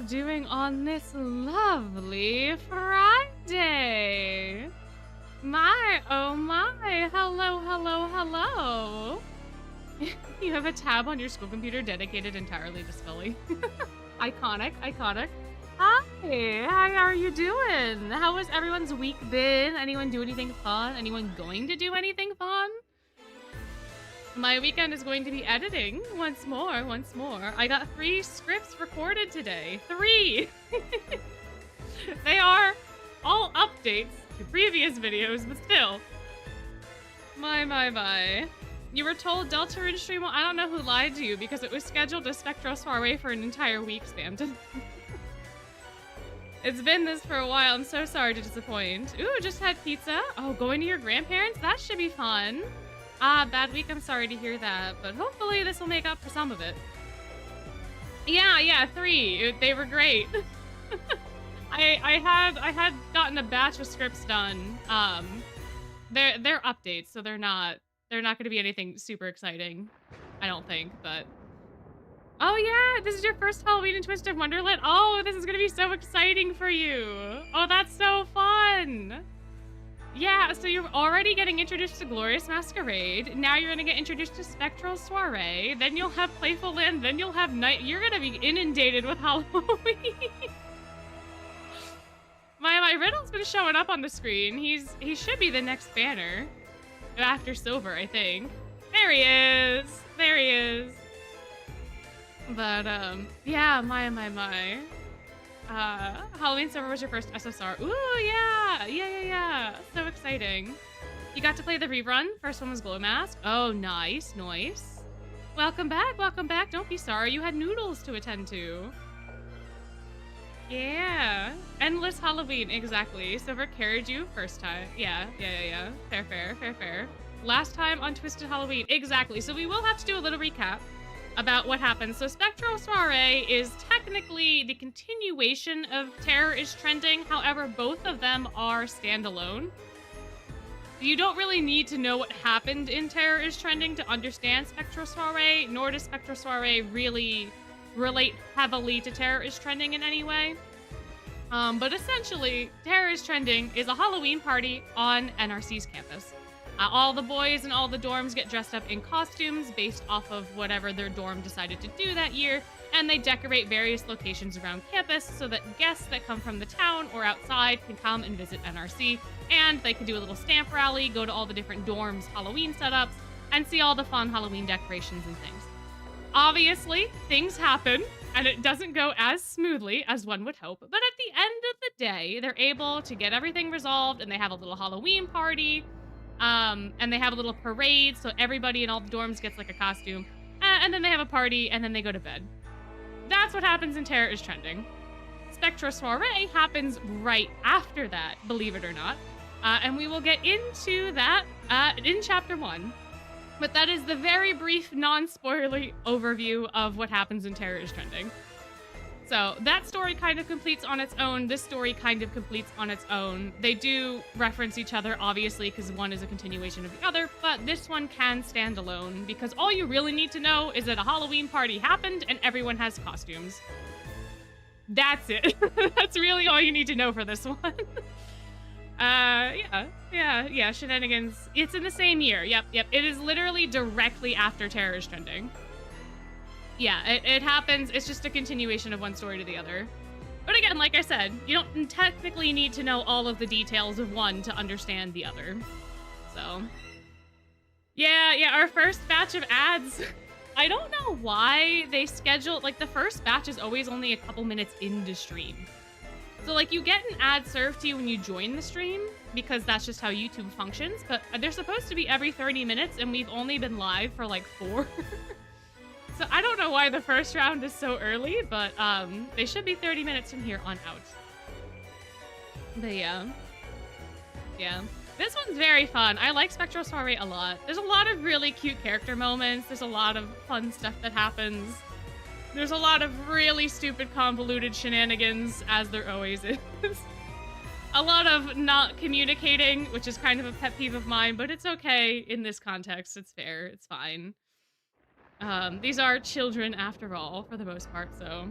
doing on this lovely Friday? My, oh my, hello, hello, hello. You have a tab on your school computer dedicated entirely to Scully. Iconic, iconic. Hi, how are you doing? How has everyone's week been? Anyone do anything fun? Anyone going to do anything fun? My weekend is going to be editing once more. I got 3 scripts recorded today. 3! They are all updates to previous videos, but still. My. You were told Delta in stream, well, I don't know who lied to you because it was scheduled as Spectral Soiree for an entire week, Stampton. It's been this for a while. I'm so sorry to disappoint. Ooh, just had pizza. Oh, going to your grandparents? That should be fun. Bad week. I'm sorry to hear that, but hopefully this will make up for some of it. Yeah, 3. They were great. I had gotten a batch of scripts done. They're updates, so they're not going to be anything super exciting, I don't think, but oh yeah, this is your first Halloween in Twisted Wonderland. Oh, this is going to be so exciting for you. Oh, that's so fun. Yeah, so you're already getting introduced to Glorious Masquerade. Now you're gonna get introduced to Spectral Soiree. Then you'll have Playful Land. Then you'll have Night. You're gonna be inundated with Halloween. My Riddle's been showing up on the screen. He should be the next banner after Silver, I think. There he is. There he is. But yeah, my. Halloween Silver was your first SSR. Ooh, yeah. So exciting. You got to play the rerun. First one was Glow Mask. Oh, nice. Welcome back. Don't be sorry. You had noodles to attend to. Yeah. Endless Halloween, exactly. Silver carried you first time. Yeah. Fair. Last time on Twisted Halloween, exactly. So we will have to do a little recap about what happened. So Spectral Soiree is technically the continuation of Terror is Trending. However, both of them are standalone. You don't really need to know what happened in Terror is Trending to understand Spectral Soiree, nor does Spectral Soiree really relate heavily to Terror is Trending in any way. But essentially, Terror is Trending is a Halloween party on NRC's campus. All the boys and all the dorms get dressed up in costumes based off of whatever their dorm decided to do that year, and they decorate various locations around campus so that guests that come from the town or outside can come and visit NRC, and they can do a little stamp rally, go to all the different dorms' Halloween setups, and see all the fun Halloween decorations and things. Obviously, things happen, and it doesn't go as smoothly as one would hope, but at the end of the day, they're able to get everything resolved, and they have a little Halloween party. And they have a little parade, so everybody in all the dorms gets like a costume. And then they have a party, and then they go to bed. That's what happens in Terror is Trending. Spectral Soiree happens right after that, believe it or not. And we will get into that in Chapter 1. But that is the very brief, non-spoilery overview of what happens in Terror is Trending. So that story kind of completes on its own. This story kind of completes on its own. They do reference each other, obviously, because one is a continuation of the other, but this one can stand alone because all you really need to know is that a Halloween party happened and everyone has costumes. That's it. That's really all you need to know for this one. Yeah, shenanigans. It's in the same year. Yep. It is literally directly after Terror is Trending. Yeah, it happens. It's just a continuation of one story to the other. But again, like I said, you don't technically need to know all of the details of one to understand the other. So, yeah, our first batch of ads. I don't know why they schedule, like the first batch is always only a couple minutes into stream. So like you get an ad served to you when you join the stream because that's just how YouTube functions, but they're supposed to be every 30 minutes and we've only been live for like 4. So I don't know why the first round is so early, but they should be 30 minutes from here on out. But yeah. This one's very fun. I like Spectral Soiree a lot. There's a lot of really cute character moments. There's a lot of fun stuff that happens. There's a lot of really stupid, convoluted shenanigans, as there always is. A lot of not communicating, which is kind of a pet peeve of mine, but it's okay in this context. It's fair. It's fine. These are children after all, for the most part, so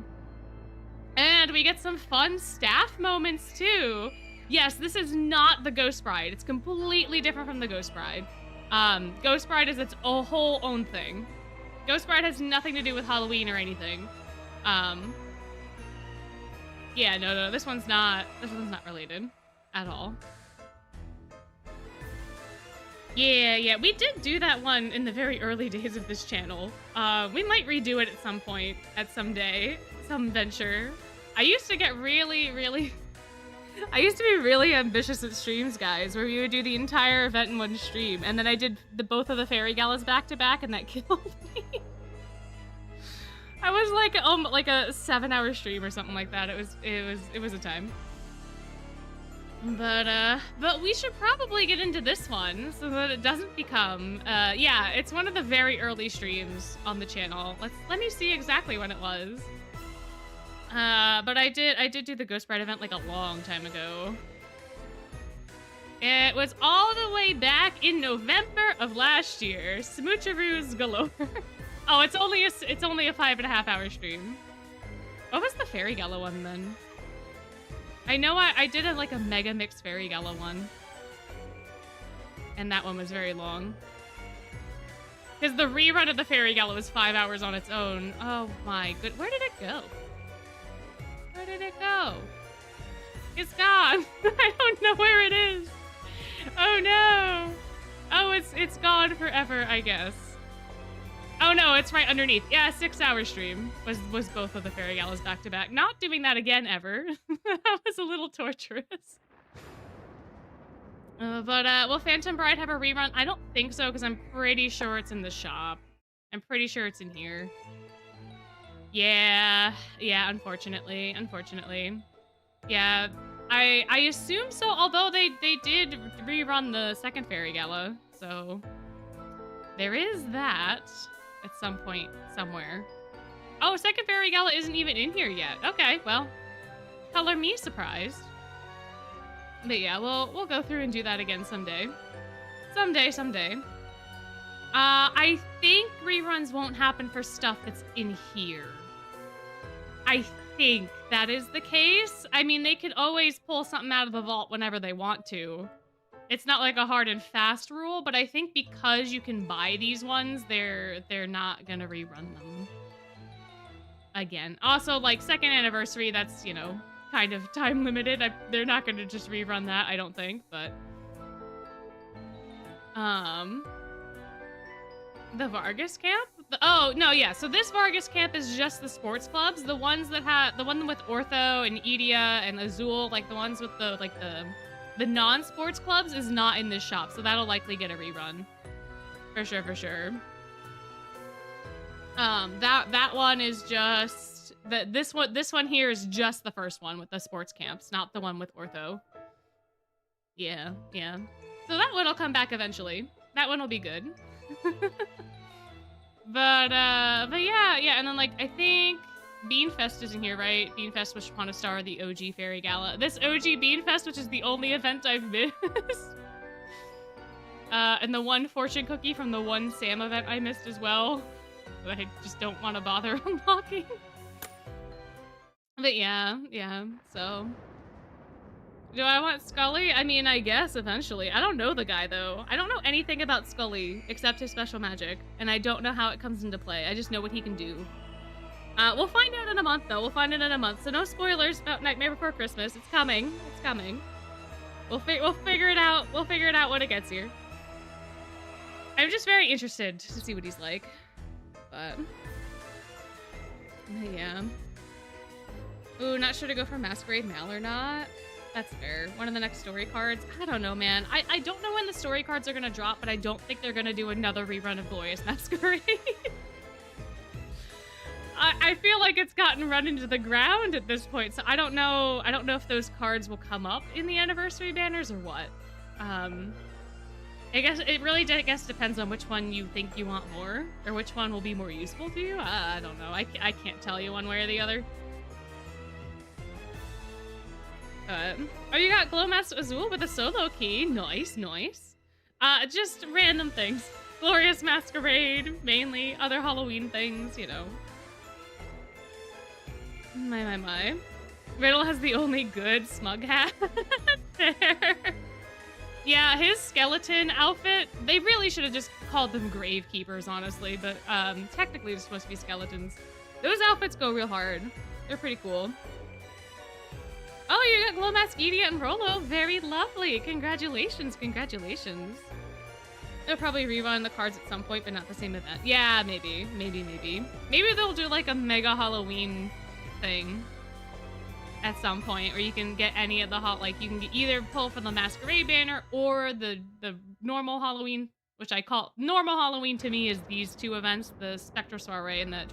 And we get some fun staff moments too. Yes, this is not the Ghost Bride. It's completely different from the Ghost Bride. Ghost Bride is its whole own thing. Ghost Bride has nothing to do with Halloween or anything. Yeah, no, this one's not related at all. Yeah, we did do that one in the very early days of this channel. We might redo it at some point, at some day, some venture. I used to get I used to be really ambitious at streams, guys, where we would do the entire event in one stream, and then I did both of the fairy galas back to back, and that killed me. I was like a 7-hour stream or something like that. It was a time. But we should probably get into this one so that it doesn't become, yeah, it's one of the very early streams on the channel. Let me see exactly when it was. But I did do the Ghost Bride event like a long time ago. It was all the way back in November of last year. Smoocheroos galore. Oh, it's only a 5.5 hour stream. What was the Fairy Gala one then? I know I did like a Mega Mix Fairy Gala one. And that one was very long. Because the rerun of the Fairy Gala was 5 hours on its own. Oh my good, where did it go? Where did it go? It's gone. I don't know where it is. Oh no. Oh, it's gone forever, I guess. Oh no, it's right underneath. Yeah, 6 hour stream was both of the Fairy Galas back to back. Not doing that again ever. That was a little torturous. But will Phantom Bride have a rerun? I don't think so, because I'm pretty sure it's in the shop. I'm pretty sure it's in here. Yeah, unfortunately. Yeah, I assume so, although they did rerun the second Fairy Gala, so there is that at some point somewhere. Oh, second Fairy Gala isn't even in here yet. Okay, well, color me surprised. But yeah, we'll go through and do that again someday. Someday. I think reruns won't happen for stuff that's in here. I think that is the case. I mean, they could always pull something out of the vault whenever they want to. It's not like a hard and fast rule, but I think because you can buy these ones, they're not gonna rerun them again. Also, like, second anniversary, that's, you know, kind of time limited. They're not gonna just rerun that, I don't think, but the Vargas camp? Oh, no, yeah. So this Vargas camp is just the sports clubs. The ones that have, the one with Ortho and Edia and Azul, like the ones with the, like the non-sports clubs is not in this shop. So that'll likely get a rerun. For sure. That one is just, this one here is just the first one with the sports camps, not the one with Ortho. Yeah. So that one will come back eventually. That one will be good. But yeah, and then, like, I think Beanfest is in here, right? Beanfest, Wish Upon a Star, the OG Fairy Gala. This OG Beanfest, which is the only event I've missed. And the one fortune cookie from the one Sam event I missed as well. That I just don't want to bother unlocking. But yeah, so. Do I want Scully? I mean, I guess eventually. I don't know the guy, though. I don't know anything about Scully except his special magic, and I don't know how it comes into play. I just know what he can do. We'll find out in a month, though. We'll find it in a month. So no spoilers about Nightmare Before Christmas. It's coming. We'll figure it out. We'll figure it out when it gets here. I'm just very interested to see what he's like. But yeah. Ooh, not sure to go for Masquerade Mal or not. That's fair. One of the next story cards. I don't know, man. I don't know when the story cards are gonna drop, but I don't think they're gonna do another rerun of Glorious Masquerade. I feel like it's gotten run into the ground at this point, so I don't know if those cards will come up in the anniversary banners or what. I guess it really depends on which one you think you want more, or which one will be more useful to you. I don't know. I can't tell you one way or the other. Oh, you got Glow Mask Azul with a solo key. Nice. Just random things. Glorious Masquerade, mainly. Other Halloween things, you know. My. Riddle has the only good smug hat there. Yeah, his skeleton outfit, they really should have just called them gravekeepers, honestly, but technically they're supposed to be skeletons. Those outfits go real hard. They're pretty cool. Oh, you got Glow Mask Edie and Rolo. Very lovely. Congratulations, congratulations. They'll probably rerun the cards at some point, but not the same event. Yeah, maybe. Maybe they'll do like a mega Halloween thing at some point, where you can get any of the like you can either pull from the Masquerade banner or the normal Halloween, which I call normal Halloween to me is these two events, the Spectral Soiree and the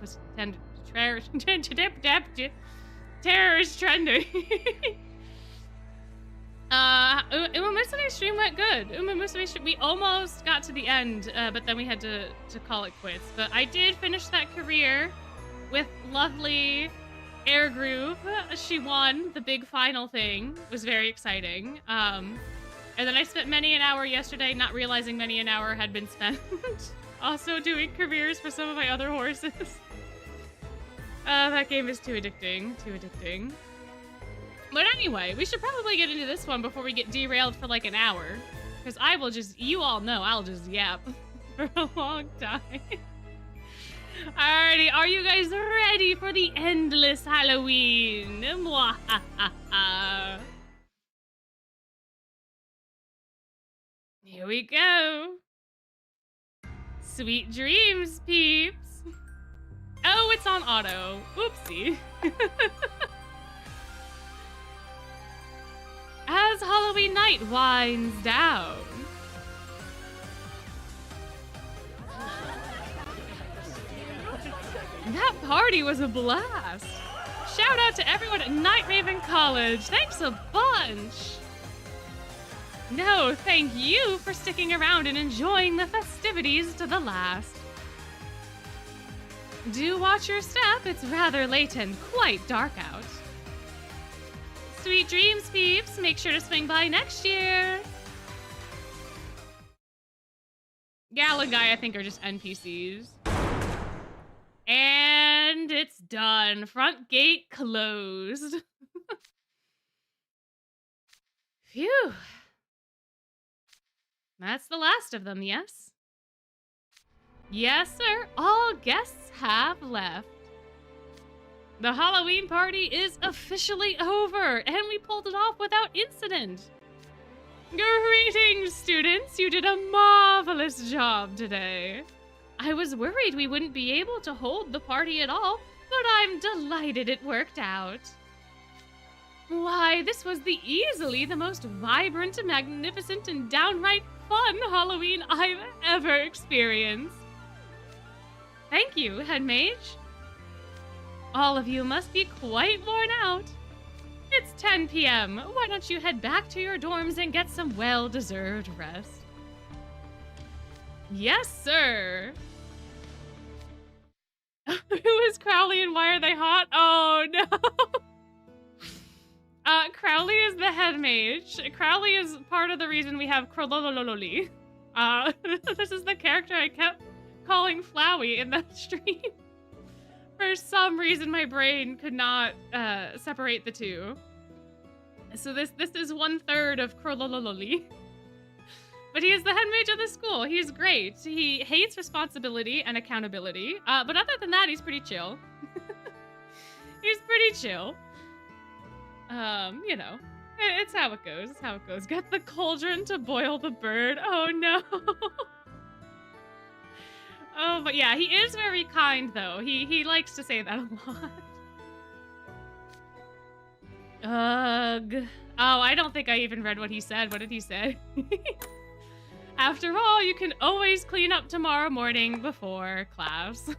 Terrorist Trending. Uma Musume's stream went good. We almost got to the end, but then we had to call it quits. But I did finish that career with lovely Air Groove. She won the big final thing. It was very exciting. And then I spent many an hour yesterday not realizing many an hour had been spent also doing careers for some of my other horses. That game is too addicting. But anyway, we should probably get into this one before we get derailed for like an hour. Because I will just, you all know, I'll just yap for a long time. Alrighty, are you guys ready for the endless Halloween? Here we go. Sweet dreams, peeps. Oh, it's on auto. Whoopsie. As Halloween night winds down. That party was a blast. Shout out to everyone at Night Raven College. Thanks a bunch. No, thank you for sticking around and enjoying the festivities to the last. Do watch your step. It's rather late and quite dark out. Sweet dreams, peeps. Make sure to swing by next year. Gala Guy, I think, are just NPCs. And it's done. Front gate closed. Phew. That's the last of them, yes? Yes, sir. All guests have left. The Halloween party is officially over, and we pulled it off without incident. Greetings, students. You did a marvelous job today. I was worried we wouldn't be able to hold the party at all, but I'm delighted it worked out. Why, this was easily the most vibrant, magnificent, and downright fun Halloween I've ever experienced. Thank you, Head Mage. All of you must be quite worn out. It's 10 p.m. Why don't you head back to your dorms and get some well-deserved rest? Yes, sir. Who is Crowley and why are they hot? Oh, no. Crowley is the head mage. Crowley is part of the reason we have Crololololi. This is the character I kept calling Flowey in that stream. For some reason, my brain could not separate the two. So this is 1/3 of Crololololi. But he is the head mage of the school. He's great. He hates responsibility and accountability. But other than that, he's pretty chill. He's pretty chill. You know, it's how it goes. It's how it goes. Get the cauldron to boil the bird. Oh, no. Oh, but yeah, he is very kind, though. He likes to say that a lot. Ugh. Oh, I don't think I even read what he said. What did he say? After all, you can always clean up tomorrow morning before class.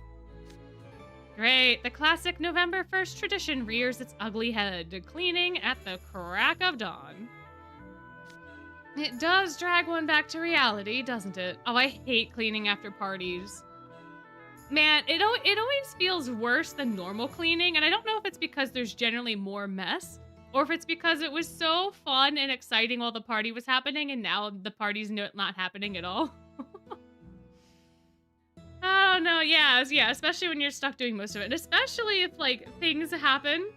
Great. The classic November 1st tradition rears its ugly head, cleaning at the crack of dawn. It does drag one back to reality, doesn't it? Oh, I hate cleaning after parties. Man, it always feels worse than normal cleaning, and I don't know if it's because there's generally more mess, or if it's because it was so fun and exciting while the party was happening, and now the party's not happening at all. Oh, Oh no, yeah, yeah, especially when you're stuck doing most of it. And especially if like things happen,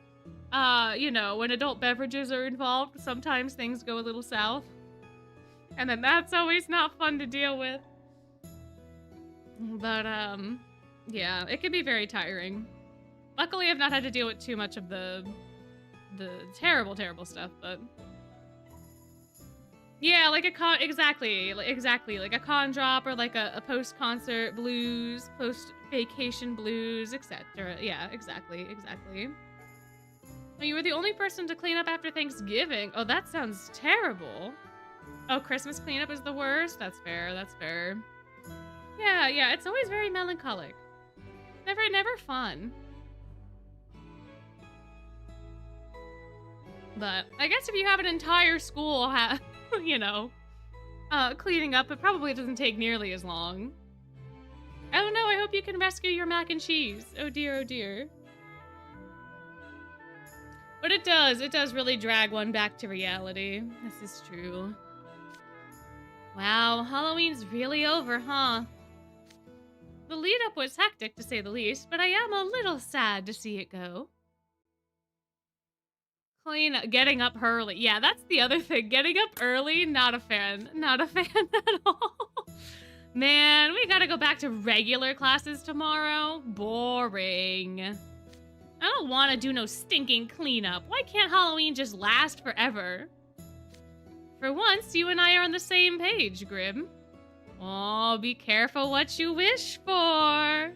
you know, when adult beverages are involved, sometimes things go a little south. And then that's always not fun to deal with. But yeah, it can be very tiring. Luckily I've not had to deal with too much of the terrible, terrible stuff, but yeah, like a con, exactly, like a con drop or like a post-concert blues, post-vacation blues, etc. Yeah, exactly. Oh, you were the only person to clean up after Thanksgiving. Oh, that sounds terrible. Oh, Christmas cleanup is the worst? That's fair, that's fair. Yeah, it's always very melancholic. Never fun. But I guess if you have an entire school, you know, cleaning up, it probably doesn't take nearly as long. I don't know, I hope you can rescue your mac and cheese. Oh dear, oh dear. But it does really drag one back to reality. This is true. Wow, Halloween's really over, huh? The lead up was hectic to say the least, but I am a little sad to see it go. Getting up early. Yeah, that's the other thing. Getting up early, not a fan. Not a fan at all. Man, we gotta go back to regular classes tomorrow. Boring. I don't want to do no stinking cleanup. Why can't Halloween just last forever? For once, you and I are on the same page, Grim. Oh, be careful what you wish for.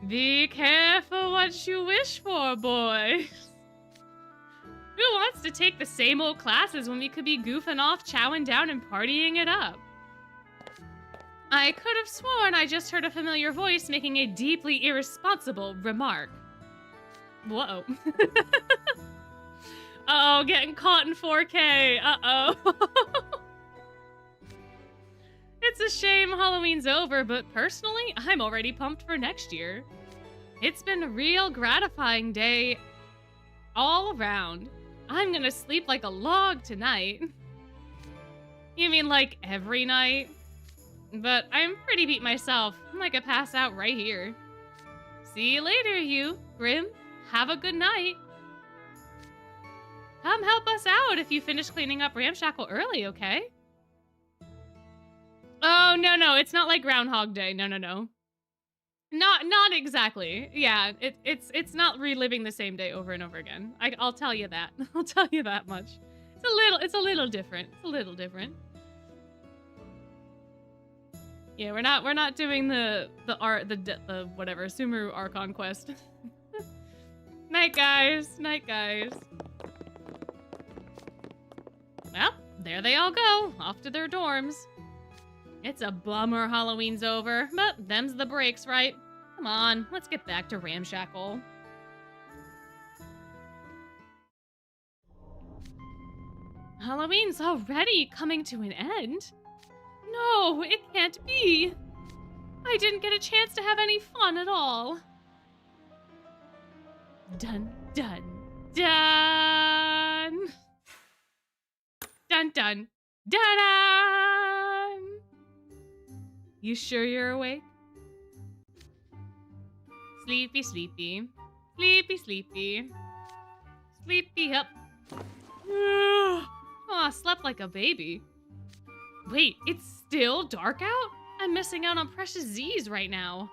Be careful what you wish for, boys. Who wants to take the same old classes when we could be goofing off, chowing down, and partying it up? I could have sworn I just heard a familiar voice making a deeply irresponsible remark. Whoa. Uh-oh, getting caught in 4K. Uh-oh. It's a shame Halloween's over, but personally, I'm already pumped for next year. It's been a real gratifying day all around. I'm gonna sleep like a log tonight. You mean like every night? But I'm pretty beat myself. I might pass out right here. See you later, you. Grim, have a good night. Come help us out if you finish cleaning up Ramshackle early, okay? Oh, no, it's not like Groundhog Day. No. Not exactly. Yeah, it's not reliving the same day over and over again. I'll tell you that. I'll tell you that much. It's a little different. It's a little different. Yeah, we're not doing the whatever Sumeru Archon quest. Night, guys. Night, guys. Well, there they all go, off to their dorms. It's a bummer Halloween's over, but them's the breaks, right? Come on, let's get back to Ramshackle. Halloween's already coming to an end? No, it can't be. I didn't get a chance to have any fun at all. Dun, dun, dun. Dun, dun, dun, dun. You sure you're awake? Sleepy, sleepy. Sleepy, sleepy. Sleepy up. Oh, slept like a baby. Wait, it's still dark out? I'm missing out on precious Z's right now.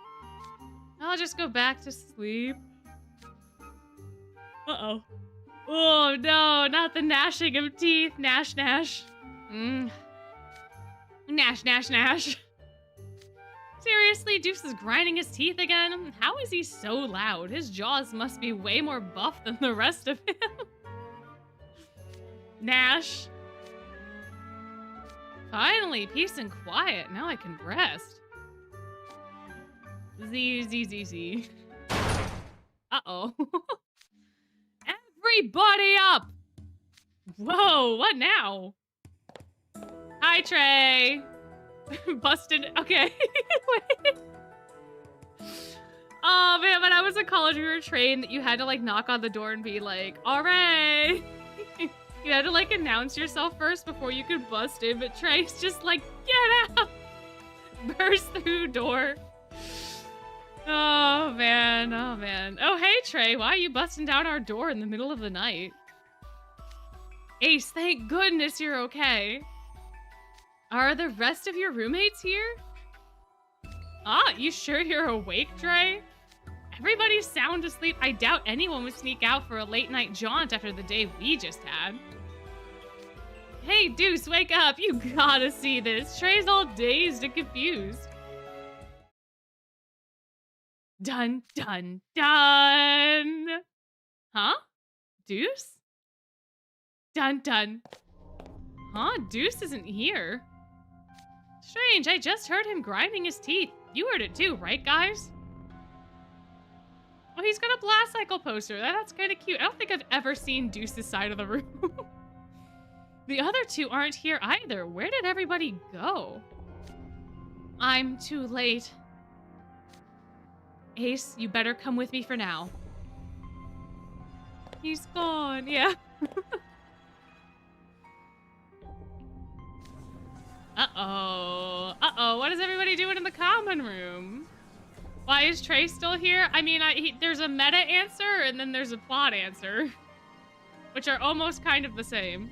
I'll just go back to sleep. Uh-oh. Oh, no, not the gnashing of teeth. Gnash, gnash. Gnash, gnash, gnash. Seriously, Deuce is grinding his teeth again? How is he so loud? His jaws must be way more buff than the rest of him. Gnash. Finally, peace and quiet. Now I can rest. Z. Uh-oh. Everybody up! Whoa, what now? Hi, Trey. Busted. Okay. Wait. Oh, man, when I was in college, we were trained that you had to, like, knock on the door and be like, all right. You had to, like, announce yourself first before you could bust in, but Trey's just like, get out! Burst through door. Oh, man. Oh, man. Oh, hey, Trey. Why are you busting down our door in the middle of the night? Ace, thank goodness you're okay. Are the rest of your roommates here? Ah, you sure you're awake, Trey? Everybody's sound asleep. I doubt anyone would sneak out for a late night jaunt after the day we just had. Hey, Deuce, wake up. You gotta see this. Trey's all dazed and confused. Dun, dun, dun. Huh? Deuce? Dun, dun. Huh? Deuce isn't here. Strange, I just heard him grinding his teeth. You heard it too, right, guys? Oh, he's got a blast cycle poster. That's kind of cute. I don't think I've ever seen Deuce's side of the room. The other two aren't here either. Where did everybody go? I'm too late. Ace, you better come with me for now. He's gone, yeah. Uh-oh. Uh-oh, what is everybody doing in the common room? Why is Trey still here? I mean, there's a meta answer and then there's a plot answer, which are almost kind of the same.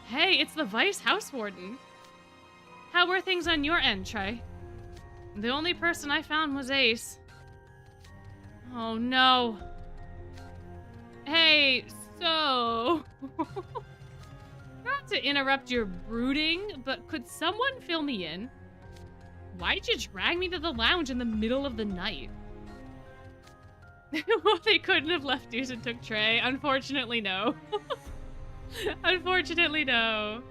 Hey, it's the Vice House Warden. How were things on your end, Trey? The only person I found was Ace. Oh, no. Hey, so... Not to interrupt your brooding, but could someone fill me in? Why'd you drag me to the lounge in the middle of the night? Well, they couldn't have left Deuce and took Trey. Unfortunately, no. Unfortunately, no.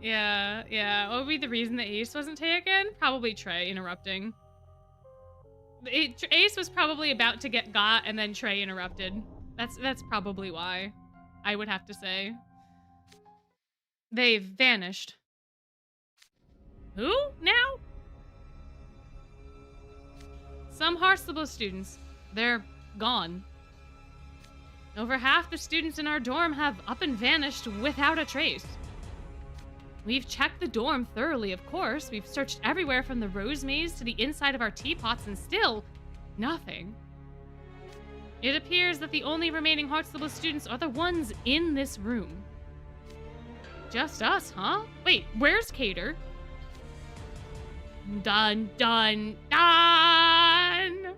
Yeah. What would be the reason that Ace wasn't taken? Probably Trey interrupting. Ace was probably about to get got and then Trey interrupted. That's probably why, I would have to say. They've vanished. Who now? Some Hearthstone students. They're gone. Over half the students in our dorm have up and vanished without a trace. We've checked the dorm thoroughly, of course. We've searched everywhere from the rose maze to the inside of our teapots and still nothing. It appears that the only remaining Hearthstone students are the ones in this room. Just us, huh? Wait, where's Cater? Dun, dun, dun!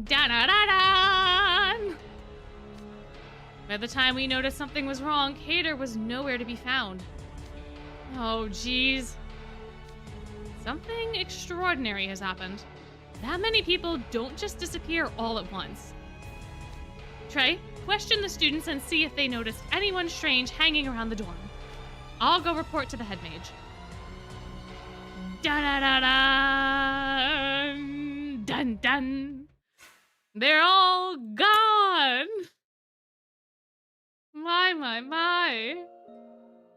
Dun-dun-dun-dun! By the time we noticed something was wrong, Cater was nowhere to be found. Oh, geez. Something extraordinary has happened. That many people don't just disappear all at once. Trey, question the students and see if they noticed anyone strange hanging around the dorm. I'll go report to the head mage. Dun-dun-dun-dun! Dun-dun! They're all gone! My.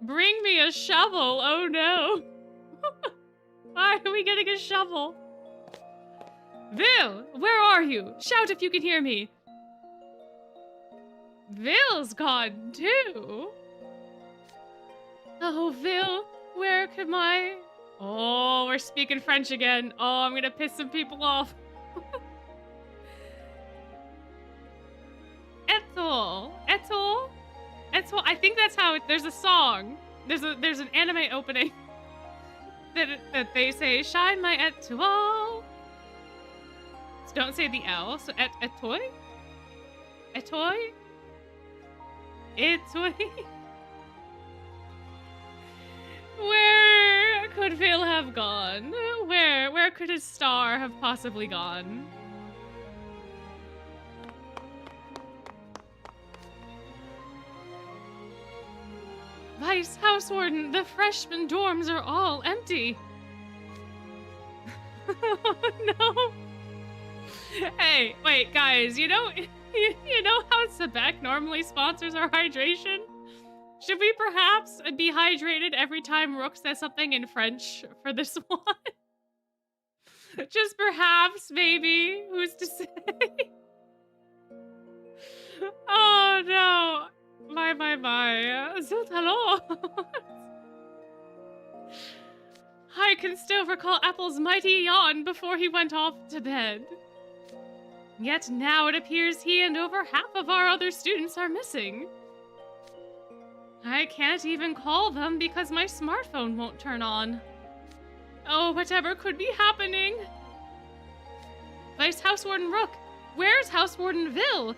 Bring me a shovel, oh no. Why are we getting a shovel? Vil, where are you? Shout if you can hear me. Vil's gone too. Oh, Vil, where could my... Oh, we're speaking French again. Oh, I'm gonna piss some people off. Etoile. I think that's how there's a song. There's an anime opening that they say, shine my etoile. So don't say the L. So etoile? Etoile? Where could Vil have gone? Where could his star have possibly gone? Vice House Warden, the freshman dorms are all empty. Oh, no. Hey, wait, guys, you know how Sebek normally sponsors our hydration? Should we perhaps be hydrated every time Rook says something in French for this one? Just perhaps, maybe. Who's to say? Oh, no. My. Zut alors. I can still recall Apple's mighty yawn before he went off to bed. Yet now it appears he and over half of our other students are missing. I can't even call them because my smartphone won't turn on. Oh, whatever could be happening? Vice Housewarden Rook, where's Housewarden Vil?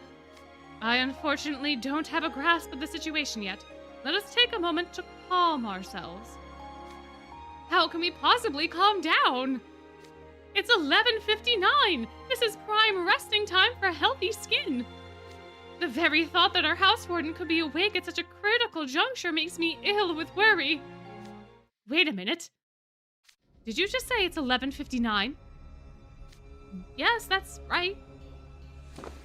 I unfortunately don't have a grasp of the situation yet. Let us take a moment to calm ourselves. How can we possibly calm down? It's 11:59. This is prime resting time for healthy skin. The very thought that our housewarden could be awake at such a critical juncture makes me ill with worry. Wait a minute. Did you just say it's 11:59? Yes, that's right.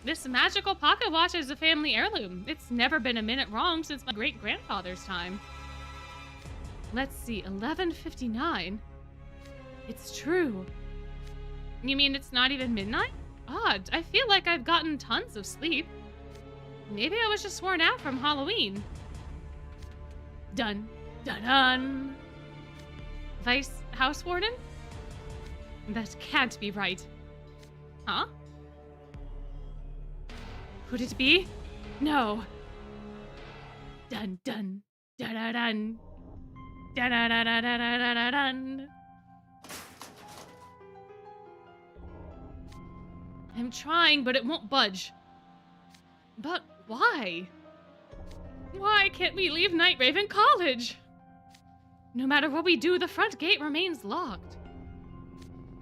This magical pocket watch is a family heirloom. It's never been a minute wrong since my great-grandfather's time. Let's see, 11:59? It's true. You mean it's not even midnight? Odd, I feel like I've gotten tons of sleep. Maybe I was just worn out from Halloween. Dun, dun, dun. Vice Housewarden? That can't be right. Huh? Could it be? No. Dun, dun, dun, dun, dun. Dun, dun, dun, dun, dun, dun, dun, dun. I'm trying, but it won't budge. But why? Why can't we leave Night Raven College? No matter what we do, the front gate remains locked.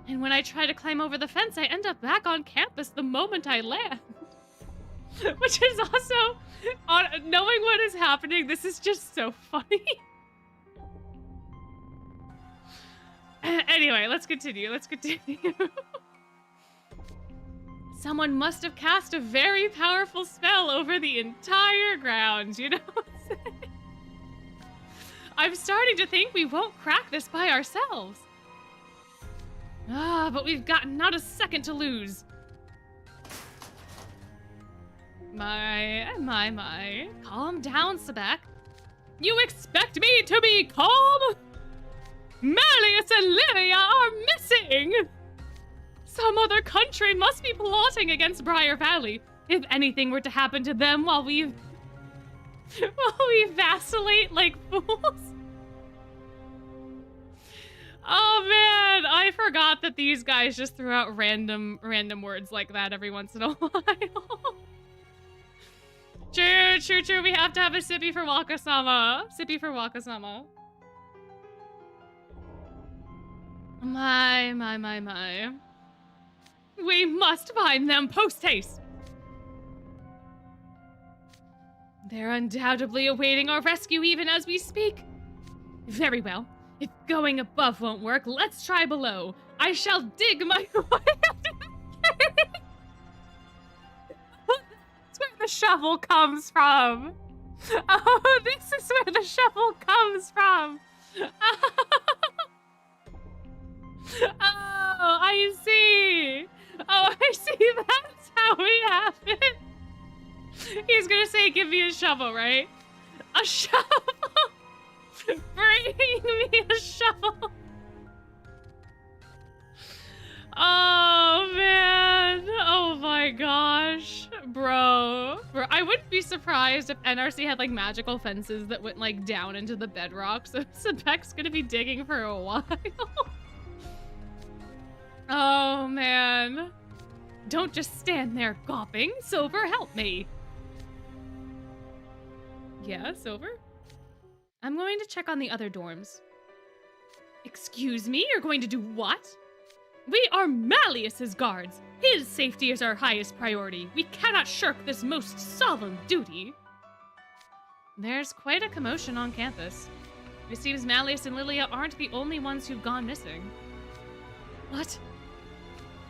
And when I try to climb over the fence, I end up back on campus the moment I land. Which is also, knowing what is happening, this is just so funny. Anyway, let's continue. Someone must have cast a very powerful spell over the entire grounds, you know what I'm saying? I'm starting to think we won't crack this by ourselves. But we've got not a second to lose. My. Calm down, Sebek. You expect me to be calm? Malleus and Livia are missing! Some other country must be plotting against Briar Valley. If anything were to happen to them while we vacillate like fools. Oh man, I forgot that these guys just threw out random words like that every once in a while. True. We have to have a sippy for Wakasama. My. We must find them post-haste. They're undoubtedly awaiting our rescue even as we speak. Very well. If going above won't work, let's try below. I shall dig my way out of the cave. That's where the shovel comes from. Oh, this is where the shovel comes from. Oh, I see. That's how we have it. He's gonna say, give me a shovel, right? A shovel. Bring me a shovel. Oh, man. Oh, my gosh. Bro. I wouldn't be surprised if NRC had, like, magical fences that went, like, down into the bedrock, so Sebek's gonna be digging for a while. Oh, man. Don't just stand there gawping. Silver, help me. Yeah, Silver? I'm going to check on the other dorms. Excuse me? You're going to do what? We are Malleus's guards. His safety is our highest priority. We cannot shirk this most solemn duty. There's quite a commotion on campus. It seems Malleus and Lilia aren't the only ones who've gone missing. What?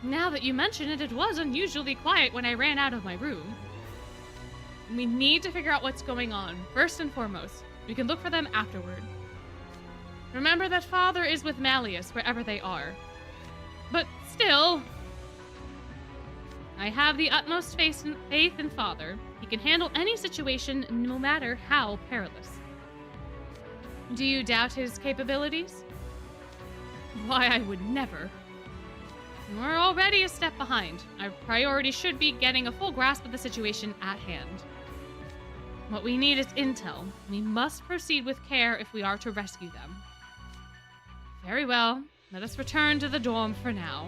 Now that you mention it, it was unusually quiet when I ran out of my room. We need to figure out what's going on, first and foremost. We can look for them afterward. Remember that Father is with Malleus wherever they are. But still, I have the utmost faith in Father. He can handle any situation, no matter how perilous. Do you doubt his capabilities? Why, I would never. We're already a step behind. Our priority should be getting a full grasp of the situation at hand. What we need is intel. We must proceed with care if we are to rescue them. Very well. Let us return to the dorm for now.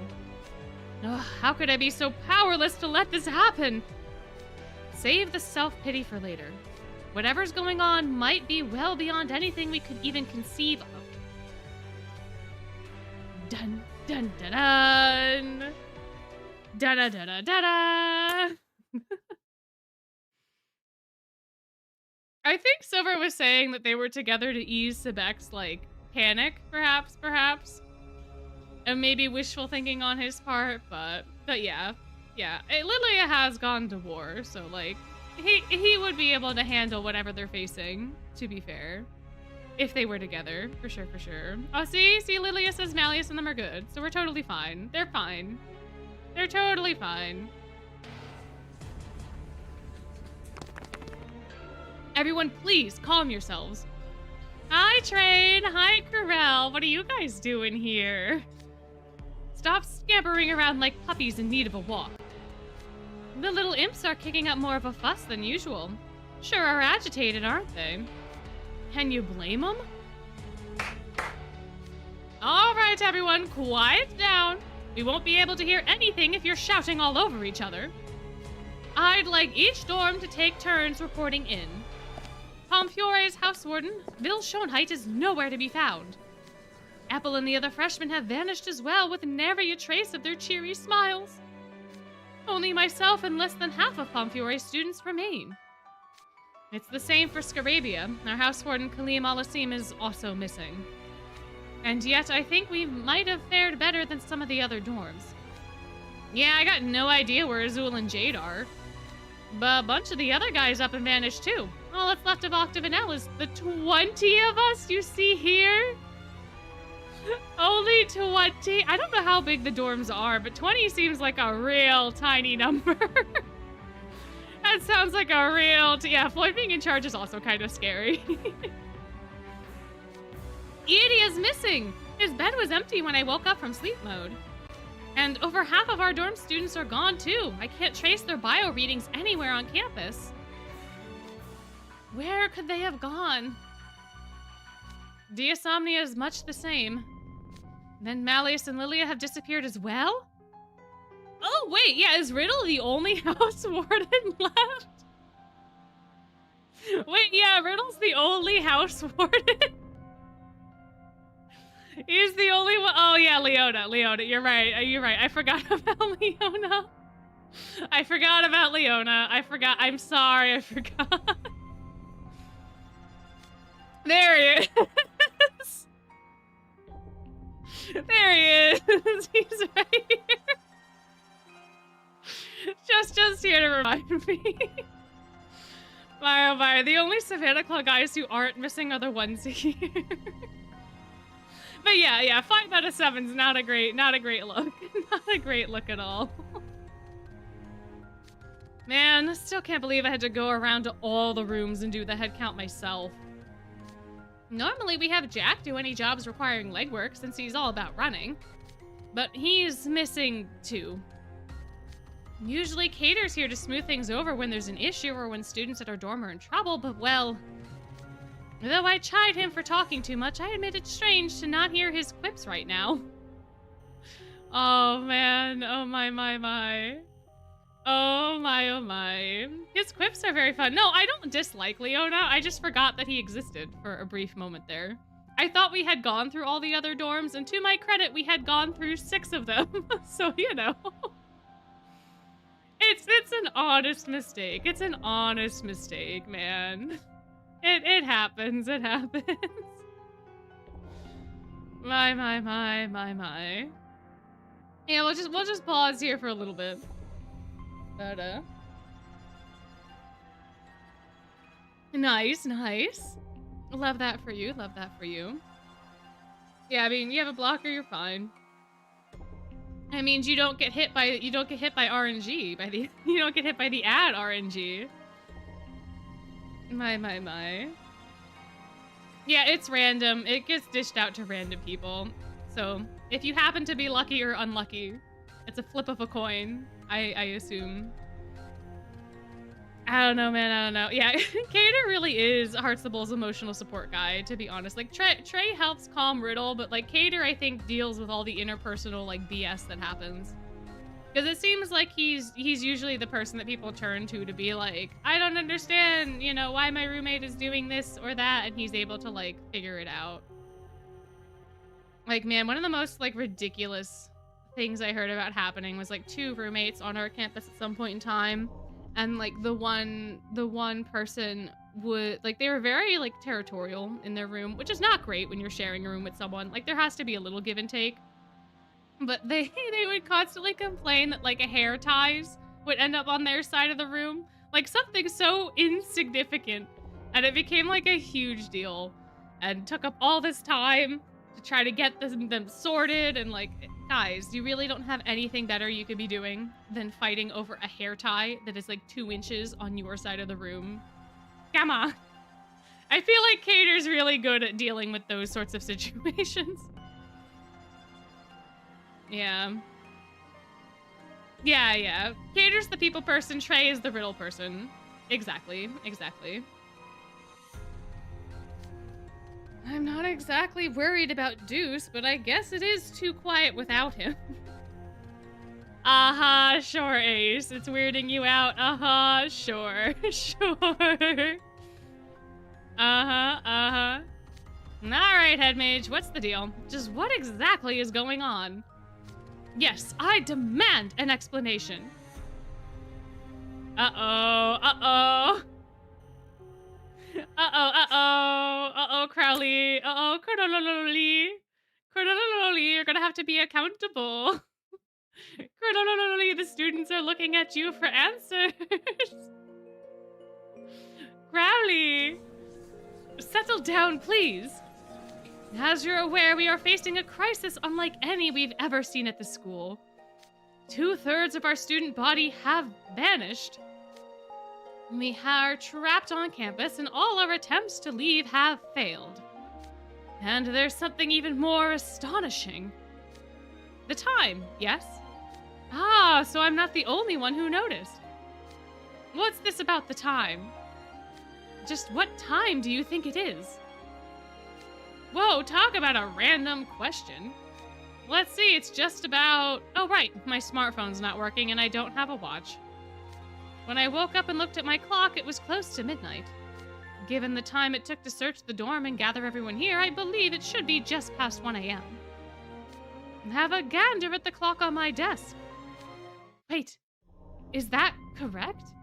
Ugh, how could I be so powerless to let this happen? Save the self-pity for later. Whatever's going on might be well beyond anything we could even conceive of. Dun, dun, dun, dun. Da da da da da da. I think Silver was saying that they were together to ease Sebek's, like, panic, perhaps. And maybe wishful thinking on his part, but yeah. Yeah, Lilia has gone to war, so, like, he would be able to handle whatever they're facing, to be fair. If they were together, for sure. Oh, see, Lilia says Malleus and them are good, so we're totally fine. They're fine. They're totally fine. Everyone, please calm yourselves. Hi, Train. Hi, Corel. What are you guys doing here? Stop scampering around like puppies in need of a walk. The little imps are kicking up more of a fuss than usual. Sure are agitated, aren't they? Can you blame them? All right, everyone, quiet down. We won't be able to hear anything if you're shouting all over each other. I'd like each dorm to take turns reporting in. Pomfiore's house warden, Bill Schoenheit, is nowhere to be found. Apple and the other freshmen have vanished as well, with nary a trace of their cheery smiles. Only myself and less than half of Pomfiore's students remain. It's the same for Scarabia. Our house warden, Kaleem Alasim, is also missing. And yet, I think we might have fared better than some of the other dorms. Yeah, I got no idea where Azul and Jade are. But a bunch of the other guys up and vanished too. All that's left of Octave and Elle is the 20 of us you see here. Only 20? I don't know how big the dorms are, but 20 seems like a real tiny number. That sounds like a real... yeah, Floyd being in charge is also kind of scary. Edie is missing! His bed was empty when I woke up from sleep mode. And over half of our dorm students are gone too. I can't trace their bio readings anywhere on campus. Where could they have gone? Diasomnia is much the same. Then Malleus and Lilia have disappeared as well? Oh, wait, yeah, is Riddle the only house warden left? Wait, yeah, Riddle's the only house warden. He's the only one. Oh, yeah, Leona, you're right, I forgot about Leona. I'm sorry, I forgot. There he is. There he is. He's right here. Just here to remind me. My oh my, the only Savannah Claw guys who aren't missing are the ones here. But yeah, 5 out of 7's not a great look. Not a great look at all. Man, I still can't believe I had to go around to all the rooms and do the head count myself. Normally we have Jack do any jobs requiring legwork since he's all about running. But he's missing too. Usually Cater's here to smooth things over when there's an issue or when students at our dorm are in trouble, but well... though I chide him for talking too much, I admit it's strange to not hear his quips right now. Oh man, oh my. Oh my. His quips are very fun. No, I don't dislike Leona, I just forgot that he existed for a brief moment there. I thought we had gone through all the other dorms, and to my credit, we had gone through 6 of them. So, you know. It's an honest mistake. It's an honest mistake, man. It happens. It happens. My. Yeah, we'll just pause here for a little bit. But nice. Love that for you. Yeah, I mean, you have a blocker, you're fine. That means you don't get hit by RNG, you don't get hit by the ad RNG. My. Yeah, it's random. It gets dished out to random people. So if you happen to be lucky or unlucky, it's a flip of a coin, I assume. I don't know, man. I don't know. Yeah, Cater really is Heartsable's emotional support guy, to be honest. Like, Trey helps calm Riddle, but, like, Cater, I think, deals with all the interpersonal, like, BS that happens. Because it seems like he's usually the person that people turn to be like, I don't understand, you know, why my roommate is doing this or that, and he's able to, like, figure it out. Like, man, one of the most, like, ridiculous things I heard about happening was, like, 2 roommates on our campus at some point in time. And, like, the one person would, like, they were very, like, territorial in their room, which is not great when you're sharing a room with someone. Like, there has to be a little give and take. But they would constantly complain that, like, a hair ties would end up on their side of the room. Like, something so insignificant. And it became, like, a huge deal. And took up all this time to try to get them sorted. And, like, guys, you really don't have anything better you could be doing than fighting over a hair tie that is, like, 2 inches on your side of the room. Come on. I feel like Cater's really good at dealing with those sorts of situations. Yeah. Yeah. Cater's the people person, Trey is the riddle person. Exactly. I'm not exactly worried about Deuce, but I guess it is too quiet without him. Sure, Ace. It's weirding you out. Sure. Alright, Head Mage, what's the deal? Just what exactly is going on? Yes, I demand an explanation. Uh-oh, Crowley. Cordially. You're gonna have to be accountable. Cordially, the students are looking at you for answers. Crowley, settle down, please. As you're aware, we are facing a crisis unlike any we've ever seen at the school. 2/3 of our student body have vanished. We are trapped on campus, and all our attempts to leave have failed. And there's something even more astonishing. The time, yes? So I'm not the only one who noticed. What's this about the time? Just what time do you think it is? Whoa, talk about a random question. Let's see, it's just about... Oh, right, my smartphone's not working and I don't have a watch. When I woke up and looked at my clock, it was close to midnight. Given the time it took to search the dorm and gather everyone here, I believe it should be just past 1 a.m. Have a gander at the clock on my desk. Wait, is that correct?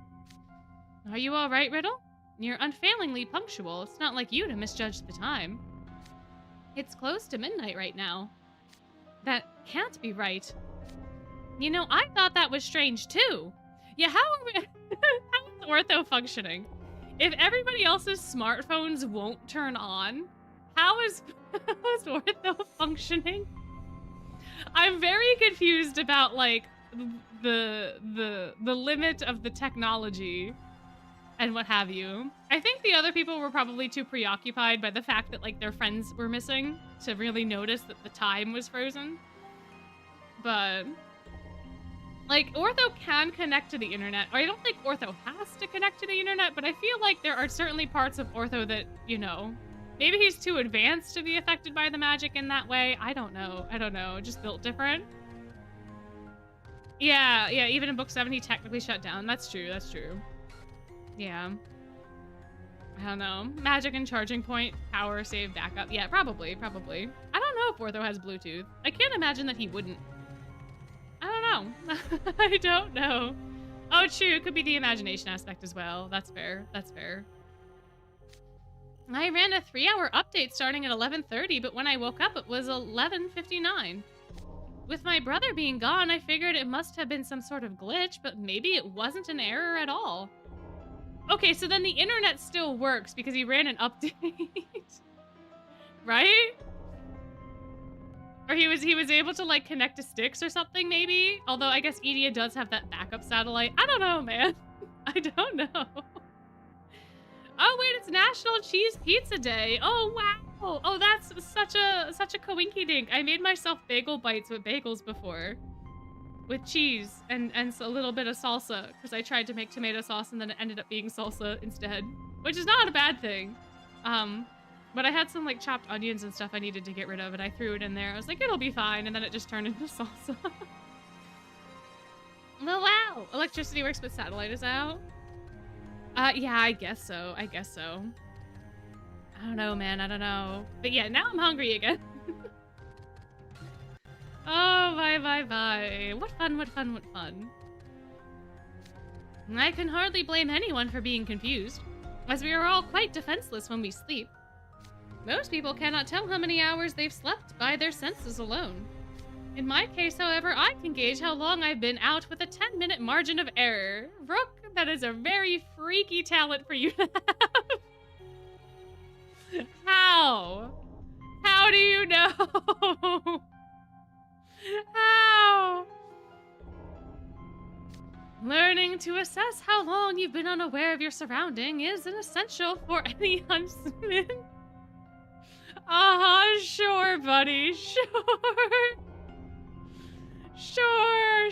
Are you all right, Riddle? You're unfailingly punctual. It's not like you to misjudge the time. It's close to midnight right now. That can't be right. You know, I thought that was strange too. Yeah, how is Ortho functioning? If everybody else's smartphones won't turn on, how is Ortho functioning? I'm very confused about, like, the limit of the technology and what have you. I think the other people were probably too preoccupied by the fact that, like, their friends were missing to really notice that the time was frozen. But, like, Ortho can connect to the internet. Or I don't think Ortho has to connect to the internet, but I feel like there are certainly parts of Ortho that, you know, maybe he's too advanced to be affected by the magic in that way. I don't know. Just built different. Yeah, even in Book 7, he technically shut down. That's true. Yeah. I don't know. Magic and charging point, power, save, backup. Yeah, probably. I don't know if Ortho has Bluetooth. I can't imagine that he wouldn't. I don't know. I don't know. Oh, true. It could be the imagination aspect as well. That's fair. I ran a 3-hour update starting at 11:30, but when I woke up, it was 11:59. With my brother being gone, I figured it must have been some sort of glitch, but maybe it wasn't an error at all. Okay, so then the internet still works because he ran an update. Right? Or he was able to, like, connect to sticks or something, maybe? Although I guess Edia does have that backup satellite. I don't know, man. I don't know. Oh, wait, it's National Cheese Pizza Day. Oh, Oh, that's such a coinky dink. I made myself bagel bites with bagels before. With cheese and a little bit of salsa, because I tried to make tomato sauce and then it ended up being salsa instead, which is not a bad thing. But I had some like chopped onions and stuff I needed to get rid of, and I threw it in there. I was like, it'll be fine, and then it just turned into salsa. Oh, wow! Electricity works, but satellite is out. Yeah, I guess so. I guess so. I don't know, man. I don't know. But yeah, now I'm hungry again. Oh, bye. What fun, what fun, what fun. I can hardly blame anyone for being confused, as we are all quite defenseless when we sleep. Most people cannot tell how many hours they've slept by their senses alone. In my case, however, I can gauge how long I've been out with a 10-minute margin of error. Rook, that is a very freaky talent for you to have. How? How do you know? How? Learning to assess how long you've been unaware of your surrounding is an essential for any huntsman. Sure, buddy, sure. Sure.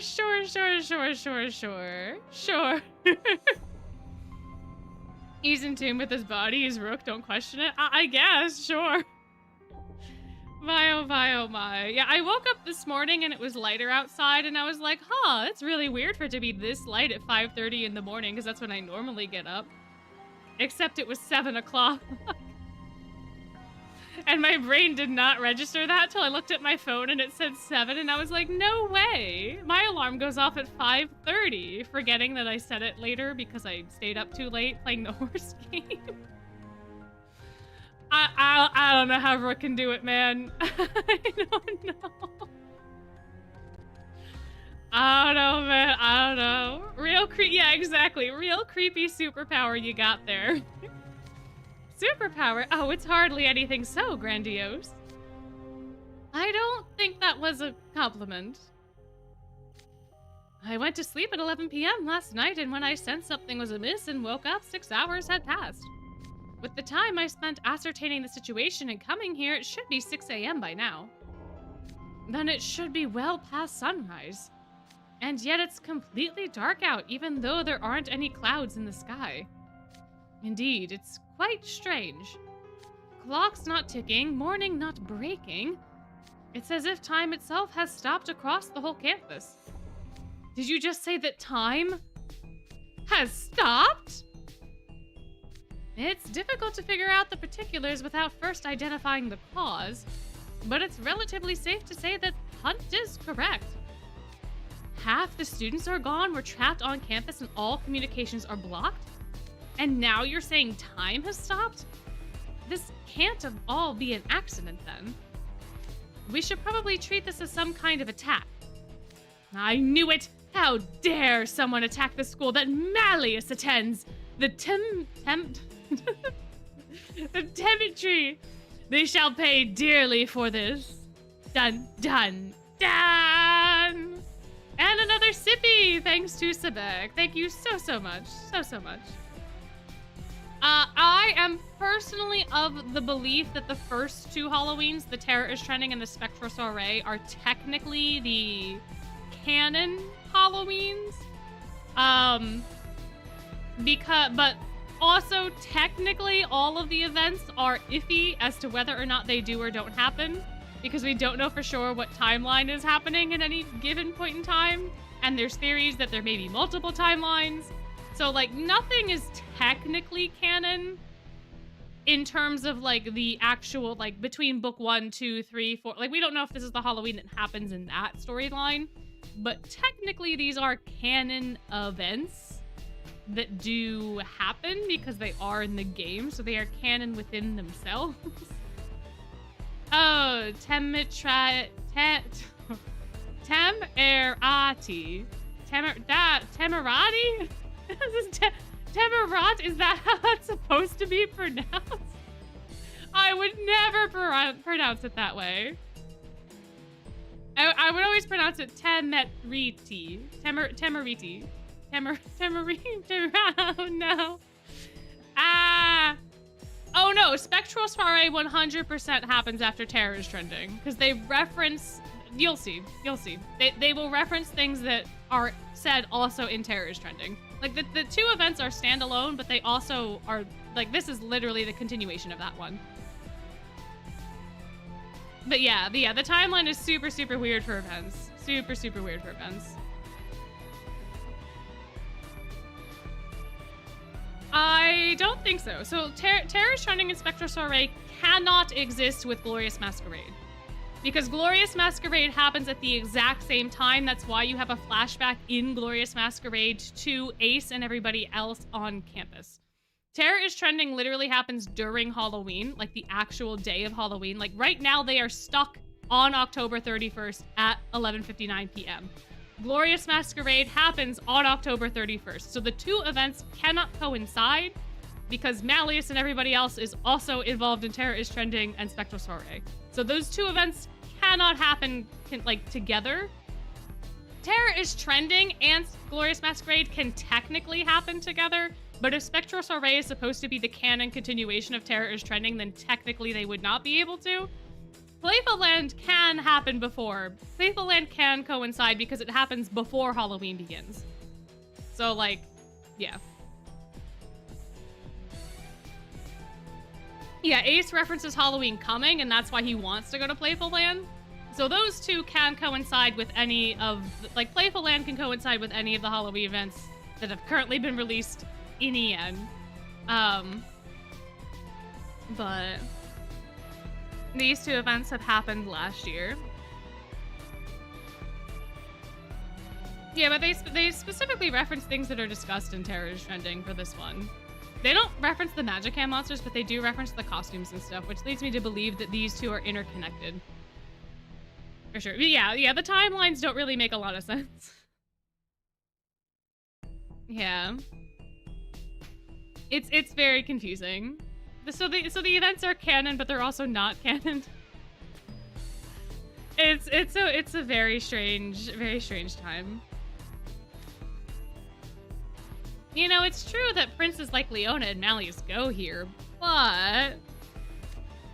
He's in tune with his body, he's Rook, don't question it. I guess, sure. My, oh my. Yeah, I woke up this morning and it was lighter outside and I was like, huh, it's really weird for it to be this light at 5:30 in the morning because that's when I normally get up. Except it was 7 o'clock. And my brain did not register that till I looked at my phone and it said 7 and I was like, no way. My alarm goes off at 5:30, forgetting that I set it later because I stayed up too late playing the horse game. I don't know how Rook can do it, man. I don't know. I don't know, man. I don't know. Yeah, exactly. Real creepy superpower you got there. Superpower? Oh, it's hardly anything so grandiose. I don't think that was a compliment. I went to sleep at 11 p.m. last night, and when I sensed something was amiss and woke up, 6 hours had passed. With the time I spent ascertaining the situation and coming here, it should be 6 a.m. by now. Then it should be well past sunrise. And yet it's completely dark out, even though there aren't any clouds in the sky. Indeed, it's quite strange. Clock's not ticking, morning not breaking. It's as if time itself has stopped across the whole campus. Did you just say that time has stopped? It's difficult to figure out the particulars without first identifying the cause, but it's relatively safe to say that Hunt is correct. Half the students are gone, we're trapped on campus, and all communications are blocked? And now you're saying time has stopped? This can't have all be an accident then. We should probably treat this as some kind of attack. I knew it! How dare someone attack the school that Malleus attends! The Temerity! They shall pay dearly for this. Dun, dun, dun! And another sippy, thanks to Sebek. Thank you so much. So much. I am personally of the belief that the first 2 Halloweens, the Terror is Trending and the Spectral Soiree, are technically the canon Halloweens. But also technically all of the events are iffy as to whether or not they do or don't happen, because we don't know for sure what timeline is happening at any given point in time, and there's theories that there may be multiple timelines. So, like, nothing is technically canon in terms of, like, the actual, like, between book 1, 2, 3, 4. Like, we don't know if this is the Halloween that happens in that storyline, but technically these are canon events that do happen because they are in the game, so they are canon within themselves. Oh, Temerity. Temerati? Temerat? Is that how that's supposed to be pronounced? I would never pronounce it that way. I would always pronounce it Temerity. Temerity. Oh no. Oh no, Spectral Soiree 100% happens after Terror is Trending. Because they reference, you'll see. They will reference things that are said also in Terror is Trending. Like the two events are standalone, but they also are, like, this is literally the continuation of that one. But yeah, the timeline is super, super weird for events. Super, super weird for events. I don't think so. So Terror is Trending and Spectral Soiree cannot exist with Glorious Masquerade. Because Glorious Masquerade happens at the exact same time. That's why you have a flashback in Glorious Masquerade to Ace and everybody else on campus. Terror is Trending literally happens during Halloween, like the actual day of Halloween. Like right now they are stuck on October 31st at 11:59 p.m. Glorious Masquerade happens on October 31st. So the two events cannot coincide because Malleus and everybody else is also involved in Terror is Trending and Spectral Soiree. So those two events cannot happen together. Terror is Trending and Glorious Masquerade can technically happen together, but if Spectral Soiree is supposed to be the canon continuation of Terror is Trending, then technically they would not be able to. Playful Land can happen before. Playful Land can coincide because it happens before Halloween begins. So, like, yeah. Yeah, Ace references Halloween coming, and that's why he wants to go to Playful Land. So those two can coincide with any of, like, Playful Land can coincide with any of the Halloween events that have currently been released in EN. But these two events have happened last year. Yeah, but they specifically reference things that are discussed in Terror is Trending for this one. They don't reference the Magicam monsters, but they do reference the costumes and stuff, which leads me to believe that these two are interconnected. For sure. But yeah, the timelines don't really make a lot of sense. Yeah. It's very confusing. So the events are canon, but they're also not canon. It's a very strange time. You know, it's true that princes like Leona and Malleus go here, but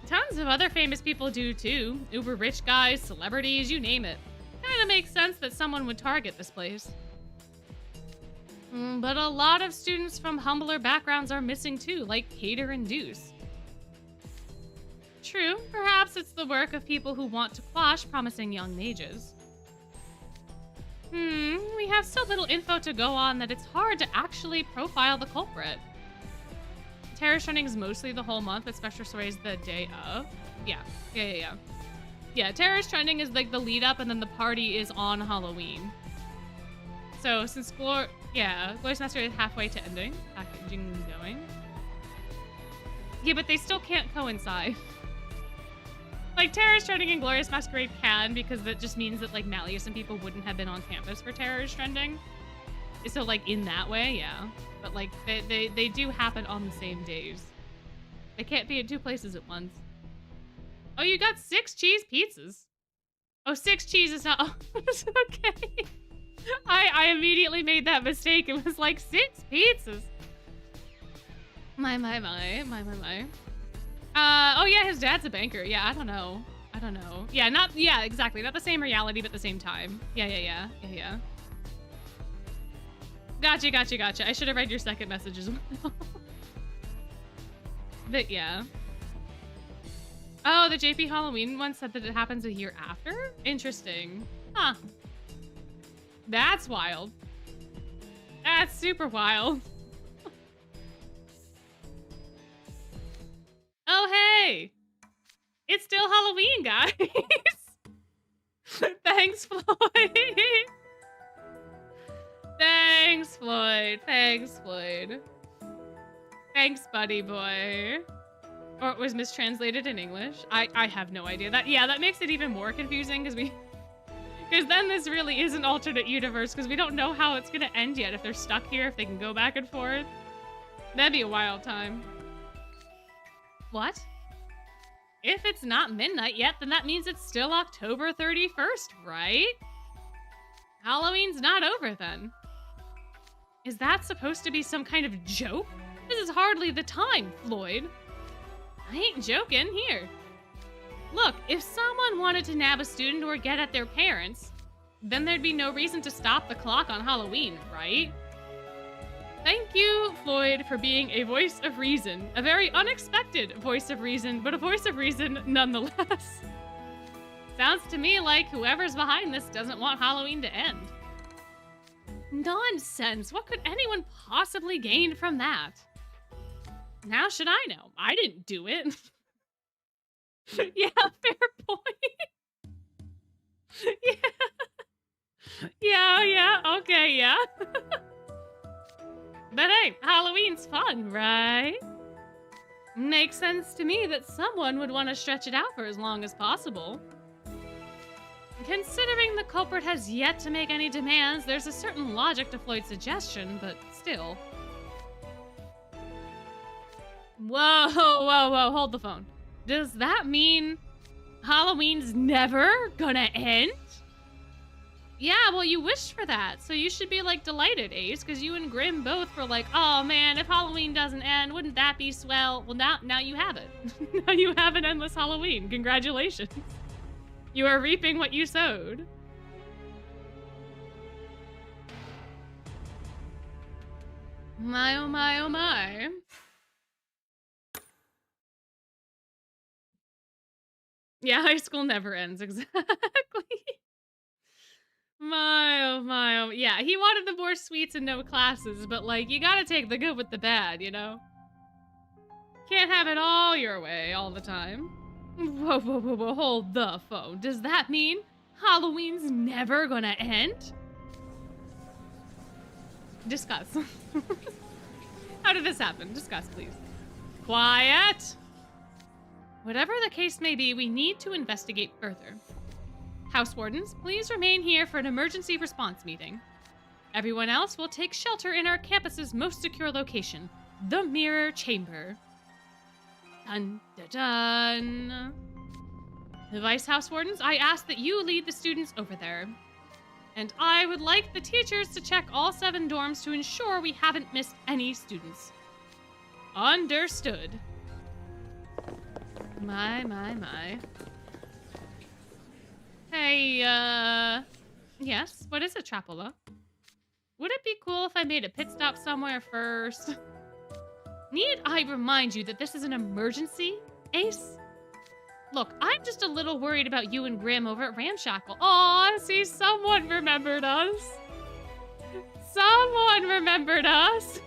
tons of other famous people do too. Uber rich guys, celebrities, you name it. Kinda makes sense that someone would target this place. But a lot of students from humbler backgrounds are missing too, like Cater and Deuce. True, perhaps it's the work of people who want to quash promising young mages. We have so little info to go on that it's hard to actually profile the culprit. Terror is Trending is mostly the whole month, but Spectral Soiree is the day of. Yeah, Terror is Trending is like the lead up, and then the party is on Halloween. So since Glorious Masquerade is halfway to ending, packaging going. Yeah, but they still can't coincide. Like, Terror is Trending and Glorious Masquerade can, because that just means that, like, Malleus and people wouldn't have been on campus for Terror is Trending. So, like, in that way, yeah. But, like, they do happen on the same days. They can't be at two places at once. Oh, you got 6 cheese pizzas. Oh, 6 cheese is not... Oh, it's okay. I immediately made that mistake. It was like 6 pizzas. My. Oh yeah, his dad's a banker. Yeah, I don't know. Yeah, exactly. Not the same reality, but the same time. Yeah. Gotcha. I should have read your second message as well. But yeah. Oh, the JP Halloween one said that it happens a year after? Interesting. Huh. That's wild. That's super wild. Oh, hey! It's still Halloween, guys! Thanks, Floyd! Thanks, Floyd. Thanks, buddy boy. Or it was mistranslated in English. I have no idea. That makes it even more confusing, because then this really is an alternate universe, because we don't know how it's gonna end yet. If they're stuck here, if they can go back and forth. That'd be a wild time. What? If it's not midnight yet, then that means it's still October 31st, right? Halloween's not over then. Is that supposed to be some kind of joke? This is hardly the time, Floyd. I ain't joking. Here. Look, if someone wanted to nab a student or get at their parents, then there'd be no reason to stop the clock on Halloween, right? Thank you, Floyd, for being a voice of reason. A very unexpected voice of reason, but a voice of reason nonetheless. Sounds to me like whoever's behind this doesn't want Halloween to end. Nonsense! What could anyone possibly gain from that? How should I know? I didn't do it. Yeah, fair point. Yeah, okay, yeah. But hey, Halloween's fun, right? Makes sense to me that someone would want to stretch it out for as long as possible. Considering the culprit has yet to make any demands, there's a certain logic to Floyd's suggestion, but still. Whoa, hold the phone. Does that mean Halloween's never gonna end? Yeah, well, you wished for that, so you should be, like, delighted, Ace, because you and Grim both were like, oh, man, if Halloween doesn't end, wouldn't that be swell? Well, now you have it. Now you have an endless Halloween. Congratulations. You are reaping what you sowed. My, oh, my, oh, my. Yeah, high school never ends, exactly. My, oh. Yeah, he wanted the more sweets and no classes, but, like, you gotta take the good with the bad, you know? Can't have it all your way all the time. Whoa, hold the phone. Does that mean Halloween's never gonna end? Discuss. How did this happen? Discuss, please. Quiet! Whatever the case may be, we need to investigate further. House wardens, please remain here for an emergency response meeting. Everyone else will take shelter in our campus's most secure location, the Mirror Chamber. Dun, dun, dun. The Vice House Wardens, I ask that you lead the students over there. And I would like the teachers to check all 7 dorms to ensure we haven't missed any students. Understood. My. Hey, yes? What is it, Trapola? Would it be cool if I made a pit stop somewhere first? Need I remind you that this is an emergency, Ace? Look, I'm just a little worried about you and Grim over at Ramshackle. Aw, see, someone remembered us. Someone remembered us.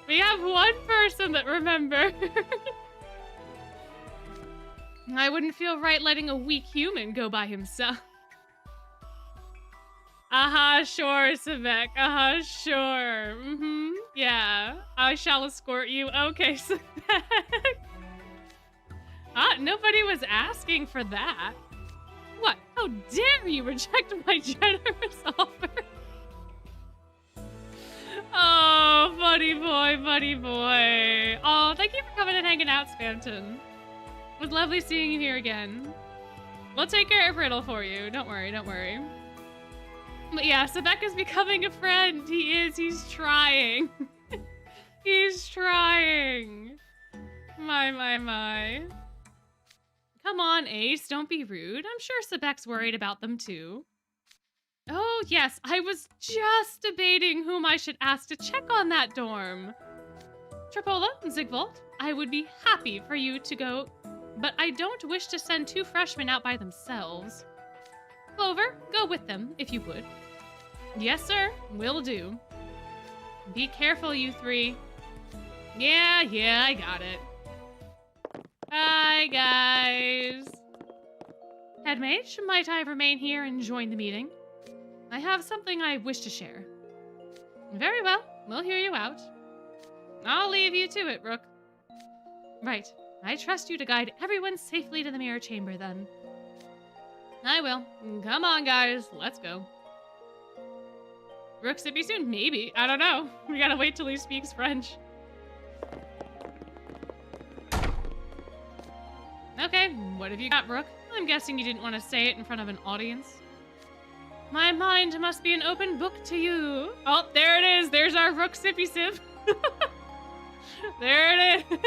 We have one person that remembered. I wouldn't feel right letting a weak human go by himself. Sure, Sebek. Sure. Yeah. I shall escort you. Okay, Sebek. Nobody was asking for that. What? How dare you reject my generous offer? Oh, buddy boy. Oh, thank you for coming and hanging out, Spamton. It was lovely seeing you here again. We'll take care of Riddle for you. Don't worry. But yeah, Sebek is becoming a friend. He is. He's trying. He's trying. My. Come on, Ace. Don't be rude. I'm sure Sebek's worried about them too. Oh, yes. I was just debating whom I should ask to check on that dorm. Trapola, Zigvolt, I would be happy for you to go, but I don't wish to send 2 freshmen out by themselves. Clover, go with them, if you would. Yes, sir. Will do. Be careful, you 3. Yeah, I got it. Bye, guys. Headmage, might I remain here and join the meeting? I have something I wish to share. Very well. We'll hear you out. I'll leave you to it, Rook. Right. I trust you to guide everyone safely to the Mirror Chamber, then. I will. Come on, guys. Let's go. Rook sippy soon? Maybe. I don't know. We gotta wait till he speaks French. Okay, what have you got, Rook? I'm guessing you didn't want to say it in front of an audience. My mind must be an open book to you. Oh, there it is. There's our Rook sippy sip. There it is.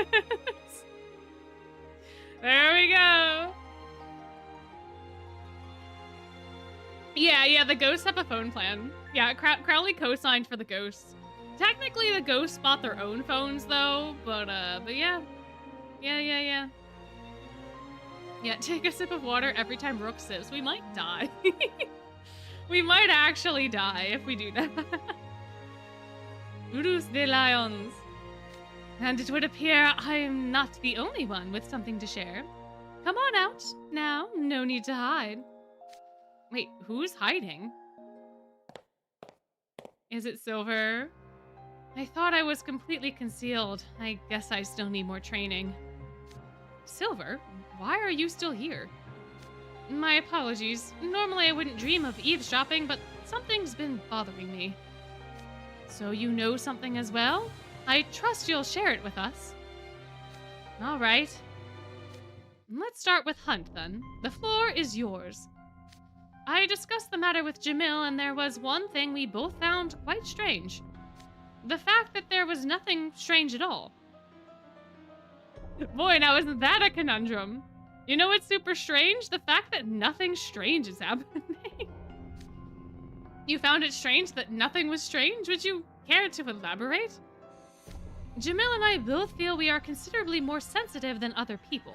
There we go. Yeah, the ghosts have a phone plan. Yeah, Crowley co-signed for the ghosts. Technically, the ghosts bought their own phones, though, but yeah. Yeah, take a sip of water every time Rook sips. We might die. We might actually die if we do that. Urus de Lions. And it would appear I am not the only one with something to share. Come on out. Now, no need to hide. Wait, who's hiding? Is it Silver? I thought I was completely concealed. I guess I still need more training. Silver, why are you still here? My apologies. Normally I wouldn't dream of eavesdropping, but something's been bothering me. So you know something as well? I trust you'll share it with us. All right. Let's start with Hunt, then. The floor is yours. I discussed the matter with Jamil, and there was one thing we both found quite strange. The fact that there was nothing strange at all. Boy, now isn't that a conundrum? You know what's super strange? The fact that nothing strange is happening. You found it strange that nothing was strange? Would you care to elaborate? Jamil and I both feel we are considerably more sensitive than other people.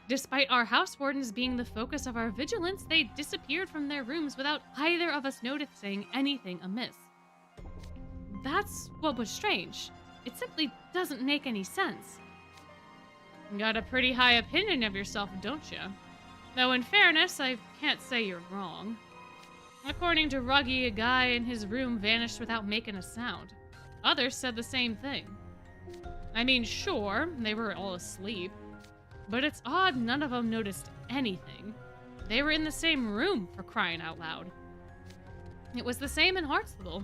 Despite our house wardens being the focus of our vigilance, they disappeared from their rooms without either of us noticing anything amiss. That's what was strange. It simply doesn't make any sense. You got a pretty high opinion of yourself, don't you? Though in fairness, I can't say you're wrong. According to Ruggy, a guy in his room vanished without making a sound. Others said the same thing. I mean, sure, they were all asleep. But it's odd none of them noticed anything. They were in the same room, for crying out loud. It was the same in Hartsville.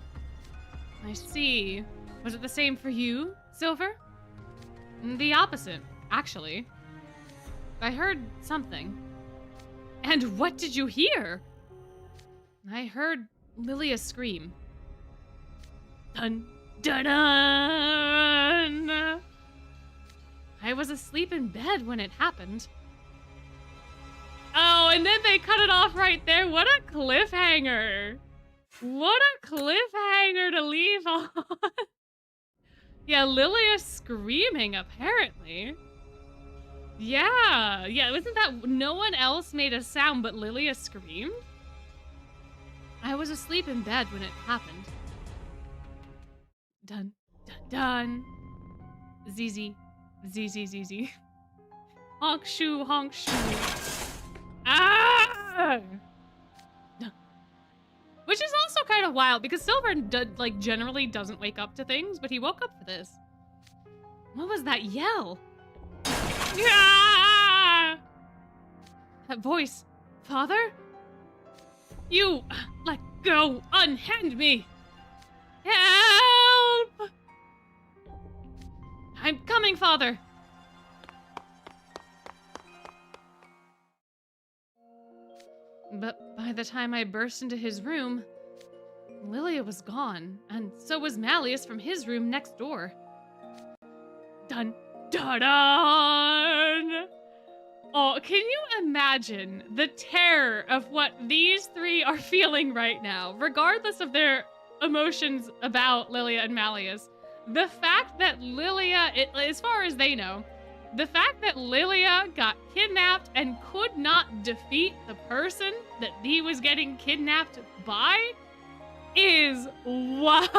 I see. Was it the same for you, Silver? The opposite, actually. I heard something. And what did you hear? I heard Lilia scream. Dun, dun, dun! I was asleep in bed when it happened. Oh, and then they cut it off right there. What a cliffhanger. What a cliffhanger to leave on. Yeah, Lilia screaming, apparently. Yeah, wasn't that... No one else made a sound, but Lilia screamed? I was asleep in bed when it happened. Dun, dun, dun. ZZ. ZZ. Honk shoe, honk shoe. Ah! Which is also kind of wild because Silver generally doesn't wake up to things, but he woke up for this. What was that yell? Ah! That voice. Father? You let go. Unhand me. Help! I'm coming, Father. But by the time I burst into his room, Lilia was gone, and so was Malleus from his room next door. Dun, dun, dun! Oh, can you imagine the terror of what these three are feeling right now, regardless of their emotions about Lilia and Malleus? The fact that Lilia, as far as they know, the fact that Lilia got kidnapped and could not defeat the person that he was getting kidnapped by is wild.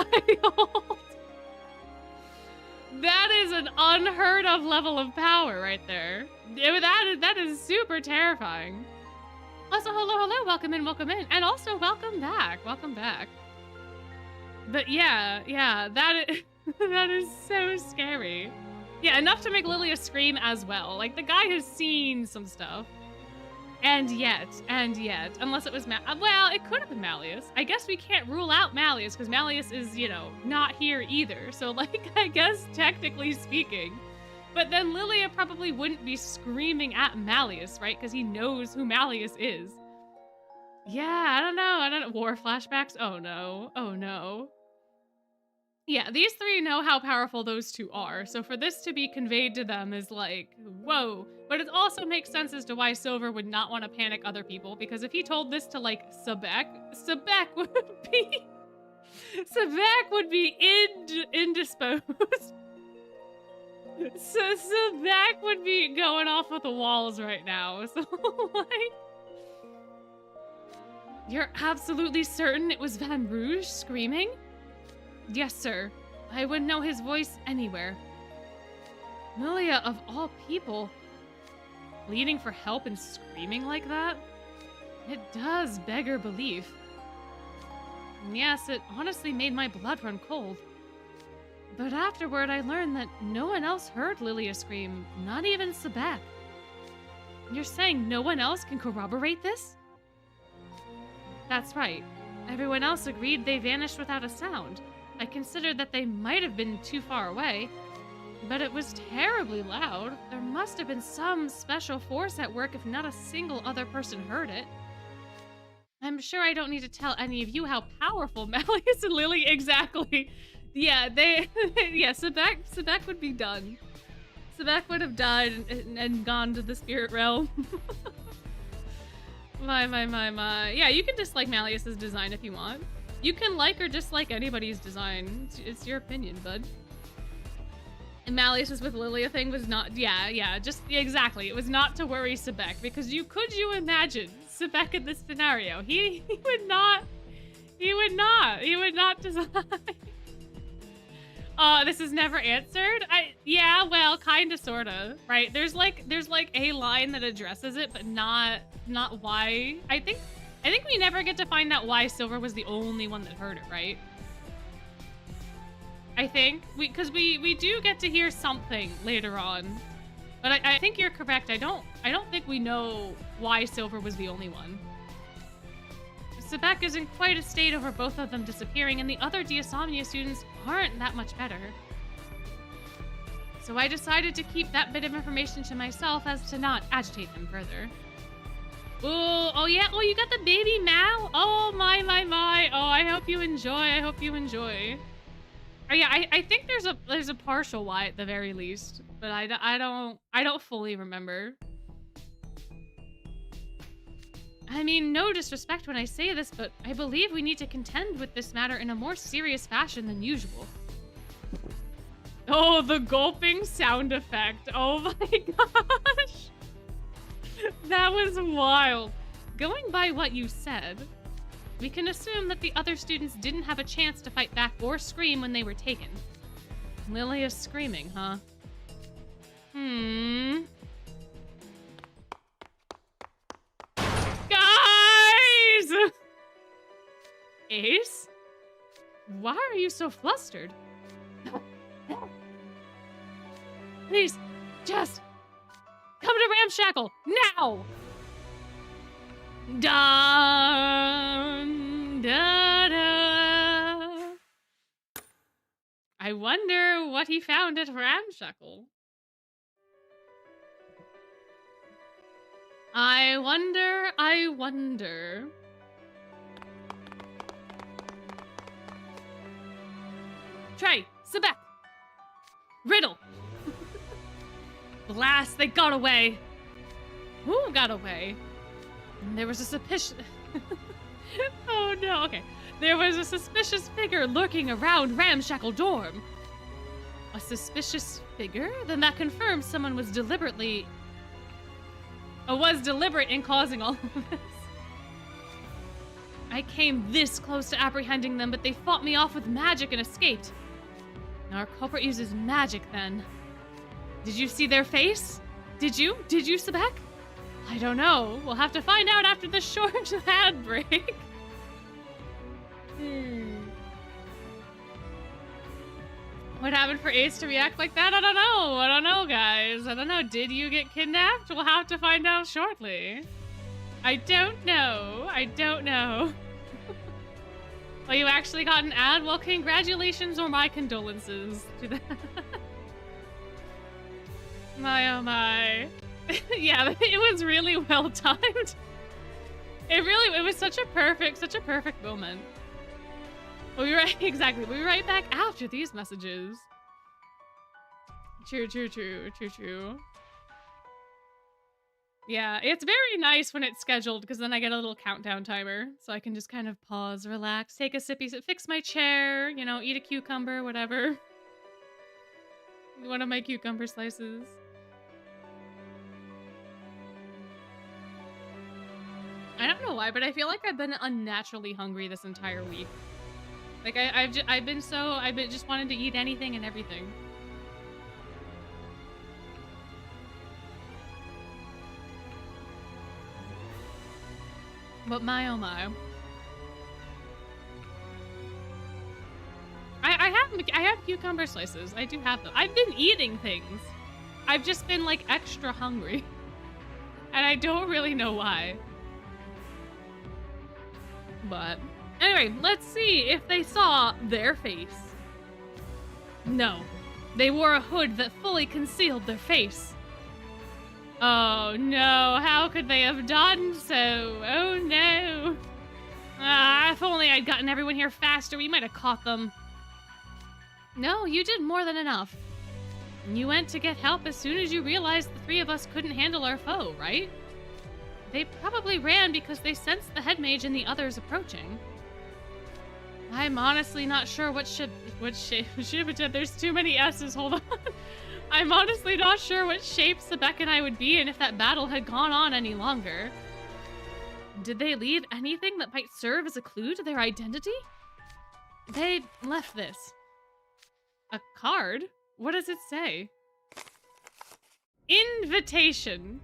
That is an unheard of level of power right there. That is super terrifying. Also, hello, welcome in, and also welcome back. But yeah, that is so scary. Yeah, enough to make Lilia scream as well. Like, the guy has seen some stuff. And yet, unless it was well, it could have been Malleus. I guess we can't rule out Malleus, because Malleus is, not here either. So, I guess, technically speaking. But then Lilia probably wouldn't be screaming at Malleus, right? Because he knows who Malleus is. Yeah, I don't know. War flashbacks? Oh no. Yeah, these three know how powerful those two are, so for this to be conveyed to them is like, whoa. But it also makes sense as to why Silver would not want to panic other people, because if he told this to, like, Sebek would be... Sebek would be indisposed. So Sebek would be going off with the walls right now, so, like... You're absolutely certain it was Van Rouge screaming? Yes, sir. I would know his voice anywhere. Lilia, of all people, pleading for help and screaming like that? It does beggar belief. And yes, it honestly made my blood run cold. But afterward, I learned that no one else heard Lilia scream, not even Sebek. You're saying no one else can corroborate this? That's right. Everyone else agreed they vanished without a sound. I considered that they might have been too far away, but it was terribly loud. There must have been some special force at work if not a single other person heard it. I'm sure I don't need to tell any of you how powerful Malleus and Lily exactly. Yeah, yeah, Sebek would be done. Sebek would have died and gone to the spirit realm. My. Yeah, you can dislike Malleus's design if you want. You can like or dislike anybody's design. It's your opinion, bud. And Malleus's with Lilia thing was not, exactly. It was not to worry Sebek, because you imagine Sebek in this scenario? He would not design. This is never answered. Yeah, well, kinda, sorta, right? There's like a line that addresses it, but not why. I think we never get to find out why Silver was the only one that heard it, right? I think because we do get to hear something later on, but I think you're correct. I don't think we know why Silver was the only one. Sebek is in quite a state over both of them disappearing, and the other Diasomnia students aren't that much better. So I decided to keep that bit of information to myself as to not agitate them further. Ooh, oh yeah, oh, you got the baby Mal? Oh, my. Oh, I hope you enjoy. Oh yeah, I think there's a partial Y at the very least, but I don't fully remember. I mean, no disrespect when I say this, but I believe we need to contend with this matter in a more serious fashion than usual. Oh, the gulping sound effect. Oh my gosh. That was wild. Going by what you said, we can assume that the other students didn't have a chance to fight back or scream when they were taken. Lilia's screaming, huh? Guys! Ace? Why are you so flustered? Please, just come to Ramshackle now! Dun, da, da. I wonder what he found at Ramshackle. I wonder. Trey, Sebek, Riddle. Blast, they got away. Who got away? And there was a suspicious... Oh no, okay. There was a suspicious figure lurking around Ramshackle Dorm. A suspicious figure? Then that confirms someone was deliberate in causing all of this. I came this close to apprehending them, but they fought me off with magic and escaped. Our culprit uses magic then. Did you see their face? Did you, Sebek? I don't know. We'll have to find out after the short ad break. What happened for Ace to react like that? I don't know, guys. I don't know. Did you get kidnapped? We'll have to find out shortly. I don't know. Well, you actually got an ad? Well, congratulations or my condolences to that. My, oh my. Yeah, it was really well timed. It was such a perfect moment. We'll be right, exactly. We'll be right back after these messages. True, true, true, true, true. Yeah, it's very nice when it's scheduled because then I get a little countdown timer. So I can just kind of pause, relax, take a sippy sip, fix my chair, you know, eat a cucumber, whatever. One of my cucumber slices. I don't know why, but I feel like I've been unnaturally hungry this entire week. Like I've just wanted to eat anything and everything. But my oh my. I have cucumber slices. I do have them. I've been eating things. I've just been like extra hungry. And I don't really know why. But anyway, let's see if they saw their face. No. They wore a hood that fully concealed their face. Oh no, how could they have done so? Oh no. If only I'd gotten everyone here faster, we might have caught them. No, you did more than enough. You went to get help as soon as you realized the three of us couldn't handle our foe, right? They probably ran because they sensed the head mage and the others approaching. I'm honestly not sure what shape, there's too many S's, hold on. I'm honestly not sure what shape Sebek and I would be in if that battle had gone on any longer. Did they leave anything that might serve as a clue to their identity? They left this. A card? What does it say? Invitation.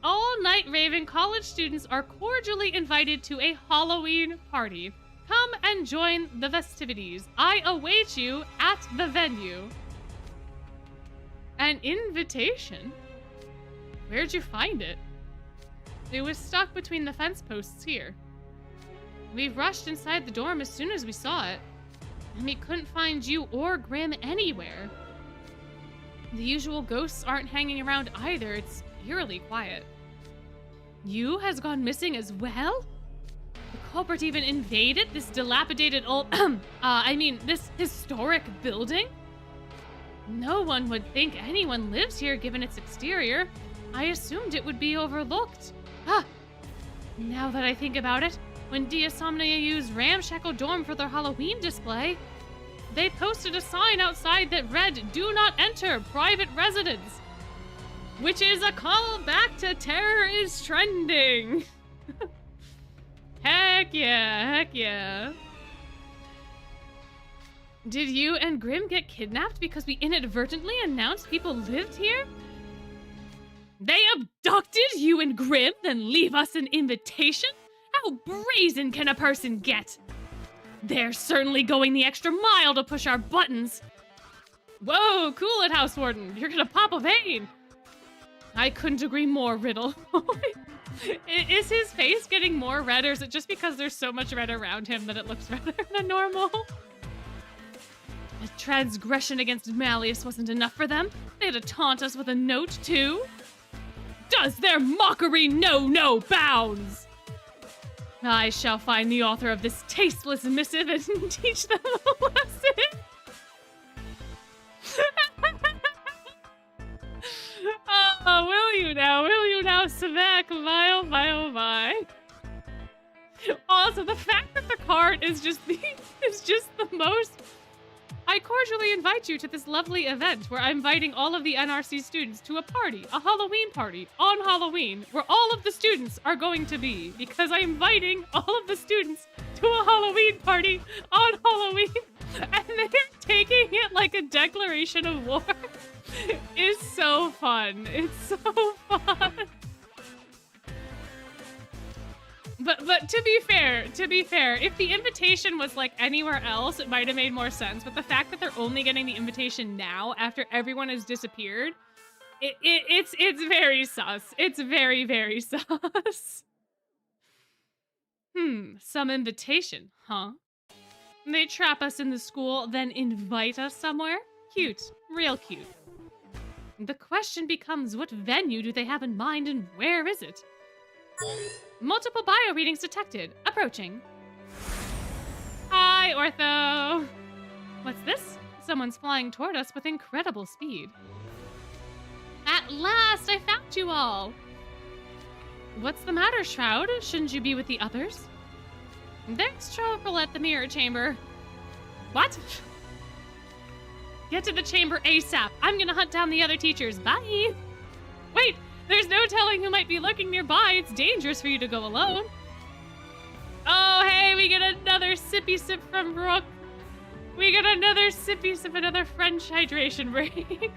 All Night Raven college students are cordially invited to a Halloween party. Come and join the festivities. I await you at the venue. An invitation? Where'd you find it? It was stuck between the fence posts here. We rushed inside the dorm as soon as we saw it, and we couldn't find you or Grim anywhere. The usual ghosts aren't hanging around either. It's eerily quiet. You has gone missing as well? The culprit even invaded this dilapidated old, this historic building? No one would think anyone lives here given its exterior. I assumed it would be overlooked. Now that I think about it, when Diasomnia used Ramshackle Dorm for their Halloween display, they posted a sign outside that read, "Do not enter, private residence," which is a call back to Terror is Trending. Heck yeah, heck yeah. Did you and Grim get kidnapped because we inadvertently announced people lived here? They abducted you and Grim, then leave us an invitation? How brazen can a person get? They're certainly going the extra mile to push our buttons. Whoa, cool it, House Warden. You're gonna pop a vein. I couldn't agree more, Riddle. Is his face getting more red, or is it just because there's so much red around him that it looks redder than normal? A transgression against Malleus wasn't enough for them. They had to taunt us with a note, too. Does their mockery know no bounds? I shall find the author of this tasteless missive and teach them a lesson. Oh, will you now, Sebek? My, oh my, oh my. Also, the fact that the card is just the most... I cordially invite you to this lovely event where I'm inviting all of the NRC students to a party, a Halloween party, on Halloween, where all of the students are going to be, because I'm inviting all of the students to a Halloween party on Halloween, and they're taking it like a declaration of war. It's so fun. It's so fun. But to be fair, if the invitation was like anywhere else, it might have made more sense. But the fact that they're only getting the invitation now after everyone has disappeared, it's very sus. It's very, very sus. Some invitation, huh? They trap us in the school, then invite us somewhere? Cute, real cute. The question becomes, what venue do they have in mind and where is it? Multiple bio readings detected. Approaching. Bye, Ortho. What's this? Someone's flying toward us with incredible speed. At last, I found you all. What's the matter, Shroud? Shouldn't you be with the others? There's trouble at the mirror chamber. What? Get to the chamber ASAP. I'm gonna hunt down the other teachers. Bye. Wait, there's no telling who might be lurking nearby. It's dangerous for you to go alone. Oh, hey, we get another sippy sip from Brooke. We get another sippy sip, another French hydration break.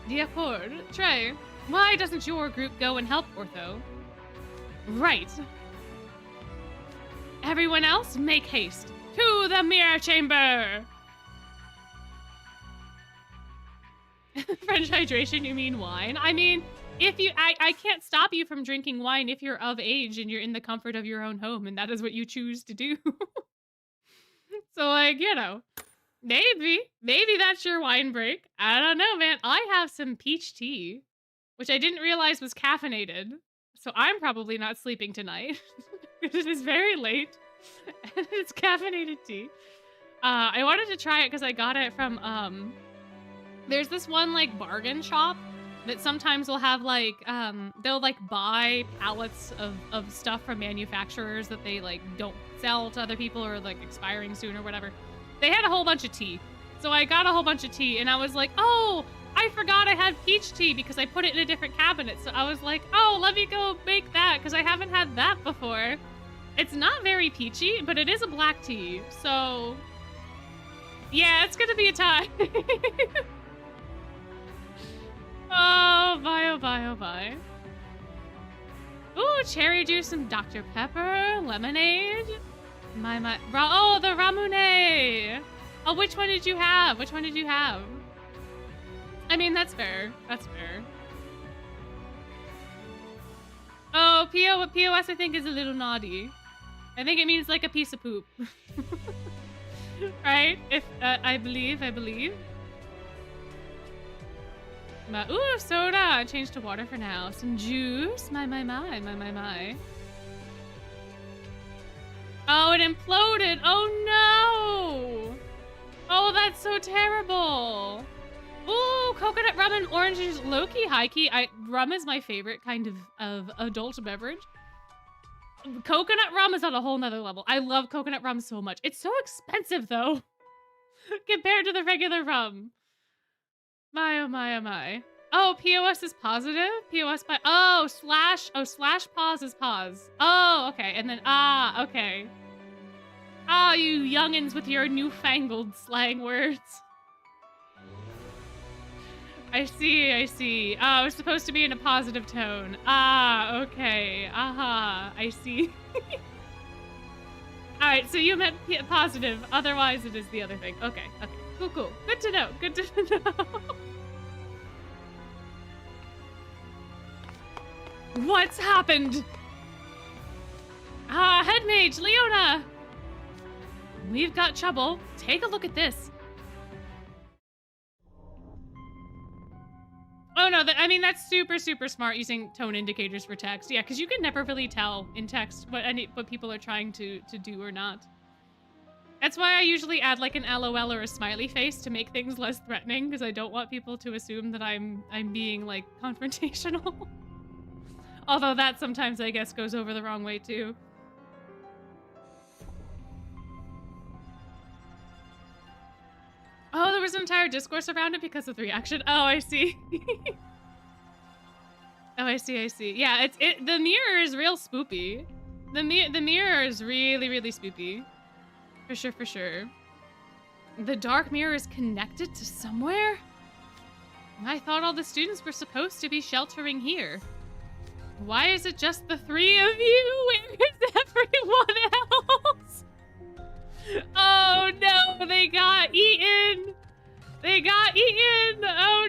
D'accord. Trey, why doesn't your group go and help Ortho? Right. Everyone else, make haste. To the mirror chamber! French hydration, you mean wine? I mean, if you, I can't stop you from drinking wine if you're of age and you're in the comfort of your own home and that is what you choose to do. So, like, you know, maybe that's your wine break. I don't know, man. I have some peach tea, which I didn't realize was caffeinated. So I'm probably not sleeping tonight. It is very late and it's caffeinated tea. I wanted to try it because I got it from, there's this one like bargain shop that sometimes will have like, they'll like buy pallets of stuff from manufacturers that they like don't sell to other people or like expiring soon or whatever. They had a whole bunch of tea. So I got a whole bunch of tea and I was like, oh, I forgot I had peach tea because I put it in a different cabinet. So I was like, oh, let me go make that because I haven't had that before. It's not very peachy, but it is a black tea. So yeah, it's gonna be a time. Oh, bye, oh, bye, oh, bye. Ooh, cherry juice and Dr. Pepper, lemonade. Oh, the Ramune. Oh, which one did you have? Which one did you have? I mean, that's fair. That's fair. Oh, POS I think is a little naughty. I think it means like a piece of poop. Right? If, I believe. Ooh, soda. Change to water for now. Some juice. My. Oh, it imploded. Oh, no. Oh, that's so terrible. Ooh, coconut rum and orange juice. Low-key, high-key. Rum is my favorite kind of adult beverage. Coconut rum is on a whole nother level. I love coconut rum so much. It's so expensive, though, compared to the regular rum. My, oh, my, oh, my. Oh, POS is positive? POS by... Oh, slash pause is pause. Oh, okay. And then, okay. Ah, you youngins with your newfangled slang words. I see. Oh, it's supposed to be in a positive tone. Ah, okay. Aha, I see. All right, so you meant positive. Otherwise, it is the other thing. Okay. Cool. Good to know. What's happened? Head mage, Leona! We've got trouble. Take a look at this. Oh no, I mean, that's super smart using tone indicators for text. Yeah, because you can never really tell in text what people are trying to do or not. That's why I usually add like an LOL or a smiley face to make things less threatening, because I don't want people to assume that I'm being like confrontational. Although that sometimes, I guess, goes over the wrong way, too. Oh, there was an entire discourse around it because of the reaction. Oh, I see. Oh, I see. Yeah, the mirror is real spoopy. The mirror is really spoopy. For sure. The dark mirror is connected to somewhere? I thought all the students were supposed to be sheltering here. Why is it just the three of you? Where is everyone else? Oh no, they got eaten. Oh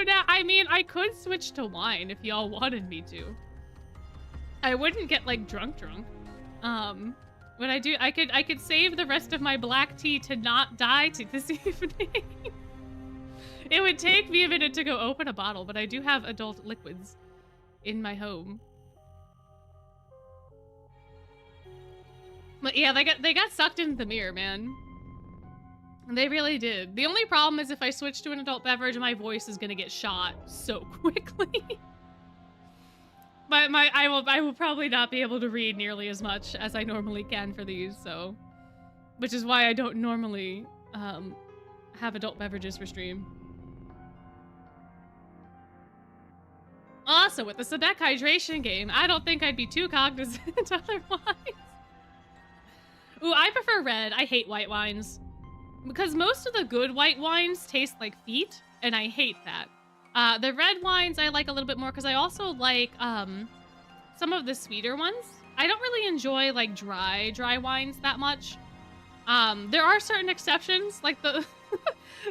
no. I mean, I could switch to wine if y'all wanted me to. I wouldn't get like drunk. What I could save the rest of my black tea to not die this evening. It would take me a minute to go open a bottle, but I do have adult liquids in my home. But yeah, they got sucked into the mirror, man. They really did. The only problem is if I switch to an adult beverage, my voice is gonna get shot so quickly. But I will probably not be able to read nearly as much as I normally can for these, so, which is why I don't normally have adult beverages for stream. Also, with the Sebek hydration game, I don't think I'd be too cognizant otherwise. Ooh, I prefer red. I hate white wines. Because most of the good white wines taste like feet, and I hate that. The red wines I like a little bit more because I also like some of the sweeter ones. I don't really enjoy like dry wines that much. There are certain exceptions, like the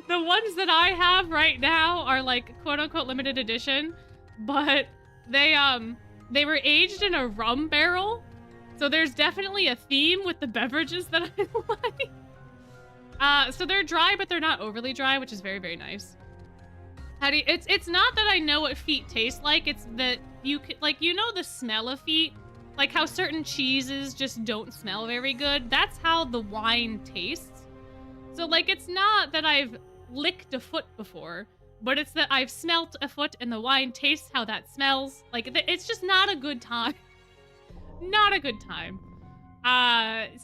the ones that I have right now are like quote unquote limited edition, but they were aged in a rum barrel, so there's definitely a theme with the beverages that I like. So they're dry, but they're not overly dry, which is very, very nice. It's not that I know what feet taste like, it's that you know the smell of feet? Like how certain cheeses just don't smell very good? That's how the wine tastes. So like, it's not that I've licked a foot before, but it's that I've smelt a foot and the wine tastes how that smells. Like, it's just not a good time. Not a good time.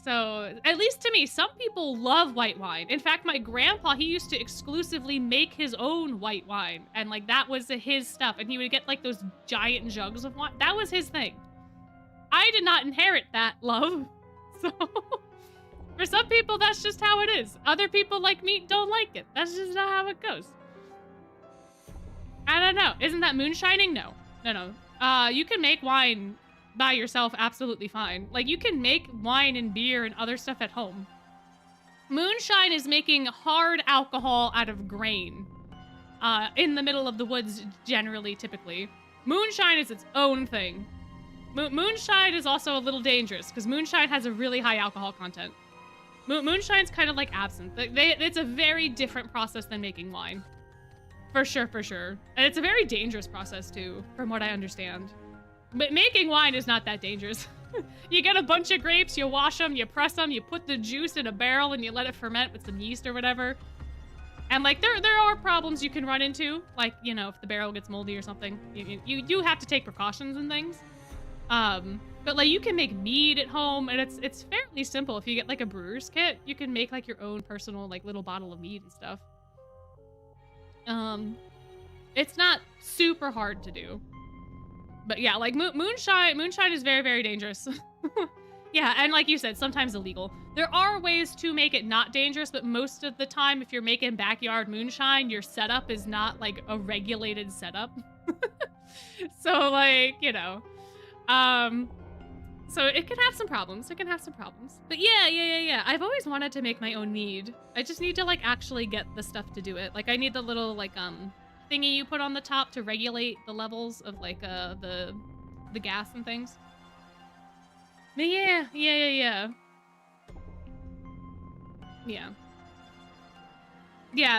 So at least to me, some people love white wine. In fact, my grandpa, he used to exclusively make his own white wine, and like that was his stuff, and he would get like those giant jugs of wine. That was his thing. I did not inherit that love. So for some people, that's just how it is. Other people like me don't like it. That's just not how it goes. I don't know. Isn't that moonshining? No. You can make wine by yourself absolutely fine. Like, you can make wine and beer and other stuff at home. Moonshine is making hard alcohol out of grain in the middle of the woods, generally, typically. Moonshine is its own thing. Moonshine is also a little dangerous because moonshine has a really high alcohol content. Moonshine's kind of like absinthe. It's a very different process than making wine. For sure. And it's a very dangerous process too, from what I understand. But making wine is not that dangerous. You get a bunch of grapes, you wash them, you press them, you put the juice in a barrel and you let it ferment with some yeast or whatever. And like, there are problems you can run into. Like, you know, if the barrel gets moldy or something, you do have to take precautions and things. But like, you can make mead at home, and it's fairly simple. If you get like a brewer's kit, you can make like your own personal like little bottle of mead and stuff. It's not super hard to do. But yeah, like moonshine is very, very dangerous. Yeah, and like you said, sometimes illegal. There are ways to make it not dangerous, but most of the time, if you're making backyard moonshine, your setup is not like a regulated setup. So like, you know, so it can have some problems. But yeah. I've always wanted to make my own mead. I just need to like actually get the stuff to do it. Like I need the little like, thingy you put on the top to regulate the levels of like the gas and things. But yeah.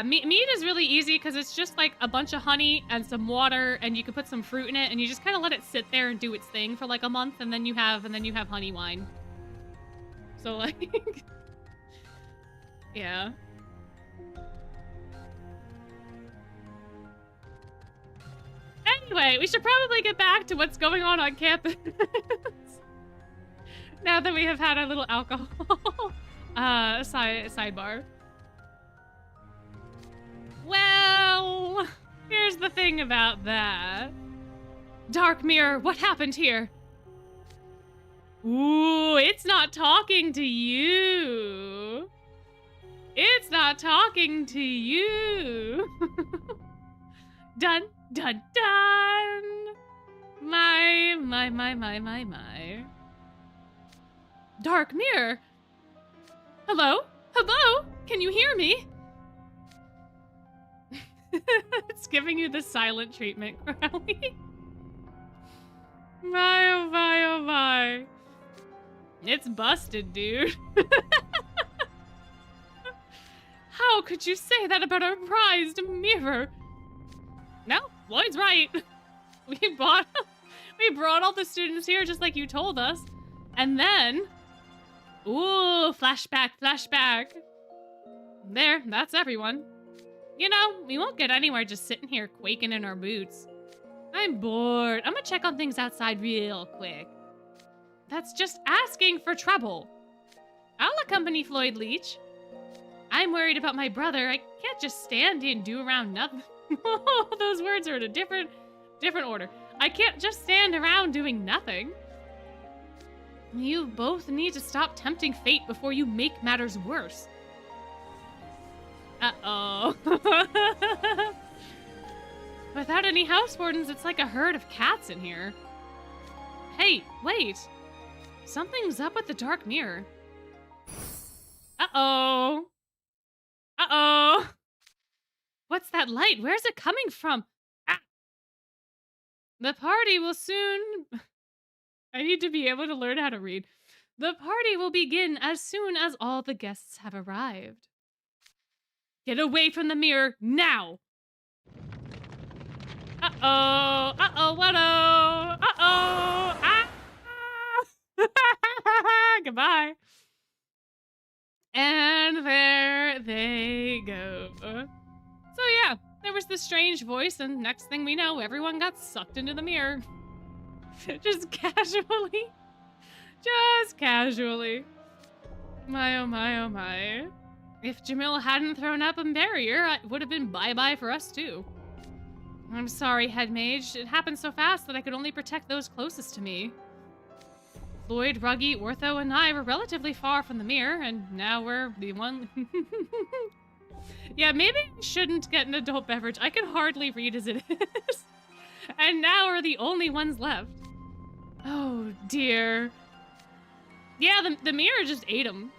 Mead is really easy because it's just like a bunch of honey and some water, and you can put some fruit in it, and you just kind of let it sit there and do its thing for like a month, and then you have honey wine. So like, yeah. Anyway, we should probably get back to what's going on campus. Now that we have had our little alcohol sidebar. Well, here's the thing about that. Dark Mirror, what happened here? Ooh, it's not talking to you. It's not talking to you. Dun. Dun dun! My. Dark Mirror? Hello? Can you hear me? It's giving you the silent treatment, Crowley. My. It's busted, dude. How could you say that about our prized mirror? No, Lloyd's right. We brought all the students here just like you told us. And then, Ooh, flashback, flashback. There, that's everyone. You know, we won't get anywhere just sitting here quaking in our boots. I'm bored. I'm gonna check on things outside real quick. That's just asking for trouble. I'll accompany Floyd Leach. I'm worried about my brother. I can't just stand here and do around nothing. Those words are in a different order. I can't just stand around doing nothing. You both need to stop tempting fate before you make matters worse. Uh-oh. Without any house wardens, it's like a herd of cats in here. Hey, wait. Something's up with the dark mirror. Uh-oh. Uh-oh. What's that light? Where's it coming from? Ah. The party will soon... I need to be able to learn how to read. The party will begin as soon as all the guests have arrived. Get away from the mirror now! Uh-oh! Uh-oh! What-oh! Uh-oh! Ah! Goodbye! And there they go. So yeah, there was this strange voice, and next thing we know, everyone got sucked into the mirror. Just casually. Just casually. My, oh my, oh my. If Jamil hadn't thrown up a barrier, it would have been bye-bye for us too. I'm sorry, Head Mage. It happened so fast that I could only protect those closest to me. Floyd, Ruggy, Ortho, and I were relatively far from the mirror, and now we're the one... Yeah, maybe I shouldn't get an adult beverage. I can hardly read as it is. And now we're the only ones left. Oh, dear. Yeah, the mirror just ate them.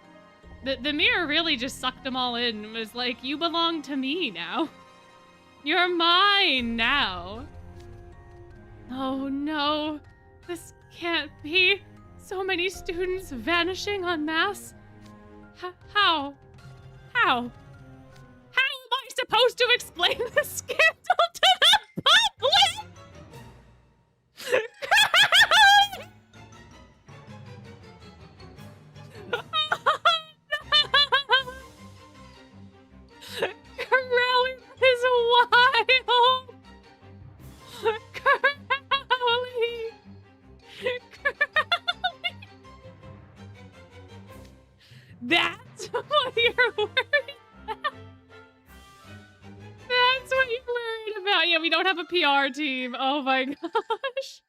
The mirror really just sucked them all in and was like, you belong to me now. You're mine now. Oh, no. This can't be. So many students vanishing en masse. How? How am I supposed to explain the scandal to the public? Corelli is wild. Corelli. That's what you're worried about. That's what you're worried about. Yeah, we don't have a PR team. Oh my gosh.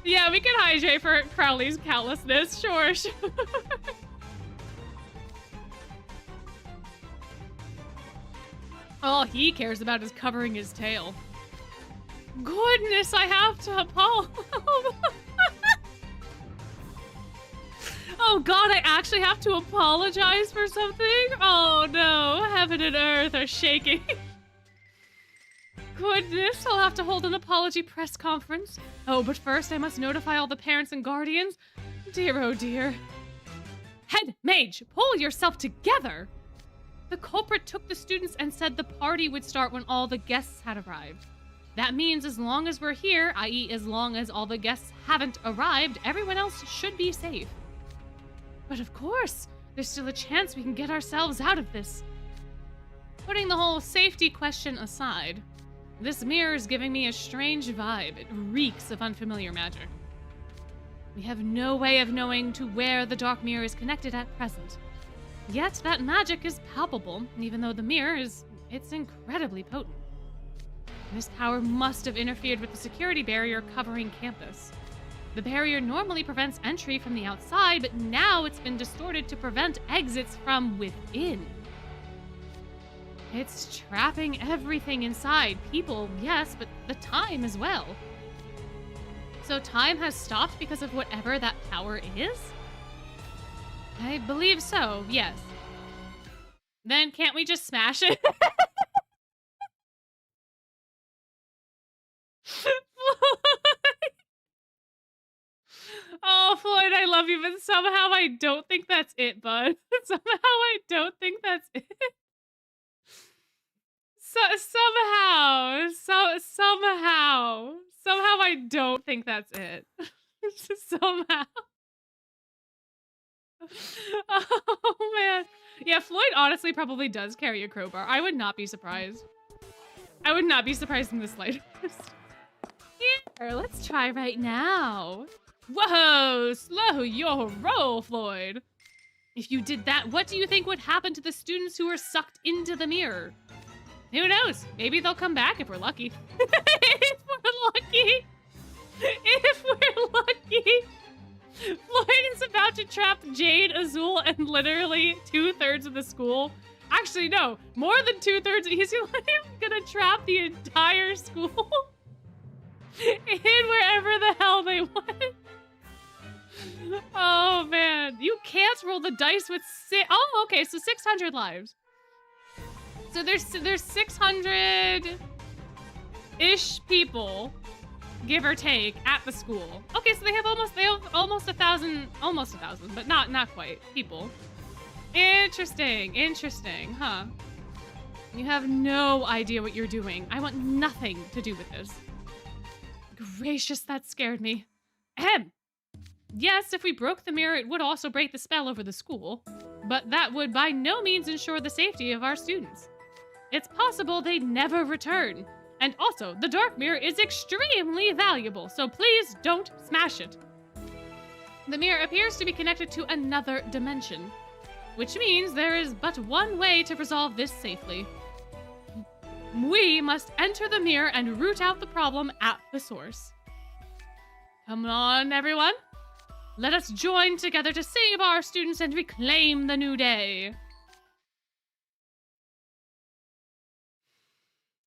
Yeah, we can hydrate for Crowley's callousness. Sure, sure. All he cares about is covering his tail. Goodness, I have to apologize. Oh god, I actually have to apologize for something? Oh no, heaven and earth are shaking. Goodness, I'll have to hold an apology press conference. Oh, but first I must notify all the parents and guardians. Dear, oh dear. Head Mage, pull yourself together! The culprit took the students and said the party would start when all the guests had arrived. That means as long as we're here, i.e. as long as all the guests haven't arrived, everyone else should be safe. But of course, there's still a chance we can get ourselves out of this. Putting the whole safety question aside, this mirror is giving me a strange vibe. It reeks of unfamiliar magic. We have no way of knowing to where the dark mirror is connected at present. Yet that magic is palpable, even though the mirror it's incredibly potent. This power must have interfered with the security barrier covering campus. The barrier normally prevents entry from the outside, but now it's been distorted to prevent exits from within. It's trapping everything inside. People, yes, but the time as well. So time has stopped because of whatever that power is? I believe so, yes. Then can't we just smash it? Oh, Floyd, I love you, but somehow I don't think that's it, bud. Somehow I don't think that's it. Somehow I don't think that's it. Somehow. Oh, man. Yeah, Floyd honestly probably does carry a crowbar. I would not be surprised. I would not be surprised in the slightest. Here, let's try right now. Whoa, slow your roll, Floyd. If you did that, what do you think would happen to the students who were sucked into the mirror? Who knows? Maybe they'll come back if we're lucky. If we're lucky. If we're lucky. Floyd is about to trap Jade, Azul, and literally 2/3 of the school. Actually, no, more than 2/3. He's gonna trap the entire school in wherever the hell they want. Oh man, you can't roll the dice with oh, okay, so 600 lives. So there's 600-ish people, give or take, at the school. Okay, so they have almost 1,000, but not quite people. Interesting, huh? You have no idea what you're doing. I want nothing to do with this. Gracious, that scared me. Ahem. Yes, if we broke the mirror, it would also break the spell over the school, but that would by no means ensure the safety of our students. It's possible they'd never return. And also, the dark mirror is extremely valuable, so please don't smash it. The mirror appears to be connected to another dimension, which means there is but one way to resolve this safely. We must enter the mirror and root out the problem at the source. Come on, everyone. Let us join together to save our students and reclaim the new day.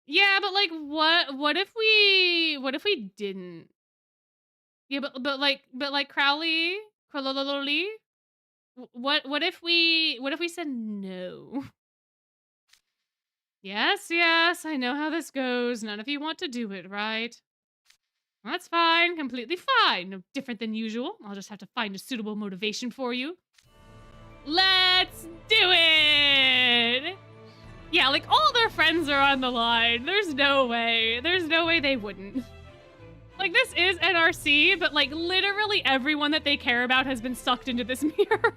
Yeah, but like, what if we didn't? Yeah, but like Crowley, what if we said no? Yes, I know how this goes. None of you want to do it, right? That's fine, completely fine. No different than usual. I'll just have to find a suitable motivation for you. Let's do it! Yeah, like all their friends are on the line. There's no way they wouldn't. Like, this is NRC, but like literally everyone that they care about has been sucked into this mirror.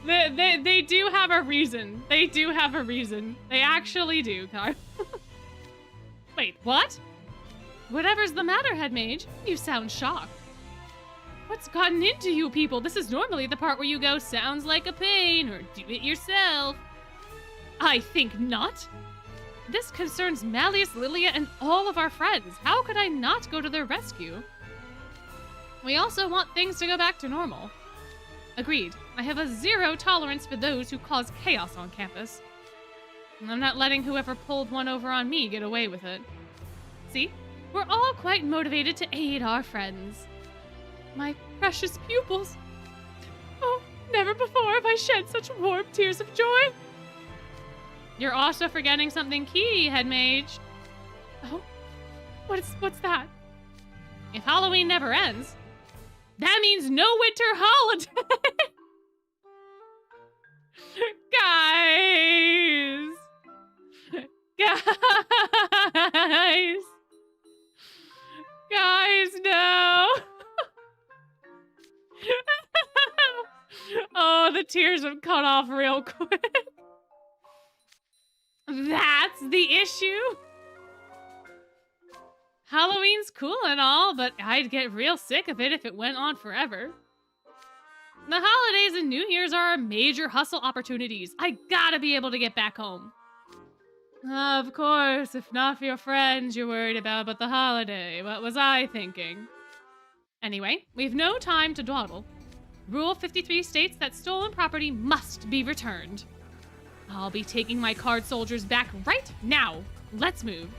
They do have a reason. They do have a reason. They actually do, Kyle. Wait, what? Whatever's the matter, Head Mage? You sound shocked. What's gotten into you people? This is normally the part where you go, sounds like a pain, or do it yourself. I think not. This concerns Malleus, Lilia, and all of our friends. How could I not go to their rescue? We also want things to go back to normal. Agreed. I have a zero tolerance for those who cause chaos on campus. I'm not letting whoever pulled one over on me get away with it. See? We're all quite motivated to aid our friends. My precious pupils. Oh, never before have I shed such warm tears of joy. You're also forgetting something key, Head Mage. Oh? What's that? If Halloween never ends, that means no winter holiday! Guys, no! Oh, the tears have cut off real quick. That's the issue? Halloween's cool and all, but I'd get real sick of it if it went on forever. The holidays and New Year's are our major hustle opportunities. I gotta be able to get back home. Of course, if not for your friends you're worried about but the holiday. What was I thinking? Anyway, we've no time to dawdle. Rule 53 states that stolen property must be returned. I'll be taking my card soldiers back right now. Let's move.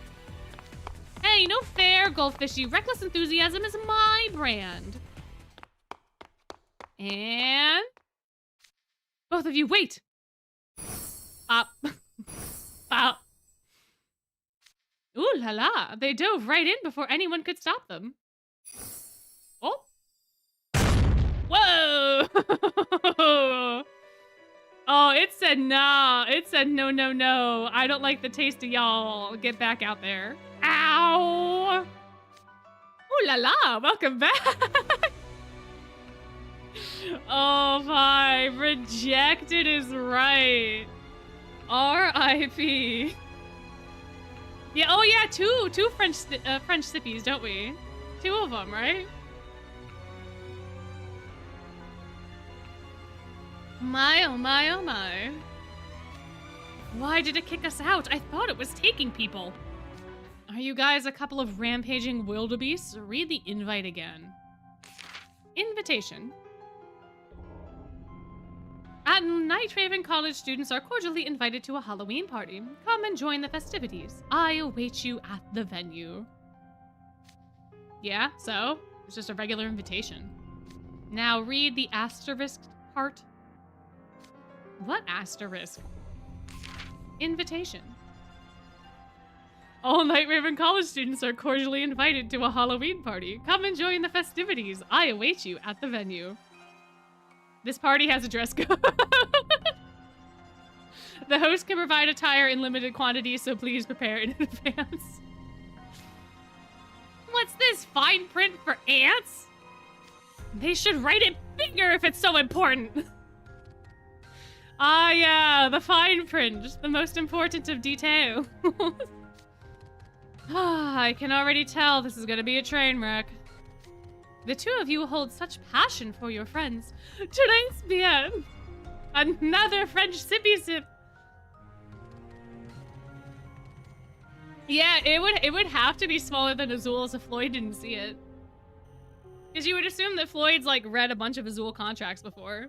Hey, no fair, goldfishy. Reckless enthusiasm is my brand. And... both of you, wait! Up. Up. Ooh la la. They dove right in before anyone could stop them. Oh. Whoa! Oh, it said nah. It said no, no, no. I don't like the taste of y'all. Get back out there. Ow! Ooh la la. Welcome back. Oh my, rejected is right. R.I.P. Yeah, oh yeah, two French sippies, don't we? Two of them, right? My, oh my, oh my. Why did it kick us out? I thought it was taking people. Are you guys a couple of rampaging wildebeests? Read the invite again. Invitation. At Night Raven College, students are cordially invited to a Halloween party. Come and join the festivities. I await you at the venue. Yeah, so it's just a regular invitation. Now read the asterisk part. What asterisk? Invitation. All Night Raven College students are cordially invited to a Halloween party. Come and join the festivities. I await you at the venue. This party has a dress code. The host can provide attire in limited quantities, so please prepare in advance. What's this, fine print for ants? They should write it bigger if it's so important. Ah, yeah, the fine print, the most important of details. I can already tell this is gonna be a train wreck. The two of you hold such passion for your friends. Today's bien. Another French sippy sip. Yeah, it would have to be smaller than Azul's if Floyd didn't see it. Because you would assume that Floyd's like read a bunch of Azul contracts before.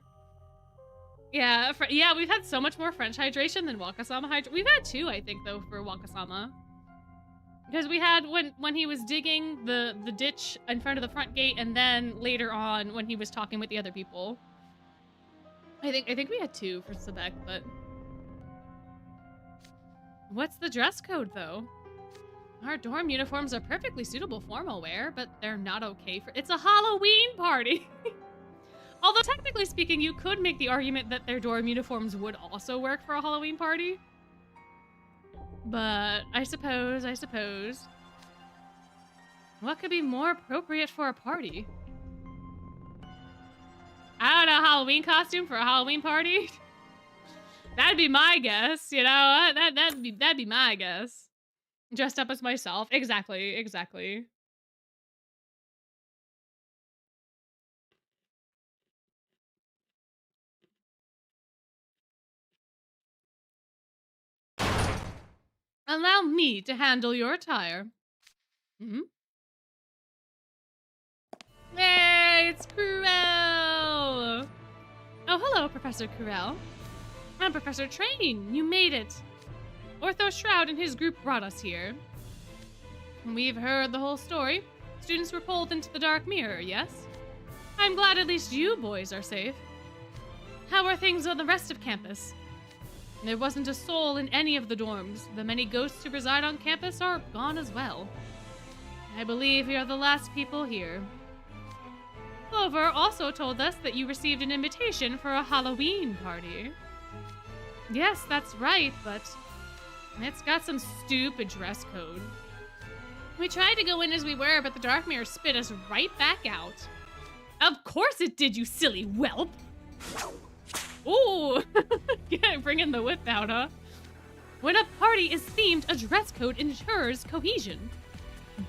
Yeah, yeah, we've had so much more French hydration than Wakasama hydration. We've had two, I think, though, for Wakasama. Because we had when he was digging the ditch in front of the front gate, and then later on when he was talking with the other people. I think we had two for Sebek, but what's the dress code though? Our dorm uniforms are perfectly suitable formal wear, but they're not okay for it's a Halloween party. Although technically speaking, you could make the argument that their dorm uniforms would also work for a Halloween party. But I suppose. What could be more appropriate for a party? I don't know, Halloween costume for a Halloween party? That'd be my guess, you know? That'd be my guess. Dressed up as myself. Exactly. Allow me to handle your attire. Hmm? Hey, it's Cruel! Oh, hello, Professor Cruel. I'm Professor Train. You made it. Ortho Shroud and his group brought us here. We've heard the whole story. Students were pulled into the Dark Mirror, yes? I'm glad at least you boys are safe. How are things on the rest of campus? There wasn't a soul in any of the dorms. The many ghosts who reside on campus are gone as well. I believe we are the last people here. Clover also told us that you received an invitation for a Halloween party. Yes, that's right, but it's got some stupid dress code. We tried to go in as we were, but the Dark Mirror spit us right back out. Of course it did, you silly whelp! Ooh! Yeah, bringing the whip out, huh? When a party is themed, a dress code ensures cohesion.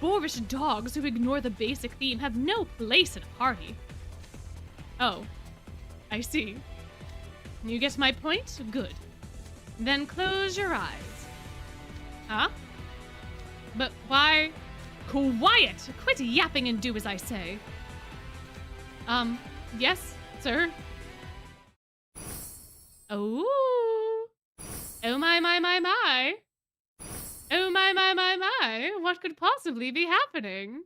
Boorish dogs who ignore the basic theme have no place at a party. Oh, I see. You get my point? Good. Then close your eyes. Huh? But why? Quiet! Quit yapping and do as I say. Yes, sir? Oh. Oh my. Oh my. What could possibly be happening?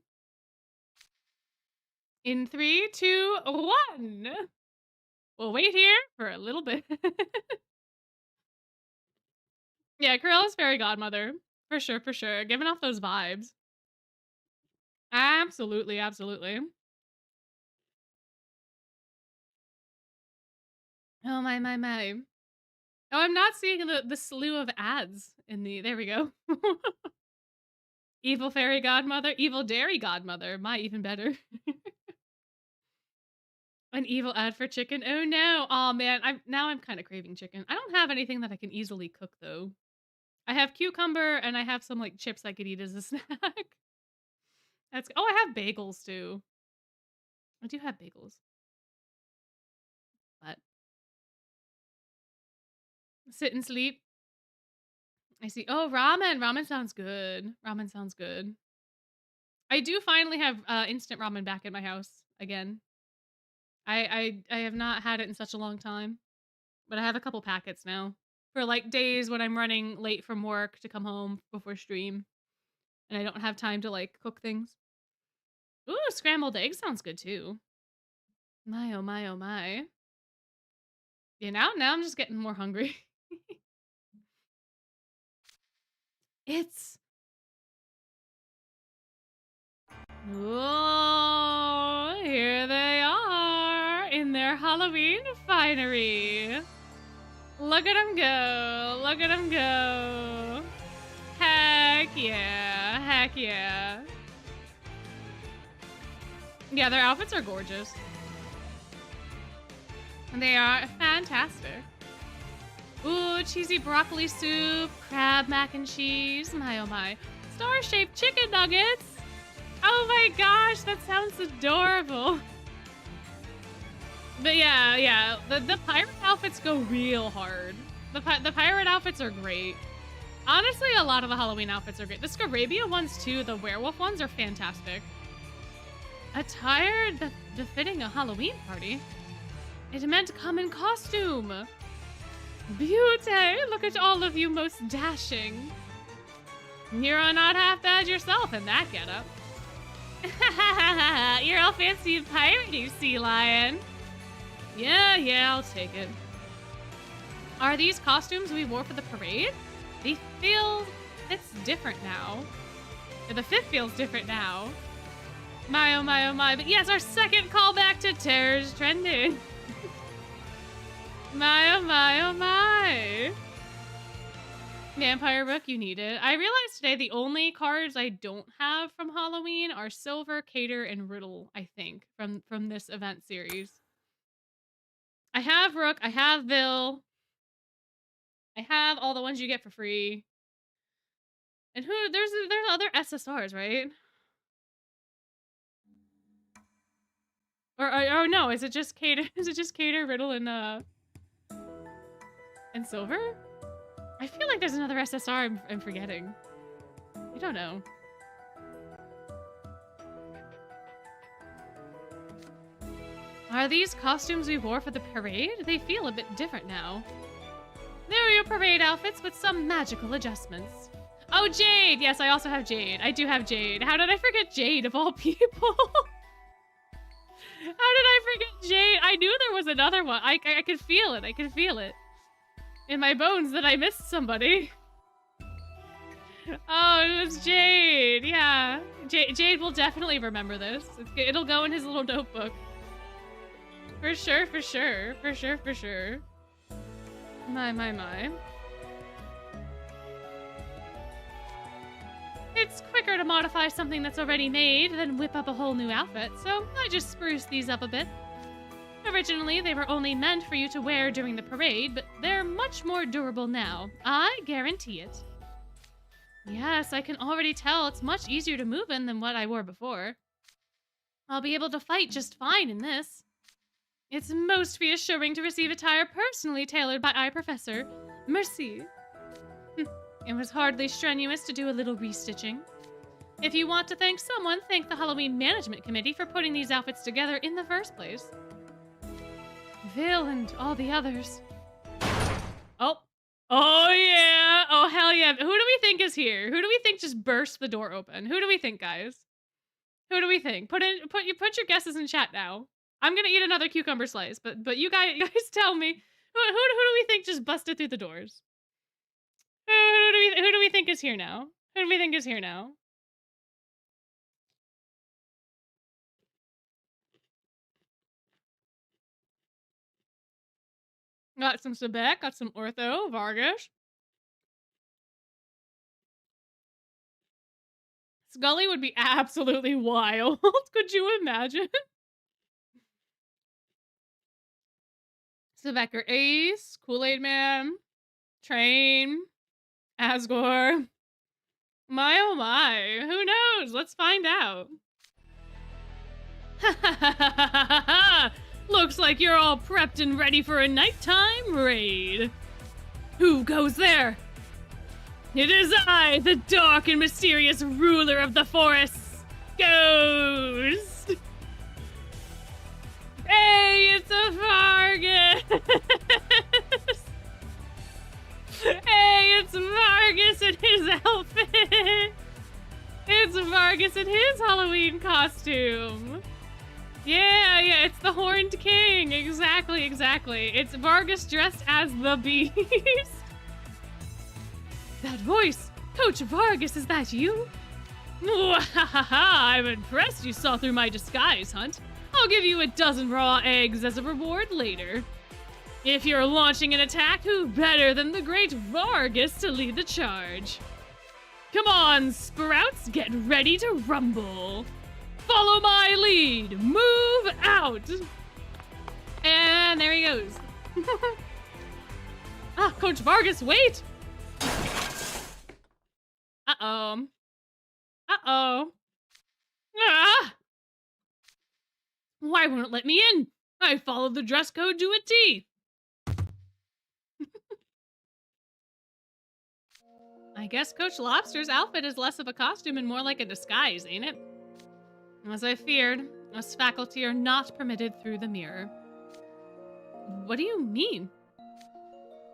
In 3, 2, 1. We'll wait here for a little bit. Yeah, Corella's fairy godmother. For sure. Giving off those vibes. Absolutely. Oh my. Oh, I'm not seeing the slew of ads in the... There we go. Evil fairy godmother, evil dairy godmother. My, even better. An evil ad for chicken. Oh no. Oh man, I'm kind of craving chicken. I don't have anything that I can easily cook though. I have cucumber and I have some like chips I could eat as a snack. That's oh, I have bagels too. I do have bagels. But sit and sleep. I see. Oh, ramen. Ramen sounds good. Ramen sounds good. I do finally have instant ramen back at my house again. I have not had it in such a long time, but I have a couple packets now for like days when I'm running late from work to come home before stream and I don't have time to like cook things. Ooh, scrambled eggs sounds good too. My oh my oh my. Yeah, now I'm just getting more hungry. It's oh, here they are in their Halloween finery. Look at them go. Look at them go. Heck yeah. Heck yeah. Yeah, their outfits are gorgeous. And they are fantastic. Ooh, cheesy broccoli soup, crab mac and cheese. My oh my. Star-shaped chicken nuggets. Oh my gosh, that sounds adorable. But yeah, the pirate outfits go real hard. The pirate outfits are great. Honestly, a lot of the Halloween outfits are great. The Scarabia ones too, the werewolf ones are fantastic. Attire befitting a Halloween party. It meant come in costume. Beauty, look at all of you most dashing. You're not half bad yourself in that getup. You're all fancy and piratey, sea lion. Yeah, I'll take it. Are these costumes we wore for the parade? They feel... it's different now. The fit feels different now. My oh my oh my. But yes, our second callback to Terror's Trending. My oh my oh my. Vampire book, you need it. I realized today the only cards I don't have from Halloween are Silver, Cater, and Riddle, I think, from this event series. I have Rook, I have Bill. I have all the ones you get for free. And who there's other SSRs, right? Or no, is it just Cater? Is it just Cater, Riddle, and Silver? I feel like there's another SSR I'm forgetting. I don't know. Are these costumes we wore for the parade? They feel a bit different now. There are your parade outfits with some magical adjustments. Oh, Jade! Yes, I also have Jade. I do have Jade. How did I forget Jade of all people? How did I forget Jade? I knew there was another one. I could feel it. I could feel it. In my bones that I missed somebody. Oh, it was Jade. Yeah. Jade will definitely remember this. It'll go in his little notebook. For sure, for sure. For sure, for sure. My. It's quicker to modify something that's already made than whip up a whole new outfit, so I just spruced these up a bit. Originally, they were only meant for you to wear during the parade, but they're much more durable now. I guarantee it. Yes, I can already tell it's much easier to move in than what I wore before. I'll be able to fight just fine in this. It's most reassuring to receive attire personally tailored by our professor. Merci. It was hardly strenuous to do a little restitching. If you want to thank someone, thank the Halloween Management Committee for putting these outfits together in the first place. Vil and all the others. Oh yeah. Oh, hell yeah. Who do we think is here? Who do we think just burst the door open? Who do we think, guys? Who do we think? Put your guesses in chat now. I'm gonna eat another cucumber slice, but you guys tell me who do we think just busted through the doors? Who do we think is here now? Who do we think is here now? Got some Sebek, got some Ortho, Vargas. Scully would be absolutely wild. Could you imagine? Sebecker Ace, Kool-Aid Man, Train, Asgore. My oh my, who knows? Let's find out. Looks like you're all prepped and ready for a nighttime raid. Who goes there? It is I, the dark and mysterious ruler of the forests, Ghost. Hey, it's a Vargas. Hey, it's Vargas in his outfit. It's Vargas in his Halloween costume. Yeah, it's the Horned King. Exactly. It's Vargas dressed as the Beast. That voice! Coach Vargas, is that you? I'm impressed you saw through my disguise, Hunt. I'll give you a dozen raw eggs as a reward later. If you're launching an attack, who better than the great Vargas to lead the charge? Come on, Sprouts, get ready to rumble. Follow my lead. Move out. And there he goes. Coach Vargas, wait. Uh-oh. Ah! Why won't it let me in? I followed the dress code to a T. I guess Coach Lobster's outfit is less of a costume and more like a disguise, ain't it? As I feared, us faculty are not permitted through the mirror. What do you mean?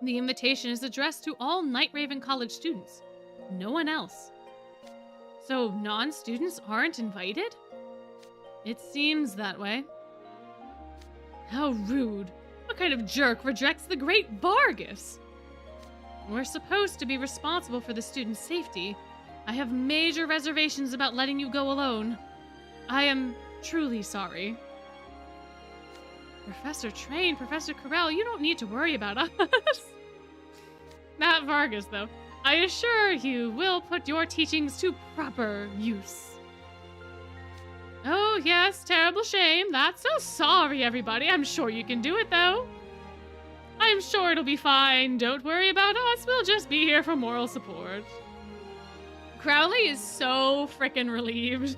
The invitation is addressed to all Night Raven College students. No one else. So non-students aren't invited? It seems that way. How rude. What kind of jerk rejects the great Vargas? We're supposed to be responsible for the students' safety. I have major reservations about letting you go alone. I am truly sorry. Professor Train, Professor Carell, you don't need to worry about us. Not Vargas, though. I assure you we'll put your teachings to proper use. Oh, yes, terrible shame. That's so sorry, everybody. I'm sure you can do it, though. I'm sure it'll be fine. Don't worry about us. We'll just be here for moral support. Crowley is so frickin' relieved.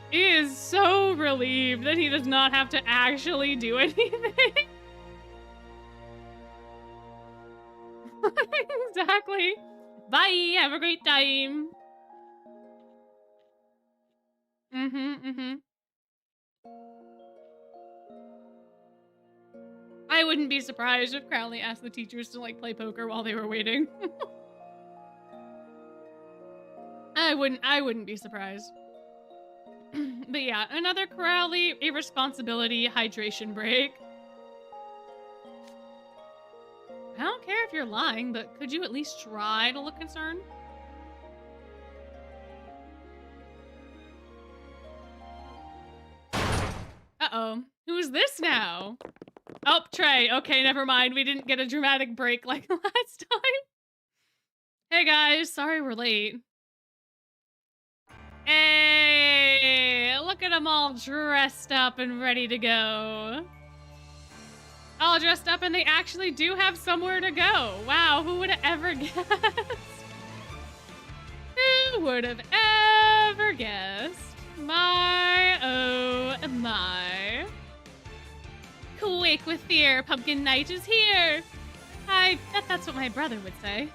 He is so relieved that he does not have to actually do anything. Exactly. Bye. Have a great time. I wouldn't be surprised if Crowley asked the teachers to, like, play poker while they were waiting. I wouldn't be surprised. But yeah, another Crowley irresponsibility hydration break. I don't care if you're lying, but could you at least try to look concerned? Uh-oh. Who's this now? Oh, Trey. Okay, never mind. We didn't get a dramatic break like last time. Hey, guys. Sorry we're late. Hey, look at them all dressed up and ready to go. All dressed up, and they actually do have somewhere to go. Wow, who would have ever guessed? Who would have ever guessed? My, oh my. Quake with fear, Pumpkin Night is here. I bet that's what my brother would say.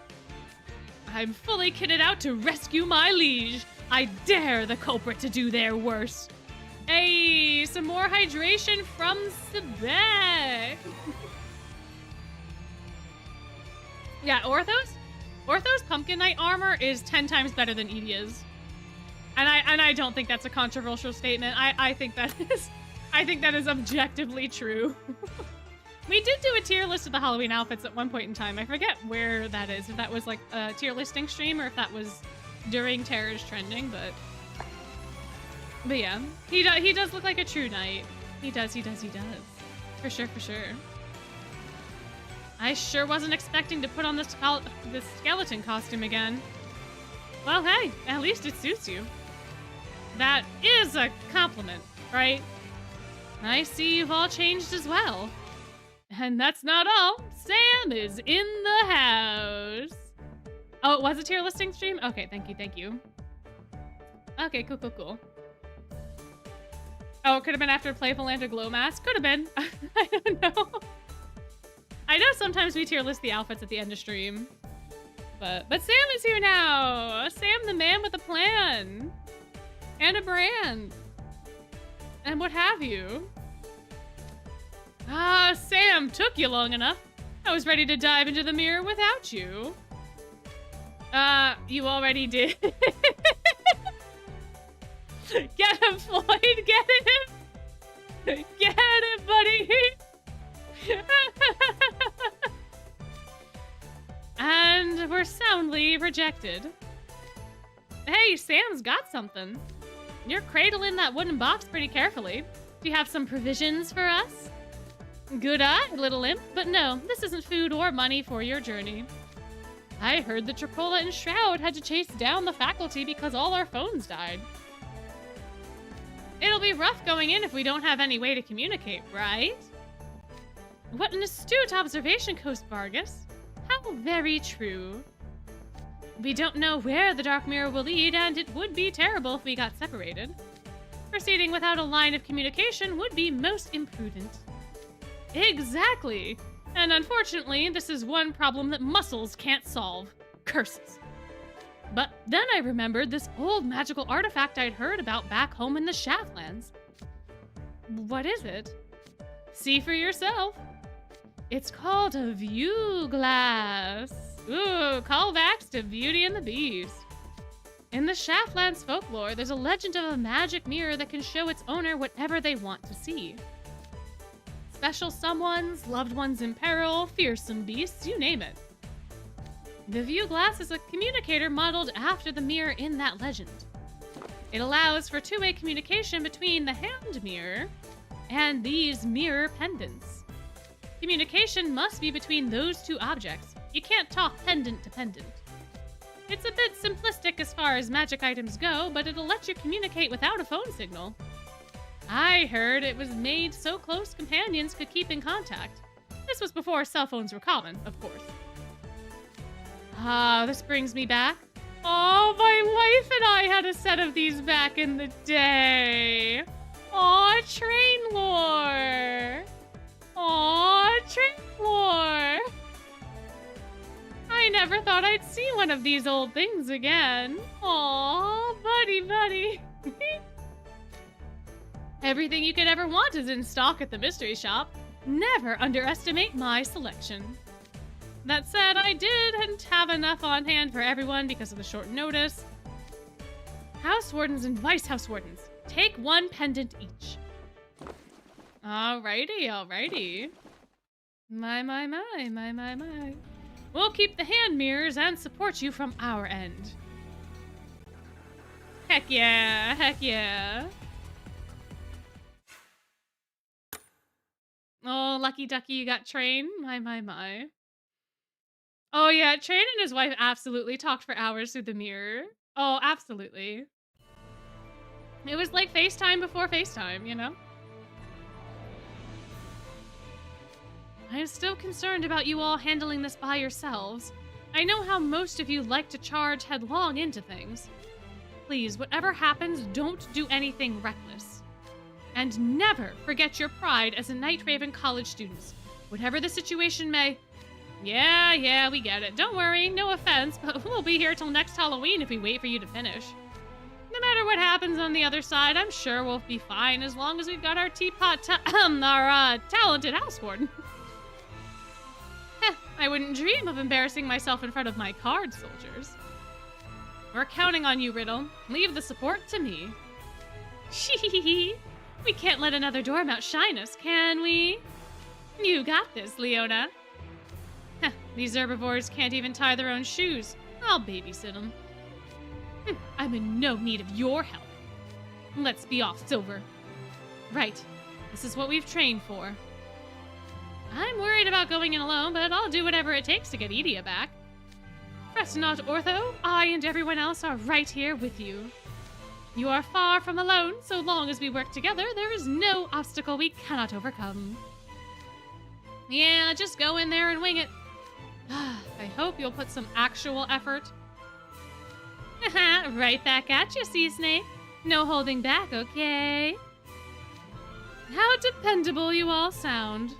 I'm fully kitted out to rescue my liege. I dare the culprit to do their worst. Hey, some more hydration from Sebek. Yeah, Orthos Pumpkin Night armor is 10 times better than Edia's. And I don't think that's a controversial statement. I think that is objectively true. We did do a tier list of the Halloween outfits at one point in time. I forget where that is. If that was like a tier listing stream or if that was during Terror's trending, but yeah, he does look like a true knight. He does. For sure. I sure wasn't expecting to put on this skeleton costume again. Well, hey, at least it suits you. That is a compliment, right? I see you've all changed as well. And that's not all. Sam is in the house. Oh, it was a tier listing stream? Okay, thank you. Okay, cool. Oh, it could have been after Playful and a Glow Mask. Could have been. I don't know. I know sometimes we tier list the outfits at the end of stream. But Sam is here now. Sam the man with a plan. And a brand. And what have you. Ah, Sam, took you long enough. I was ready to dive into the mirror without you. You already did. Get him, Floyd, get him! Get him, buddy! And we're soundly rejected. Hey, Sam's got something. You're cradling that wooden box pretty carefully. Do you have some provisions for us? Good eye, little imp, but no, this isn't food or money for your journey. I heard that Tricola and Shroud had to chase down the faculty because all our phones died. It'll be rough going in if we don't have any way to communicate, right? What an astute observation, Coast Vargas. How very true. We don't know where the Dark Mirror will lead, and it would be terrible if we got separated. Proceeding without a line of communication would be most imprudent. Exactly! And unfortunately, this is one problem that muscles can't solve. Curses. But then I remembered this old magical artifact I'd heard about back home in the Shaftlands. What is it? See for yourself. It's called a view glass. Ooh, callbacks to Beauty and the Beast. In the Shaftlands folklore, there's a legend of a magic mirror that can show its owner whatever they want to see. Special someones, loved ones in peril, fearsome beasts, you name it. The view glass is a communicator modeled after the mirror in that legend. It allows for two-way communication between the hand mirror and these mirror pendants. Communication must be between those two objects. You can't talk pendant to pendant. It's a bit simplistic as far as magic items go, but it'll let you communicate without a phone signal. I heard it was made so close companions could keep in contact. This was before cell phones were common, of course. Ah, this brings me back. Oh, my wife and I had a set of these back in the day. Aw, train lore. Aw, train lore. I never thought I'd see one of these old things again. Aw, buddy. Everything you could ever want is in stock at the mystery shop. Never underestimate my selection. That said, I didn't have enough on hand for everyone because of the short notice. House wardens and vice house wardens, take one pendant each. Alrighty. My. We'll keep the hand mirrors and support you from our end. Heck yeah. Oh, lucky ducky, you got Train. My. Oh yeah, Train and his wife absolutely talked for hours through the mirror. Oh, absolutely. It was like FaceTime before FaceTime, you know? I am still concerned about you all handling this by yourselves. I know how most of you like to charge headlong into things. Please, whatever happens, don't do anything reckless. And never forget your pride as a Night Raven college student. Whatever the situation may... Yeah, we get it. Don't worry, no offense, but we'll be here till next Halloween if we wait for you to finish. No matter what happens on the other side, I'm sure we'll be fine as long as we've got our talented house warden. I wouldn't dream of embarrassing myself in front of my card soldiers. We're counting on you, Riddle. Leave the support to me. We can't let another dorm outshine us, can we? You got this, Leona. These herbivores can't even tie their own shoes. I'll babysit them. I'm in no need of your help. Let's be off, Silver. Right. This is what we've trained for. I'm worried about going in alone, but I'll do whatever it takes to get Edia back. Fret not, Ortho. I and everyone else are right here with you. You are far from alone. So long as we work together, there is no obstacle we cannot overcome. Yeah, just go in there and wing it. I hope you'll put some actual effort. Right back at you, Sea Snake. No holding back, okay? How dependable you all sound.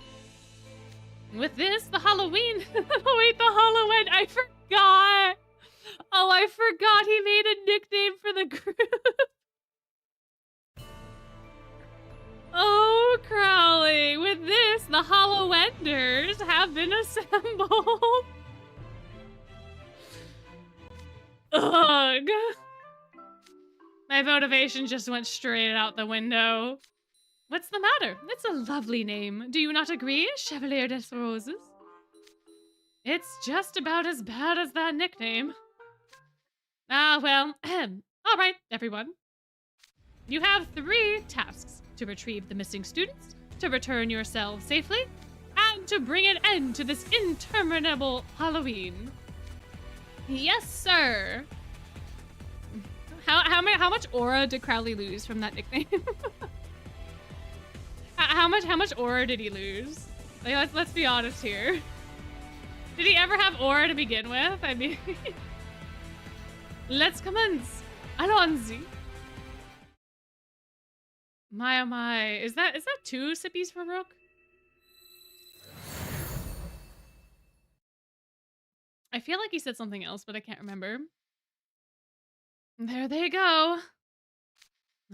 With this, the Halloween... Wait, the Halloween... I forgot! Oh, I forgot he made a nickname for the group. Oh, Crowley. With this, the Hallowenders have been assembled. Ugh. My motivation just went straight out the window. What's the matter? It's a lovely name. Do you not agree, Chevalier des Roses? It's just about as bad as that nickname. Ah, well, all right, everyone. You have 3 tasks: to retrieve the missing students, to return yourselves safely, and to bring an end to this interminable Halloween. Yes, sir. How much aura did Crowley lose from that nickname? How much aura did he lose? Like, let's be honest here. Did he ever have aura to begin with? I mean, let's commence. Allons-y. My oh my, is that 2 sippies for Rook? I feel like he said something else, but I can't remember. There they go.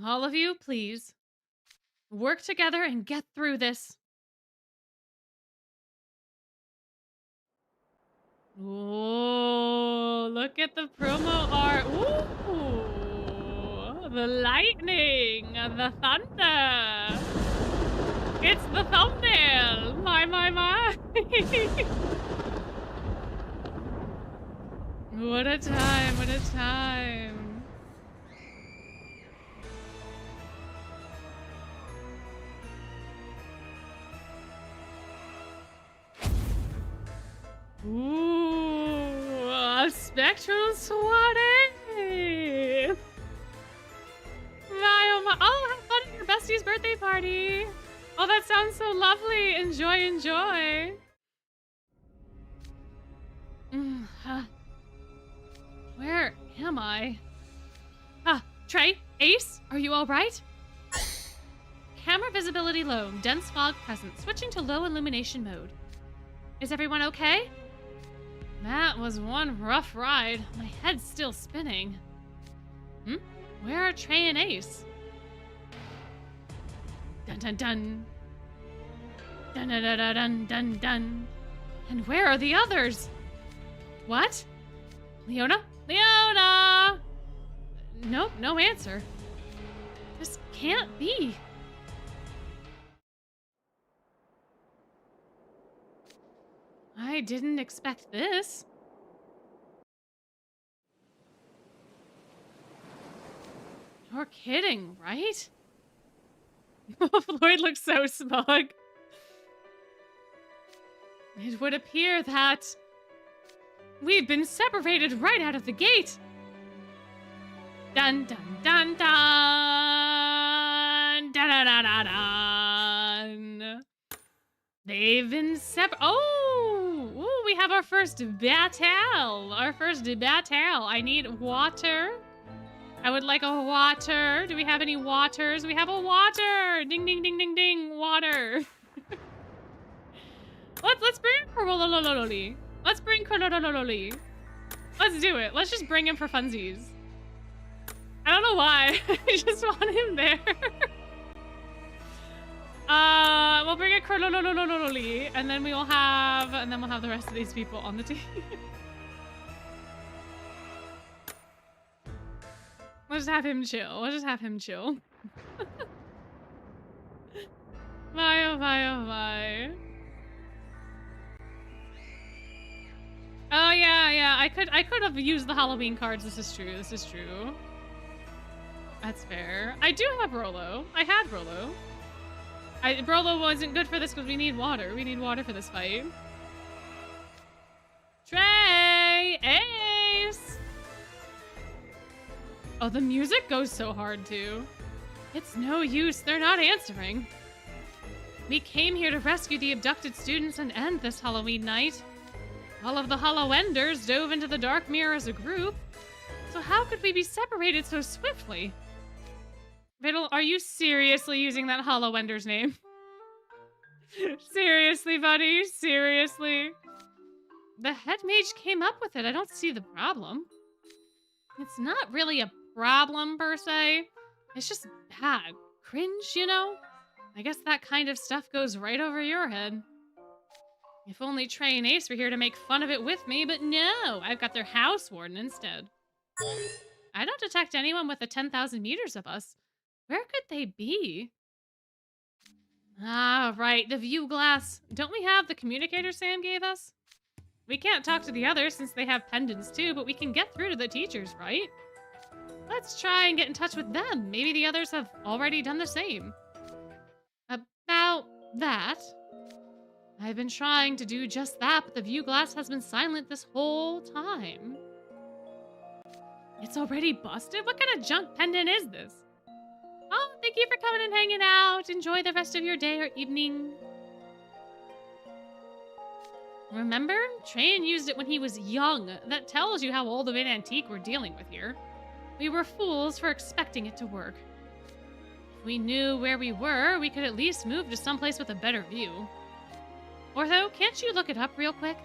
All of you, please. Work together and get through this. Oh, look at the promo art. Ooh, the lightning, the thunder. It's the thumbnail. My. What a time, what a time. Ooh, a Spectral Soiree! Oh, have fun at your bestie's birthday party! Oh, that sounds so lovely! Enjoy, enjoy! Where am I? Trey? Ace? Are you alright? Camera visibility low, dense fog present, switching to low illumination mode. Is everyone okay? That was one rough ride. My head's still spinning. Where are Trey and Ace? Dun dun dun. Dun dun dun dun dun dun. And where are the others? What? Leona? Leona! Nope, no answer. This can't be. I didn't expect this. You're kidding, right? Floyd looks so smug. It would appear that we've been separated right out of the gate. Dun dun dun dun. Dun dun dun dun dun. They've been Oh, we have our first battle. Our first battle. I need water. I would like a water. Do we have any waters? We have a water. Ding, ding, ding, ding, ding. Water. Let's bring Cordially. Let's bring Cordially. Let's do it. Let's just bring him for funsies. I don't know why. I just want him there. We'll bring a Cordially, and then we'll have the rest of these people on the team. We'll just have him chill. We'll just have him chill. My oh my oh my. Oh yeah. I could have used the Halloween cards. This is true. This is true. That's fair. I do have Rolo. I had Rolo. Rolo wasn't good for this because we need water. We need water for this fight. Trey! Ace! Oh, the music goes so hard, too. It's no use. They're not answering. We came here to rescue the abducted students and end this Halloween night. All of the Hollow-Enders dove into the dark mirror as a group. So how could we be separated so swiftly? Riddle, are you seriously using that Hollow-Ender's name? Seriously, buddy? Seriously? The head mage came up with it. I don't see the problem. It's not really a problem, per se. It's just bad. Cringe, you know? I guess that kind of stuff goes right over your head. If only Trey and Ace were here to make fun of it with me, but no, I've got their house warden instead. I don't detect anyone within 10,000 meters of us. Where could they be? Ah, right, the view glass. Don't we have the communicator Sam gave us? We can't talk to the others since they have pendants too, but we can get through to the teachers, right? Let's try and get in touch with them. Maybe the others have already done the same. About that, I've been trying to do just that, but the view glass has been silent this whole time. It's already busted? What kind of junk pendant is this? Oh, thank you for coming and hanging out. Enjoy the rest of your day or evening. Remember? Train used it when he was young. That tells you how old of an antique we're dealing with here. We were fools for expecting it to work. If we knew where we were, we could at least move to someplace with a better view. Ortho, can't you look it up real quick?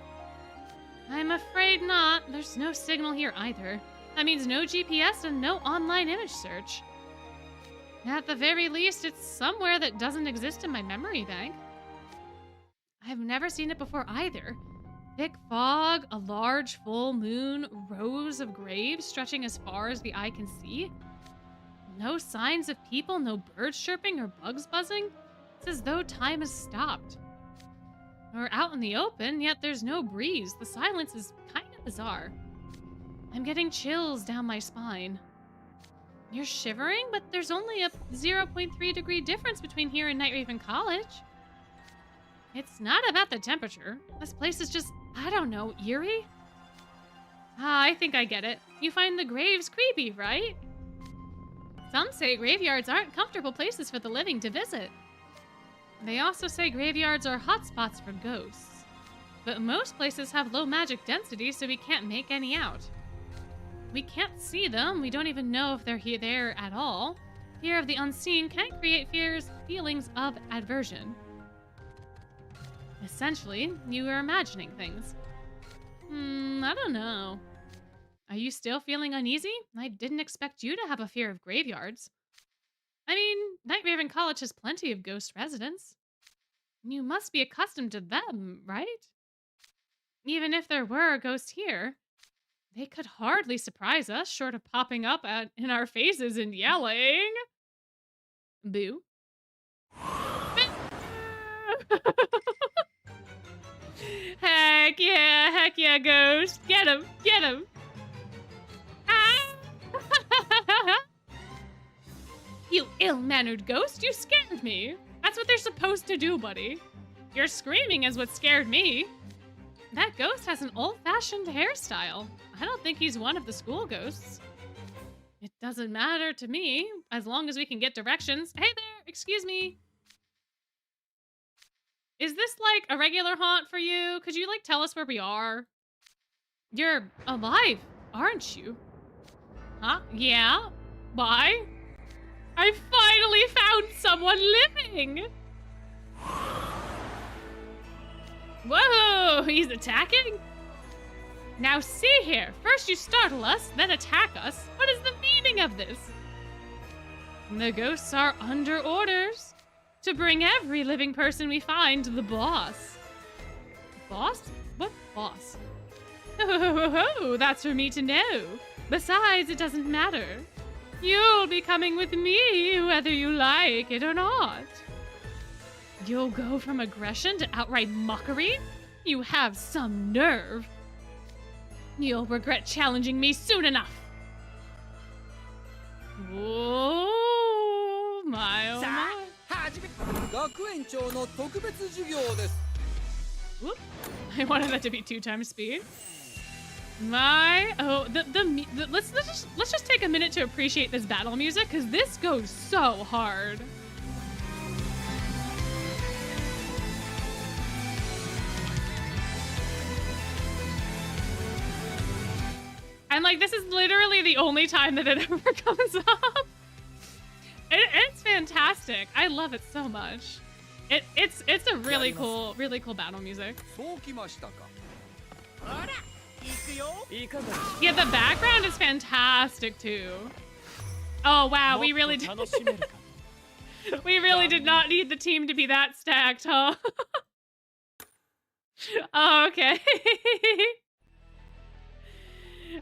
I'm afraid not. There's no signal here either. That means no GPS and no online image search. At the very least, it's somewhere that doesn't exist in my memory bank. I've never seen it before either. Thick fog, a large full moon, rows of graves stretching as far as the eye can see. No signs of people, no birds chirping or bugs buzzing. It's as though time has stopped. We're out in the open, yet there's no breeze. The silence is kind of bizarre. I'm getting chills down my spine. You're shivering, but there's only a 0.3 degree difference between here and Night Raven College. It's not about the temperature. This place is just, I don't know, eerie? Ah, I think I get it. You find the graves creepy, right? Some say graveyards aren't comfortable places for the living to visit. They also say graveyards are hotspots for ghosts. But most places have low magic density, so we can't make any out. We can't see them. We don't even know if they're there at all. Fear of the unseen can create feelings of aversion. Essentially, you are imagining things. I don't know. Are you still feeling uneasy? I didn't expect you to have a fear of graveyards. I mean, Night Raven College has plenty of ghost residents. You must be accustomed to them, right? Even if there were a ghost here, they could hardly surprise us short of popping up in our faces and yelling. Boo. Heck yeah, ghost. Get him, get him. Ah! You ill-mannered ghost, you scared me. That's what they're supposed to do, buddy. Your screaming is what scared me. That ghost has an old-fashioned hairstyle. I don't think he's one of the school ghosts. It doesn't matter to me, as long as we can get directions. Hey there, excuse me. Is this like a regular haunt for you? Could you like tell us where we are? You're alive, aren't you? Huh? Yeah? Why? I finally found someone living! Whoa, he's attacking? Now see here, first you startle us, then attack us. What is the meaning of this? The ghosts are under orders to bring every living person we find to the boss. Boss? What boss? Oh, that's for me to know. Besides, it doesn't matter. You'll be coming with me, whether you like it or not. You'll go from aggression to outright mockery? You have some nerve. You'll regret challenging me soon enough. Oh my, oh my. Whoop. I wanted that to be 2 times speed. Let's just take a minute to appreciate this battle music, because this goes so hard. And like, this is literally the only time that it ever comes up. It's fantastic. I love it so much. It's a really cool battle music. Yeah, the background is fantastic too. Oh wow, we really did. We really did not need the team to be that stacked, huh? Oh, okay.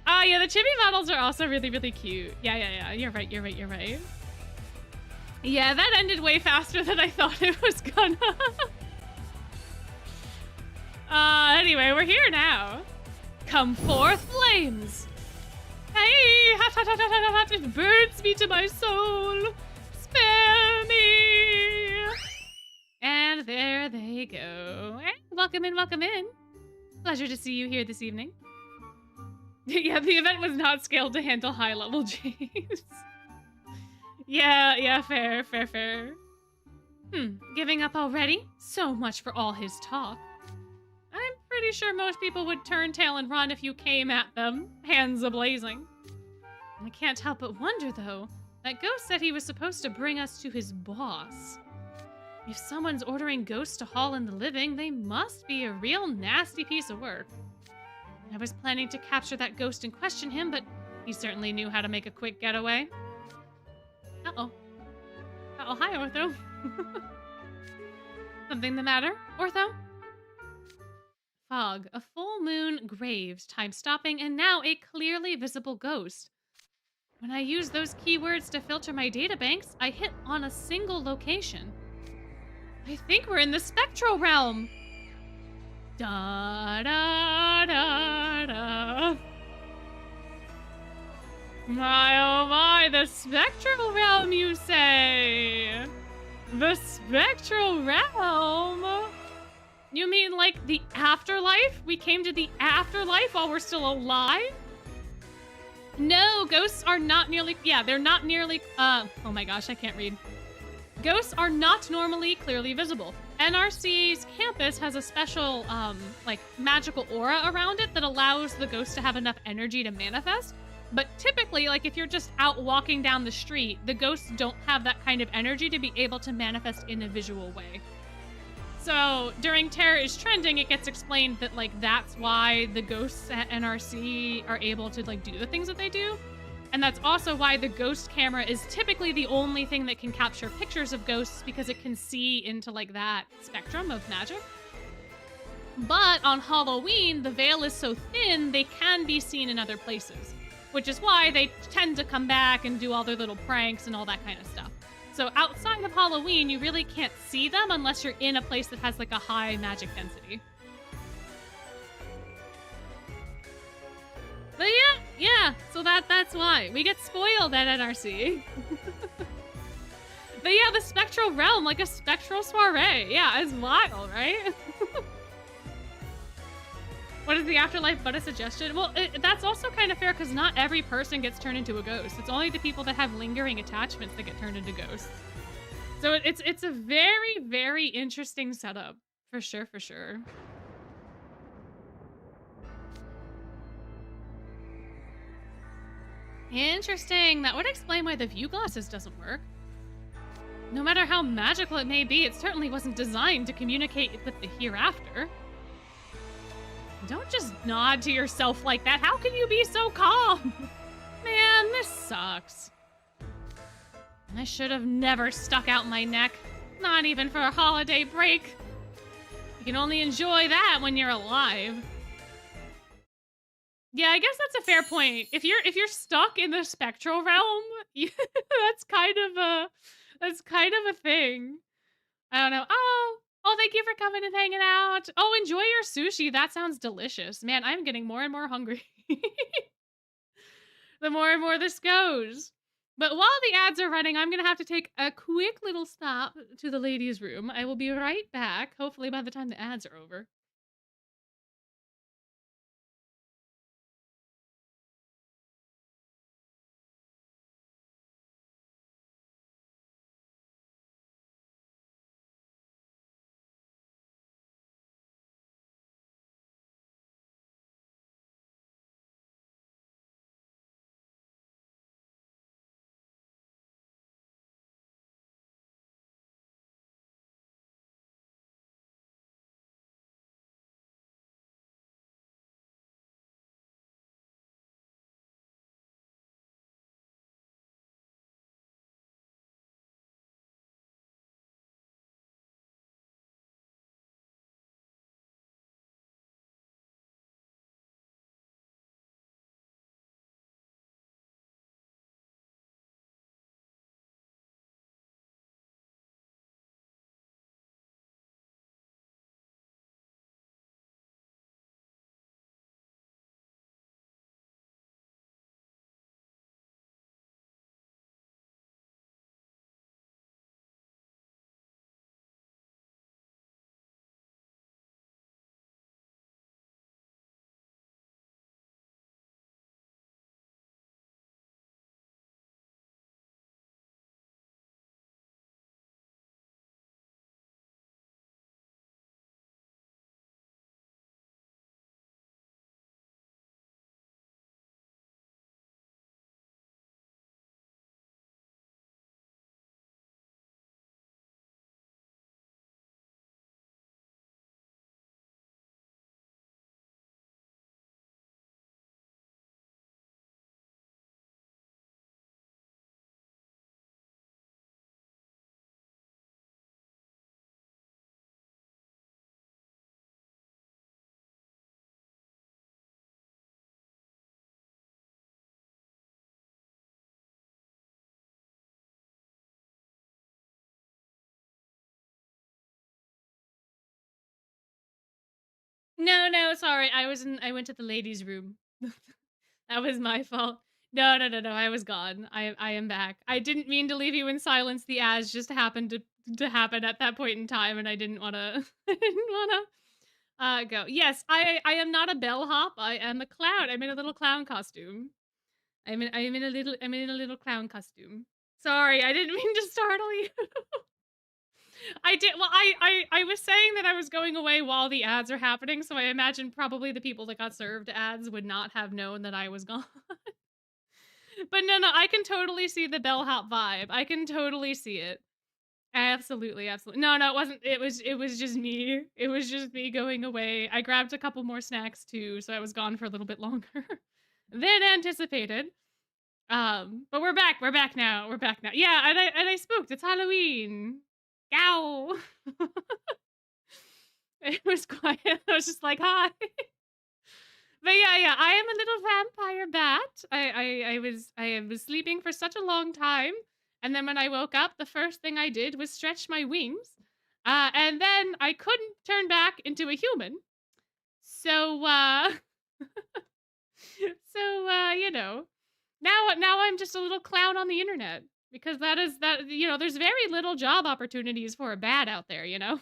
Oh yeah, the chibi battles are also really cute. Yeah. You're right. Yeah, that ended way faster than I thought it was gonna. Anyway, we're here now. Come forth, flames! Hey, it burns me to my soul. Spare me! And there they go. Welcome in, welcome in. Pleasure to see you here this evening. Yeah, the event was not scaled to handle high-level James. Yeah, fair. Giving up already? So much for all his talk. I'm pretty sure most people would turn tail and run if you came at them, hands a-blazing. I can't help but wonder, though, that Ghost said he was supposed to bring us to his boss. If someone's ordering Ghosts to haul in the living, they must be a real nasty piece of work. I was planning to capture that Ghost and question him, but he certainly knew how to make a quick getaway. Uh-oh. Hi, Ortho. Something the matter, Ortho? Fog, a full moon, graves, time stopping, and now a clearly visible ghost. When I use those keywords to filter my databanks, I hit on a single location. I think we're in the Spectral realm. Da da da da. My oh my, the Spectral realm, you say? The Spectral realm? You mean like the afterlife? We came to the afterlife while we're still alive? No, ghosts are not nearly, they're not nearly, oh my gosh, I can't read. Ghosts are not normally clearly visible. NRC's campus has a special, like, magical aura around it that allows the ghost to have enough energy to manifest. But typically, like, if you're just out walking down the street, the ghosts don't have that kind of energy to be able to manifest in a visual way. So during Terror is Trending, it gets explained that, like, that's why the ghosts at NRC are able to, like, do the things that they do. And that's also why the ghost camera is typically the only thing that can capture pictures of ghosts, because it can see into, like, that spectrum of magic. But on Halloween, the veil is so thin, they can be seen in other places, which is why they tend to come back and do all their little pranks and all that kind of stuff. So outside of Halloween, you really can't see them unless you're in a place that has, like, a high magic density. But yeah, so that's why. We get spoiled at NRC. But yeah, the Spectral realm, like a Spectral Soiree. Yeah, it's wild, right? What is the afterlife but a suggestion? Well, that's also kind of fair, because not every person gets turned into a ghost. It's only the people that have lingering attachments that get turned into ghosts. So it's a very, very interesting setup. For sure. Interesting. That would explain why the view glasses doesn't work. No matter how magical it may be, it certainly wasn't designed to communicate with the hereafter. Don't just nod to yourself like that. How can you be so calm? Man, this sucks. I should have never stuck out my neck. Not even for a holiday break. You can only enjoy that when you're alive. Yeah, I guess that's a fair point. If you're stuck in the Spectral realm, that's kind of a thing. I don't know. Oh, thank you for coming and hanging out. Oh, enjoy your sushi. That sounds delicious. Man, I'm getting more and more hungry. The more and more this goes. But while the ads are running, I'm going to have to take a quick little stop to the ladies' room. I will be right back, hopefully by the time the ads are over. No, sorry. I went to the ladies' room. That was my fault. No. I was gone. I am back. I didn't mean to leave you in silence. The ads just happened to happen at that point in time, and I didn't want to. I didn't want to go. Yes, I am not a bellhop. I am a clown. I'm in a little clown costume. I'm in a little clown costume. Sorry, I didn't mean to startle you. I did. Well, I was saying that I was going away while the ads are happening, so I imagine probably the people that got served ads would not have known that I was gone. But no, I can totally see the bellhop vibe. I can totally see it. Absolutely. No, it wasn't. It was just me. It was just me going away. I grabbed a couple more snacks too, so I was gone for a little bit longer than anticipated. But we're back. We're back now. Yeah, and I spooked. It's Halloween. Ow. It was quiet. I was just like, hi. But yeah, I am a little vampire bat. I was sleeping for such a long time, and then when I woke up, the first thing I did was stretch my wings, and then I couldn't turn back into a human. So you know, now I'm just a little clown on the internet because there's very little job opportunities for a bat out there, you know.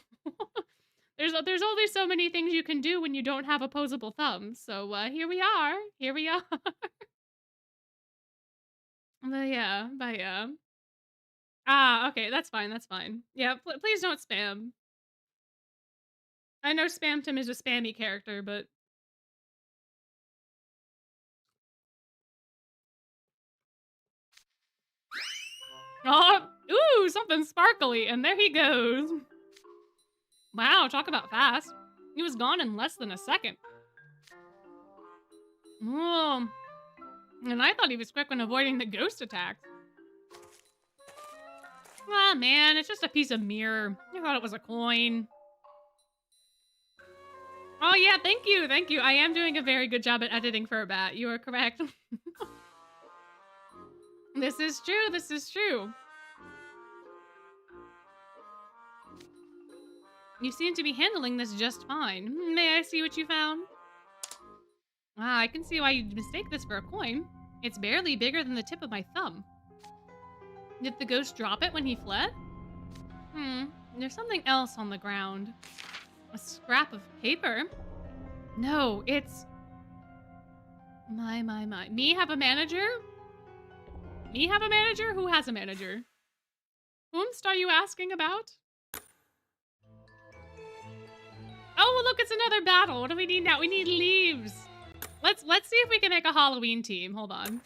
There's only so many things you can do when you don't have opposable thumbs. So here we are. But yeah. Ah, okay, that's fine. Yeah, please don't spam. I know Spamtum is a spammy character, but oh, ooh, something sparkly, and there he goes. Wow, talk about fast. He was gone in less than a second. Oh, and I thought he was quick when avoiding the ghost attacks. Ah, man, it's just a piece of mirror. I thought it was a coin. Oh, yeah, thank you. I am doing a very good job at editing for a bat. You are correct. This is true. You seem to be handling this just fine. May I see what you found? Ah, I can see why you'd mistake this for a coin. It's barely bigger than the tip of my thumb. Did the ghost drop it when he fled? There's something else on the ground. A scrap of paper? No, it's... My. Me have a manager? Me have a manager? Who has a manager? Whomst are you asking about? Oh, well, look, it's another battle. What do we need now? We need leaves. Let's see if we can make a Halloween team. Hold on.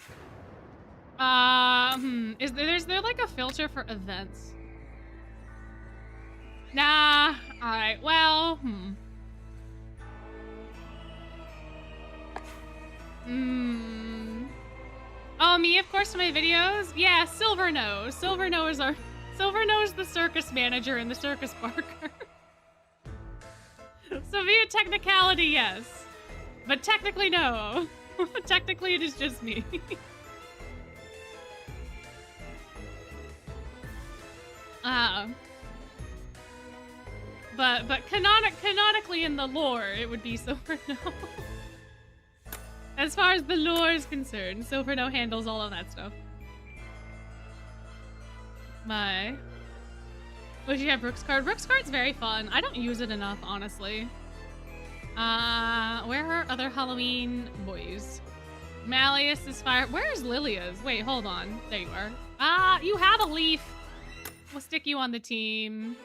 Is there like a filter for events? Nah. All right. Well, Oh, me, of course, for my videos? Yeah, Silvernose. Silvernose the circus manager and the circus barker. So via technicality, yes. But technically, no. Technically, it is just me. But canonically in the lore, it would be Silverno. As far as the lore is concerned, Silverno handles all of that stuff. My. Would you have Rook's card? Rook's card's very fun. I don't use it enough, honestly. Where are other Halloween boys? Malleus is fire. Where's Lilia's? Wait, hold on. There you are. You have a leaf. We'll stick you on the team.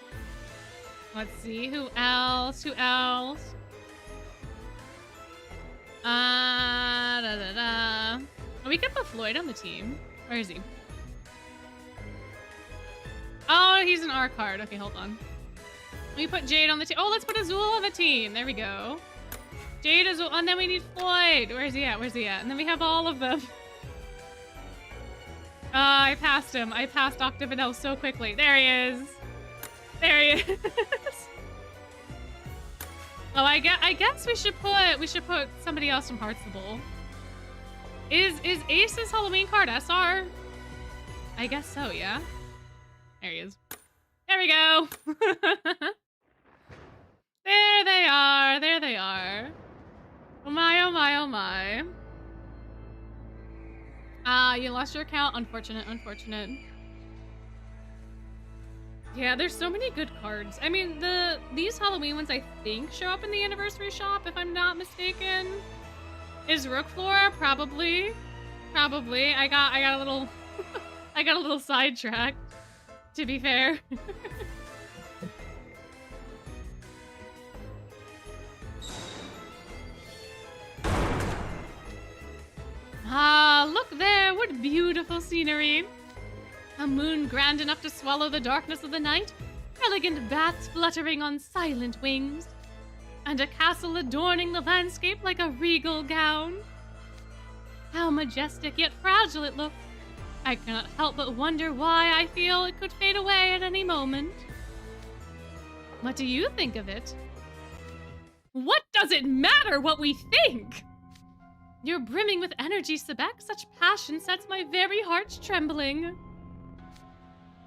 Let's see. Who else? We could put Floyd on the team. Where is he? Oh, he's an R card. Okay, hold on. We put Jade on the team. Oh, let's put Azul on the team. There we go. Jade, Azul, and then we need Floyd. Where's he at? And then we have all of them. I passed him. I passed Octavinel so quickly. There he is. Oh, I guess we should put somebody else from Heartsable. Is Ace's Halloween card SR? I guess so, yeah. There he is. There we go. There they are. There they are. Oh my, oh my, oh my. You lost your account. Unfortunate, unfortunate. Yeah, there's so many good cards. I mean, these Halloween ones I think show up in the anniversary shop, if I'm not mistaken. Is Folklore? Probably. Probably. I got a little I got a little sidetracked, to be fair. Ah, look there, what beautiful scenery. A moon grand enough to swallow the darkness of the night, elegant bats fluttering on silent wings, and a castle adorning the landscape like a regal gown. How majestic yet fragile it looks. I cannot help but wonder why I feel it could fade away at any moment. What do you think of it? What does it matter what we think? You're brimming with energy, Sebek. Such passion sets my very heart trembling.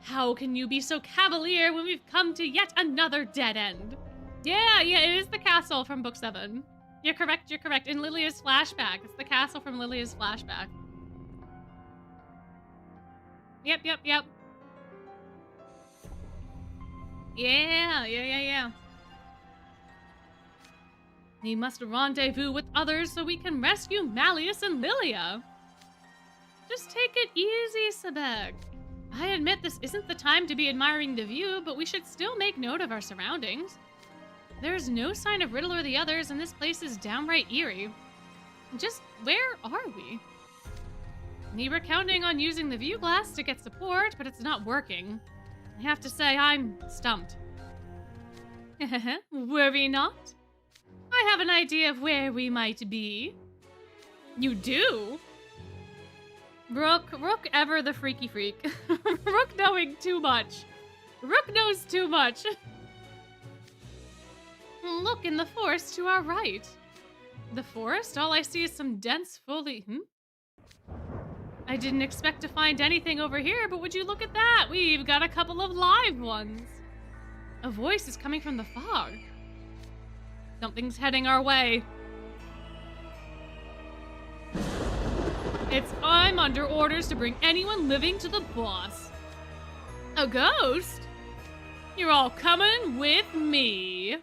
How can you be so cavalier when we've come to yet another dead end? Yeah, it is the castle from Book 7. You're correct, you're correct. In Lilia's flashback. It's the castle from Lilia's flashback. Yep. Yeah. We must rendezvous with others so we can rescue Malleus and Lilia. Just take it easy, Sebek. I admit this isn't the time to be admiring the view, but we should still make note of our surroundings. There's no sign of Riddle or the others, and this place is downright eerie. Just where are we? We were counting on using the view glass to get support, but it's not working. I have to say, I'm stumped. Worry not. I have an idea of where we might be. You do? Rook ever the freaky freak. Rook knowing too much. Rook knows too much. Look in the forest to our right. The forest? All I see is some dense foliage. I didn't expect to find anything over here, but would you look at that? We've got a couple of live ones. A voice is coming from the fog. Something's heading our way. I'm under orders to bring anyone living to the boss. A ghost? You're all coming with me.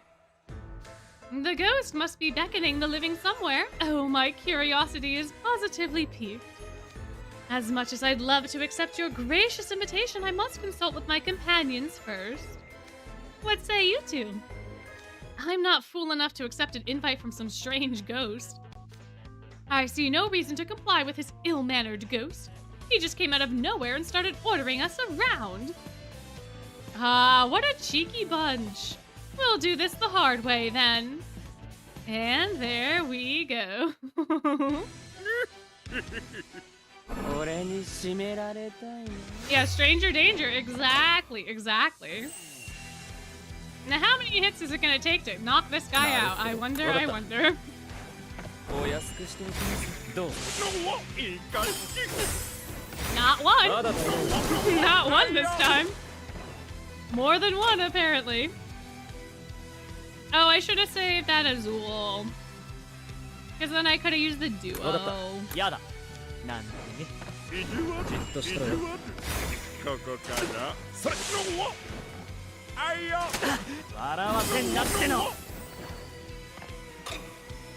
The ghost must be beckoning the living somewhere. Oh, my curiosity is positively piqued. As much as I'd love to accept your gracious invitation, I must consult with my companions first. What say you two? I'm not fool enough to accept an invite from some strange ghost. I see no reason to comply with his ill-mannered ghost. He just came out of nowhere and started ordering us around. Ah, what a cheeky bunch. We'll do this the hard way, then. And there we go. Yeah, stranger danger. Exactly. Now, how many hits is it gonna take to knock this guy out? I wonder. Not one. Not one this time. More than one, apparently. Oh, I should have saved that Azul. Because then I could have used the duo.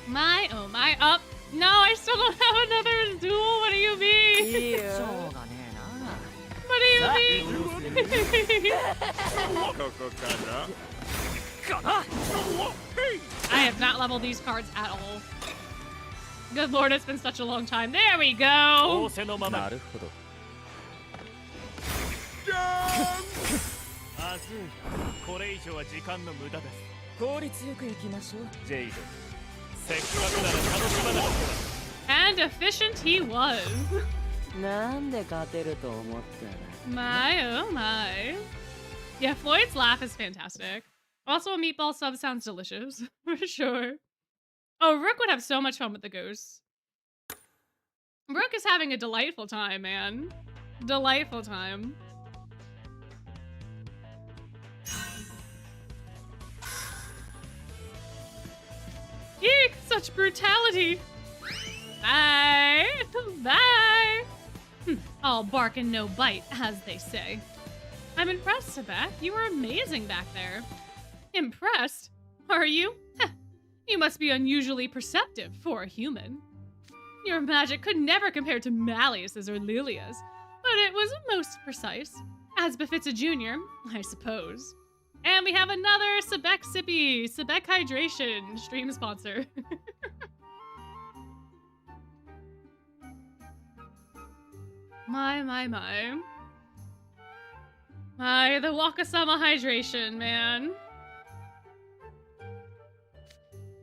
My, oh my, up. No, I still don't have another Azul. What do you mean? What do you mean? I have not leveled these cards at all. Good lord, it's been such a long time. There we go! And efficient he was. My, oh my. Yeah, Floyd's laugh is fantastic. Also, a meatball sub sounds delicious, for sure. Oh, Rook would have so much fun with the ghosts. Rook is having a delightful time, man. Delightful time. Eek, such brutality. Bye. Bye. All bark and no bite, as they say. I'm impressed, Sebek. You are amazing back there. Impressed? Are you? Heh. You must be unusually perceptive for a human. Your magic could never compare to Malleus's or Lilia's, but it was most precise, as befits a junior, I suppose. And we have another Sebek Sippy, Sebek Hydration stream sponsor. My. The Wakasama hydration, man.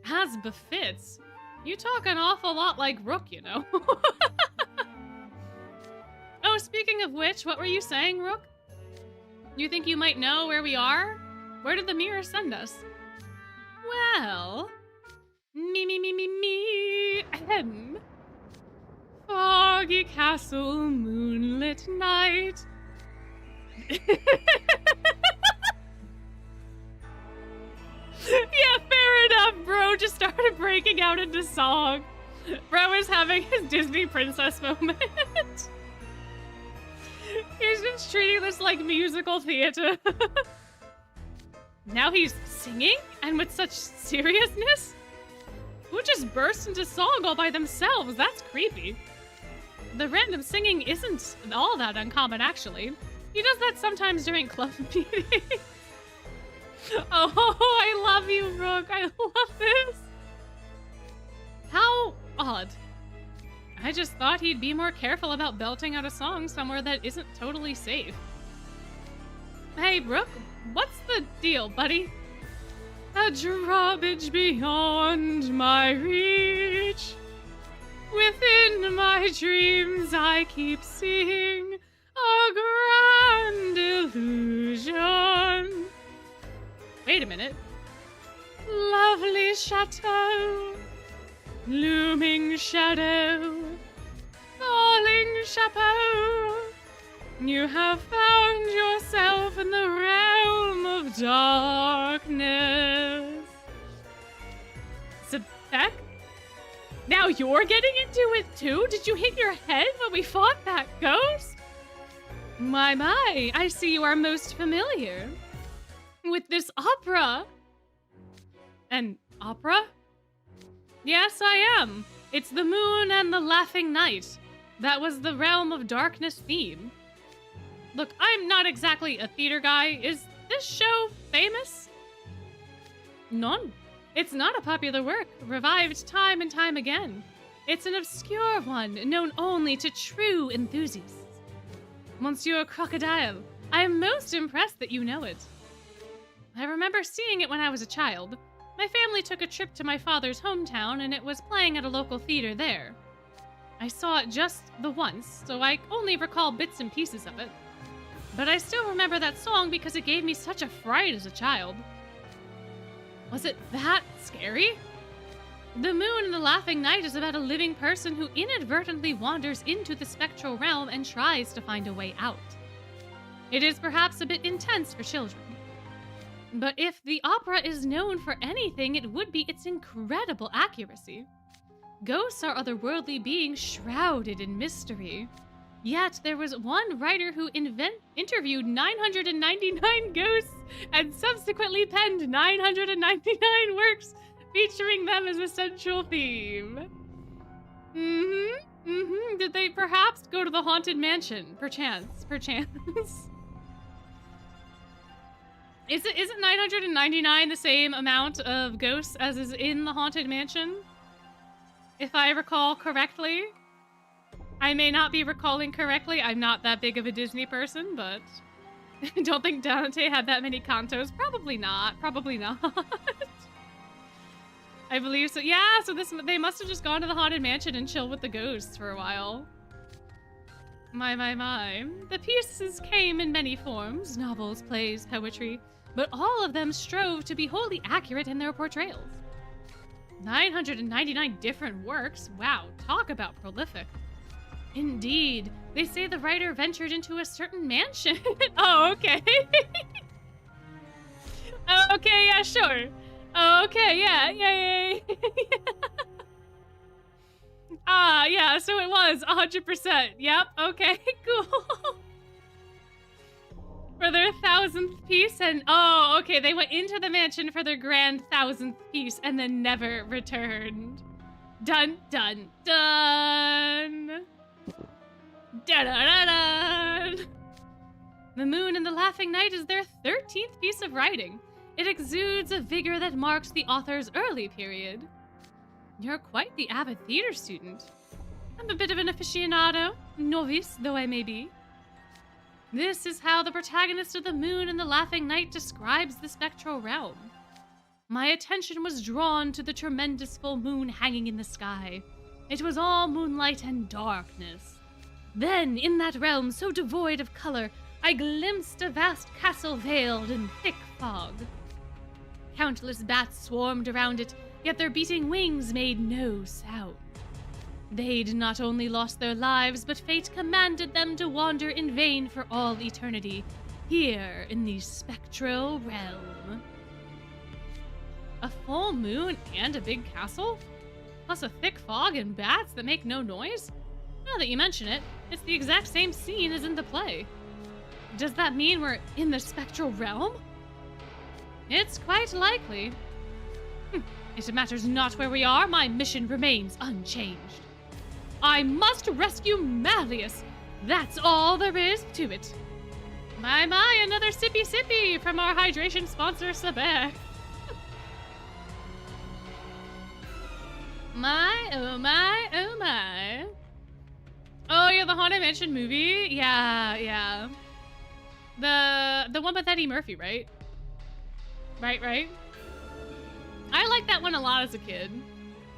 As befits. You talk an awful lot like Rook, you know. Oh, speaking of which, what were you saying, Rook? You think you might know where we are? Where did the mirror send us? Well... Me. Ahem. Foggy castle, moonlit night. Yeah, fair enough, bro. Just started breaking out into song. Bro is having his Disney princess moment. He's just treating this like musical theater. Now he's singing? And with such seriousness? Who just burst into song all by themselves? That's creepy. The random singing isn't all that uncommon, actually. He does that sometimes during club meetings. Oh, I love you, Rook. I love this. How odd. I just thought he'd be more careful about belting out a song somewhere that isn't totally safe. Hey, Rook, what's the deal, buddy? A drawbridge beyond my reach. Within my dreams I keep seeing a grand illusion. Wait a minute. Lovely chateau, looming shadow, falling chapeau. You have found yourself in the realm of darkness. Sebek? Now you're getting into it too? Did you hit your head when we fought that ghost? My, I see you are most familiar with this opera. An opera? Yes, I am. It's the Moon and the Laughing Night. That was the Realm of Darkness theme. Look, I'm not exactly a theater guy. Is this show famous? None. It's not a popular work, revived time and time again. It's an obscure one, known only to true enthusiasts. Monsieur Crocodile, I am most impressed that you know it. I remember seeing it when I was a child. My family took a trip to my father's hometown, and it was playing at a local theater there. I saw it just the once, so I only recall bits and pieces of it. But I still remember that song because it gave me such a fright as a child. Was it that scary? The Moon and the Laughing Night is about a living person who inadvertently wanders into the spectral realm and tries to find a way out. It is perhaps a bit intense for children. But if the opera is known for anything, it would be its incredible accuracy. Ghosts are otherworldly beings shrouded in mystery. Yet there was one writer who interviewed 999 ghosts and subsequently penned 999 works featuring them as a central theme. Did they perhaps go to the Haunted Mansion? Perchance. Isn't 999 the same amount of ghosts as is in the Haunted Mansion? If I recall correctly. I may not be recalling correctly. I'm not that big of a Disney person, but I don't think Dante had that many cantos. Probably not. I believe so. Yeah, so they must have just gone to the Haunted Mansion and chilled with the ghosts for a while. My. The pieces came in many forms, novels, plays, poetry, but all of them strove to be wholly accurate in their portrayals. 999 different works. Wow, talk about prolific. Indeed. They say the writer ventured into a certain mansion. Oh, okay. Okay, yeah, sure. Oh, okay, yeah. Yeah, so it was 100%. Yep, okay, cool. For their 1000th piece, and oh, okay, they went into the mansion for their grand 1000th piece and then never returned. Dun, dun, dun. Dun, dun, dun, dun. The Moon and the Laughing Night is their 13th piece of writing. It exudes a vigor that marks the author's early period. You're quite the avid theater student. I'm a bit of an aficionado, novice though I may be. This is how the protagonist of The Moon and the Laughing Night describes the spectral realm. My attention was drawn to the tremendous full moon hanging in the sky. It was all moonlight and darkness. Then, in that realm so devoid of color, I glimpsed a vast castle veiled in thick fog. Countless bats swarmed around it, yet their beating wings made no sound. They'd not only lost their lives, but fate commanded them to wander in vain for all eternity, here in the spectral realm. A full moon and a big castle? Plus a thick fog and bats that make no noise? Now that you mention it, it's the exact same scene as in the play. Does that mean we're in the spectral realm? It's quite likely. It matters not where we are, my mission remains unchanged. I must rescue Malleus. That's all there is to it. My, another sippy from our hydration sponsor, Sebek. My, oh my, oh my. Oh, yeah, the Haunted Mansion movie? Yeah. The one with Eddie Murphy, right? Right? I liked that one a lot as a kid.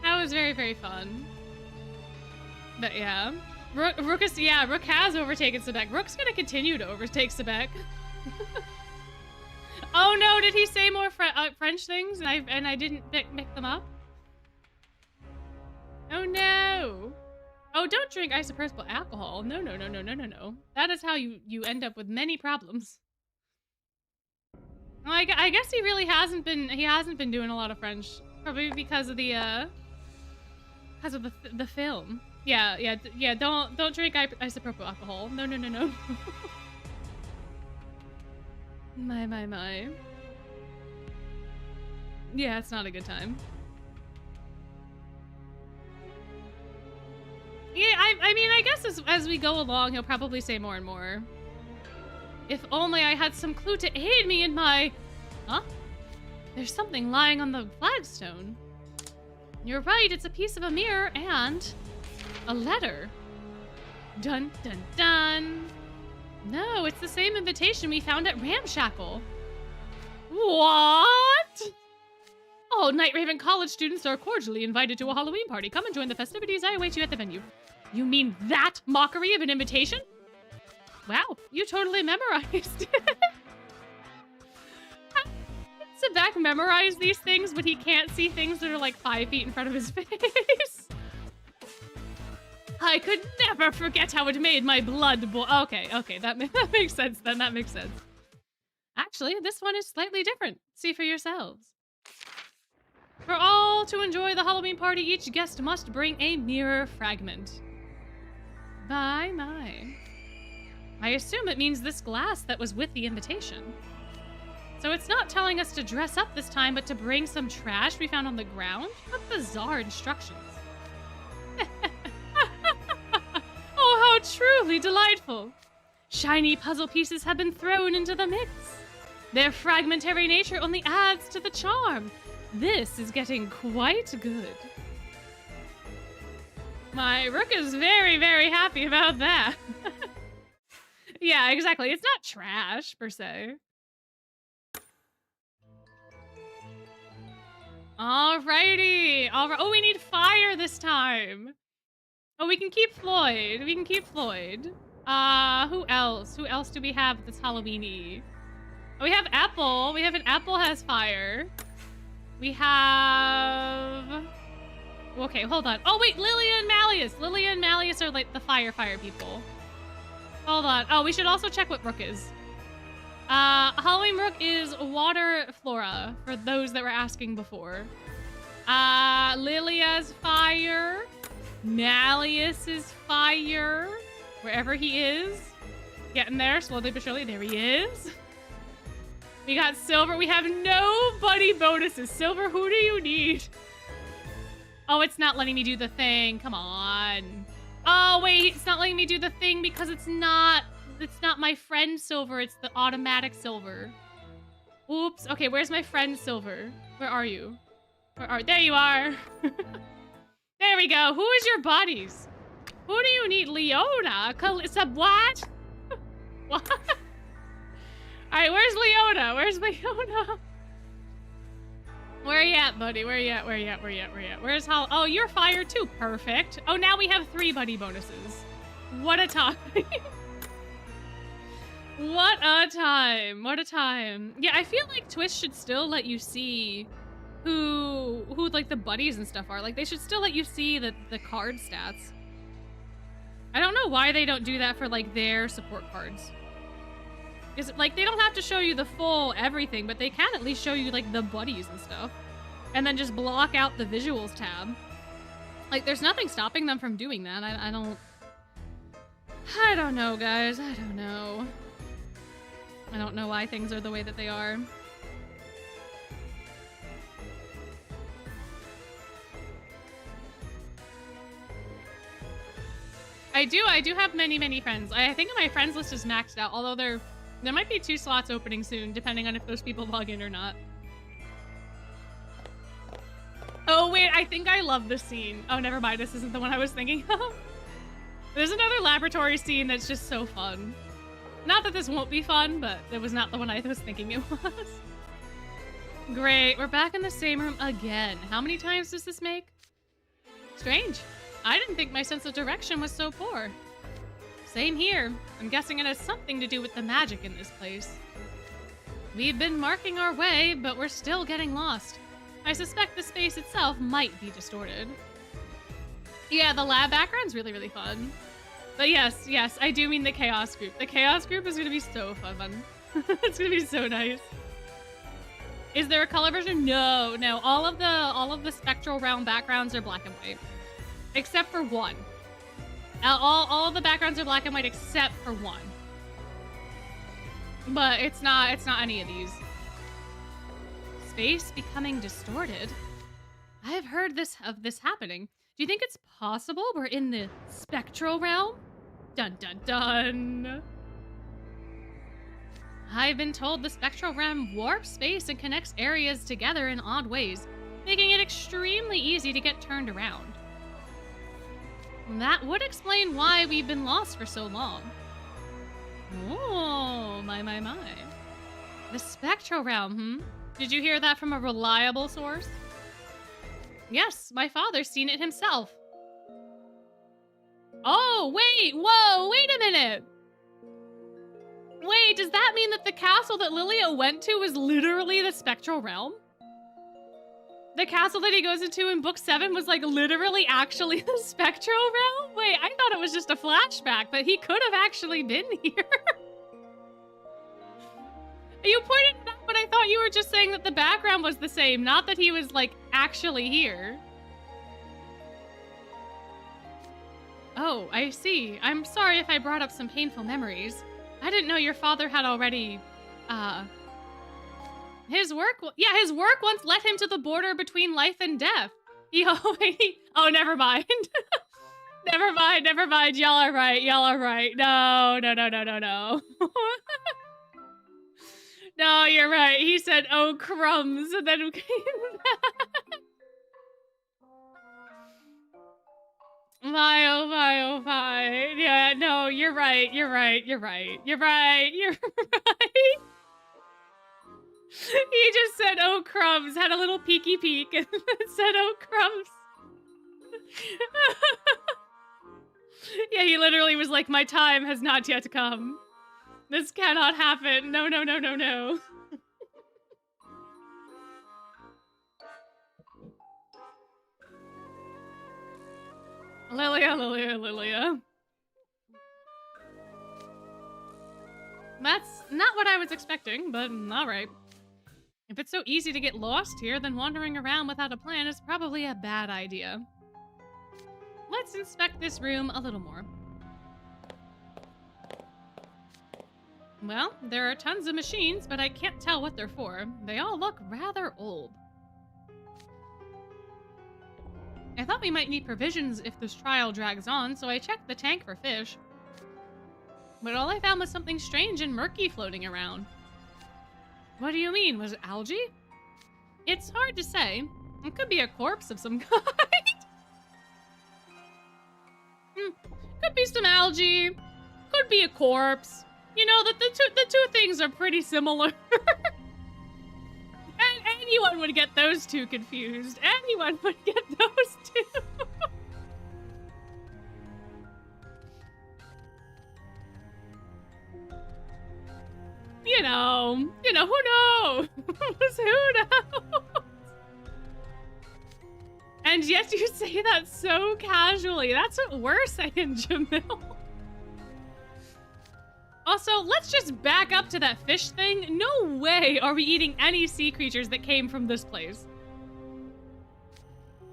That was very, very fun. But yeah. Rook has overtaken Sebek. Rook's gonna continue to overtake Sebek. Oh no, did he say more French things and I didn't pick them up? Oh no. Oh, don't drink isopropyl alcohol. No. That is how you end up with many problems. Well, I guess he really hasn't been doing a lot of French, probably because of the film. Yeah. Don't drink isopropyl alcohol. No. My. Yeah, it's not a good time. Yeah, I mean, I guess as we go along, he'll probably say more and more. If only I had some clue to aid me in my... Huh? There's something lying on the flagstone. You're right, it's a piece of a mirror and... a letter. Dun, dun, dun. No, it's the same invitation we found at Ramshackle. What? All Night Raven college students are cordially invited to a Halloween party. Come and join the festivities. I await you at the venue. You mean that mockery of an invitation? Wow, you totally memorized it. Sebek memorized these things, but he can't see things that are like 5 feet in front of his face. I could never forget how it made my blood boil. Okay, that makes sense then. That makes sense. Actually, this one is slightly different. See for yourselves. For all to enjoy the Halloween party, each guest must bring a mirror fragment. My. I assume it means this glass that was with the invitation. So it's not telling us to dress up this time, but to bring some trash we found on the ground? What bizarre instructions. Oh, how truly delightful. Shiny puzzle pieces have been thrown into the mix. Their fragmentary nature only adds to the charm. This is getting quite good. My Rook is very, very happy about that. Yeah, exactly. It's not trash, per se. Alrighty. Alright. Oh, we need fire this time. Oh, we can keep Floyd. Who else? Who else do we have that's Halloween-y? Oh, we have Apple. We have an Apple has fire. We have... Okay, hold on. Oh, wait, Lilia and Malleus. Lilia and Malleus are like the fire people. Hold on. Oh, we should also check what Rook is. Halloween Brook is water flora, for those that were asking before. Lilia's fire. Malleus is fire. Wherever he is. Getting there, slowly but surely. There he is. We got Silver. We have no buddy bonuses. Silver, who do you need? Oh, it's not letting me do the thing. Come on. Oh, wait. It's not letting me do the thing because it's not my friend Silver. It's the automatic Silver. Oops. Okay, where's my friend Silver? Where are you? There you are. There we go. Who is your buddies? Who do you need? Leona? What? What? Alright, where's Leona? Where's Leona? Where you at, buddy? Where you at? Where's Hal? Oh, you're fire too. Perfect. Oh, now we have 3 buddy bonuses. What a time. What a time. What a time. Yeah, I feel like TWST should still let you see who like the buddies and stuff are. Like, they should still let you see the card stats. I don't know why they don't do that for like their support cards. Is it like they don't have to show you the full everything, but they can at least show you like the buddies and stuff. And then just block out the visuals tab. Like, there's nothing stopping them from doing that. I don't know, guys. I don't know. I don't know why things are the way that they are. I do have many friends. I think my friends list is maxed out, although there might be 2 slots opening soon, depending on if those people log in or not. Oh, wait, I think I love this scene. Oh, never mind, this isn't the one I was thinking of. There's another laboratory scene that's just so fun. Not that this won't be fun, but it was not the one I was thinking it was. Great, we're back in the same room again. How many times does this make? Strange. I didn't think my sense of direction was so poor. Same here. I'm guessing it has something to do with the magic in this place. We've been marking our way, but we're still getting lost. I suspect the space itself might be distorted. Yeah, the lab background's really fun. But yes, I do mean the Chaos group. The Chaos group is going to be so fun. It's going to be so nice. Is there a color version? No. All of the Spectral realm backgrounds are black and white. Except for one. All of the backgrounds are black and white except for one. But it's not any of these. Space becoming distorted? I've heard of this happening. Do you think it's possible we're in the Spectral realm? Dun dun dun. I've been told the Spectral realm warps space and connects areas together in odd ways, making it extremely easy to get turned around. That would explain why we've been lost for so long. Oh, my. The Spectral realm, Did you hear that from a reliable source? Yes, my father's seen it himself. Oh, wait, whoa, wait a minute. Wait, does that mean that the castle that Lilia went to was literally the Spectral realm? The castle that he goes into in book 7 was like literally actually the Spectral realm? Wait, I thought it was just a flashback, but he could have actually been here. You pointed it out, but I thought you were just saying that the background was the same, not that he was like actually here. Oh, I see. I'm sorry if I brought up some painful memories. I didn't know your father had already, his work once led him to the border between life and death. Oh, never mind. Never mind. Y'all are right. No. No, you're right. He said, oh, crumbs, and then came back. My. Yeah, no, you're right. He just said, oh, crumbs, had a little peeky peek, and said, oh, crumbs. Yeah, he literally was like, my time has not yet come. This cannot happen. No. Lilia. That's not what I was expecting, but alright. If it's so easy to get lost here, then wandering around without a plan is probably a bad idea. Let's inspect this room a little more. Well, there are tons of machines, but I can't tell what they're for. They all look rather old. I thought we might need provisions if this trial drags on, so I checked the tank for fish. But all I found was something strange and murky floating around. What do you mean? Was it algae? It's hard to say. It could be a corpse of some kind. Could be some algae. Could be a corpse. You know, the two things are pretty similar. And anyone would get those two confused. Anyone would get those two. You know, who knows? Who knows? And yet you say that so casually. That's what we're saying, Jamil. Also, let's just back up to that fish thing. No way are we eating any sea creatures that came from this place.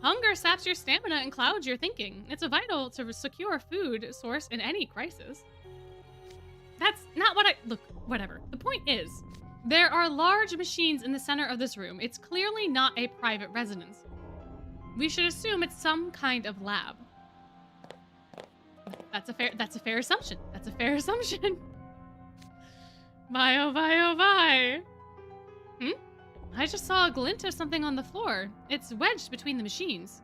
Hunger saps your stamina and clouds your thinking. It's vital to secure food source in any crisis. That's not what look, whatever. The point is, there are large machines in the center of this room. It's clearly not a private residence. We should assume it's some kind of lab. That's a fair assumption. That's a fair assumption. My oh my oh my. I just saw a glint of something on the floor. It's wedged between the machines.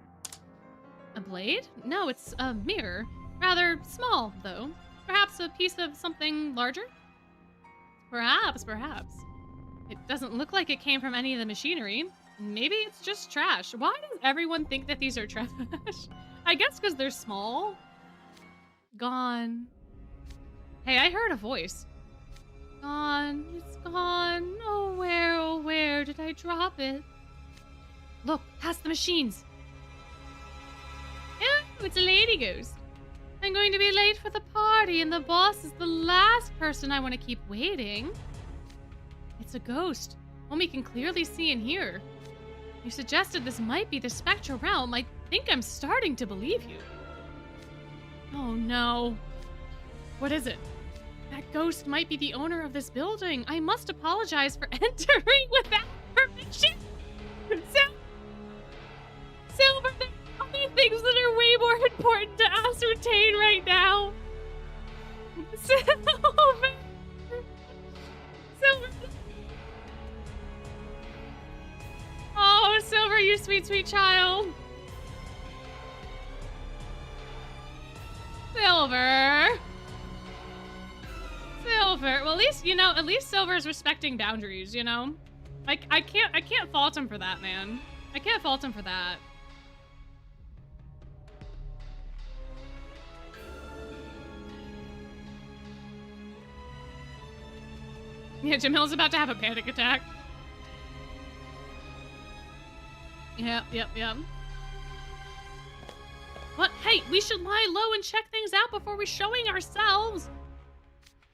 A blade? No, it's a mirror. Rather small, though. Perhaps a piece of something larger? Perhaps. It doesn't look like it came from any of the machinery. Maybe it's just trash. Why does everyone think that these are trash? I guess because they're small. Gone. Hey, I heard a voice. Gone. It's gone. Oh, where did I drop it? Look, past the machines. Oh, it's a lady ghost. I'm going to be late for the party, and the boss is the last person I want to keep waiting. It's a ghost, one we can clearly see and hear. You suggested this might be the Spectral realm. I think I'm starting to believe you. Oh no. What is it? That ghost might be the owner of this building. I must apologize for entering without permission. Silver, there are other things that are way more important to ascertain right now. Silver. Oh, Silver, you sweet, sweet child. Silver. Well, at least Silver's respecting boundaries, you know? Like, I can't fault him for that, man. I can't fault him for that. Yeah, Jamil's about to have a panic attack. Yep. What? Hey, we should lie low and check things out before we're showing ourselves.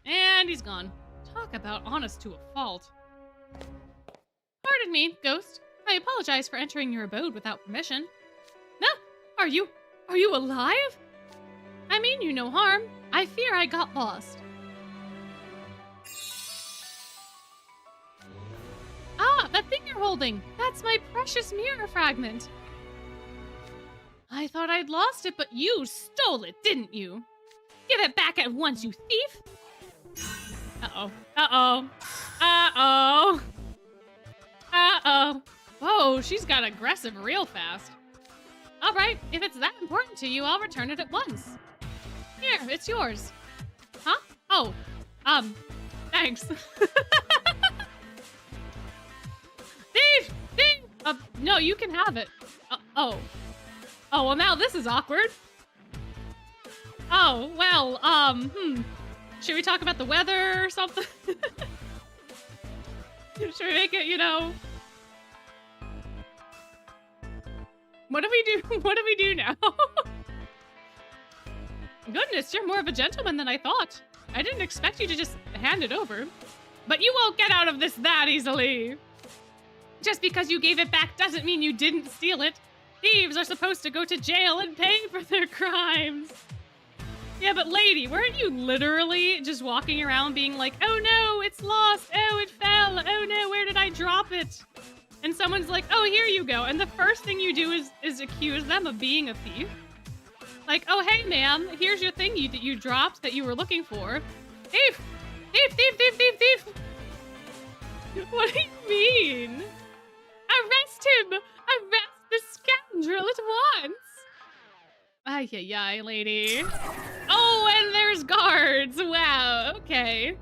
And he's gone. Talk about honest to a fault. Pardon me, ghost. I apologize for entering your abode without permission. No, are you alive? I mean you no harm. I fear I got lost. Ah, that thing you're holding. That's my precious mirror fragment. I thought I'd lost it, but you stole it, didn't you? Give it back at once, you thief! Uh-oh. Whoa, she's got aggressive real fast. Alright, if it's that important to you, I'll return it at once. Here, it's yours. Huh? Oh, thanks. Thief! No, you can have it. Oh, well now this is awkward. Oh, well, should we talk about the weather or something? Should we make it, you know? What do we do now? Goodness, you're more of a gentleman than I thought. I didn't expect you to just hand it over. But you won't get out of this that easily. Just because you gave it back doesn't mean you didn't steal it. Thieves are supposed to go to jail and pay for their crimes. Yeah, but lady, weren't you literally just walking around being like, oh no, it's lost. Oh, it fell. Oh no, where did I drop it? And someone's like, oh, here you go. And the first thing you do is accuse them of being a thief. Like, oh, hey, ma'am, here's your thing you dropped that you were looking for. Thief! Thief, thief, thief, thief, thief! What do you mean? Arrest him! Arrest the scoundrel at once! Ay, ay, ay, lady. Oh, and there's guards! Wow, okay.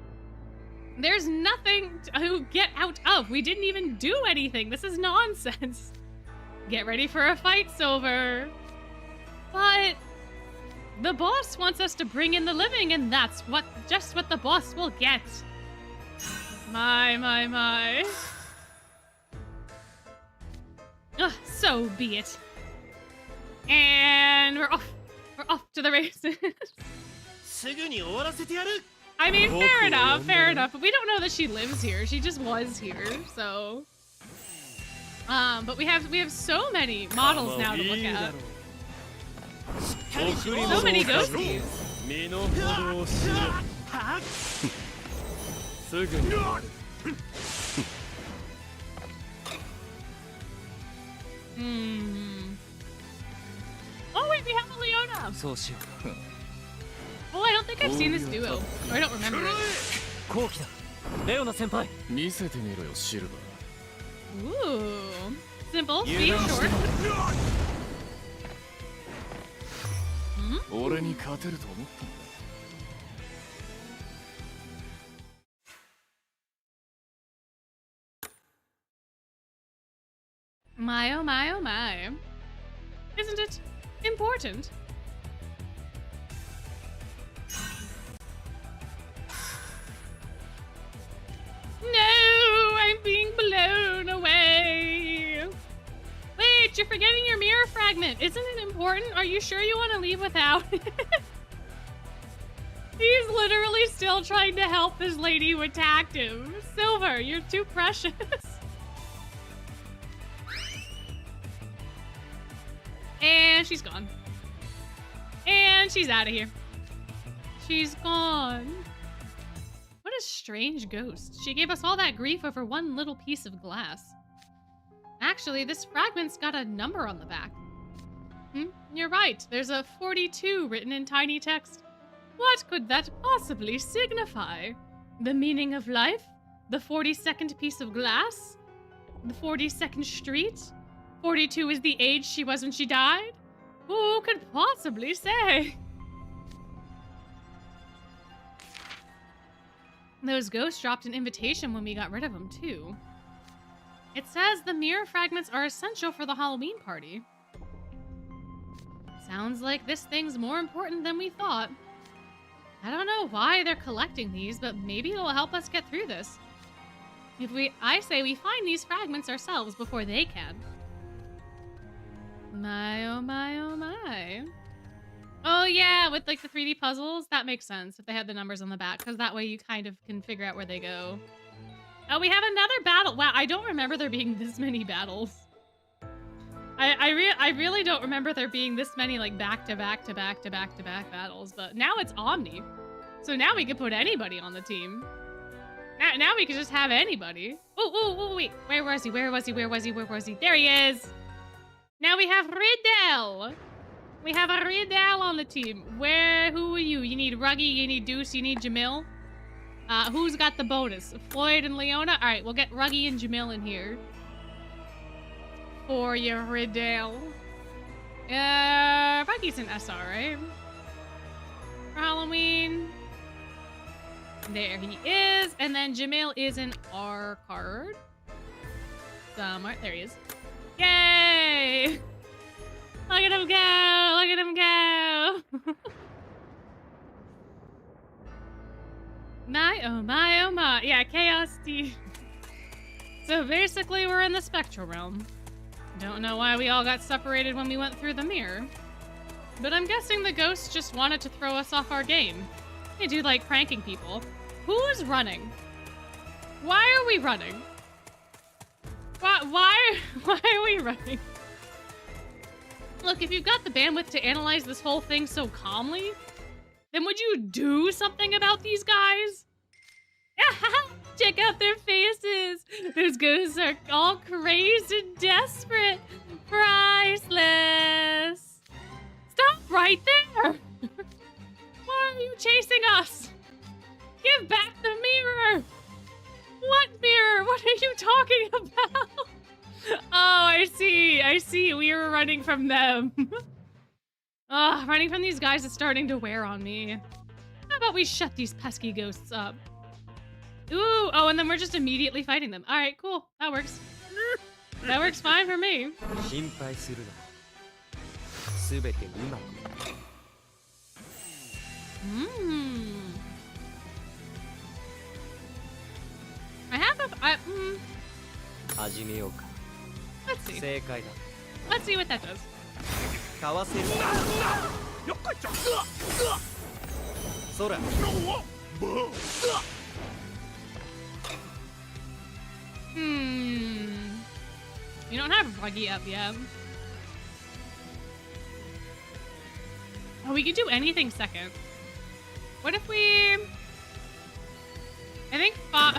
There's nothing to get out of. We didn't even do anything. This is nonsense. Get ready for a fight, Silver. But the boss wants us to bring in the living, and that's just what the boss will get. My, my, my. Ugh, so be it. And we're off. We're off to the races. I mean, fair enough, but we don't know that she lives here. She just was here, so. But we have so many models now to look at. So many ghosties. Oh wait, we have a Leona. Oh, I don't think I've seen this duo. Or I don't remember it. Ooh. Simple, sweet, short. My, oh my, oh my. Isn't it important? No, I'm being blown away. Wait, you're forgetting your mirror fragment. Isn't it important? Are you sure you want to leave without it? He's literally still trying to help this lady who attacked him. Silver, you're too precious. And she's gone. And she's out of here. She's gone. What a strange ghost. She gave us all that grief over one little piece of glass. Actually, this fragment's got a number on the back. You're right. There's a 42 written in tiny text. What could that possibly signify? The meaning of life? The 42nd piece of glass? The 42nd street? 42 is the age she was when she died? Who could possibly say? Those ghosts dropped an invitation when we got rid of them, too. It says the mirror fragments are essential for the Halloween party. Sounds like this thing's more important than we thought. I don't know why they're collecting these, but maybe it'll help us get through this. I say we find these fragments ourselves before they can. My, oh my, oh my. Oh yeah, with like the 3D puzzles, that makes sense if they had the numbers on the back, because that way you kind of can figure out where they go. Oh, we have another battle. Wow, I don't remember there being this many battles. I really don't remember there being this many like back-to-back battles, but now it's Omni. So now we can put anybody on the team. Now we can just have anybody. Oh, wait. Where was he? Where was he? There he is. Now we have Riddell. We have a Riddell on the team. Who are you? You need Ruggy, you need Deuce, you need Jamil. Who's got the bonus? Floyd and Leona? All right, we'll get Ruggy and Jamil in here. For your Riddell. Ruggy's an SR, right? For Halloween. There he is. And then Jamil is an R card. Somewhere. There he is. Yay! Look at him go! Look at him go! My, oh my, oh my. Yeah, Chaos D. So basically, we're in the Spectral realm. Don't know why we all got separated when we went through the mirror. But I'm guessing the ghosts just wanted to throw us off our game. They do like pranking people. Who's running? Why are we running? Why are we running? Look, if you've got the bandwidth to analyze this whole thing so calmly, then would you do something about these guys? Check out their faces. Those ghosts are all crazed and desperate. Priceless. Stop right there. Why are you chasing us? Give back the mirror. What mirror? What are you talking about? Oh, I see. We were running from them. Running from these guys is starting to wear on me. How about we shut these pesky ghosts up? Ooh, oh, and then we're just immediately fighting them. All right, cool. That works. That works fine for me. I have a... Let's see. Let's see what that does. You don't have Ruggy up yet. Oh, we could do anything second. What if we... I think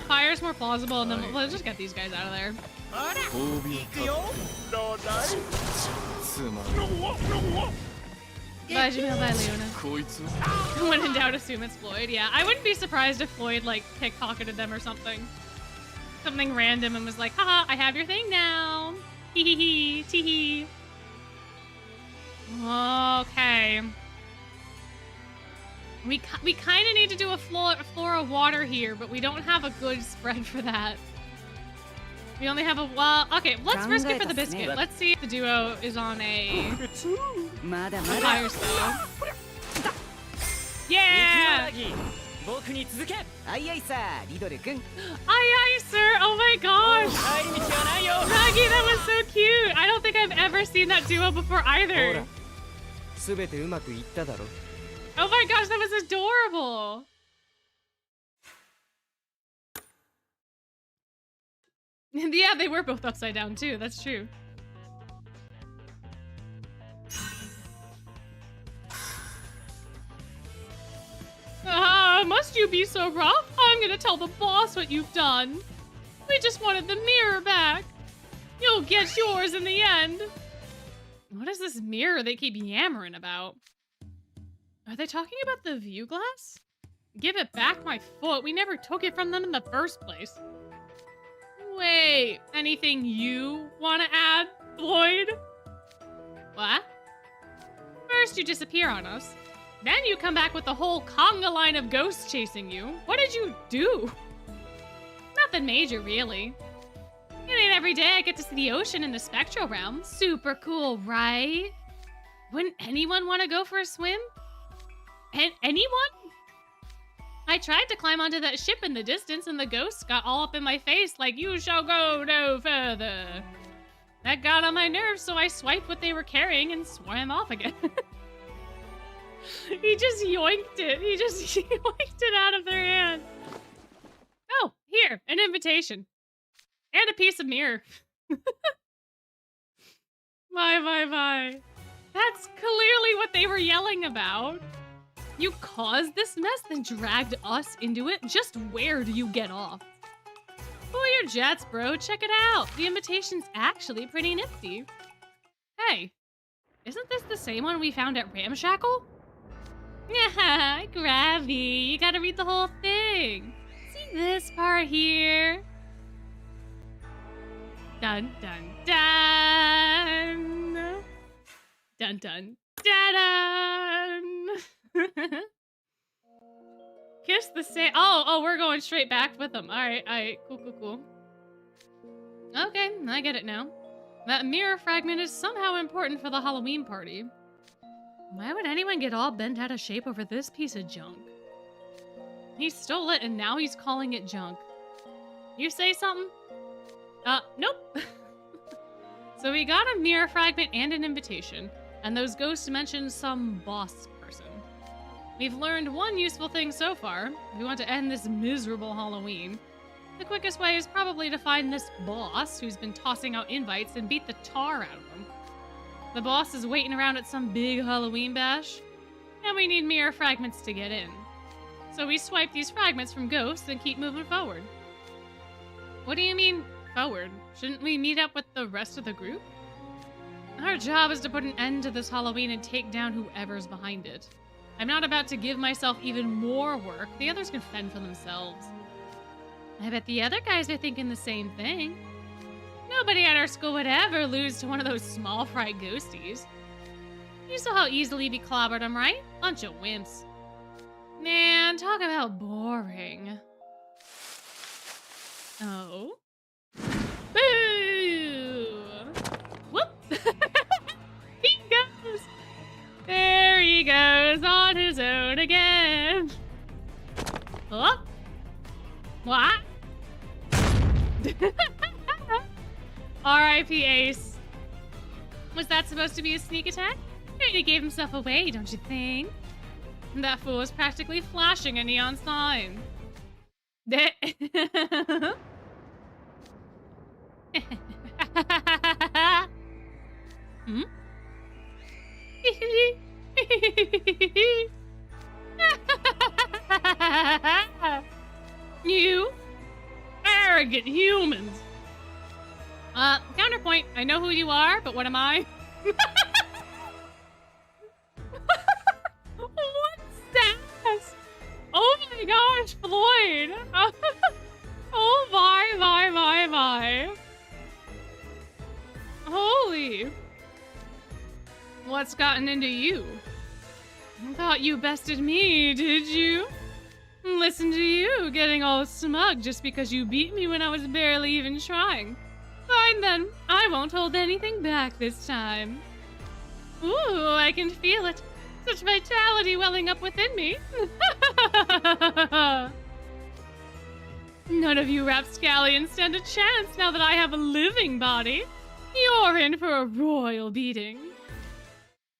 fire's more plausible, and then let's just get these guys out of there. Bye, Jamil. Bye, Leona. When in doubt, assume it's Floyd. Yeah, I wouldn't be surprised if Floyd, like, pickpocketed them or something. Something random and was like, haha, I have your thing now. Hee hee hee, tee hee. Okay. We kind of need to do a floor of water here, but we don't have a good spread for that. We only have a, well, okay, let's risk it for the biscuit. Let's see if the duo is on a fire spell. Yeah! Aye, aye, sir. Oh my gosh. Raggy, that was so cute. I don't think I've ever seen that duo before either. Oh my gosh, that was adorable. Yeah, they were both upside down too. That's true. Must you be so rough? I'm gonna tell the boss what you've done. We just wanted the mirror back. You'll get yours in the end. What is this mirror they keep yammering about? Are they talking about the view glass? Give it back, my foot. We never took it from them in the first place. Wait, anything you want to add, Floyd? What? First you disappear on us. Then you come back with the whole conga line of ghosts chasing you. What did you do? Nothing major, really. It ain't every day I get to see the ocean in the Spectral realm. Super cool, right? Wouldn't anyone want to go for a swim? And anyone? I tried to climb onto that ship in the distance and the ghosts got all up in my face like, you shall go no further. That got on my nerves, so I swiped what they were carrying and swam off again. He just yoinked it. He just yoinked it out of their hand. Oh, here, an invitation. And a piece of mirror. My. That's clearly what they were yelling about. You caused this mess, then dragged us into it? Just where do you get off? Pull your jets, bro. Check it out. The invitation's actually pretty nifty. Hey, isn't this the same one we found at Ramshackle? Yeah, Gravy. You gotta read the whole thing. See this part here? Dun, dun, dun. Dun, dun, dun, dun. Kiss the sand. Oh, we're going straight back with them. All right, cool. Okay, I get it now. That mirror fragment is somehow important for the Halloween party. Why would anyone get all bent out of shape over this piece of junk? He stole it and now he's calling it junk. You say something? Nope. So we got a mirror fragment and an invitation, and those ghosts mentioned some boss person. We've learned one useful thing so far. If we want to end this miserable Halloween, the quickest way is probably to find this boss who's been tossing out invites and beat the tar out of them. The boss is waiting around at some big Halloween bash, and we need mirror fragments to get in. So we swipe these fragments from ghosts and keep moving forward. What do you mean, forward? Shouldn't we meet up with the rest of the group? Our job is to put an end to this Halloween and take down whoever's behind it. I'm not about to give myself even more work. The others can fend for themselves. I bet the other guys are thinking the same thing. Nobody at our school would ever lose to one of those small fry ghosties. You saw how easily we clobbered them, right? Bunch of wimps. Man, talk about boring. Oh. Boo! Whoop! He goes! There he goes on his own again. Oh! What? R.I.P. Ace. Was that supposed to be a sneak attack? He gave himself away, don't you think? That fool was practically flashing a neon sign. Hmm? You arrogant humans. Counterpoint, I know who you are, but what am I? What's that? Oh my gosh, Floyd. Oh my. Holy. What's gotten into you? Thought you bested me, did you? Listen to you, getting all smug just because you beat me when I was barely even trying. Fine then, I won't hold anything back this time. Ooh, I can feel it. Such vitality welling up within me. None of you rapscallions stand a chance now that I have a living body. You're in for a royal beating.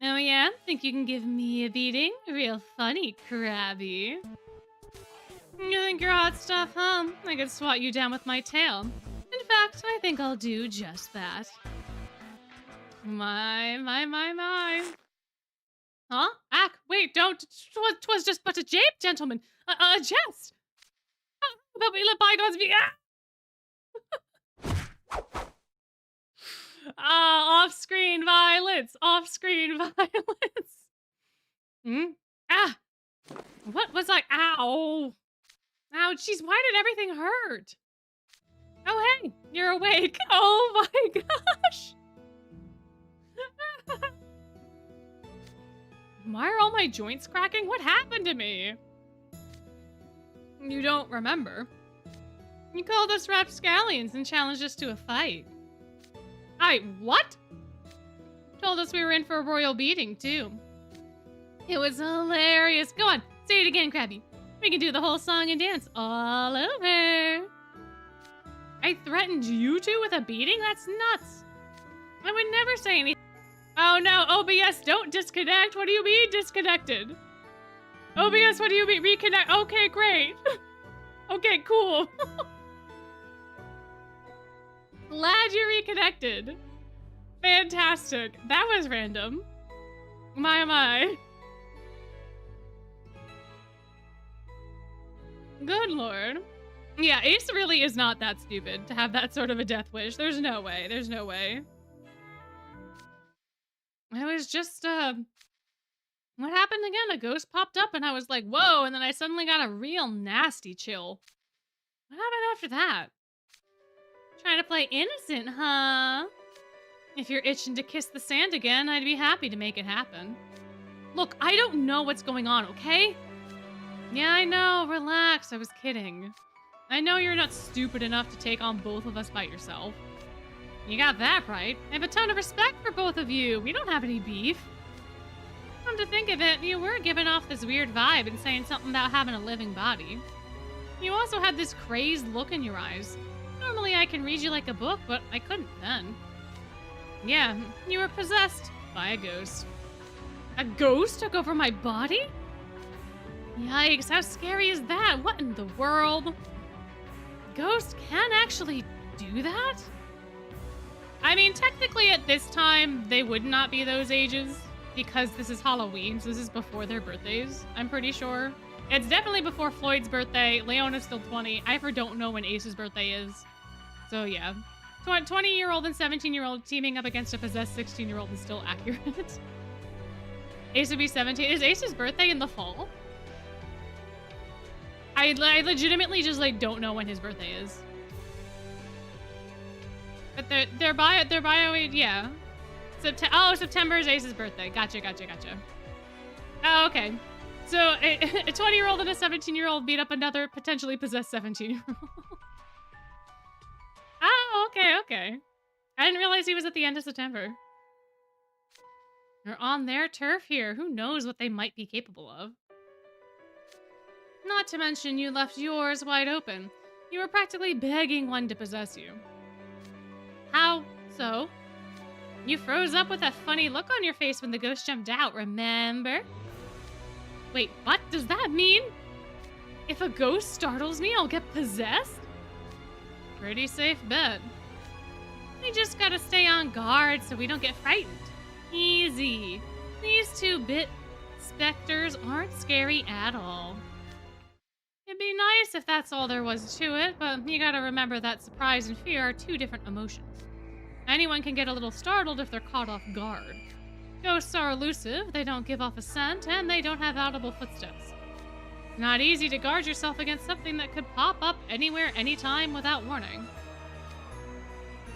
Oh yeah? Think you can give me a beating? Real funny, Krabby. You think you're hot stuff, huh? I could swat you down with my tail. In fact, I think I'll do just that. My. Huh? Ack, wait, don't. 'Twas just but a jape, gentlemen. A jest. But we let bygones be. Off-screen violence. Off-screen violence. Ah. What was I? Ow. Ow, jeez, why did everything hurt? Oh, hey, you're awake. Oh my gosh. Why are all my joints cracking? What happened to me? You don't remember. You called us rapscallions and challenged us to a fight. What? Told us we were in for a royal beating, too. It was hilarious. Go on, say it again, Krabby. We can do the whole song and dance all over. I threatened you two with a beating? That's nuts. I would never say anything. Oh no, OBS, don't disconnect. What do you mean disconnected? OBS, what do you mean reconnect? Okay, great. Okay, cool. Glad you reconnected. Fantastic. That was random. My. Good lord. Yeah, Ace really is not that stupid to have that sort of a death wish. There's no way. There's no way. I was just, what happened again? A ghost popped up and I was like, whoa, and then I suddenly got a real nasty chill. What happened after that? Trying to play innocent, huh? If you're itching to kiss the sand again, I'd be happy to make it happen. Look, I don't know what's going on, okay? Yeah, I know. Relax. I was kidding. I know you're not stupid enough to take on both of us by yourself. You got that right. I have a ton of respect for both of you. We don't have any beef. Come to think of it, you were giving off this weird vibe and saying something about having a living body. You also had this crazed look in your eyes. Normally I can read you like a book, but I couldn't then. Yeah, you were possessed by a ghost. A ghost took over my body? Yikes, how scary is that? What in the world? Ghosts can actually do that? I mean, technically at this time, they would not be those ages because this is Halloween, so this is before their birthdays, I'm pretty sure. It's definitely before Floyd's birthday. Leona's still 20. I don't know when Ace's birthday is. So yeah. 20-year-old and 17-year-old teaming up against a possessed 16-year-old is still accurate. Ace would be 17. Is Ace's birthday in the fall? I legitimately just like don't know when his birthday is. But their bio age, yeah. September is Ace's birthday. Gotcha. Oh, okay. So a 20-year-old and a 17-year-old beat up another potentially possessed 17-year-old. Oh, okay. I didn't realize he was at the end of September. You're on their turf here. Who knows what they might be capable of? Not to mention you left yours wide open. You were practically begging one to possess you. How so? You froze up with that funny look on your face when the ghost jumped out, remember? Wait, what does that mean? If a ghost startles me, I'll get possessed? Pretty safe bet. We just gotta stay on guard so we don't get frightened. Easy. These 2-bit specters aren't scary at all. It'd be nice if that's all there was to it, but you gotta remember that surprise and fear are 2 different emotions. Anyone can get a little startled if they're caught off guard. Ghosts are elusive, they don't give off a scent, and they don't have audible footsteps. Not easy to guard yourself against something that could pop up anywhere, anytime without warning.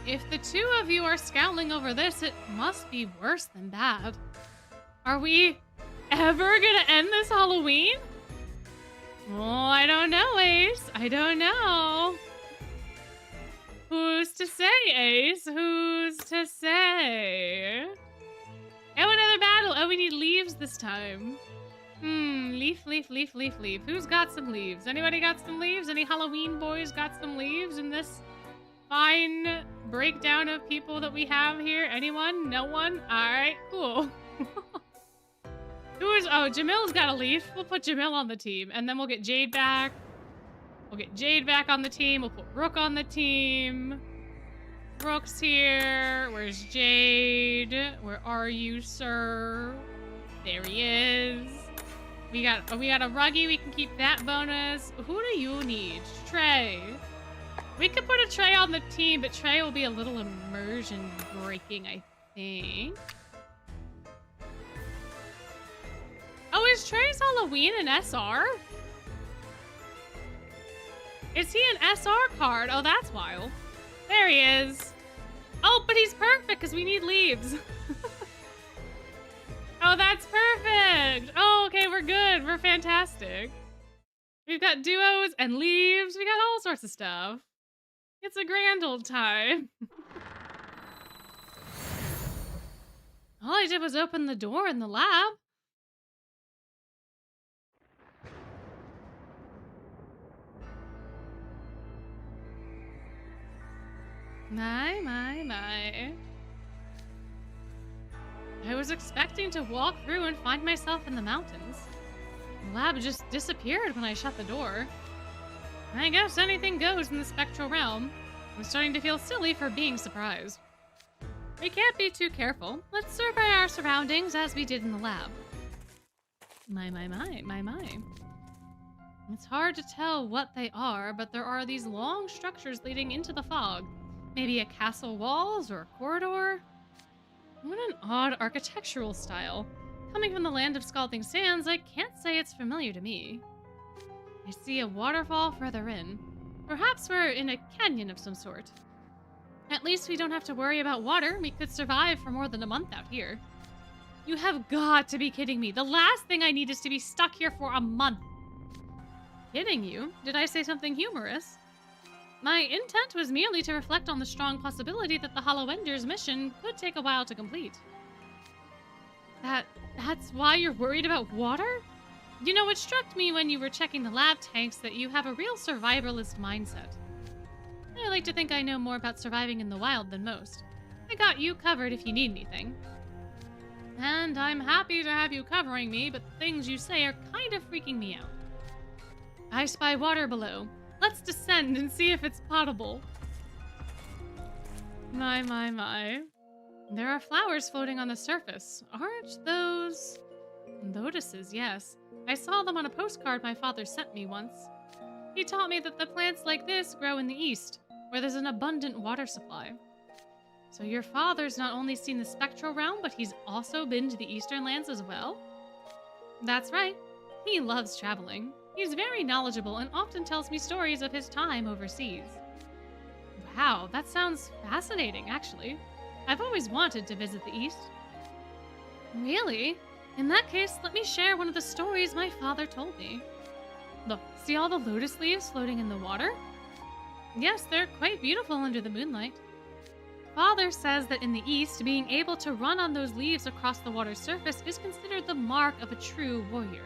If the 2 of you are scowling over this, it must be worse than bad. Are we ever gonna end this Halloween? Oh, I don't know, Ace. I don't know. Who's to say, Ace? Who's to say? Oh, another battle. Oh, we need leaves this time. Leaf. Who's got some leaves? Anybody got some leaves? Any Halloween boys got some leaves in this fine breakdown of people that we have here? Anyone? No one? Alright, cool. Jamil's got a leaf. We'll put Jamil on the team, and then we'll get Jade back. We'll get Jade back on the team. We'll put Rook on the team. Rook's here. Where's Jade? Where are you, sir? There he is. We got a Ruggy. We can keep that bonus. Who do you need? Trey. We could put a Trey on the team, but Trey will be a little immersion breaking, I think. Oh, is Trey's Halloween an SR? Is he an SR card? Oh, that's wild. There he is. Oh, but he's perfect because we need leaves. Oh, that's perfect. Oh, okay, we're good. We're fantastic. We've got duos and leaves. We got all sorts of stuff. It's a grand old time. All I did was open the door in the lab. My. I was expecting to walk through and find myself in the mountains. The lab just disappeared when I shut the door. I guess anything goes in the spectral realm. I'm starting to feel silly for being surprised. We can't be too careful. Let's survey our surroundings as we did in the lab. My. It's hard to tell what they are, but there are these long structures leading into the fog. Maybe a castle walls or a corridor? What an odd architectural style. Coming from the land of scalding sands, I can't say it's familiar to me. I see a waterfall further in. Perhaps we're in a canyon of some sort. At least we don't have to worry about water. We could survive for more than a month out here. You have got to be kidding me. The last thing I need is to be stuck here for a month. Kidding you? Did I say something humorous? My intent was merely to reflect on the strong possibility that the Hollow Enders mission could take a while to complete. That's why you're worried about water? You know, it struck me when you were checking the lab tanks that you have a real survivalist mindset. I like to think I know more about surviving in the wild than most. I got you covered if you need anything. And I'm happy to have you covering me, but the things you say are kind of freaking me out. I spy water below. Let's descend and see if it's potable. My, my, my. There are flowers floating on the surface. Aren't those... lotuses, yes. I saw them on a postcard my father sent me once. He taught me that the plants like this grow in the east, where there's an abundant water supply. So your father's not only seen the Spectral realm, but he's also been to the eastern lands as well? That's right. He loves traveling. He's very knowledgeable and often tells me stories of his time overseas. Wow, that sounds fascinating, actually. I've always wanted to visit the east. Really? In that case, let me share one of the stories my father told me. Look, see all the lotus leaves floating in the water? Yes, they're quite beautiful under the moonlight. Father says that in the east, being able to run on those leaves across the water's surface is considered the mark of a true warrior.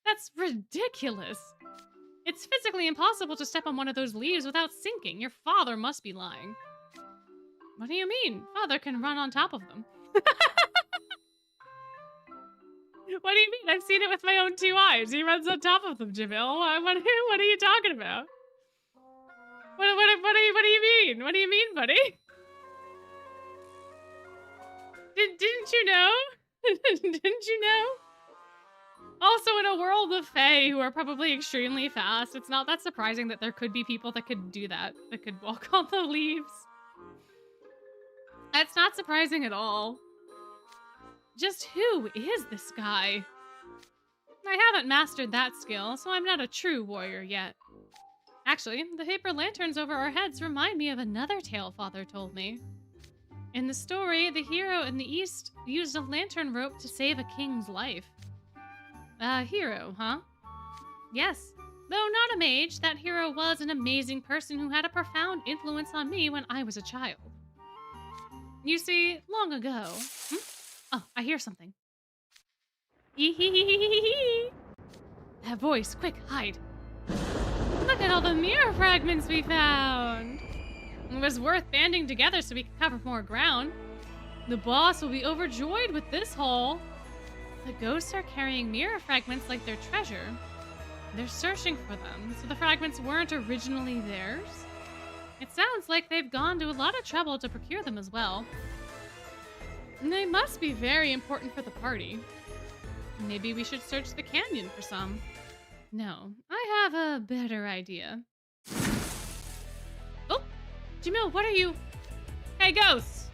That's ridiculous! It's physically impossible to step on one of those leaves without sinking. Your father must be lying. What do you mean? Father can run on top of them. What do you mean? I've seen it with my own 2 eyes. He runs on top of them, Jamil. What are you talking about? What do you mean? What do you mean, buddy? Didn't you know? Didn't you know? Also, in a world of Fae who are probably extremely fast, it's not that surprising that there could be people that could do that could walk on the leaves. That's not surprising at all. Just who is this guy? I haven't mastered that skill, so I'm not a true warrior yet. Actually, the paper lanterns over our heads remind me of another tale Father told me. In the story, the hero in the east used a lantern rope to save a king's life. A hero, huh? Yes. Though not a mage, that hero was an amazing person who had a profound influence on me when I was a child. You see, long ago... Oh, I hear something. Eeheeheeheehee! That voice, quick, hide. Look at all the mirror fragments we found! It was worth banding together so we could cover more ground. The boss will be overjoyed with this haul. The ghosts are carrying mirror fragments like their treasure. They're searching for them, so the fragments weren't originally theirs. It sounds like they've gone to a lot of trouble to procure them as well. And they must be very important for the party. Maybe we should search the canyon for some. No, I have a better idea. Oh, Jamil, what are you? Hey, ghosts!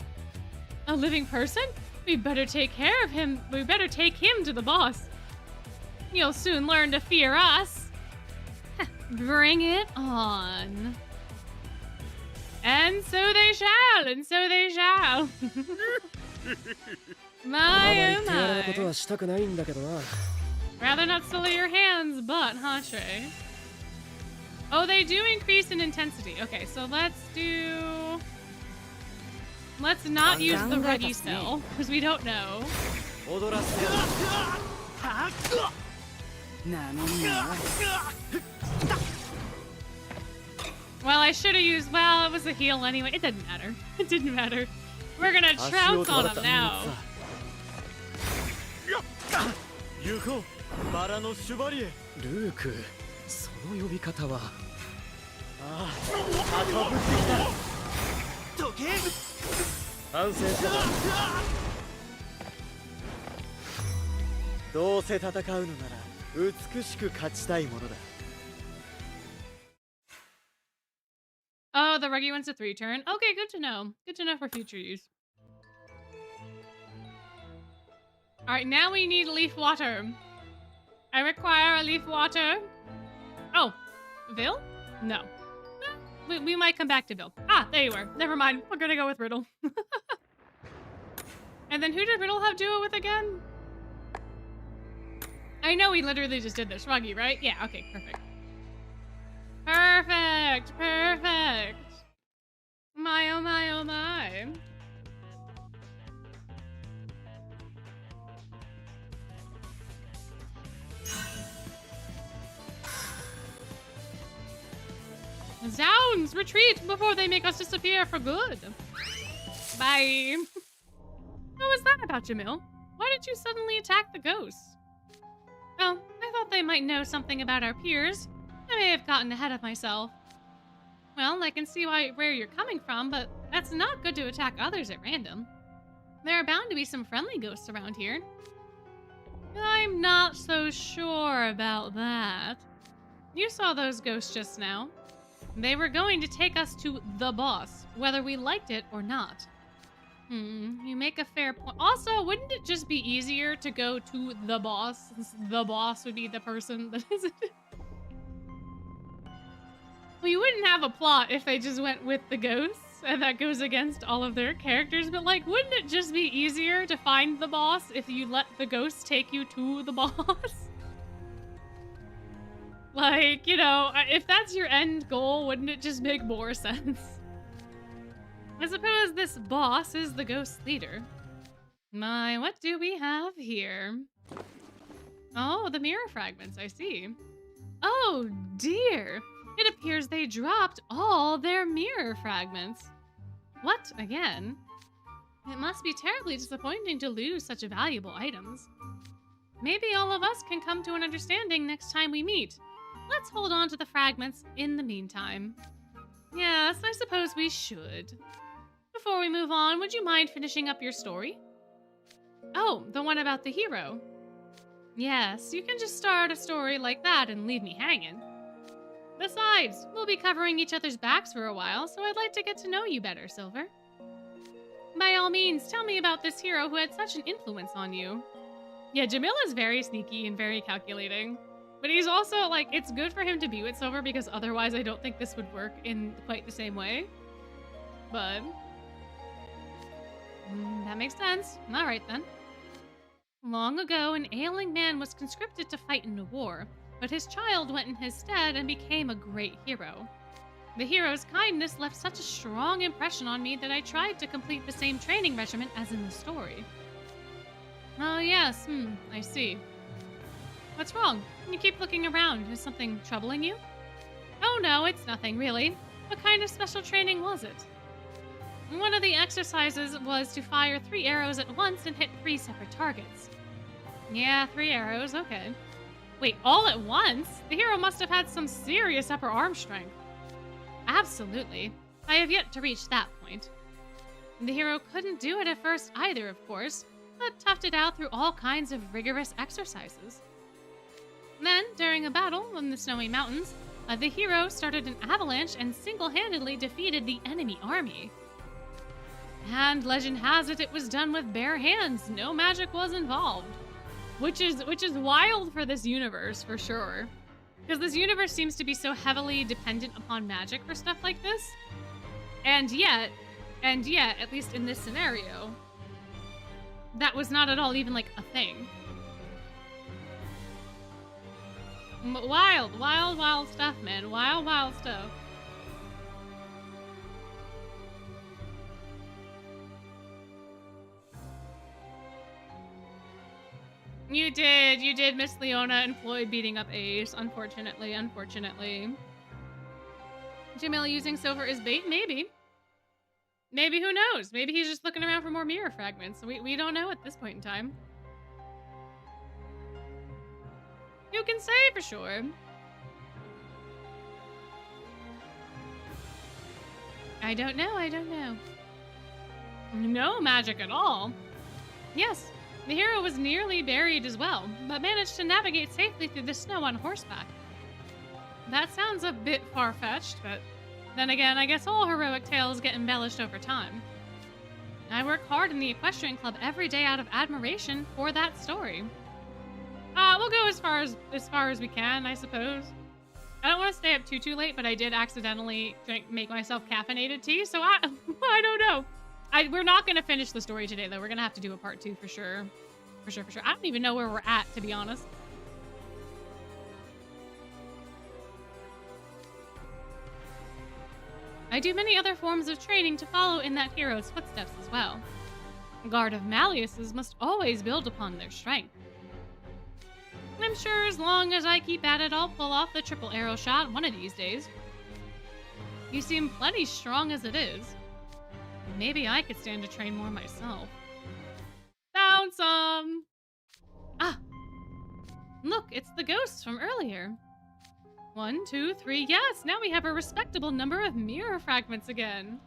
A living person? We better take care of him. We better take him to the boss. You'll soon learn to fear us. Bring it on. And so they shall, and so they shall. My, oh my. Rather not sully your hands, but, huh, Trey? Oh, they do increase in intensity. Okay, so let's not use the ready cell, because we don't know. Well, I should have used, well, it was a heal anyway. It didn't matter. It didn't matter. We're gonna trounce on him now. Oh, the Reggie one's a 3-turn. Okay, good to know. Good to know for future use. Alright, now we need leaf water. I require a leaf water. Oh, Vil? No. We might come back to Vil. Ah, there you were. Never mind. We're gonna go with Riddle. And then who did Riddle have duo with again? I know we literally just did this. Ruggy, right? Yeah, okay, perfect. Perfect! Perfect! My, oh my, oh my. Zounds! Retreat before they make us disappear for good. Bye. What was that about, Jamil? Why did you suddenly attack the ghosts? Oh, I thought they might know something about our peers. I may have gotten ahead of myself. Well, I can see where you're coming from, but that's not good to attack others at random. There are bound to be some friendly ghosts around here. I'm not so sure about that. You saw those ghosts just now. They were going to take us to the boss, whether we liked it or not. You make a fair point. Also, wouldn't it just be easier to go to the boss, since the boss would be the person that is it? We wouldn't have a plot if they just went with the ghosts, and that goes against all of their characters, but like, wouldn't it just be easier to find the boss if you let the ghosts take you to the boss? Like, you know, if that's your end goal, wouldn't it just make more sense? I suppose this boss is the ghost leader. My, what do we have here? Oh, the mirror fragments, I see. Oh dear, it appears they dropped all their mirror fragments. What, again? It must be terribly disappointing to lose such valuable items. Maybe all of us can come to an understanding next time we meet. Let's hold on to the fragments in the meantime. Yes, I suppose we should. Before we move on, would you mind finishing up your story? Oh, the one about the hero. Yes, you can just start a story like that and leave me hanging. Besides, we'll be covering each other's backs for a while, so I'd like to get to know you better, Silver. By all means, tell me about this hero who had such an influence on you. Yeah, Jamila's very sneaky and very calculating. But he's also, like, it's good for him to be with Silver because otherwise I don't think this would work in quite the same way. But that makes sense. All right, then. Long ago, an ailing man was conscripted to fight in a war, but his child went in his stead and became a great hero. The hero's kindness left such a strong impression on me that I tried to complete the same training regimen as in the story. Oh, yes, I see. What's wrong? You keep looking around. Is something troubling you? Oh, no, it's nothing, really. What kind of special training was it? One of the exercises was to fire 3 arrows at once and hit 3 separate targets. Yeah, 3 arrows, okay. Wait, all at once? The hero must have had some serious upper arm strength. Absolutely. I have yet to reach that point. The hero couldn't do it at first either, of course, but toughed it out through all kinds of rigorous exercises. Then, during a battle in the snowy mountains, the hero started an avalanche and single-handedly defeated the enemy army. And legend has it, it was done with bare hands. No magic was involved. Which is wild for this universe, for sure. Because this universe seems to be so heavily dependent upon magic for stuff like this. And yet, at least in this scenario, that was not at all even like a thing. Wild, wild, wild stuff, man. Wild, wild stuff. You did miss Leona and Floyd beating up Ace, unfortunately. Jamila using Silver as bait? Maybe. Maybe, who knows? Maybe he's just looking around for more mirror fragments. We don't know at this point in time. You can say for sure. I don't know. No magic at all. Yes. The hero was nearly buried as well, but managed to navigate safely through the snow on horseback. That sounds a bit far-fetched, but then again, I guess all heroic tales get embellished over time. I work hard in the equestrian club every day out of admiration for that story. We'll go as far as we can, I suppose. I don't want to stay up too late, but I did accidentally make myself caffeinated tea, so I don't know. We're not going to finish the story today, though. We're going to have to do a part 2 for sure. For sure. I don't even know where we're at, to be honest. I do many other forms of training to follow in that hero's footsteps as well. Guard of Malleus's must always build upon their strength. I'm sure as long as I keep at it, I'll pull off the triple arrow shot one of these days. You seem plenty strong as it is. Maybe I could stand to train more myself. Sounds awesome. Ah, look, it's the ghosts from earlier. 1, 2, 3, yes, now we have a respectable number of mirror fragments again.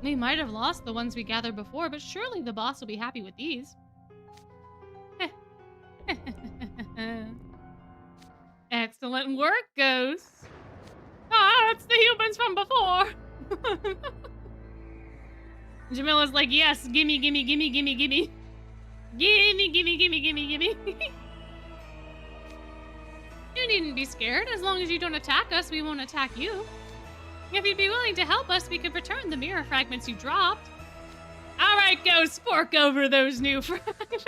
We might have lost the ones we gathered before, but surely the boss will be happy with these. Excellent work, ghosts. Ah, it's the humans from before. Jamila's like, yes, gimme, gimme, gimme, gimme, gimme. Gimme, gimme, gimme, gimme, gimme. You needn't be scared. As long as you don't attack us, we won't attack you. If you'd be willing to help us, we could return the mirror fragments you dropped. All right, ghosts, fork over those new fragments.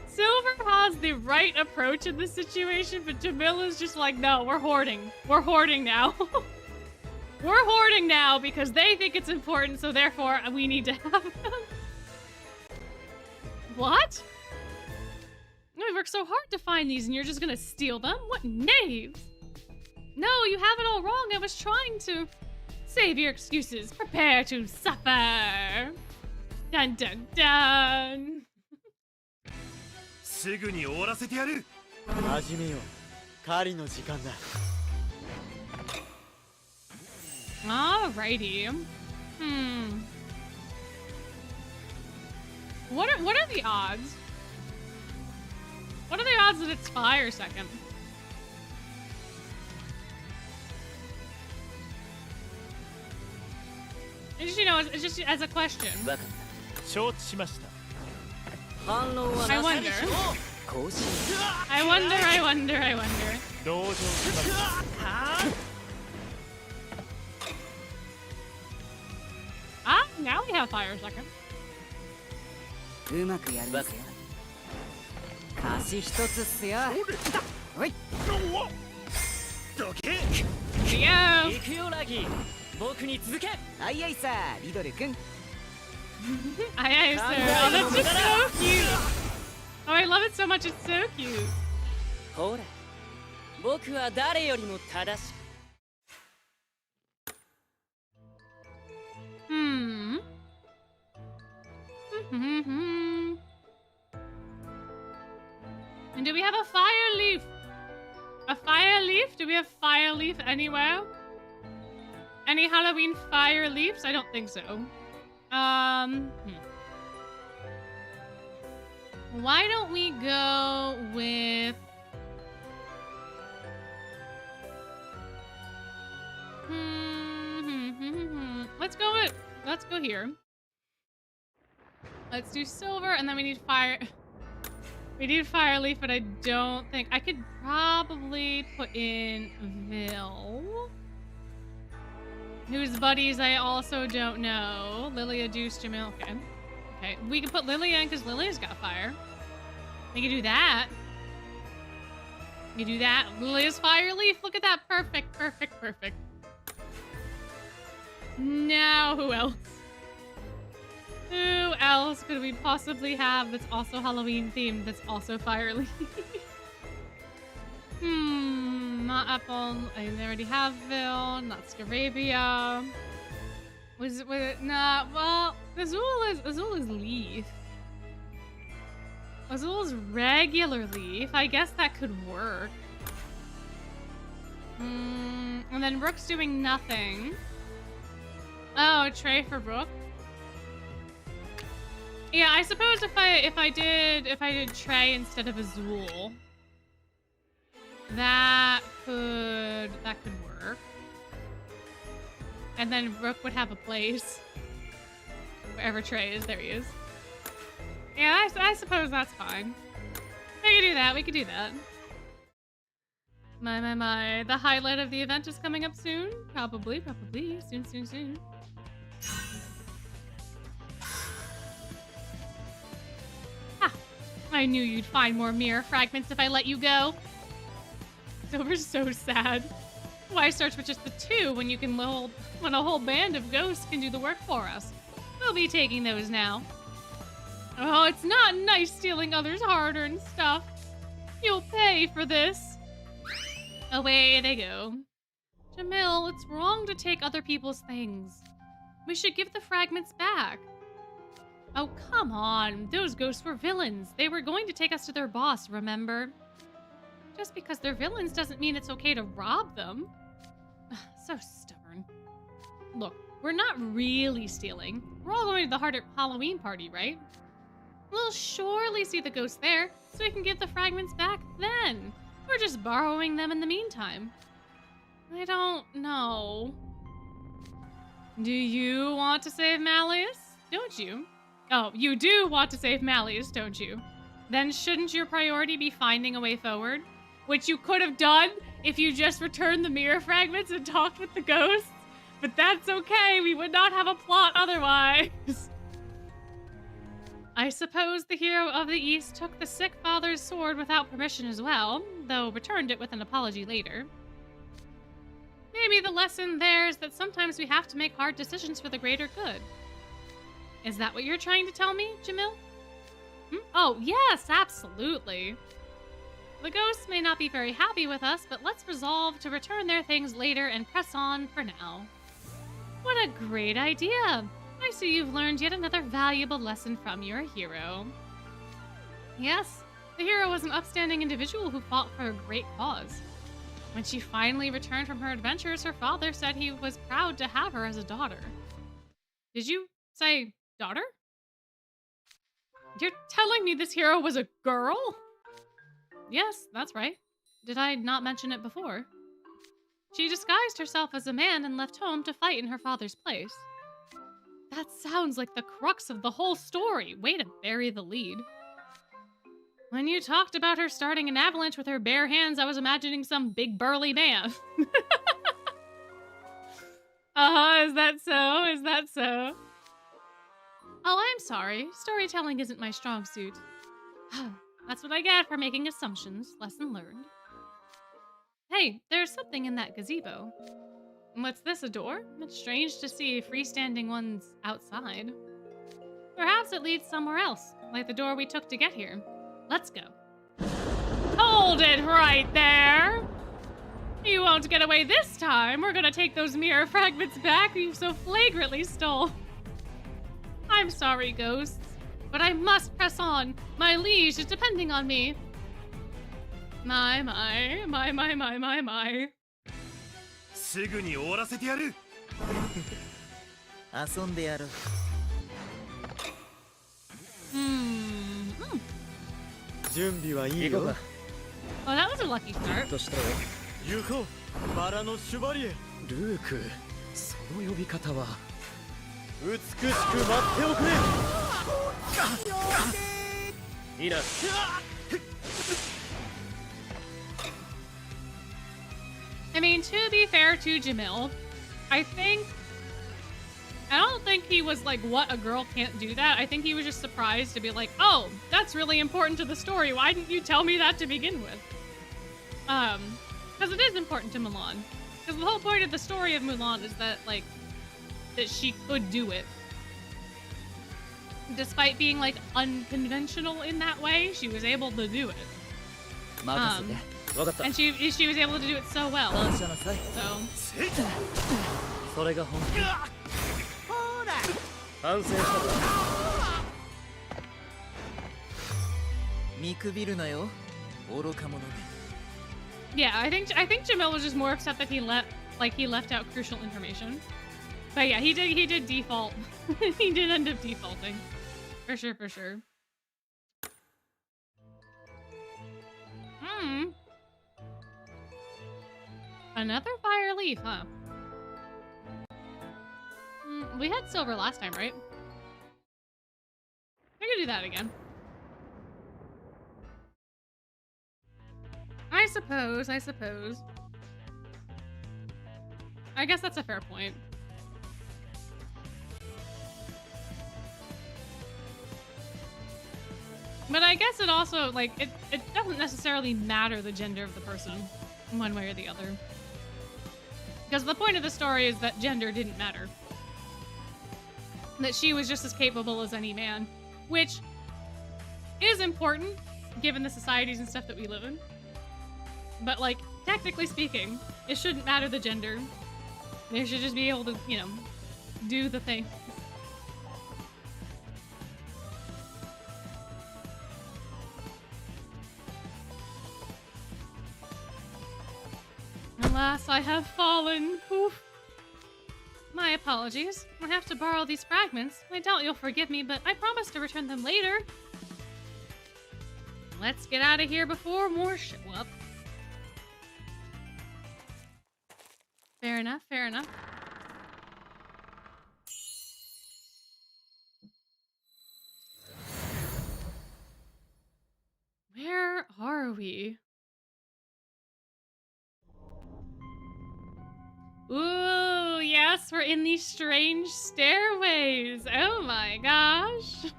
Silver has the right approach in this situation, but Jamila's just like, no, we're hoarding. We're hoarding now. We're hoarding now because they think it's important, so therefore we need to have them. What? We worked so hard to find these and you're just gonna steal them? What knaves? No, you have it all wrong. I was trying to save your excuses. Prepare to suffer. Dun dun dun. すぐに終わらせてやる。始めよう。狩りの時間だ。Alrighty. What are the odds? What are the odds that it's fire second? Just, you know, it's just as a question. I wonder. I wonder. Ah, now we have fire second. Leo! 僕に続け。はいはいさ、リドル君。Aye, aye, sir. Oh, that's just so cute. Oh, I love it so much. It's so cute. ほら、僕は誰よりも正しく。And do we have a fire leaf? A fire leaf? Do we have fire leaf anywhere? Any Halloween fire leaves? I don't think so. Why don't we go with... Let's go here. Let's do silver, and then we need fire... We need fire leaf, but I don't think... I could probably put in Vil. Whose buddies I also don't know. Lilia, Deuce, Jamil. Okay. Okay. We can put Lilia in because Lilia's got fire. We can do that. We can do that. Lilia's fire leaf. Look at that. Perfect. Perfect. Perfect. Now, who else? Who else could we possibly have that's also Halloween themed, that's also fire leaf? Not Apple. I already have Vil. Not Scarabia. Was it? Nah. Well, Azul is leaf. Azul is regular leaf. I guess that could work. And then Rook's doing nothing. Oh, Trey for Rook. Yeah, I suppose if I did Trey instead of Azul, that could work. And then Rook would have a place wherever Trey is. There he is. Yeah, I suppose that's fine. We could do that. We could do that. My. The highlight of the event is coming up soon. Probably. Soon. I knew you'd find more mirror fragments if I let you go. Silver's so sad. Why search with just the 2 when when a whole band of ghosts can do the work for us? We'll be taking those now. Oh, it's not nice stealing others' hard-earned stuff. You'll pay for this. Away they go. Jamil, it's wrong to take other people's things. We should give the fragments back. Oh, come on. Those ghosts were villains. They were going to take us to their boss, remember? Just because they're villains doesn't mean it's okay to rob them. So stubborn. Look, we're not really stealing. We're all going to the Halloween party, right? We'll surely see the ghosts there, so we can give the fragments back then. We're just borrowing them in the meantime. I don't know. Do you want to save Malleus? Don't you? Oh, you do want to save Malleus, don't you? Then shouldn't your priority be finding a way forward? Which you could have done if you just returned the mirror fragments and talked with the ghosts. But that's okay, we would not have a plot otherwise. I suppose the hero of the East took the sick father's sword without permission as well, though returned it with an apology later. Maybe the lesson there is that sometimes we have to make hard decisions for the greater good. Is that what you're trying to tell me, Jamil? Oh, yes, absolutely. The ghosts may not be very happy with us, but let's resolve to return their things later and press on for now. What a great idea! I see you've learned yet another valuable lesson from your hero. Yes, the hero was an upstanding individual who fought for a great cause. When she finally returned from her adventures, her father said he was proud to have her as a daughter. Did you say daughter? You're telling me this hero was a girl? Yes, that's right. Did I not mention it before? She disguised herself as a man and left home to fight in her father's place. That sounds like the crux of the whole story. Way to bury the lead. When you talked about her starting an avalanche with her bare hands, I was imagining some big burly man. Is that so? Is that so? Oh, I'm sorry. Storytelling isn't my strong suit. That's what I get for making assumptions. Lesson learned. Hey, there's something in that gazebo. What's this, a door? It's strange to see freestanding ones outside. Perhaps it leads somewhere else, like the door we took to get here. Let's go. Hold it right there! You won't get away this time. We're gonna take those mirror fragments back you so flagrantly stole. I'm sorry, ghosts, but I must press on. My liege is depending on me. My. すぐに終わらせてやる。遊んでやろう。準備はいいよ。Oh, that was a lucky start. としたよ。行こう。バラのシュバリエ。ルーク、その呼び方は。美しく待っておくれ。いいな。I mean, to be fair to Jamil, I don't think he was like, what, a girl can't do that? I think he was just surprised to be like, oh, that's really important to the story. Why didn't you tell me that to begin with? Because it is important to Mulan. Because the whole point of the story of Mulan is that, like, that she could do it. Despite being, like, unconventional in that way, she was able to do it. And she was able to do it so well. So. それが本気。反省したぞ。見くびるなよ、愚か者め。 Yeah, I think Jamil was just more upset that he left out crucial information. But yeah, he did default. He did end up defaulting. For sure. Another fire leaf, huh? We had silver last time, right? I could do that again. I suppose. I guess that's a fair point. But I guess it also, like, it doesn't necessarily matter the gender of the person, one way or the other. Because the point of the story is that gender didn't matter. That she was just as capable as any man. Which is important, given the societies and stuff that we live in. But, like, technically speaking, it shouldn't matter the gender. They should just be able to, you know, do the thing. Alas, I have fallen. Oof. My apologies. I have to borrow these fragments. I doubt you'll forgive me, but I promise to return them later. Let's get out of here before more show up. Fair enough, fair enough. Where are we? Ooh, yes, we're in these strange stairways. Oh my gosh.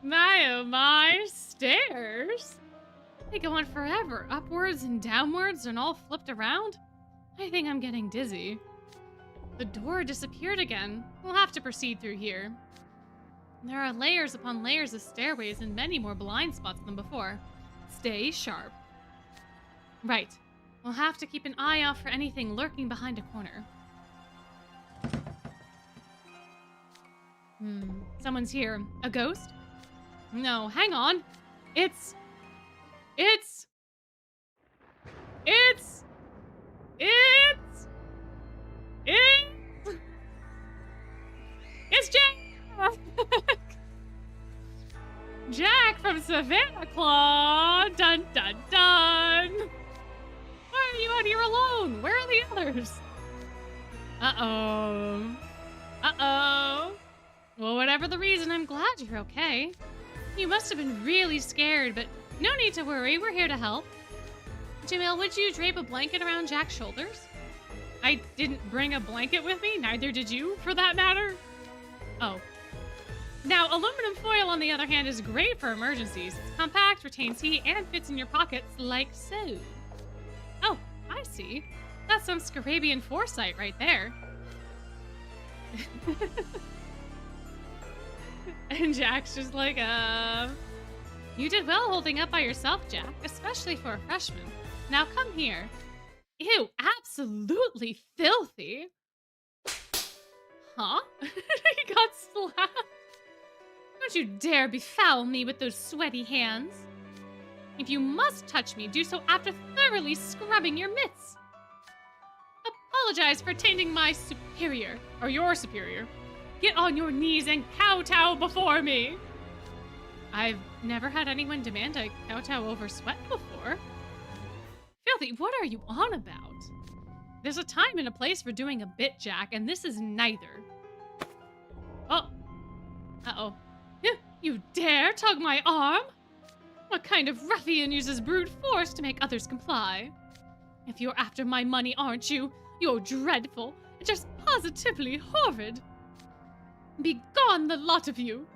My oh my, stairs. They go on forever, upwards and downwards and all flipped around. I think I'm getting dizzy. The door disappeared again. We'll have to proceed through here. There are layers upon layers of stairways and many more blind spots than before. Stay sharp. Right. We'll have to keep an eye out for anything lurking behind a corner. Someone's here. A ghost? No, hang on. It's Jack! Jack from Savannah Claw! Dun dun dun! Why are you out here alone? Where are the others? Uh-oh. Uh-oh. Well, whatever the reason, I'm glad you're okay. You must have been really scared, but no need to worry. We're here to help. Jamil, would you drape a blanket around Jack's shoulders? I didn't bring a blanket with me. Neither did you, for that matter. Oh. Now, aluminum foil, on the other hand, is great for emergencies. It's compact, retains heat, and fits in your pockets like so. Oh, I see. That's some Scarabian foresight right there. And Jack's just like, You did well holding up by yourself, Jack, especially for a freshman. Now come here. Ew, absolutely filthy. Huh? He got slapped. Don't you dare befoul me with those sweaty hands. If you must touch me, do so after thoroughly scrubbing your mitts. Apologize for tainting my superior, or your superior. Get on your knees and kowtow before me. I've never had anyone demand a kowtow over sweat before. Filthy, what are you on about? There's a time and a place for doing a bit, Jack, and this is neither. Oh. Uh-oh. You dare tug my arm? What kind of ruffian uses brute force to make others comply? If you're after my money, aren't you? You're dreadful, just positively horrid. Be gone, the lot of you.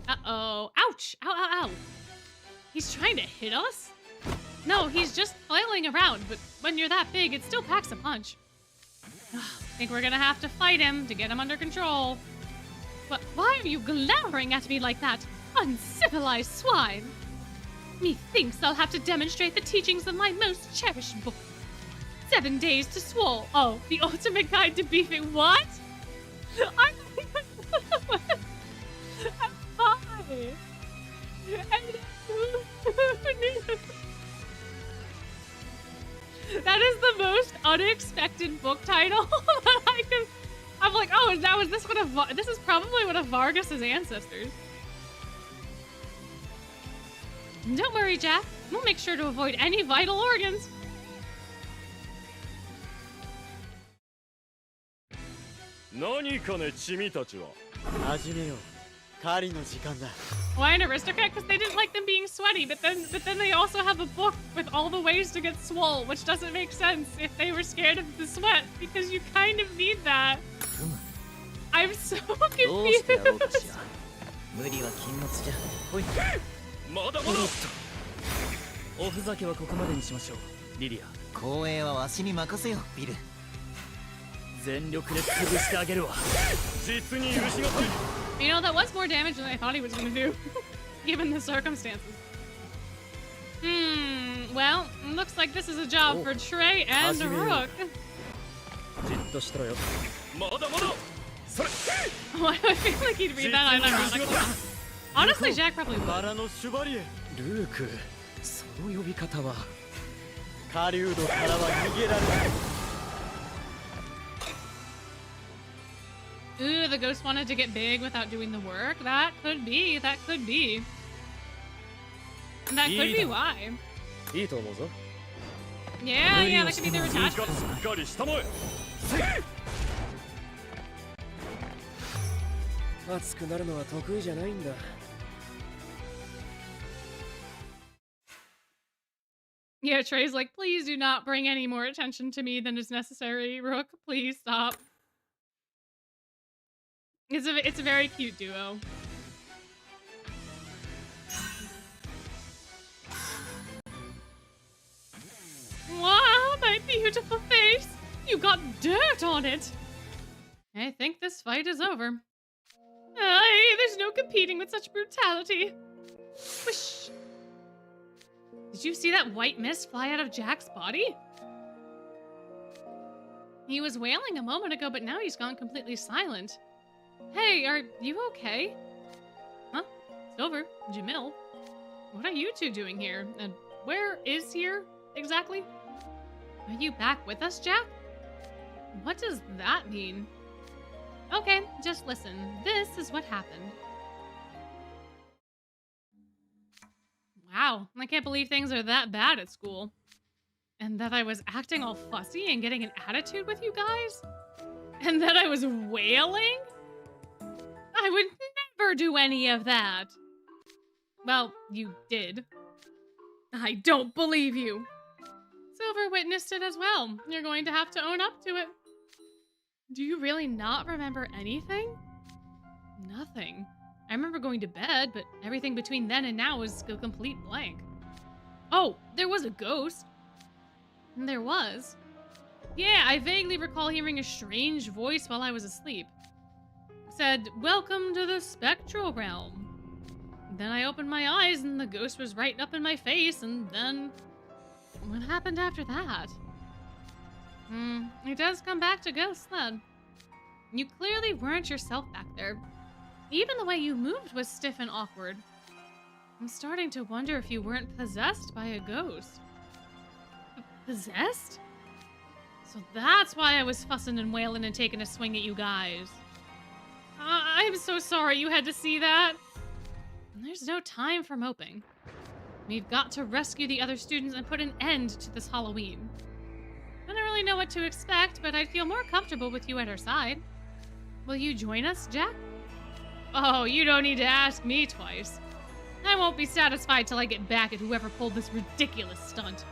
Uh-oh. Ouch! Ow, ow, ow. He's trying to hit us? No, he's just flailing around, but when you're that big, it still packs a punch. I think we're gonna have to fight him to get him under control. But why are you glowering at me like that, uncivilized swine? Methinks I'll have to demonstrate the teachings of my most cherished book. 7 days to swole. Oh, the ultimate guide to beefing. What? I'm fine. That is the most unexpected book title that I could. I'm like, oh, this is probably one of Vargas's ancestors. Don't worry, Jack. We'll make sure to avoid any vital organs. Why an aristocrat? Because they didn't like them being sweaty, but then they also have a book with all the ways to get swole, which doesn't make sense if they were scared of the sweat, because you kind of need that. I'm so confused. You know, that was more damage than I thought he was going to do, given the circumstances. Well, looks like this is a job for Trey and Rook. Why do I feel like he'd read that unironically? Honestly, Jack probably would. バラのシュバリエルークその呼び方は狩人からは逃げられない Ooh, the ghost wanted to get big without doing the work. That could be. That could be. That could be why. いいと思うぞ Yeah, yeah, that could be their attachment. しっかりしたまえ 熱くなるのは得意じゃないんだ Yeah, Trey's like, please do not bring any more attention to me than is necessary. Rook, please stop. It's a very cute duo. Wow, my beautiful face! You got dirt on it! I think this fight is over. Aye, there's no competing with such brutality. Whoosh! Did you see that white mist fly out of Jack's body? He was wailing a moment ago, but now he's gone completely silent. Hey, are you okay? Huh? Silver? Jamil? What are you two doing here? And where is here, exactly? Are you back with us, Jack? What does that mean? Okay, just listen. This is what happened. Wow, I can't believe things are that bad at school. And that I was acting all fussy and getting an attitude with you guys? And that I was wailing? I would never do any of that. Well, you did. I don't believe you. Silver witnessed it as well. You're going to have to own up to it. Do you really not remember anything? Nothing. I remember going to bed, but everything between then and now was a complete blank. Oh, there was a ghost. There was. Yeah, I vaguely recall hearing a strange voice while I was asleep. It said, "Welcome to the Spectral realm." Then I opened my eyes and the ghost was right up in my face, and then... what happened after that? It does come back to ghosts then. You clearly weren't yourself back there. Even the way you moved was stiff and awkward. I'm starting to wonder if you weren't possessed by a ghost. Possessed? So that's why I was fussing and wailing and taking a swing at you guys. I'm so sorry you had to see that. There's no time for moping. We've got to rescue the other students and put an end to this Halloween. I don't really know what to expect, but I'd feel more comfortable with you at our side. Will you join us, Jack? Oh, you don't need to ask me twice. I won't be satisfied till I get back at whoever pulled this ridiculous stunt.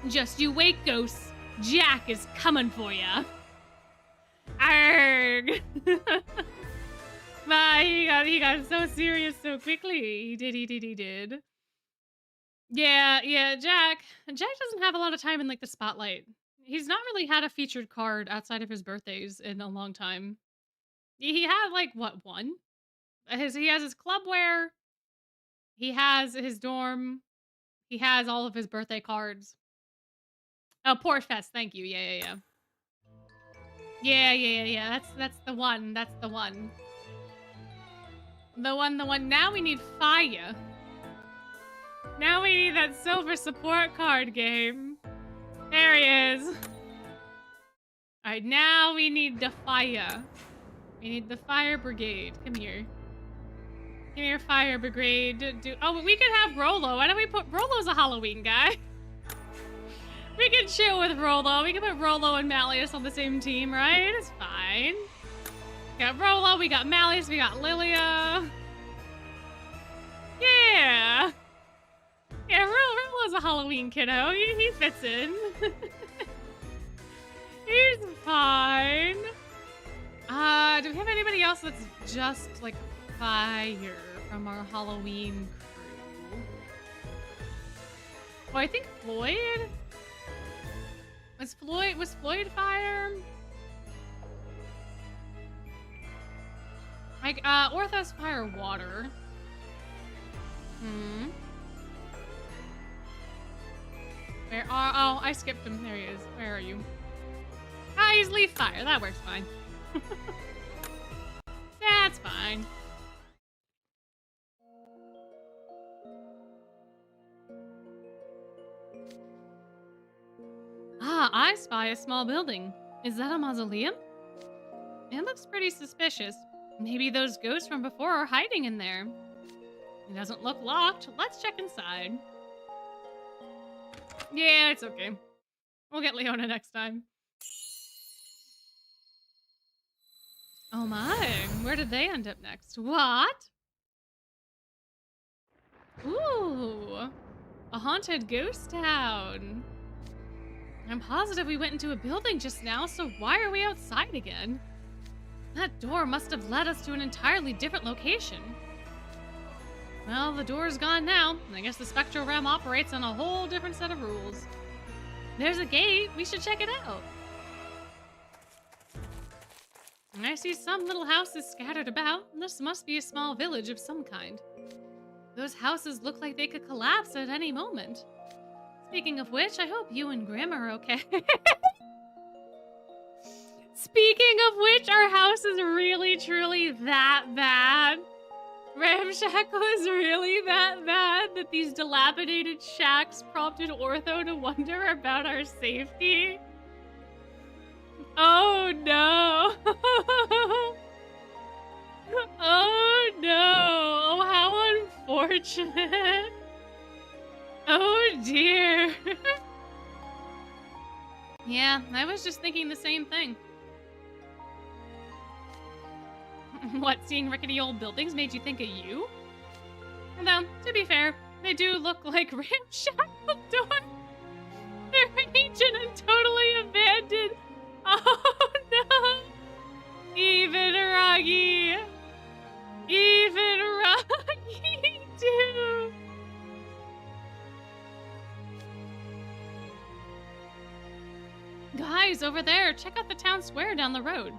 Just you wait, ghosts. Jack is coming for ya. Arrgh! He got so serious so quickly. He did. Yeah, Jack doesn't have a lot of time in, like, the spotlight. He's not really had a featured card outside of his birthdays in a long time. He had, like, what, one? He has his clubwear. He has his dorm. He has all of his birthday cards. Oh, Port Fest, thank you. Yeah. Yeah. That's the one. That's the one. The one. Now we need fire. Now we need that silver support card game. There he is. Alright, now we need the fire. We need the fire brigade. Come here. Come here, fire brigade. Oh, we could have Rolo. Why don't we put... Rolo's a Halloween guy. We can chill with Rolo. We can put Rolo and Malleus on the same team, right? It's fine. We got Rolo, we got Malleus, we got Lilia. Yeah. Yeah, Rolo's a Halloween kiddo. He fits in. He's fine. Do we have anybody else that's just, like, fire from our Halloween crew? Oh, I think Floyd? Was Floyd fire? Like, Orthos fire water. Where are... Oh, I skipped him. There he is. Where are you? Ah, he's leaf fire. That works fine. That's fine. Ah, I spy a small building. Is that a mausoleum? It looks pretty suspicious. Maybe those ghosts from before are hiding in there. It doesn't look locked. Let's check inside. Yeah, it's okay. We'll get Leona next time. Oh my, where did they end up next? What? Ooh, a haunted ghost town. I'm positive we went into a building just now, so why are we outside again? That door must have led us to an entirely different location. Well, the door's gone now. I guess the Spectral realm operates on a whole different set of rules. There's a gate. We should check it out. I see some little houses scattered about. This must be a small village of some kind. Those houses look like they could collapse at any moment. Speaking of which, I hope you and Grim are okay. Speaking of which, our house is really, truly that bad. Ramshackle is really that bad that these dilapidated shacks prompted Ortho to wonder about our safety. Oh no. Oh no. Oh, how unfortunate. Oh dear. Yeah, I was just thinking the same thing. What, seeing rickety old buildings made you think of you? Though, to be fair, they do look like ramshackle doors. They're ancient and totally abandoned. Oh no! Even Ruggy! Even Ruggy too! Guys, over there, check out the town square down the road.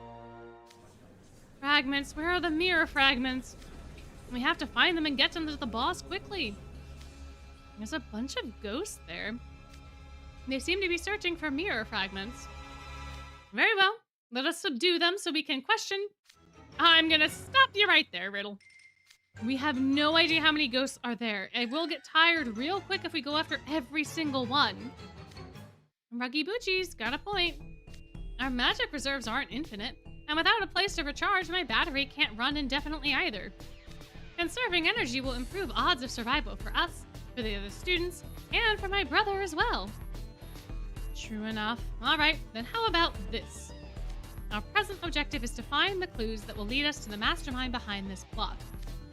Fragments, where are the mirror fragments? We have to find them and get them to the boss quickly. There's a bunch of ghosts there. They seem to be searching for mirror fragments. Very well, let us subdue them so we can question. I'm gonna stop you right there, Riddle. We have no idea how many ghosts are there. I will get tired real quick if we go after every single one. Ruggy Boochies, got a point. Our magic reserves aren't infinite, and without a place to recharge, my battery can't run indefinitely either. Conserving energy will improve odds of survival for us, for the other students, and for my brother as well. True enough. Alright, then how about this? Our present objective is to find the clues that will lead us to the mastermind behind this plot.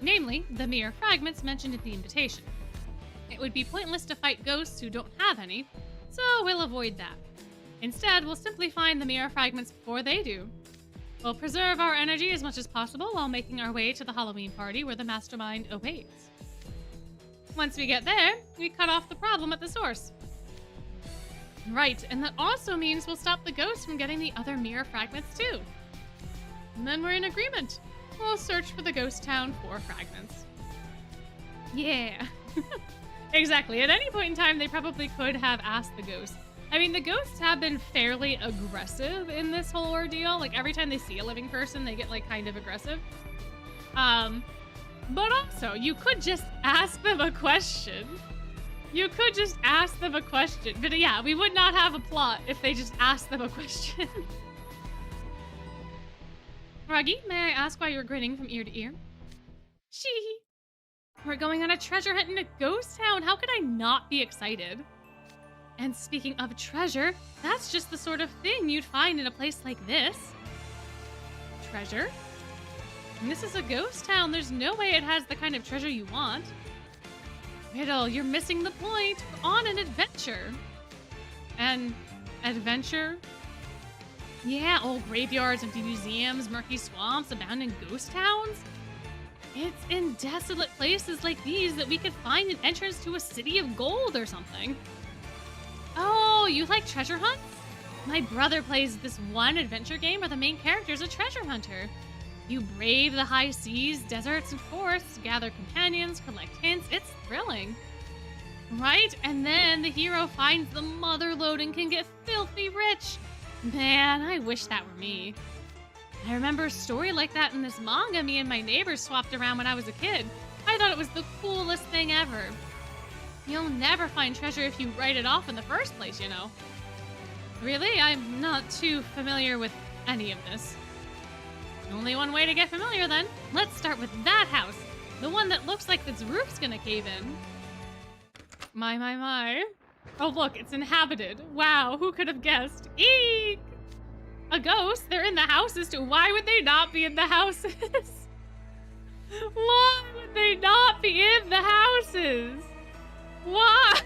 Namely, the mere fragments mentioned in the invitation. It would be pointless to fight ghosts who don't have any, so we'll avoid that. Instead, we'll simply find the mirror fragments before they do. We'll preserve our energy as much as possible while making our way to the Halloween party where the mastermind awaits. Once we get there, we cut off the problem at the source. Right, and that also means we'll stop the ghosts from getting the other mirror fragments too. And then we're in agreement. We'll search for the ghost town for fragments. Yeah. Exactly. At any point in time, they probably could have asked the ghosts. I mean, the ghosts have been fairly aggressive in this whole ordeal. Like, every time they see a living person, they get, like, kind of aggressive. But also, you could just ask them a question. You could just ask them a question. But yeah, we would not have a plot if they just asked them a question. Ruggy, may I ask why you're grinning from ear to ear? Shee. We're going on a treasure hunt in a ghost town. How could I not be excited? And speaking of treasure, that's just the sort of thing you'd find in a place like this. Treasure? And this is a ghost town. There's no way it has the kind of treasure you want. Riddle, you're missing the point. We're on an adventure. An adventure? Yeah, old graveyards, empty museums, murky swamps, abandoned ghost towns. It's in desolate places like these that we could find an entrance to a city of gold or something. Oh, you like treasure hunts? My brother plays this one adventure game where the main character is a treasure hunter. You brave the high seas, deserts, and forests, gather companions, collect hints. It's thrilling. Right? And then the hero finds the mother lode and can get filthy rich. Man, I wish that were me. I remember a story like that in this manga me and my neighbors swapped around when I was a kid. I thought it was the coolest thing ever. You'll never find treasure if you write it off in the first place, you know. Really? I'm not too familiar with any of this. Only one way to get familiar then. Let's start with that house. The one that looks like its roof's gonna cave in. My. Oh look, it's inhabited. Wow, who could have guessed? Eek! A ghost? They're in the houses too. Why would they not be in the houses? Why would they not be in the houses? Why?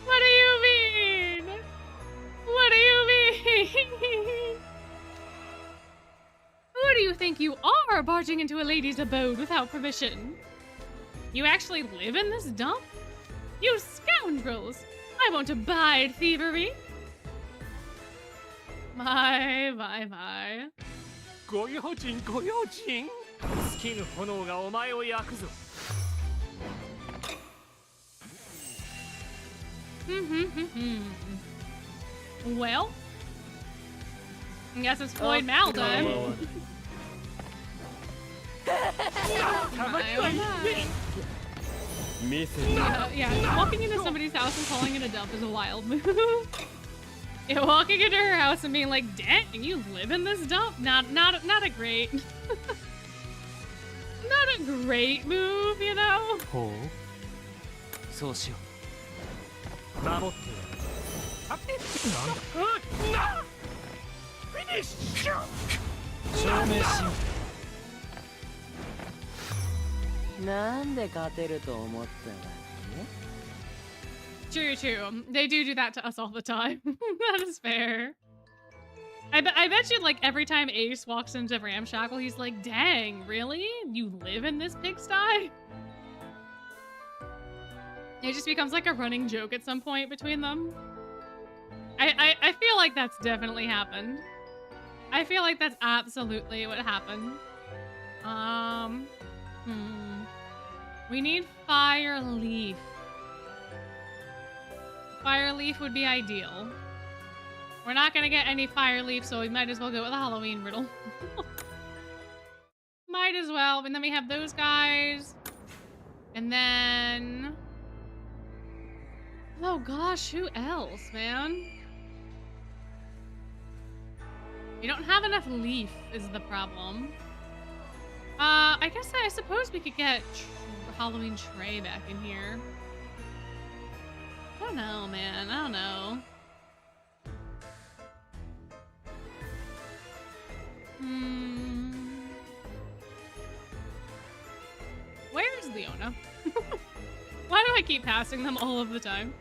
What do you mean? What do you mean? Who do you think you are, barging into a lady's abode without permission? You actually live in this dump? You scoundrels! I won't abide thievery. My. ご用心ご用心。尽きぬ炎がお前を焼くぞ。Well, I guess it's Floyd Mal time. Yeah, walking into somebody's house and calling it a dump is a wild move. Yeah, walking into her house and being like, "Dang, you live in this dump?" Not a great, not a great move, you know. ほう。そうしよう。守ってやる。なんだ。フィニッシュ。証明しよう。なんで勝てると思ったんだっけ？ True. They do that to us all the time. That is fair. I bet you, like, every time Ace walks into Ramshackle, he's like, "Dang, really? You live in this pigsty?" It just becomes like a running joke at some point between them. I feel like that's definitely happened. I feel like that's absolutely what happened. We need Fire Leaf. Fire Leaf would be ideal. We're not gonna get any Fire Leaf, so we might as well go with a Halloween riddle. Might as well. And then we have those guys. And then... oh gosh, who else, man? We don't have enough leaf is the problem. I suppose we could get Halloween Trey back in here. I don't know, man. I don't know. Where is Leona? Why do I keep passing them all of the time?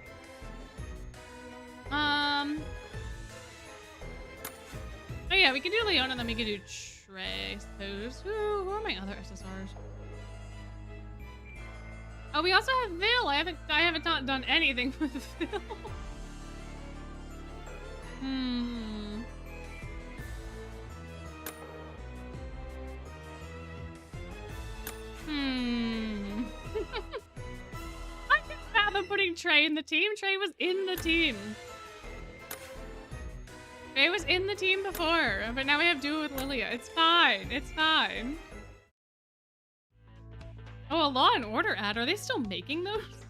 Oh yeah, we can do Leona, then we can do Trey, I suppose. Who are my other SSRs? Oh, we also have Vil. I haven't not done anything with Vil. I can fathom putting Trey in the team. Trey was in the team. Trey was in the team before, but now we have Duo with Lilia. It's fine. It's fine. Oh, a Law and Order ad. Are they still making those?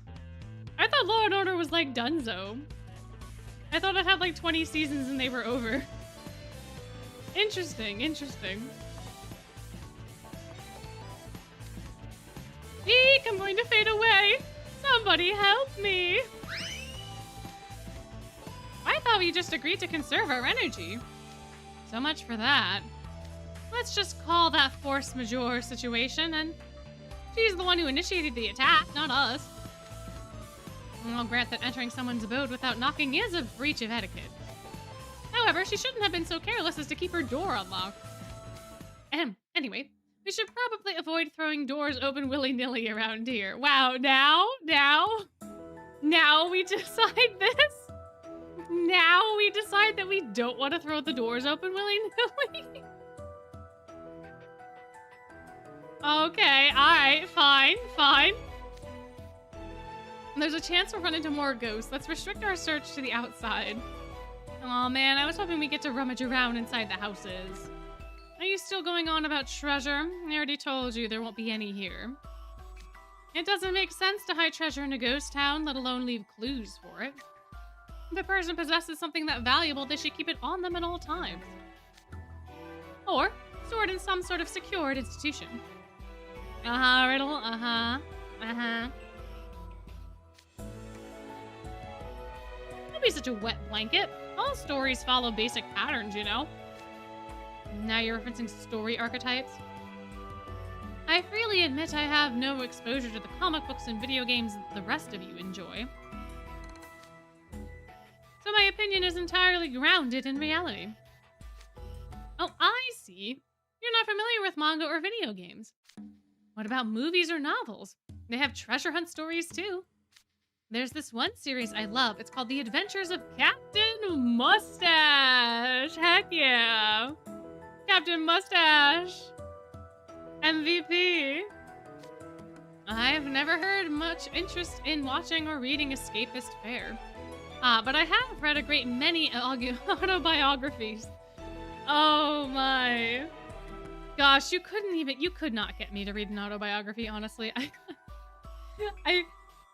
I thought Law and Order was like Dunzo. I thought it had like 20 seasons and they were over. Interesting. Eek, I'm going to fade away. Somebody help me. I thought we just agreed to conserve our energy. So much for that. Let's just call that force majeure situation, and she's the one who initiated the attack, not us. I'll grant that entering someone's abode without knocking is a breach of etiquette. However, she shouldn't have been so careless as to keep her door unlocked. Anyway, we should probably avoid throwing doors open willy-nilly around here. Wow, now we decide this? Now we decide that we don't want to throw the doors open willy-nilly? Okay, alright, fine. There's a chance we'll run into more ghosts. Let's restrict our search to the outside. Aw, man, I was hoping we get to rummage around inside the houses. Are you still going on about treasure? I already told you there won't be any here. It doesn't make sense to hide treasure in a ghost town, let alone leave clues for it. If a person possesses something that valuable, they should keep it on them at all times. Or stored in some sort of secured institution. Uh-huh, Riddle, uh-huh, uh-huh. Don't be such a wet blanket. All stories follow basic patterns, you know. Now you're referencing story archetypes. I freely admit I have no exposure to the comic books and video games the rest of you enjoy. So my opinion is entirely grounded in reality. Oh, I see. You're not familiar with manga or video games. What about movies or novels? They have treasure hunt stories too. There's this one series I love. It's called The Adventures of Captain Mustache. Heck yeah. Captain Mustache. MVP. I've never heard much interest in watching or reading escapist fare. But I have read a great many autobiographies. Oh my. Gosh, you could not get me to read an autobiography, honestly. I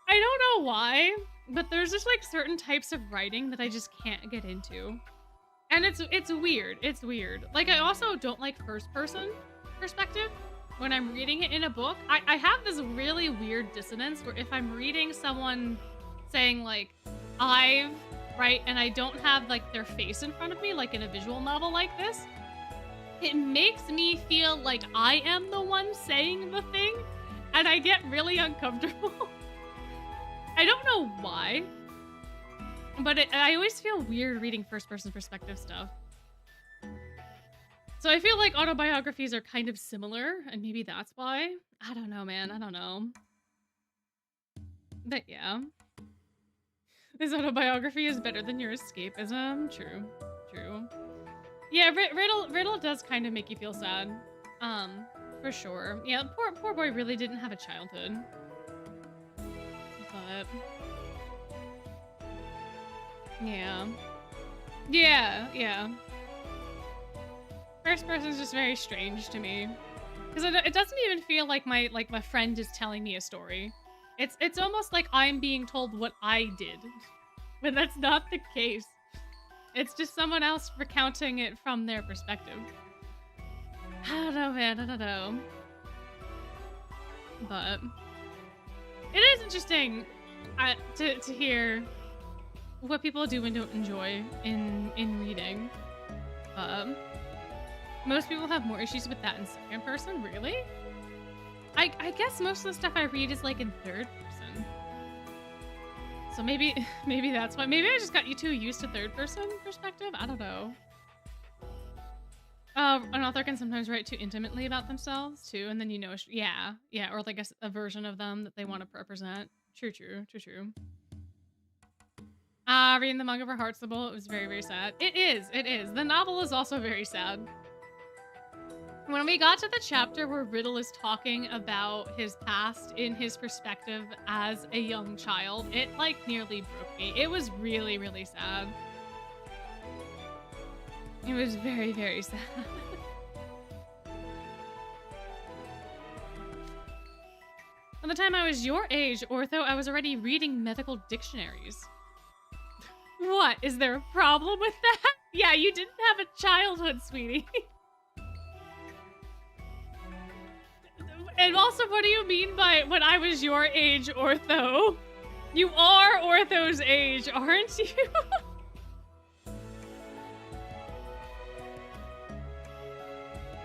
don't know why, but there's just like certain types of writing that I just can't get into. And it's weird. It's weird. Like, I also don't like first person perspective when I'm reading it in a book. I have this really weird dissonance where if I'm reading someone saying like, right, and I don't have like their face in front of me, like in a visual novel like this, it makes me feel like I am the one saying the thing, and I get really uncomfortable. I don't know why, but I always feel weird reading first-person perspective stuff. So I feel like autobiographies are kind of similar, and maybe that's why. I don't know, man. I don't know. But yeah. This autobiography is better than your escapism. True. True. Yeah, Riddle does kind of make you feel sad. For sure. Yeah, poor boy really didn't have a childhood. But yeah. Yeah. First person's just very strange to me. Because it doesn't even feel like my friend is telling me a story. It's almost like I'm being told what I did. But that's not the case. It's just someone else recounting it from their perspective. I don't know, man. I don't know. But it is interesting to hear what people do and don't enjoy in reading. Most people have more issues with that in second person, really? I guess most of the stuff I read is like in third person. So maybe that's why. Maybe I just got you too used to third person perspective. I don't know. An author can sometimes write too intimately about themselves too, and then you know, yeah, or like a version of them that they want to represent. True. Reading the manga for Heartstable, it was very, very sad. It is. The novel is also very sad. When we got to the chapter where Riddle is talking about his past in his perspective as a young child, it like nearly broke me. It was really, really sad. It was very, very sad. By the time I was your age, Ortho, I was already reading medical dictionaries. What? Is there a problem with that? Yeah, you didn't have a childhood, sweetie. And also, what do you mean by when I was your age, Ortho? You are Ortho's age, aren't you?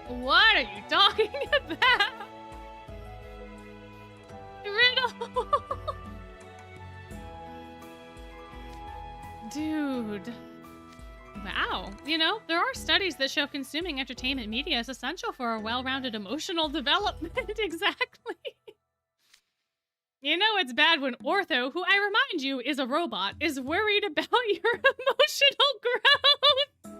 What are you talking about? Riddle! Dude. Wow. You know, there are studies that show consuming entertainment media is essential for a well-rounded emotional development. Exactly. You know it's bad when Ortho, who I remind you is a robot, is worried about your emotional growth.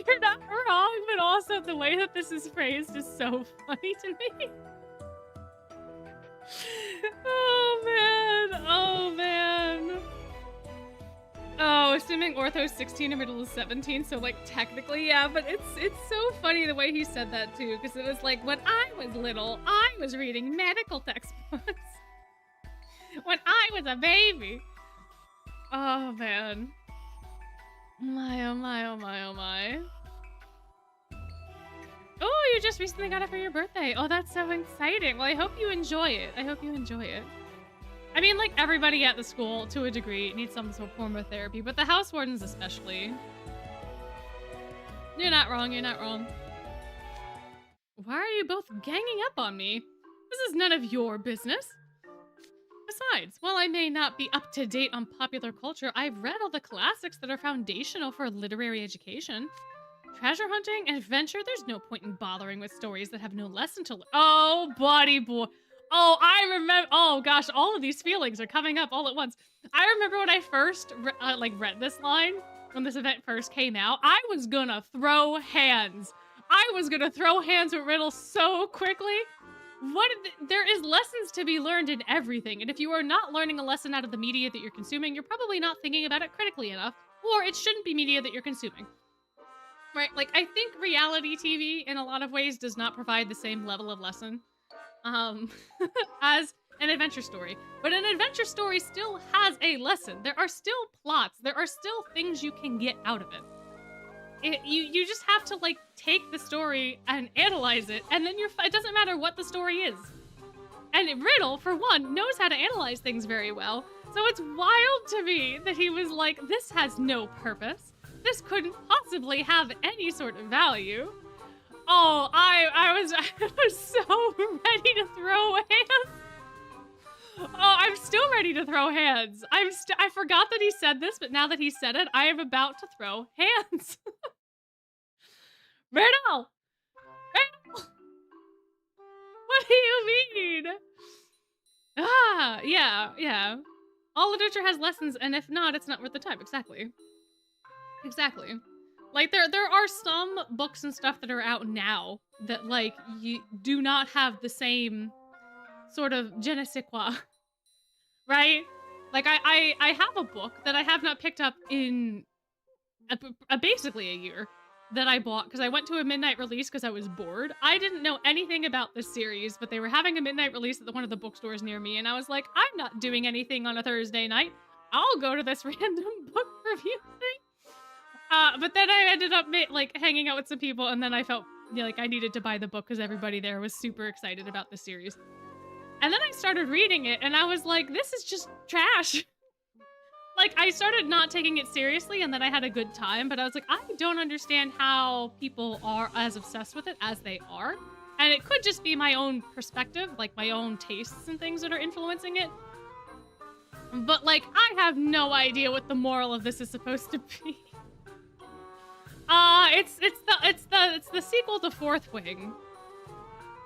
You're not wrong, but also the way that this is phrased is so funny to me. Oh, man. assuming Ortho's 16 and Riddle is 17, so like technically, yeah, but it's so funny the way he said that too, because it was like, when I was little, I was reading medical textbooks. When I was a baby. Oh man. My, oh my, oh my, oh my. Oh, you just recently got it for your birthday. Oh, that's so exciting. Well, I hope you enjoy it. I hope you enjoy it. I mean, like, everybody at the school, to a degree, needs some form of therapy, but the house wardens especially. You're not wrong, you're not wrong. Why are you both ganging up on me? This is none of your business. Besides, while I may not be up to date on popular culture, I've read all the classics that are foundational for literary education. Treasure hunting and adventure, there's no point in bothering with stories that have no lesson to learn. Oh, buddy boy. Oh, I remember. Oh gosh, all of these feelings are coming up all at once. I remember when I first read this line, when this event first came out, I was gonna throw hands. I was gonna throw hands with Riddle so quickly. There is lessons to be learned in everything, and if you are not learning a lesson out of the media that you're consuming, you're probably not thinking about it critically enough, or it shouldn't be media that you're consuming. Right? Like, I think reality TV in a lot of ways does not provide the same level of lesson as an adventure story. But an adventure story still has a lesson. There are still plots. There are still things you can get out of it. You just have to, like, take the story and analyze it, and then it doesn't matter what the story is. And Riddle, for one, knows how to analyze things very well. So it's wild to me that he was like, this has no purpose. This couldn't possibly have any sort of value. Oh, I was so ready to throw hands. Oh, I'm still ready to throw hands. I forgot that he said this, but now that he said it, I am about to throw hands. Riddle! Riddle! What do you mean? Ah, yeah. All literature has lessons, and if not, it's not worth the time. Exactly. Exactly. Like, there are some books and stuff that are out now that, like, you do not have the same sort of je ne sais quoi, right? Like, I have a book that I have not picked up in basically a year that I bought because I went to a midnight release because I was bored. I didn't know anything about the series, but they were having a midnight release at one of the bookstores near me, and I was like, I'm not doing anything on a Thursday night. I'll go to this random book review thing. But then I ended up hanging out with some people, and then I felt like I needed to buy the book because everybody there was super excited about the series. And then I started reading it, and I was like, this is just trash. Like, I started not taking it seriously, and then I had a good time, but I was like, I don't understand how people are as obsessed with it as they are. And it could just be my own perspective, like my own tastes and things that are influencing it. But, like, I have no idea what the moral of this is supposed to be. It's the sequel to Fourth Wing.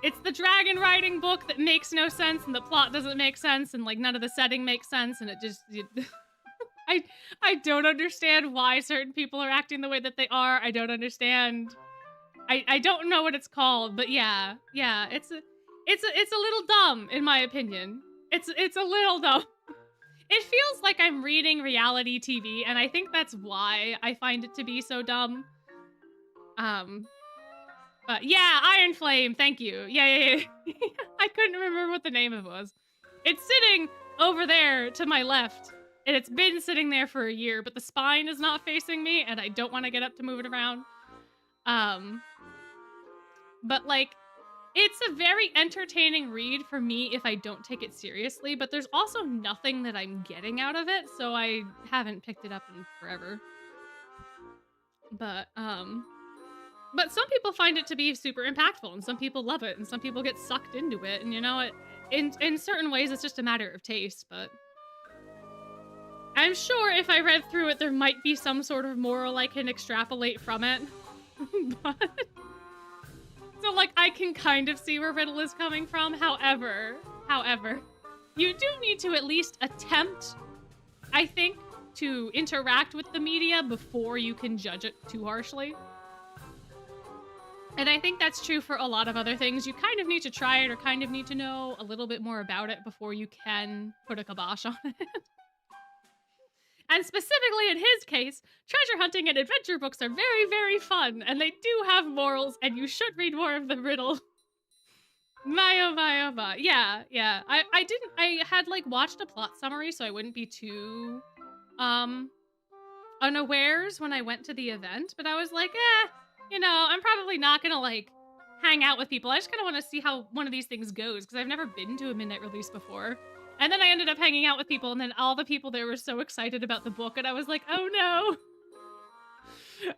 It's the dragon riding book that makes no sense, and the plot doesn't make sense, and like none of the setting makes sense, and it just I don't understand why certain people are acting the way that they are. I don't understand. I don't know what it's called, but yeah, it's a little dumb in my opinion. It's a little dumb. It feels like I'm reading reality TV, and I think that's why I find it to be so dumb. But yeah, Iron Flame, thank you. Yeah. I couldn't remember what the name of it was. It's sitting over there to my left, and it's been sitting there for a year, but the spine is not facing me, and I don't want to get up to move it around. But like, it's a very entertaining read for me if I don't take it seriously, but there's also nothing that I'm getting out of it, so I haven't picked it up in forever. But some people find it to be super impactful, and some people love it, and some people get sucked into it, and you know, in certain ways it's just a matter of taste, but I'm sure if I read through it, there might be some sort of moral I can extrapolate from it. So, like, I can kind of see where Riddle is coming from. However, you do need to at least attempt, I think, to interact with the media before you can judge it too harshly. And I think that's true for a lot of other things. You kind of need to try it or kind of need to know a little bit more about it before you can put a kibosh on it. And specifically in his case, treasure hunting and adventure books are very, very fun, and they do have morals, and you should read more of the riddle. My oh my oh my. Yeah, yeah. I had like watched a plot summary so I wouldn't be too unawares when I went to the event, but I was like, you know, I'm probably not gonna like hang out with people. I just kind of want to see how one of these things goes because I've never been to a midnight release before. And then I ended up hanging out with people, and then all the people there were so excited about the book, and I was like, oh no.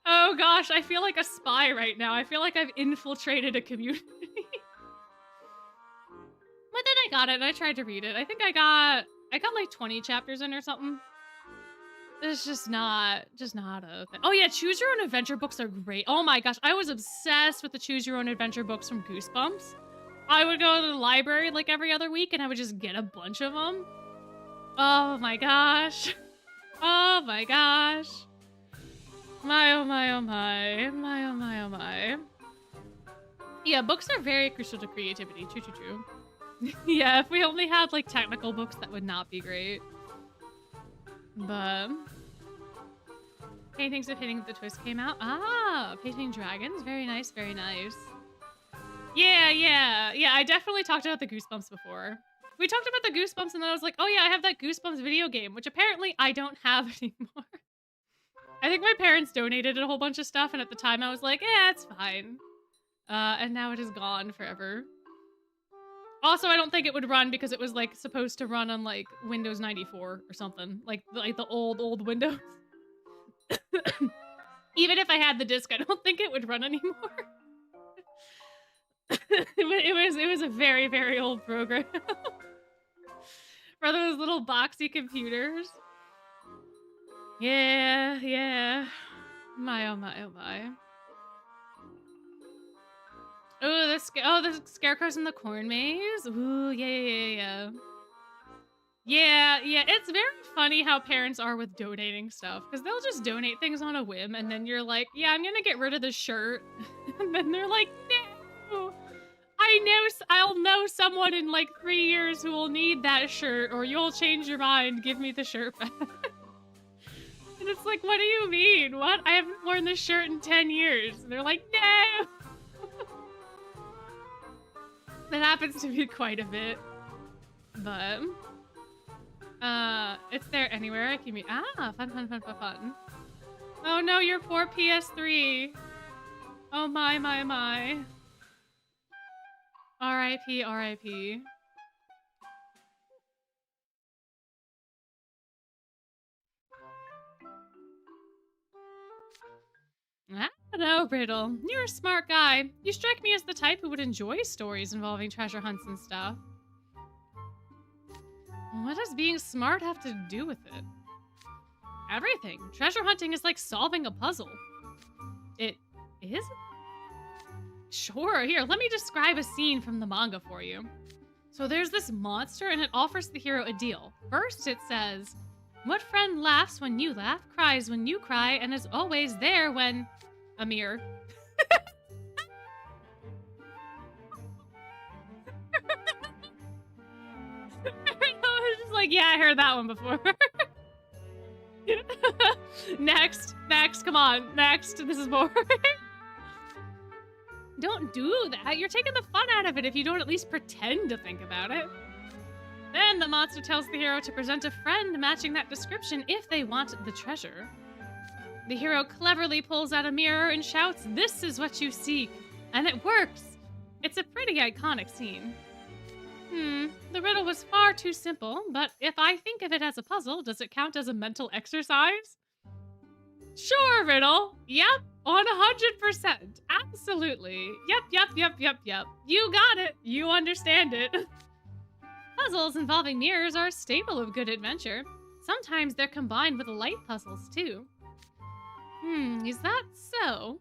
Oh gosh, I feel like a spy right now. I feel like I've infiltrated a community. But then I got it and I tried to read it. I think I got like 20 chapters in or something. It's just not a thing. Oh yeah, choose your own adventure books are great. Oh my gosh, I was obsessed with the choose your own adventure books from Goosebumps. I would go to the library like every other week and I would just get a bunch of them. Oh my gosh. Oh my gosh. My oh my oh my. My oh my oh my. Yeah, books are very crucial to creativity. True, true, true. Yeah, if we only had like technical books, that would not be great. But paintings of Hitting the Twist came out. Ah, painting dragons. Very nice, very nice. Yeah, yeah, yeah. I definitely talked about the Goosebumps before. We talked about the Goosebumps, and then I was like, oh yeah, I have that Goosebumps video game, which apparently I don't have anymore. I think my parents donated a whole bunch of stuff, and at the time I was like, yeah, it's fine. And now it is gone forever. Also, I don't think it would run because it was like supposed to run on like Windows 94 or something, like the old Windows. Even if I had the disc, I don't think it would run anymore. it was a very, very old program for those little boxy computers. Yeah, yeah. My oh my oh my. Oh, the scarecrows in the corn maze. Ooh, yeah. Yeah, it's very funny how parents are with donating stuff, because they'll just donate things on a whim, and then you're like, yeah, I'm gonna get rid of the shirt. And then they're like, no, I'll know someone in like 3 years who will need that shirt, or you'll change your mind, give me the shirt back. And it's like, what do you mean? What? I haven't worn this shirt in 10 years. And they're like, no. That happens to me quite a bit, but it's there anywhere I can be. Ah, fun. Oh no, your poor PS3. Oh my. R.I.P. I don't know, Riddle. You're a smart guy. You strike me as the type who would enjoy stories involving treasure hunts and stuff. What does being smart have to do with it? Everything. Treasure hunting is like solving a puzzle. It is? Sure, here, let me describe a scene from the manga for you. So there's this monster and it offers the hero a deal. First it says, what friend laughs when you laugh, cries when you cry, and is always there when... a mirror. I was just like, yeah, I heard that one before. Next, come on, next. This is boring. Don't do that. You're taking the fun out of it if you don't at least pretend to think about it. Then the monster tells the hero to present a friend matching that description if they want the treasure. The hero cleverly pulls out a mirror and shouts, "This is what you seek!" And it works! It's a pretty iconic scene. The riddle was far too simple, but if I think of it as a puzzle, does it count as a mental exercise? Sure, Riddle! Yep, 100%. Absolutely. Yep. You got it. You understand it. Puzzles involving mirrors are a staple of good adventure. Sometimes they're combined with light puzzles, too. Is that so?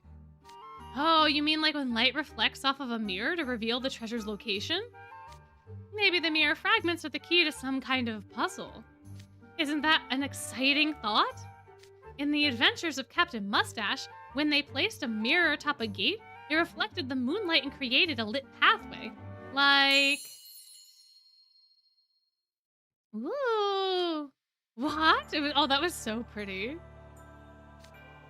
Oh, you mean like when light reflects off of a mirror to reveal the treasure's location? Maybe the mirror fragments are the key to some kind of puzzle. Isn't that an exciting thought? In the adventures of Captain Mustache, when they placed a mirror atop a gate, it reflected the moonlight and created a lit pathway. Like... Ooh. What? Oh, that was so pretty.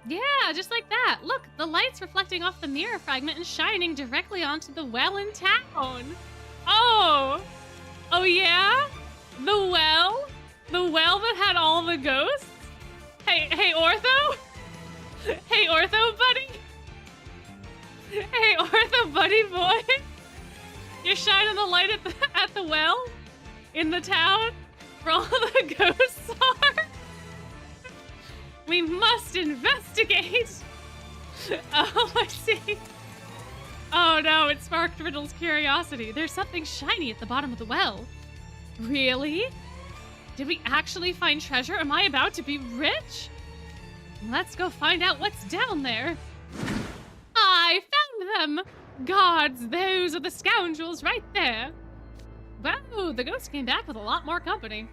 Yeah, just like that. Look, the light's reflecting off the mirror fragment and shining directly onto the well in town. Oh! Oh yeah? The well? The well that had all the ghosts? Hey, Ortho? Hey, Ortho buddy? Hey, Ortho buddy boy? You're shining the light at the well? In the town? Where all the ghosts are? We must investigate! Oh, I see. Oh no, it sparked Riddle's curiosity. There's something shiny at the bottom of the well. Really? Did we actually find treasure? Am I about to be rich? Let's go find out what's down there. I found them! Gods, those are the scoundrels right there. Wow, the ghosts came back with a lot more company.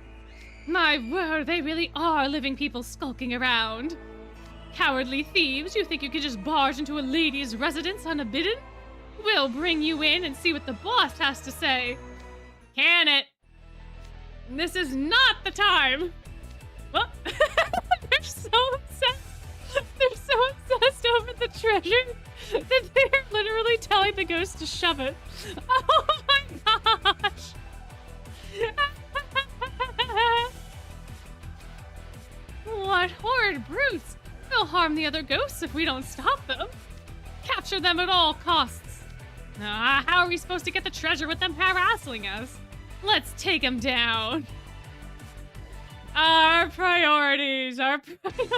My word, they really are living people skulking around. Cowardly thieves, you think you could just barge into a lady's residence unbidden? We'll bring you in and see what the boss has to say. Can it? This is not the time. Well, they're so obsessed. They're so obsessed over the treasure that they're literally telling the ghost to shove it. Oh my gosh. What horrid brutes! They'll harm the other ghosts if we don't stop them. Capture them at all costs. How are we supposed to get the treasure with them harassing us? Let's take them down. Our priorities, our priorities.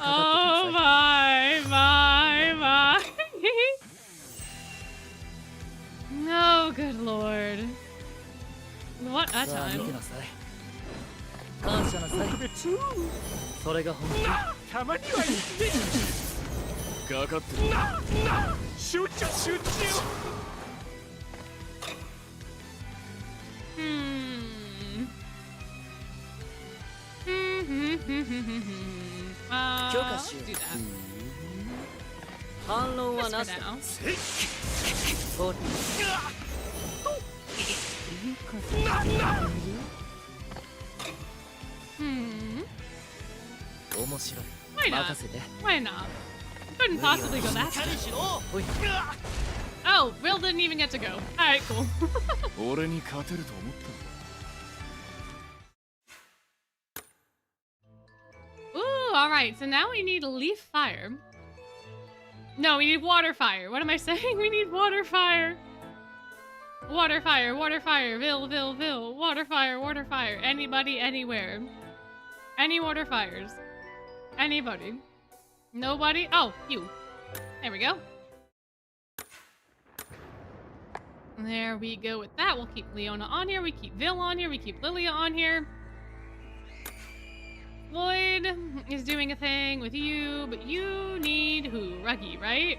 Oh my. Oh, good lord. What a time. 感謝なさい。それが本当。たまにはいいね。かかってる。集中。許可しよう。反論はなしだ。面白い。 Why not? Why not? Couldn't possibly go that fast. Oh, Will didn't even get to go. Alright, cool. 俺に勝てると思った。 Ooh, alright, so now we need leaf fire. No, we need water fire. What am I saying? We need water fire. Water fire. Vil. Water fire. Anybody, anywhere. Any water fires. Anybody. Nobody? Oh, you. There we go. There we go with that. We'll keep Leona on here. We keep Vil on here. We keep Lilia on here. Lloyd is doing a thing with you, but you need who? Ruggy, right?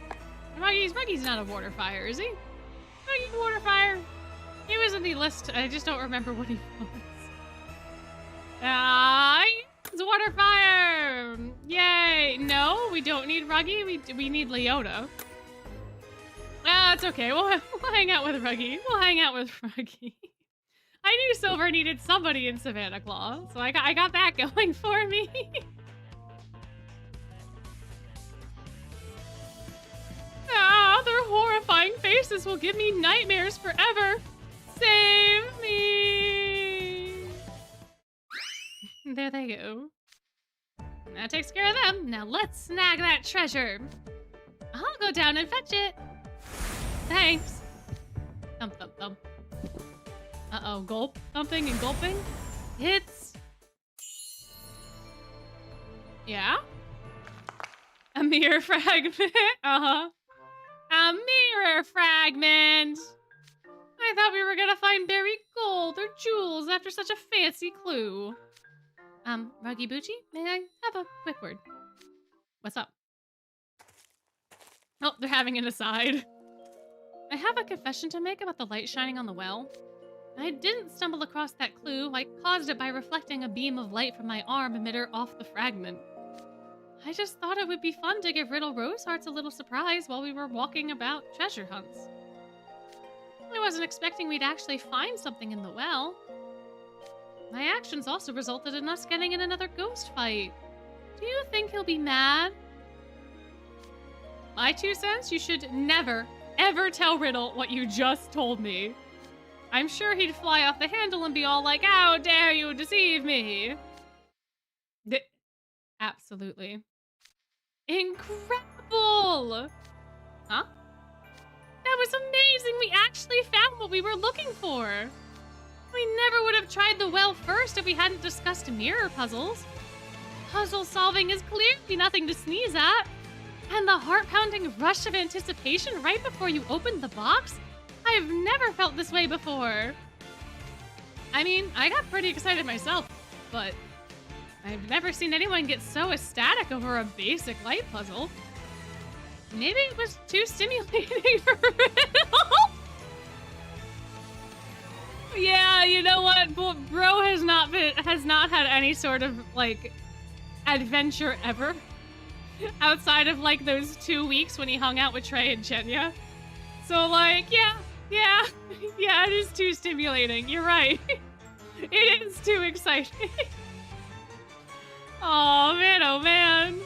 Ruggy's not a water fire, is he? Ruggy's water fire. He was in the list. I just don't remember what he was. It's water fire! Yay! No, we don't need Ruggy. We need Leona. It's okay. We'll hang out with Ruggy. I knew Silver needed somebody in Savannah Claw, so I got that going for me. Their horrifying faces will give me nightmares forever. Save me. There they go. That takes care of them. Now let's snag that treasure. I'll go down and fetch it. Thanks. Thump. Uh-oh, gulp, thumping and gulping. Hits. Yeah? A mirror fragment. A mirror fragment. I thought we were gonna find buried gold or jewels after such a fancy clue. Ruggy Boochie, may I have a quick word? What's up? Oh, they're having an aside. I have a confession to make about the light shining on the well. I didn't stumble across that clue. I caused it by reflecting a beam of light from my arm emitter off the fragment. I just thought it would be fun to give Riddle Rosehearts a little surprise while we were walking about treasure hunts. I wasn't expecting we'd actually find something in the well. actions also resulted in us getting in another ghost fight. Do you think he'll be mad? My 2 cents? You should never, ever tell Riddle what you just told me. I'm sure he'd fly off the handle and be all like, how dare you deceive me? Absolutely. Incredible! Huh? That was amazing! We actually found what we were looking for! We never would have tried the well first if we hadn't discussed mirror puzzles. Puzzle solving is clearly nothing to sneeze at. And the heart-pounding rush of anticipation right before you opened the box? I've never felt this way before. I mean, I got pretty excited myself, but I've never seen anyone get so ecstatic over a basic light puzzle. Maybe it was too stimulating for Riddle. Yeah, you know what? Bro has not had any sort of like adventure ever outside of like those 2 weeks when he hung out with Trey and Chenya. So like, yeah, it is too stimulating. You're right. It is too exciting. Oh man.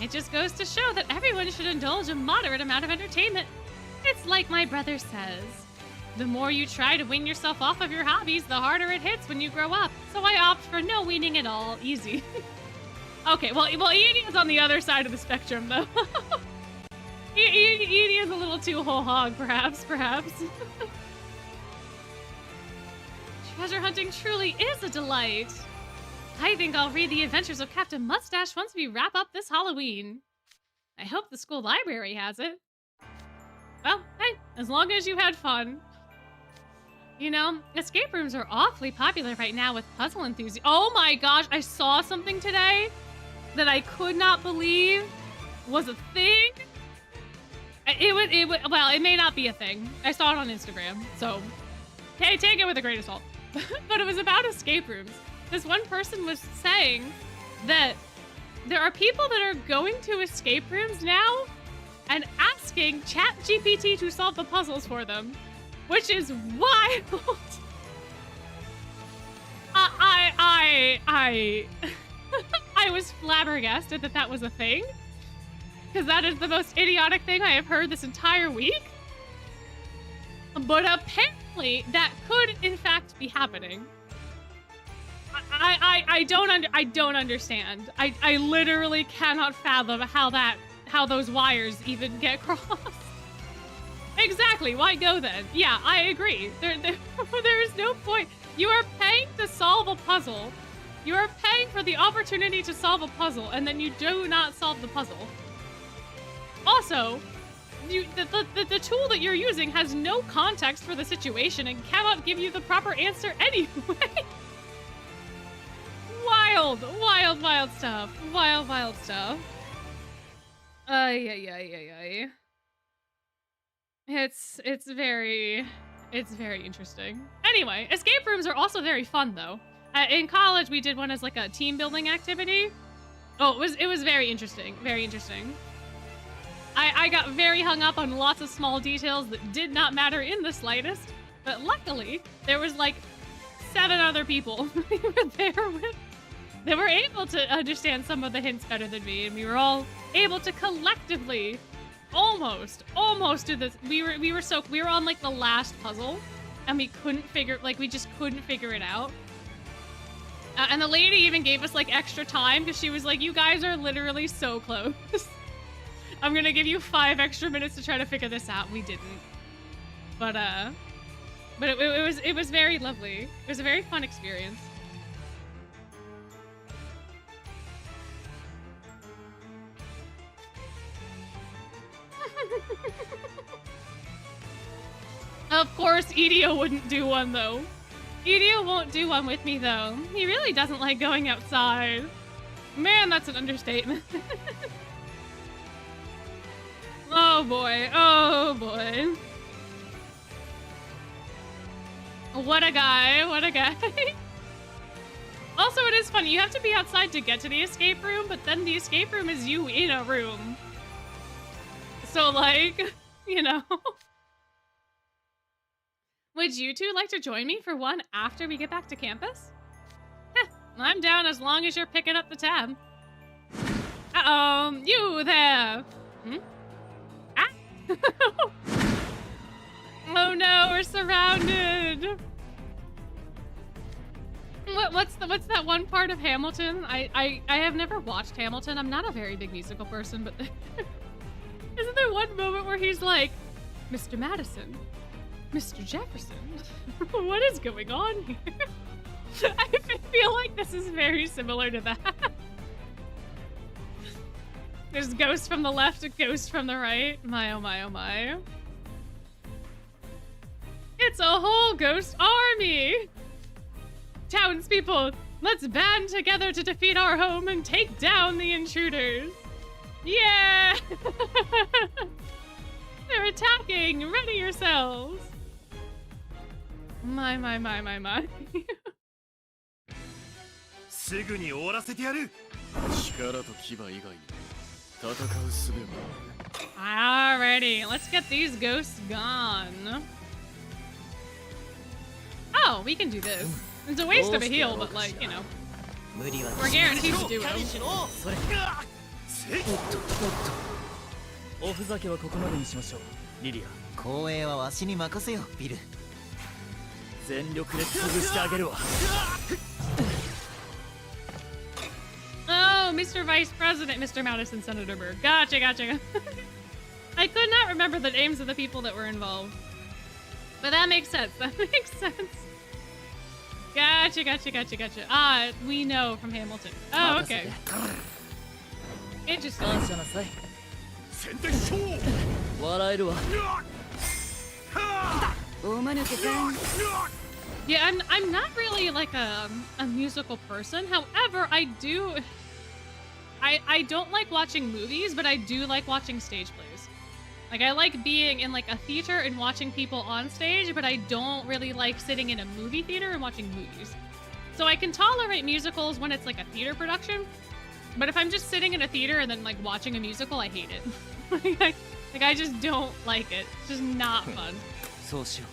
It just goes to show that everyone should indulge a moderate amount of entertainment. It's like my brother says. The more you try to wean yourself off of your hobbies, the harder it hits when you grow up. So I opt for no weaning at all. Easy. Okay, well, Edie is on the other side of the spectrum, though. Edie is a little too whole hog, perhaps. Treasure hunting truly is a delight. I think I'll read the adventures of Captain Mustache once we wrap up this Halloween. I hope the school library has it. Well, hey, as long as you had fun. You know, escape rooms are awfully popular right now with puzzle enthusiasts. Oh my gosh, I saw something today that I could not believe was a thing. Well, it may not be a thing. I saw it on Instagram, so okay, take it with a grain of salt. But it was about escape rooms. This one person was saying that there are people that are going to escape rooms now and asking ChatGPT to solve the puzzles for them, which is wild. I was flabbergasted that that was a thing, because that is the most idiotic thing I have heard this entire week. But apparently that could in fact be happening. I don't understand. I literally cannot fathom how those wires even get crossed. Exactly, why go then? Yeah, I agree. There is no point. You are paying to solve a puzzle. You are paying for the opportunity to solve a puzzle, and then you do not solve the puzzle. Also, the tool that you're using has no context for the situation and cannot give you the proper answer anyway. Wild stuff. Wild stuff. Ay. It's very interesting. Anyway, escape rooms are also very fun though. In college, we did one as like a team building activity. Oh, it was very interesting. Very interesting. I got very hung up on lots of small details that did not matter in the slightest. But luckily, there was like 7 other people we were there with. They were able to understand some of the hints better than me, and we were all able to collectively almost do this. We were on like the last puzzle, and we just couldn't figure it out. And the lady even gave us like extra time because she was like, "You guys are literally so close. I'm gonna give you 5 extra minutes to try to figure this out." We didn't, but it was very lovely. It was a very fun experience. Of course, Edio wouldn't do one, though. Edio won't do one with me, though. He really doesn't like going outside. Man, that's an understatement. Oh boy. What a guy. Also, it is funny. You have to be outside to get to the escape room, but then the escape room is you in a room. So, like, you know. Would you two like to join me for one after we get back to campus? I'm down as long as you're picking up the tab. Uh-oh, you there. Hmm? Ah. Oh no, we're surrounded. What's that one part of Hamilton? I have never watched Hamilton. I'm not a very big musical person, but isn't there one moment where he's like, Mr. Madison, Mr. Jefferson, what is going on here? I feel like this is very similar to that. There's ghosts from the left, a ghost from the right. My, oh my, oh my. It's a whole ghost army! Townspeople, let's band together to defeat our home and take down the intruders. Yeah! They're attacking! Ready yourselves! My. すぐに終わらせてやる。力と牙以外に戦う術は Alrighty, let's get these ghosts gone. Oh, we can do this. It's a waste of a heal, but like, you know. We're guaranteed to do it. おふざけはここまでにしましょう、リリア。光栄はわしに任せよ、ビル。全力で潰してあげるわ。Oh, Mr. Vice President, Mr. Madison, Senator Burr. Gotcha. I could not remember the names of the people that were involved. But that makes sense. Gotcha. Ah, we know from Hamilton. Oh, okay. Interesting. 感謝なさい。宣伝しよう。笑えるわ。Yeah, I'm not really like a musical person. However, I don't like watching movies, but I do like watching stage plays. Like, I like being in like a theater and watching people on stage, but I don't really like sitting in a movie theater and watching movies. So I can tolerate musicals when it's like a theater production, but if I'm just sitting in a theater and then like watching a musical, I hate it. I just don't like it. It's just not fun. そうしよう。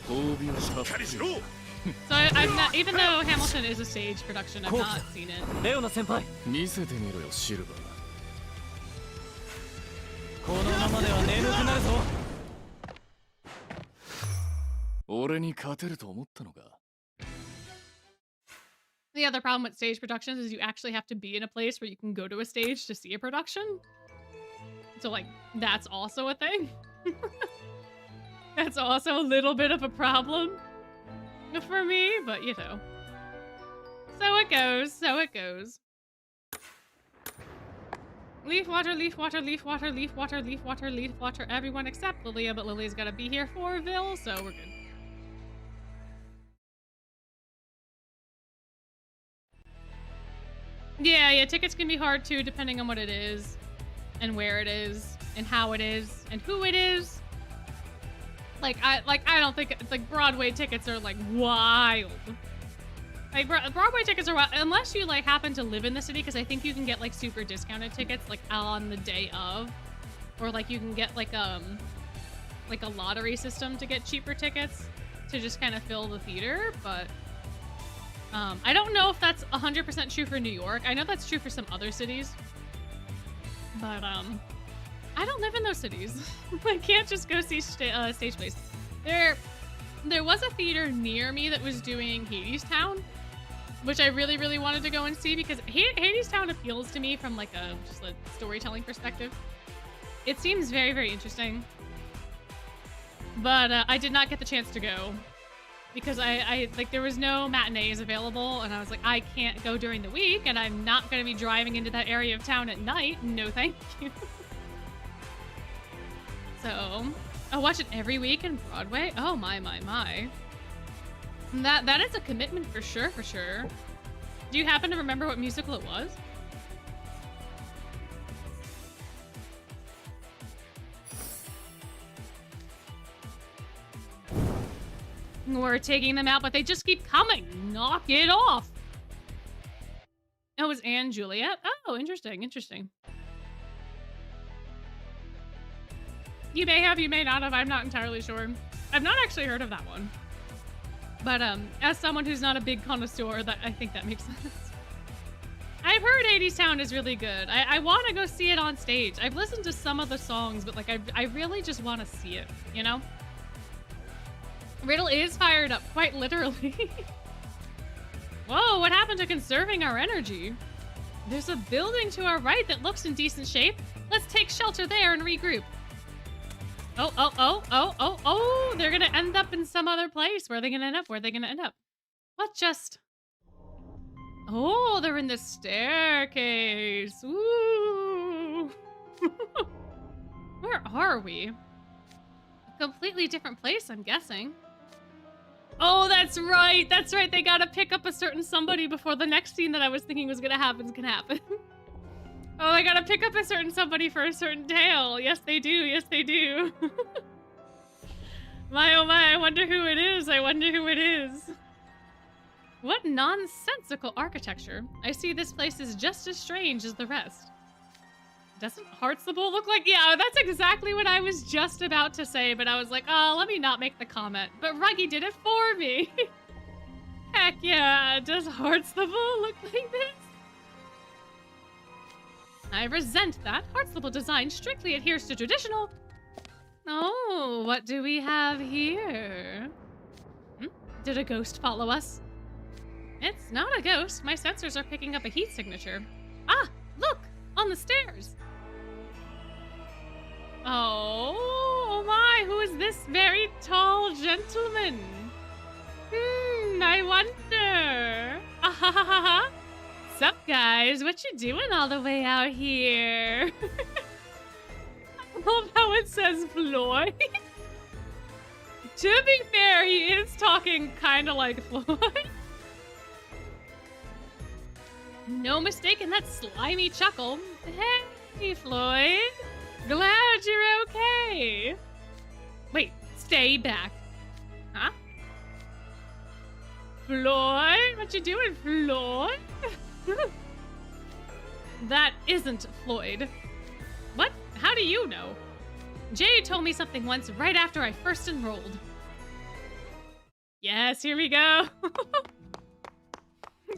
しっかりしろ。 So I'm not, even though Hamilton is a stage production, I've not seen it. レオナ先輩。見せてみろよ、シルバー。このままでは眠くなるぞ。俺に勝てると思ったのか。 The other problem with stage productions is you actually have to be in a place where you can go to a stage to see a production. So like, that's also a thing. That's also a little bit of a problem for me, but you know. So it goes. Leaf water, everyone except Lilia, but Lily's gotta be here for Vil, so we're good. Yeah, tickets can be hard too, depending on what it is, and where it is, and how it is, and who it is. I don't think it's like Broadway tickets are like wild. Like Broadway tickets are wild, unless you like happen to live in the city, because I think you can get like super discounted tickets like on the day of, or like you can get like a lottery system to get cheaper tickets to just kind of fill the theater, but I don't know if that's 100% true for New York. I know that's true for some other cities, but I don't live in those cities. I can't just go see stage plays. There was a theater near me that was doing Hadestown, which I really, really wanted to go and see because Hadestown appeals to me from like just a storytelling perspective. It seems very, very interesting, but I did not get the chance to go because I like there was no matinees available, and I was like, I can't go during the week, and I'm not going to be driving into that area of town at night. No, thank you. So, I watch it every week in Broadway. Oh my. That is a commitment for sure. Do you happen to remember what musical it was? We're taking them out, but they just keep coming. Knock it off. It was Anne Juliet. Oh, interesting. You may have, you may not have. I'm not entirely sure. I've not actually heard of that one. But as someone who's not a big connoisseur, I think that makes sense. I've heard Hadestown is really good. I want to go see it on stage. I've listened to some of the songs, but like I really just want to see it, you know? Riddle is fired up, quite literally. Whoa, what happened to conserving our energy? There's a building to our right that looks in decent shape. Let's take shelter there and regroup. Oh, they're gonna end up in some other place. Where are they gonna end up? Where are they gonna end up? What just... Oh, they're in the staircase. Ooh. Where are we? A completely different place, I'm guessing. Oh, that's right. That's right. They gotta pick up a certain somebody before the next scene that I was thinking was gonna happen can happen. Oh, I gotta pick up a certain somebody for a certain tale. Yes, they do. Yes, they do. My, oh my, I wonder who it is. I wonder who it is. What nonsensical architecture. I see this place is just as strange as the rest. Doesn't Heartsable look like... Yeah, that's exactly what I was just about to say, but I was like, oh, let me not make the comment. But Ruggy did it for me. Heck yeah, does Heartsable look like this? I resent that. Heartsable design strictly adheres to traditional... Oh, what do we have here? Did a ghost follow us? It's not a ghost. My sensors are picking up a heat signature. Ah, look! On the stairs! Oh my, who is this very tall gentleman? I wonder. Ah, sup guys, what you doing all the way out here? I love how it says Floyd. To be fair, he is talking kind of like Floyd. No mistaking that slimy chuckle. Hey, Floyd. Glad you're okay. Wait, stay back. Huh? Floyd? What you doing, Floyd? That isn't Floyd. What? How do you know? Jay told me something once right after I first enrolled. Yes, here we go.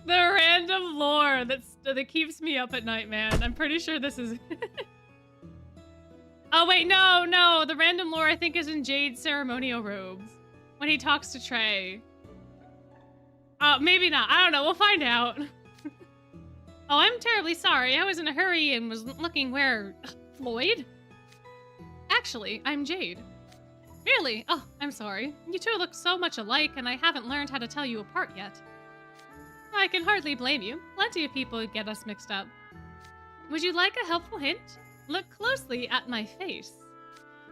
The random lore that keeps me up at night, man. I'm pretty sure this is... Oh, wait, no. The random lore, I think, is in Jade's ceremonial robes. When he talks to Trey. Maybe not. I don't know. We'll find out. Oh, I'm terribly sorry. I was in a hurry and was looking where... Floyd? Actually, I'm Jade. Really? Oh, I'm sorry. You two look so much alike, and I haven't learned how to tell you apart yet. I can hardly blame you. Plenty of people get us mixed up. Would you like a helpful hint? Look closely at my face.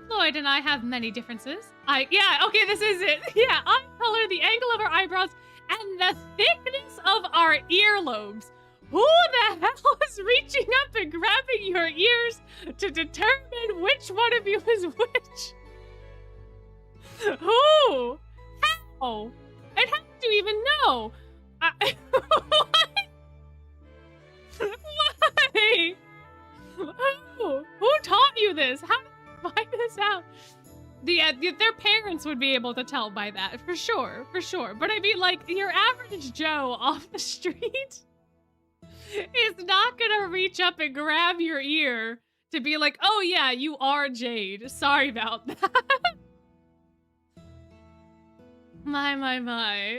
Floyd and I have many differences. Yeah, okay, this is it. Yeah, eye color, the angle of our eyebrows, and the thickness of our earlobes. Who the hell is reaching up and grabbing your ears to determine which one of you is which? Who? How? And how do you even know? What? Why? Who taught you this? How did you find this out? Their parents would be able to tell by that, for sure. But I mean, like, your average Joe off the street is not gonna reach up and grab your ear to be like, oh yeah, you are Jade. Sorry about that. My.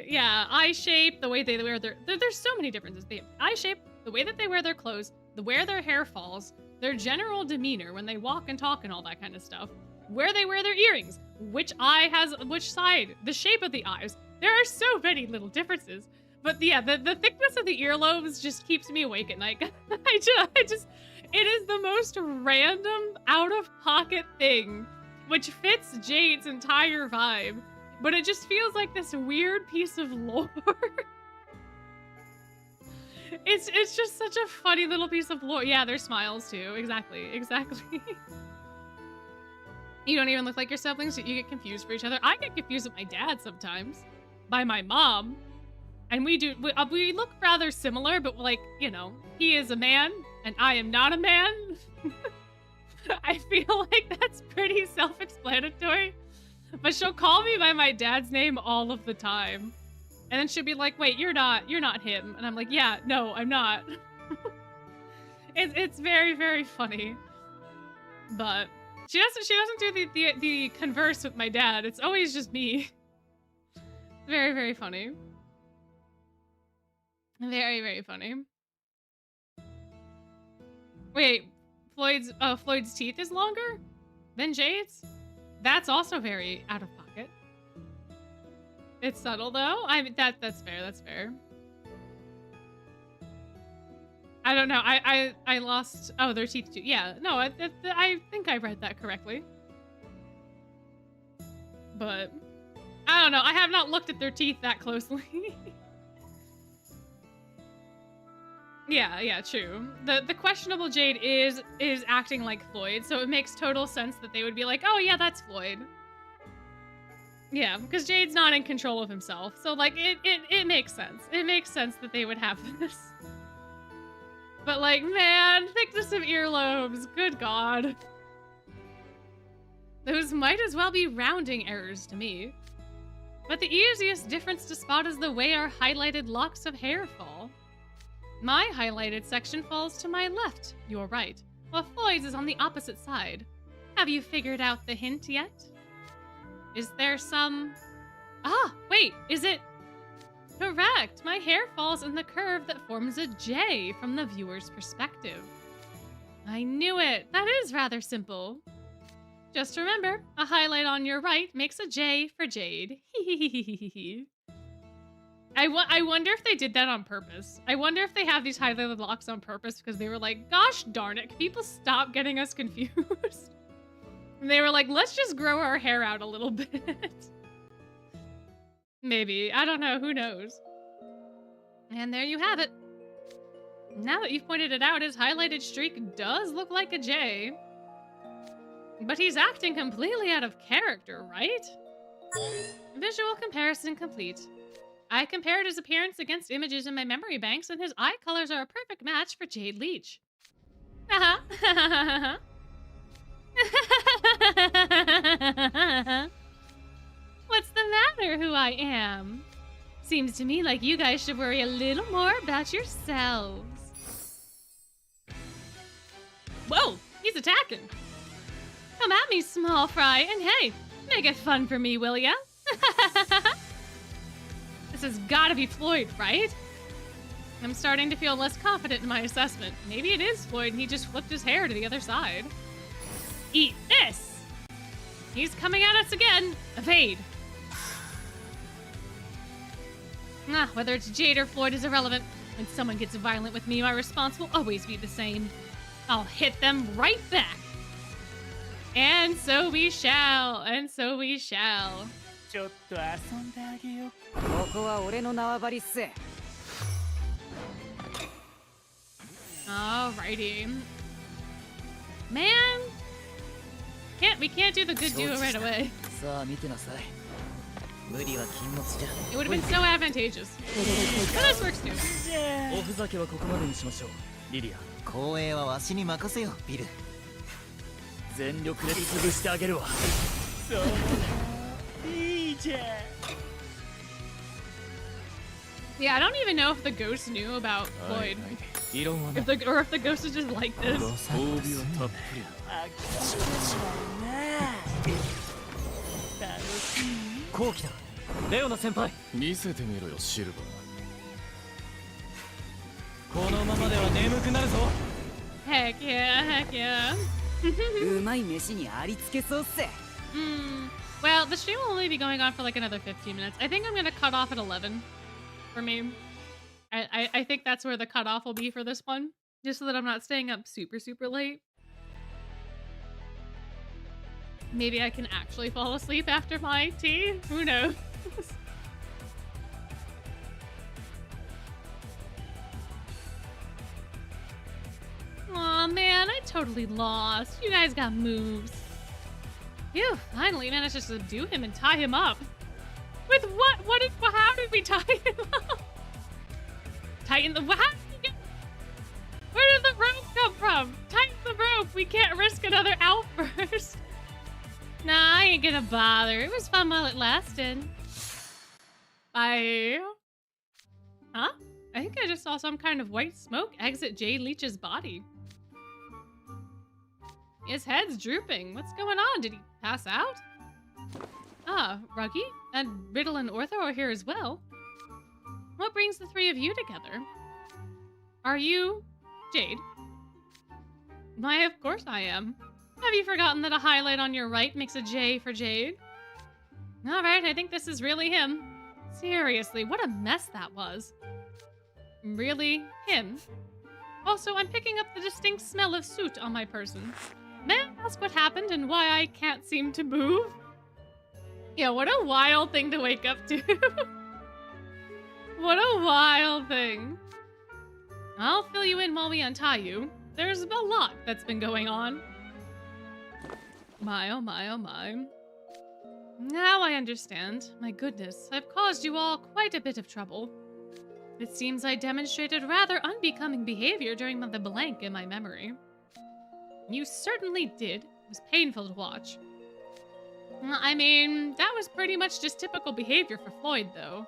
Yeah, eye shape, the way they wear there's so many differences. Eye shape, the way that they wear their clothes, where their hair falls, their general demeanor when they walk and talk and all that kind of stuff, where they wear their earrings, which eye has which side, the shape of the eyes. There are so many little differences. But yeah, the thickness of the earlobes just keeps me awake at night. It is the most random, out-of-pocket thing, which fits Jade's entire vibe. But it just feels like this weird piece of lore. It's just such a funny little piece of lore. Yeah, their smiles too. Exactly. You don't even look like your siblings. You get confused for each other. I get confused with my dad sometimes. By my mom. And we look rather similar, but like, you know, he is a man and I am not a man. I feel like that's pretty self-explanatory. But she'll call me by my dad's name all of the time. And then she'll be like, wait, you're not him. And I'm like, yeah, no, I'm not. It's very, very funny. But she doesn't do the converse with my dad. It's always just me. Very, very funny. Very, very funny. Wait, Floyd's teeth is longer than Jade's? That's also very out of pocket. It's subtle though. That's fair. That's fair. I don't know. I lost. Oh, their teeth too. Yeah. No, I think I read that correctly. But I don't know. I have not looked at their teeth that closely. Yeah, true. The questionable Jade is acting like Floyd, so it makes total sense that they would be like, oh yeah, that's Floyd. Yeah, because Jade's not in control of himself, so like it makes sense. It makes sense that they would have this. But like, man, thickness of earlobes, good god. Those might as well be rounding errors to me. But the easiest difference to spot is the way our highlighted locks of hair fall. My highlighted section falls to my left, your right, while Floyd's is on the opposite side. Have you figured out the hint yet? Is there some... Ah, wait, is it... Correct, my hair falls in the curve that forms a J from the viewer's perspective. I knew it, that is rather simple. Just remember, a highlight on your right makes a J for Jade. I wonder if they did that on purpose. I wonder if they have these highlighted locks on purpose because they were like, gosh darn it, can people stop getting us confused? And they were like, let's just grow our hair out a little bit. Maybe. I don't know. Who knows? And there you have it. Now that you've pointed it out, his highlighted streak does look like a J. But he's acting completely out of character, right? Visual comparison complete. I compared his appearance against images in my memory banks, and his eye colors are a perfect match for Jade Leach. Haha. What's the matter, who I am? Seems to me like you guys should worry a little more about yourselves. Whoa, he's attacking. Come at me, small fry, and hey, make it fun for me, will ya? This has gotta be Floyd, right? I'm starting to feel less confident in my assessment. Maybe it is Floyd and he just flipped his hair to the other side. Eat this! He's coming at us again! Evade! Whether it's Jade or Floyd is irrelevant. When someone gets violent with me, my response will always be the same. I'll hit them right back! And so we shall, and so we shall. ちょっと遊んであげよう。ここは俺の縄張りっす。Alrighty. Man! We can't do the good duo right away. It would have been so advantageous. But this works too. おふざけはここまでにしましょう、リリア。光栄はわしに任せよ、ビル。全力で潰してあげるわ。そう。Yeah, I don't even know if the ghost knew about Floyd. Or if the ghost is just like this. Heck yeah, heck yeah. Well, the stream will only be going on for like another 15 minutes. I think I'm gonna cut off at 11 for me. I think that's where the cutoff will be for this one, just so that I'm not staying up super, super late. Maybe I can actually fall asleep after my tea? Who knows? Aw, man, I totally lost. You guys got moves. Phew, finally managed to subdue him and tie him up. With what? How did we tie him up? Tighten the... How did we get... Where did the rope come from? Tighten the rope. We can't risk another outburst. Nah, I ain't gonna bother. It was fun while it lasted. Bye. Huh? I think I just saw some kind of white smoke exit Jade Leech's body. His head's drooping. What's going on? Did he pass out? Ah, Ruggy and Riddle and Ortho are here as well. What brings the three of you together? Are you Jade? Why, of course I am. Have you forgotten that a highlight on your right makes a J for Jade? Alright, I think this is really him. Seriously, what a mess that was. Really? Him? Also, I'm picking up the distinct smell of soot on my person. May I ask what happened and why I can't seem to move? Yeah, what a wild thing to wake up to. What a wild thing. I'll fill you in while we untie you. There's a lot that's been going on. My, oh my, oh my. Now I understand. My goodness, I've caused you all quite a bit of trouble. It seems I demonstrated rather unbecoming behavior during the blank in my memory. You certainly did. It was painful to watch. I mean, that was pretty much just typical behavior for Floyd, though.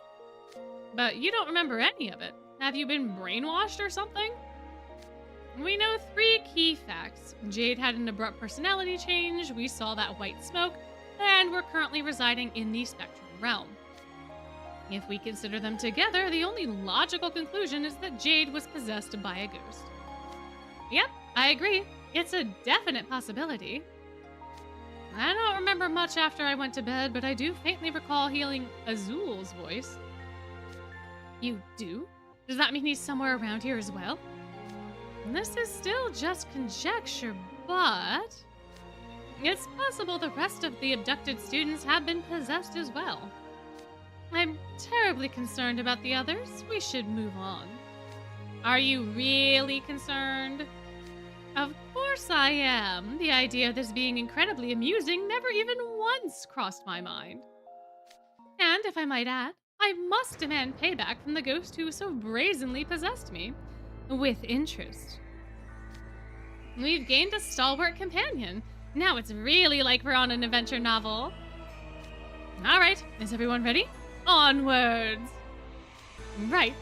But you don't remember any of it. Have you been brainwashed or something? We know 3 key facts. Jade had an abrupt personality change, we saw that white smoke, and we're currently residing in the Spectral realm. If we consider them together, the only logical conclusion is that Jade was possessed by a ghost. Yep, I agree. It's a definite possibility. I don't remember much after I went to bed, but I do faintly recall hearing Azul's voice. You do? Does that mean he's somewhere around here as well? This is still just conjecture, but it's possible the rest of the abducted students have been possessed as well. I'm terribly concerned about the others. We should move on. Are you really concerned? Of course I am. The idea of this being incredibly amusing never even once crossed my mind. And if I might add, I must demand payback from the ghost who so brazenly possessed me. With interest. We've gained a stalwart companion. Now it's really like we're on an adventure novel. All right, is everyone ready? Onwards! Right.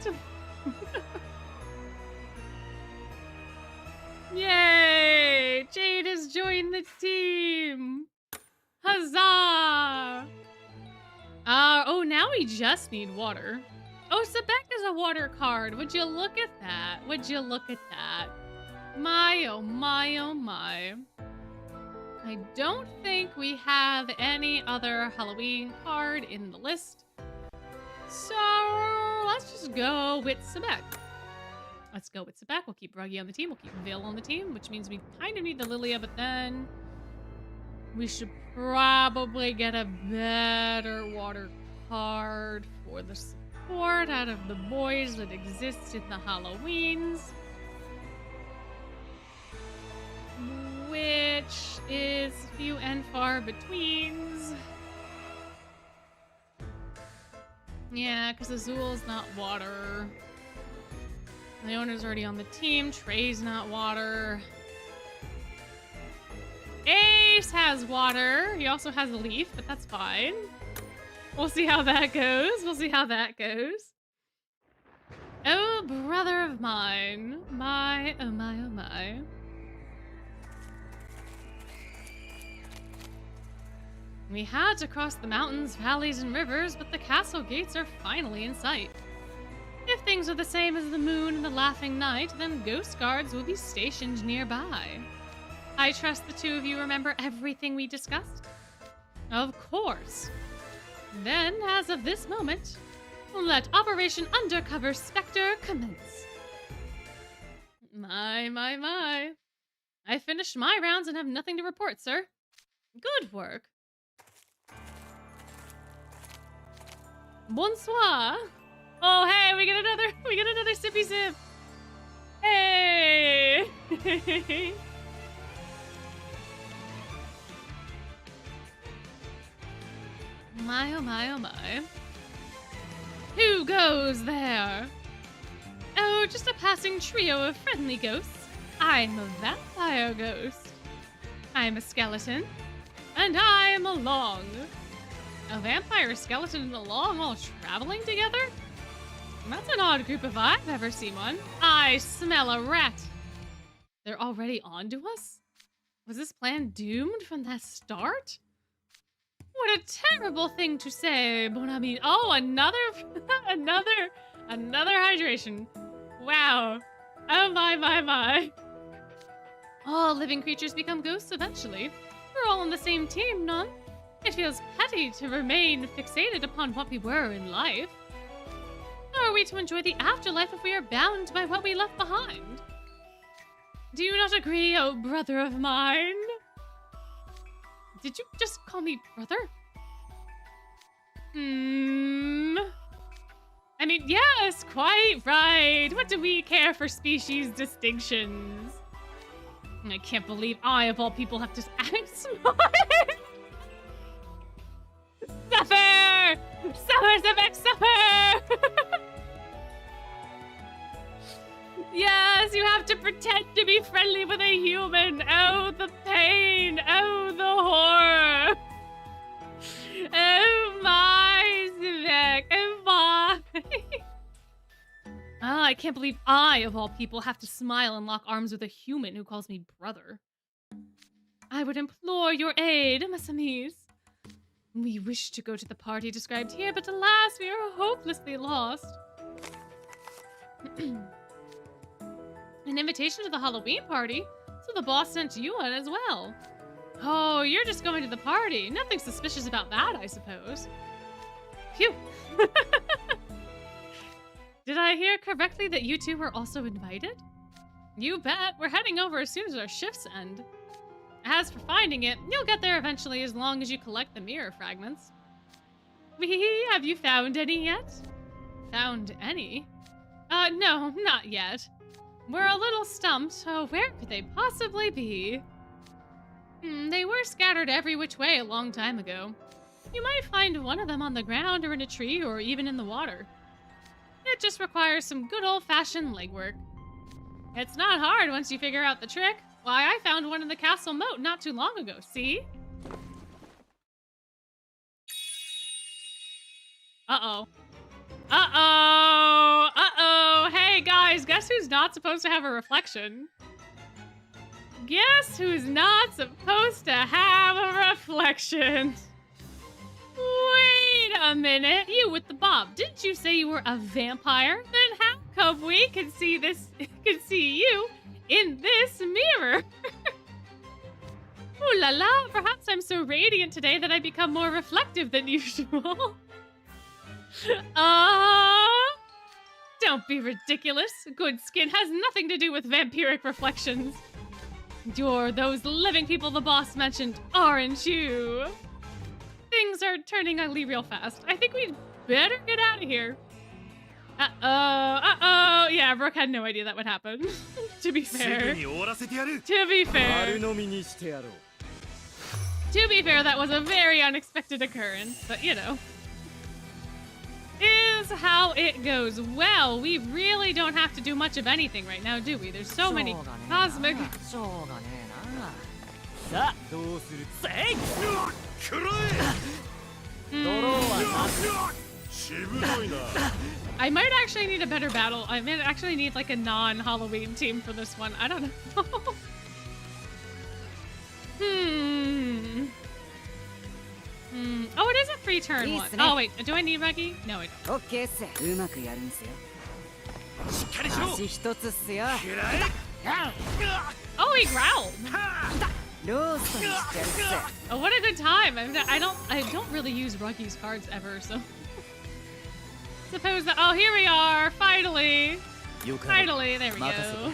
Yay! Jade has joined the team! Huzzah! Oh, now we just need water. Oh, Sebek is a water card. Would you look at that? Would you look at that? My, oh my, oh my. I don't think we have any other Halloween card in the list. So, let's just go with Sebek. Let's go with Sebek. We'll keep Ruggy on the team. We'll keep Vale on the team, which means we kind of need the Lilia, but then we should probably get a better water card for the support out of the boys that exist in the Halloweens. Which is few and far betweens. Yeah, because Azul's not water. The owner's already on the team. Trey's not water. Ace has water. He also has a leaf, but that's fine. We'll see how that goes. We'll see how that goes. Oh, brother of mine. My, oh my, oh my. We had to cross the mountains, valleys, and rivers, but the castle gates are finally in sight. If things are the same as the moon and the laughing night, then ghost guards will be stationed nearby. I trust the two of you remember everything we discussed? Of course. Then, as of this moment, let Operation Undercover Spectre commence. My, my, my. I finished my rounds and have nothing to report, sir. Good work. Bonsoir. Oh, hey, we get another sippy sip. Hey. My, oh my, oh my. Who goes there? Oh, just a passing trio of friendly ghosts. I'm a vampire ghost. I'm a skeleton. And I'm a long. A vampire, skeleton, and a long all traveling together? That's an odd group if I've ever seen one. I smell a rat. They're already on to us? Was this plan doomed from the start? What a terrible thing to say, bon ami. Oh, another hydration. Wow. Oh my. All living creatures become ghosts eventually. We're all on the same team, no? It feels petty to remain fixated upon what we were in life. How are we to enjoy the afterlife if we are bound by what we left behind? Do you not agree, oh brother of mine? Did you just call me brother? I mean, yes, quite right. What do we care for species distinctions? I can't believe I, of all people, have to act smart. Suffer! Suffer! Yes, you have to pretend to be friendly with a human. Oh, the pain. Oh, the horror. Oh, my, Svek. Oh, my. Oh, I can't believe I, of all people, have to smile and lock arms with a human who calls me brother. I would implore your aid, mes amis. We wish to go to the party described here, but alas, we are hopelessly lost. An invitation to the Halloween party? So the boss sent you one as well. Oh, you're just going to the party. Nothing suspicious about that, I suppose. Phew. Did I hear correctly that you two were also invited? You bet. We're heading over as soon as our shifts end. As for finding it, you'll get there eventually as long as you collect the mirror fragments. Have you found any yet? Found any? No, not yet. We're a little stumped, so where could they possibly be? They were scattered every which way a long time ago. You might find one of them on the ground or in a tree or even in the water. It just requires some good old-fashioned legwork. It's not hard once you figure out the trick. Why, I found one in the castle moat not too long ago, see? Uh-oh. Uh-oh! Uh-oh! Hey, guys, guess who's not supposed to have a reflection? Guess who's not supposed to have a reflection? Wait a minute. You with the bob. Didn't you say you were a vampire? Then how come we can see this, can see you in this mirror? Ooh la la, perhaps I'm so radiant today that I become more reflective than usual. Don't be ridiculous. Good skin has nothing to do with vampiric reflections. You're those living people the boss mentioned, aren't you? Things are turning ugly real fast. I think we'd better get out of here. Uh-oh. Yeah, Brooke had no idea that would happen. To be fair. To be fair, that was a very unexpected occurrence, but you know. Is how it goes. Well, we really don't have to do much of anything right now, do we? There's so many cosmic... I might actually need a better battle. I might actually need like a non-Halloween team for this one. I don't know. Oh, it is a free turn one. Oh, wait. Do I need Reggie? No, I don't. Oh, he growled. Oh, what a good time. I don't really use Ruggy's cards ever, so. Suppose that. Oh, here we are. Finally. Finally. There we go.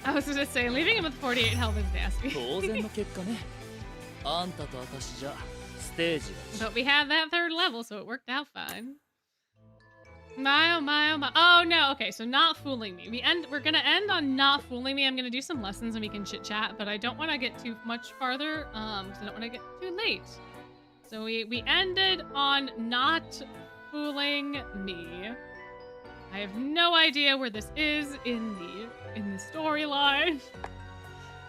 I was just saying, leaving him with 48 health is nasty. But we had that third level, so it worked out fine. My, oh my, oh my. Oh no, okay, so not fooling me. We're gonna end on not fooling me. I'm gonna do some lessons and we can chit chat, but I don't want to get too much farther, because I don't want to get too late. So we ended on not fooling me. I have no idea where this is in the storyline.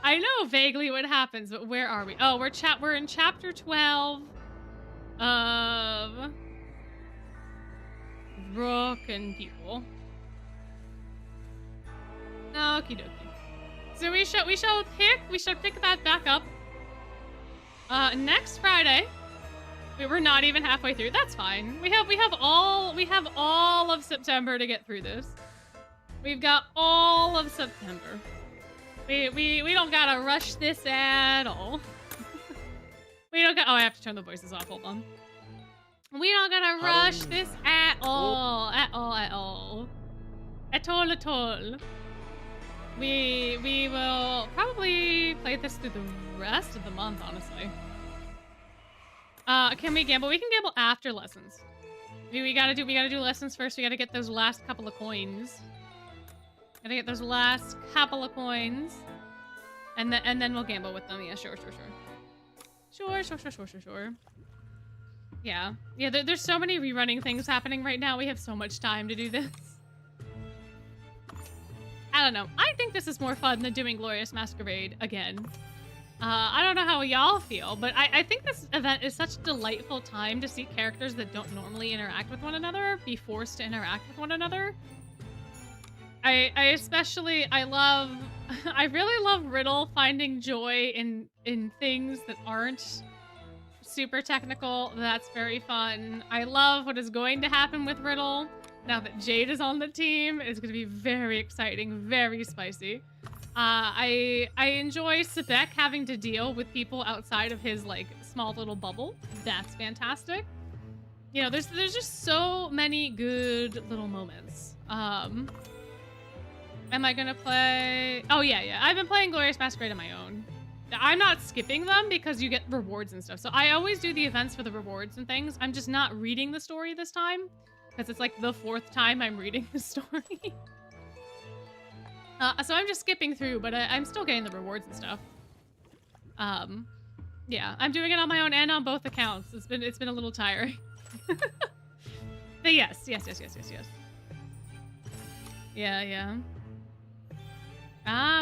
I know vaguely what happens, but where are we? Oh, we're in chapter 12 of Broken People. Okie dokie. So we shall pick that back up next Friday. We're not even halfway through. That's fine. We have all of September to get through this. We've got all of September. We don't gotta rush this at all. We don't got. Oh, I have to turn the voices off. Hold on. We don't gotta rush this at all. At all. We will probably play this through the rest of the month, honestly. Can we gamble? We can gamble after lessons. We gotta do lessons first. We gotta get those last couple of coins. And then we'll gamble with them. Yeah, sure. Sure. Yeah, there's so many rerunning things happening right now. We have so much time to do this. I don't know. I think this is more fun than doing Glorious Masquerade again. I don't know how y'all feel, but I think this event is such a delightful time to see characters that don't normally interact with one another be forced to interact with one another. I really love Riddle finding joy in things that aren't super technical. That's very fun. I love what is going to happen with Riddle now that Jade is on the team. It's going to be very exciting, very spicy. I enjoy Sebek having to deal with people outside of his like small little bubble. That's fantastic. You know, there's just so many good little moments. Am I gonna play? Oh yeah. I've been playing Glorious Masquerade on my own. I'm not skipping them because you get rewards and stuff. So I always do the events for the rewards and things. I'm just not reading the story this time because it's like the 4th time I'm reading the story. So I'm just skipping through, but I'm still getting the rewards and stuff. Yeah, I'm doing it on my own and on both accounts. It's been a little tiring. But yes. Yeah.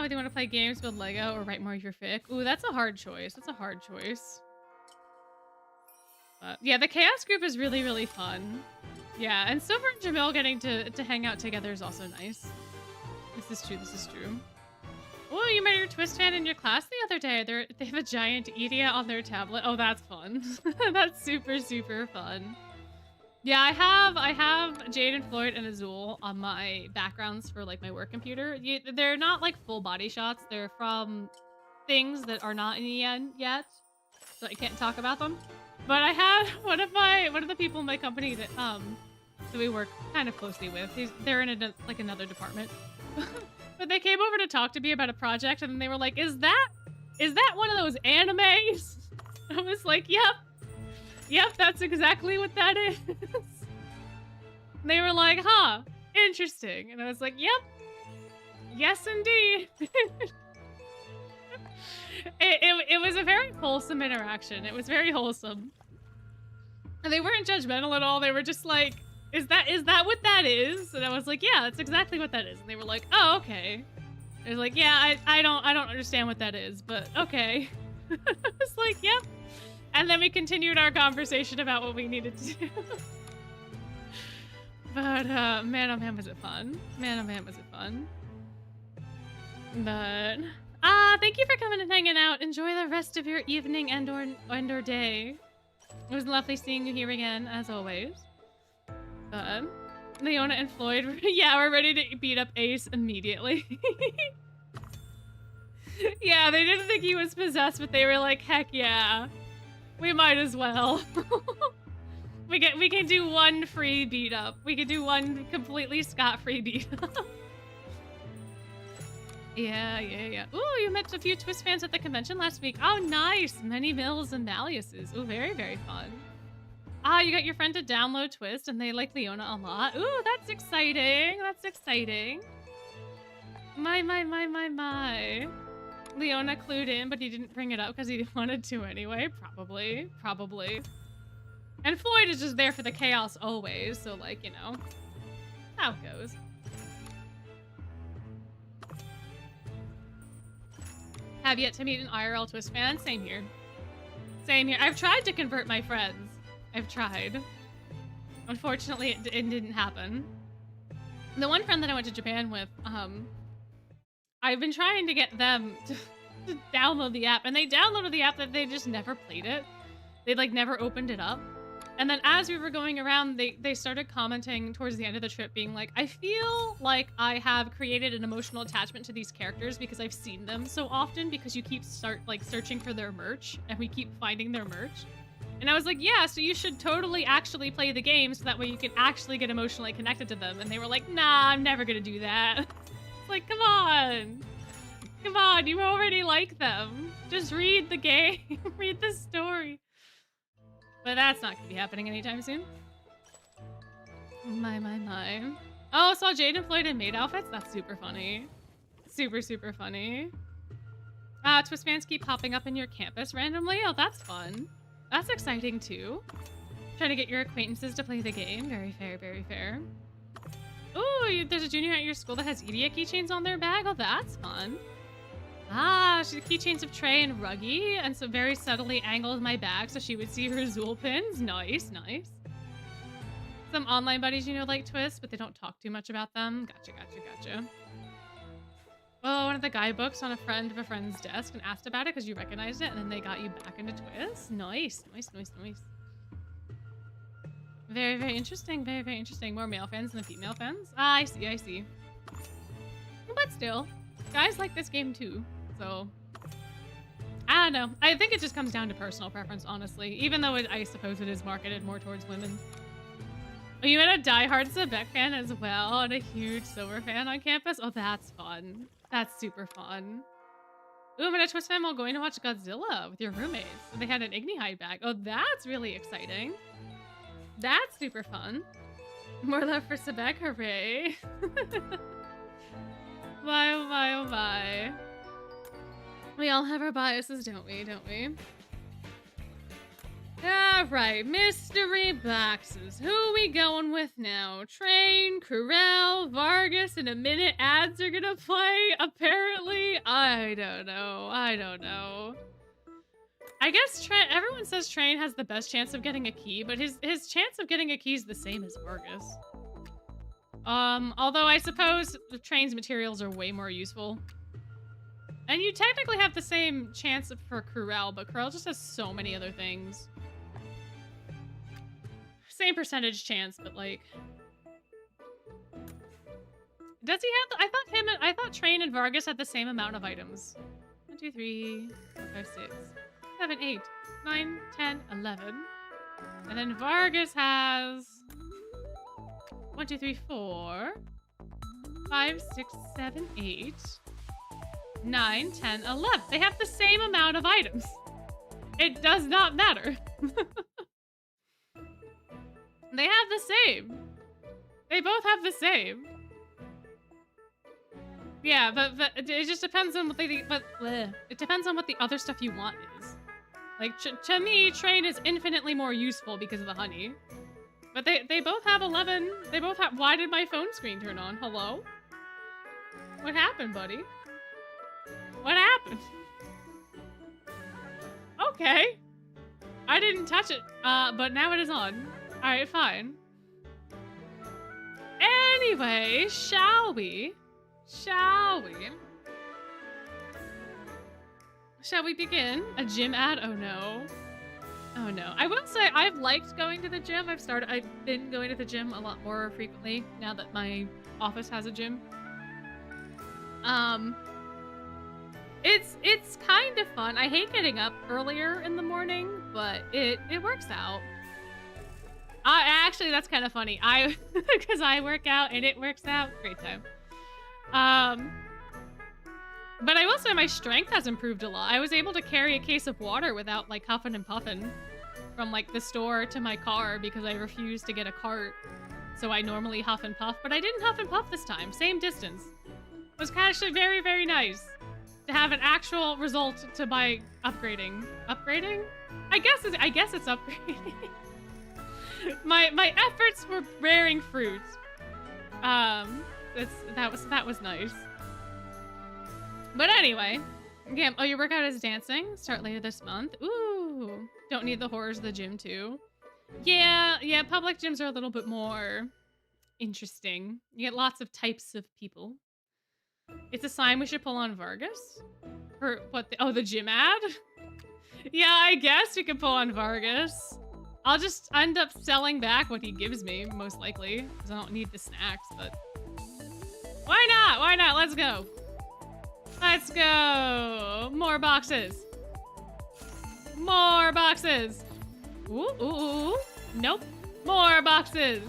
Whether you want to play games, build Lego, or write more of your fic. Ooh, that's a hard choice. But yeah, the Chaos group is really, really fun. Yeah, and Silver and Jamil getting to hang out together is also nice. This is true. Oh, you met your Twist fan in your class the other day. They have a giant Edea on their tablet. Oh, that's fun. That's super, super fun. Yeah, I have Jade and Floyd and Azul on my backgrounds for like my work computer. They're not like full body shots. They're from things that are not in the end yet, so I can't talk about them. But I have one of the people in my company that we work kind of closely with. They're in like another department. But they came over to talk to me about a project, and they were like, "Is that one of those animes?" I was like, "Yep, that's exactly what that is." And they were like, "Huh, interesting." And I was like, "Yep, yes indeed." It was a very wholesome interaction. It was very wholesome. And they weren't judgmental at all. They were just like, Is that what that is? And I was like, yeah, that's exactly what that is. And they were like, oh, okay. I was like, yeah, I don't understand what that is, but okay. I was like, yep. And then we continued our conversation about what we needed to do. But man, oh man, was it fun. But thank you for coming and hanging out. Enjoy the rest of your evening and or day. It was lovely seeing you here again, as always. Leona and Floyd, yeah, we're ready to beat up Ace immediately. Yeah, they didn't think he was possessed, but they were like, heck yeah, we might as well. We can do one free beat up. We can do one completely scot-free beat up. Yeah. Ooh, you met a few Twist fans at the convention last week. Oh, nice. Many Mills and Malleus's. Ooh, very, very fun. You got your friend to download Twist, and they like Leona a lot. Ooh, that's exciting. My. Leona clued in, but he didn't bring it up because he wanted to anyway. Probably. And Floyd is just there for the chaos always, so like, you know. how it goes. Have yet to meet an IRL Twist fan. Same here. Same here. I've tried to convert my friends. I've tried. Unfortunately, it didn't happen. The one friend that I went to Japan with, I've been trying to get them to download the app, and they downloaded the app, that they just never played it. They like never opened it up. And then as we were going around, they started commenting towards the end of the trip being like, I feel like I have created an emotional attachment to these characters because I've seen them so often, because you keep searching for their merch and we keep finding their merch. And I was like, yeah, so you should totally actually play the game so that way you can actually get emotionally connected to them. And they were like, nah, I'm never gonna do that. It's like, come on. Come on, you already like them. Just read the game, read the story. But that's not gonna be happening anytime soon. My. Oh, saw Jade and Floyd in maid outfits? That's super funny. Super, super funny. Twist fans keep popping up in your campus randomly? Oh, that's fun. That's exciting too. Trying to get your acquaintances to play the game. Very fair, very fair. Ooh, there's a junior at your school that has Idia keychains on their bag? Oh, that's fun. She's keychains of Trey and Ruggy, and so very subtly angled my bag so she would see her Zool pins. Nice, nice. Some online buddies, you know, like Twist, but they don't talk too much about them. Gotcha. Oh, one of the guidebooks on a friend of a friend's desk and asked about it because you recognized it, and then they got you back into Twist. Nice. Very, very interesting. Very, very interesting. More male fans than female fans. I see. But still, guys like this game too. So, I don't know. I think it just comes down to personal preference, honestly. Even though I suppose it is marketed more towards women. Oh, you met a diehard Sebek fan as well, and a huge Silver fan on campus? Oh, that's fun. That's super fun. Ooh, I'm at a Twist fan while going to watch Godzilla with your roommates. They had an Igni hide bag. Oh, that's really exciting. That's super fun. More love for Sebek, hooray. Bye, oh bye, oh bye. We all have our biases, don't we? Alright, mystery boxes. Who are we going with now? Train, Corel, Vargas, in a minute ads are gonna play, apparently? I don't know. I guess everyone says Train has the best chance of getting a key, but his chance of getting a key is the same as Vargas. Although I suppose the Train's materials are way more useful. And you technically have the same chance for Corel, but Corel just has so many other things. Same percentage chance, but like... Does he have... I thought Train and Vargas had the same amount of items. 1, 2, 3, 4, 5, 6, 7, 8, 9, 10, 11. And then Vargas has... 1, 2, 3, 4, 5, 6, 7, 8, 9, 10, 11. They have the same amount of items. It does not matter. They have the same. They both have the same. Yeah, but it just depends on what it depends on what the other stuff you want is. Like, to me, Train is infinitely more useful because of the honey. But they both have 11. They both have... Why did my phone screen turn on? Hello? What happened, buddy? What happened? Okay. I didn't touch it, but now it is on. Alright, fine. Anyway, shall we? Shall we begin? A gym ad? Oh no. Oh no. I will say I've liked going to the gym. I've been going to the gym a lot more frequently now that my office has a gym. It's kind of fun. I hate getting up earlier in the morning, but it works out. Actually, that's kind of funny. Because I work out and it works out. Great time. But I will say my strength has improved a lot. I was able to carry a case of water without like huffing and puffing from like the store to my car because I refused to get a cart. So I normally huff and puff, but I didn't huff and puff this time. Same distance. It was actually very, very nice to have an actual result to my upgrading. Upgrading? I guess it's upgrading. My efforts were bearing fruit. That was nice. But anyway, okay. Oh, your workout is dancing. Start later this month. Ooh, don't need the horrors of the gym too. Yeah. Public gyms are a little bit more interesting. You get lots of types of people. It's a sign we should pull on Vargas. For what? The gym ad. Yeah, I guess we could pull on Vargas. I'll just end up selling back what he gives me, most likely, because I don't need the snacks, but... Why not? Why not? Let's go. Let's go. More boxes. More boxes. Ooh. Nope. More boxes.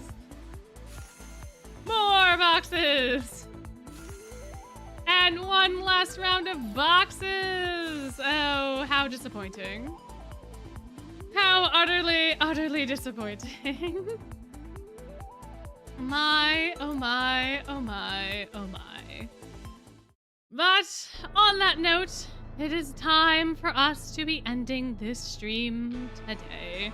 More boxes. And one last round of boxes. Oh, how disappointing. How utterly disappointing. My, oh my, oh my, oh my. But on that note, it is time for us to be ending this stream today.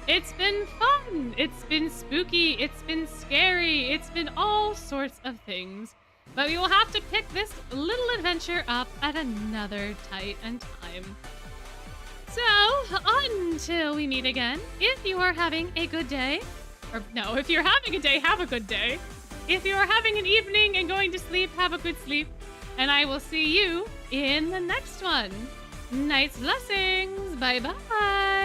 It's been fun, it's been spooky, it's been scary, it's been all sorts of things. But we will have to pick this little adventure up at another time. So, until we meet again, if you are having a good day, or no, if you're having a day, have a good day. If you are having an evening and going to sleep, have a good sleep. And I will see you in the next one. Night's blessings. Bye-bye.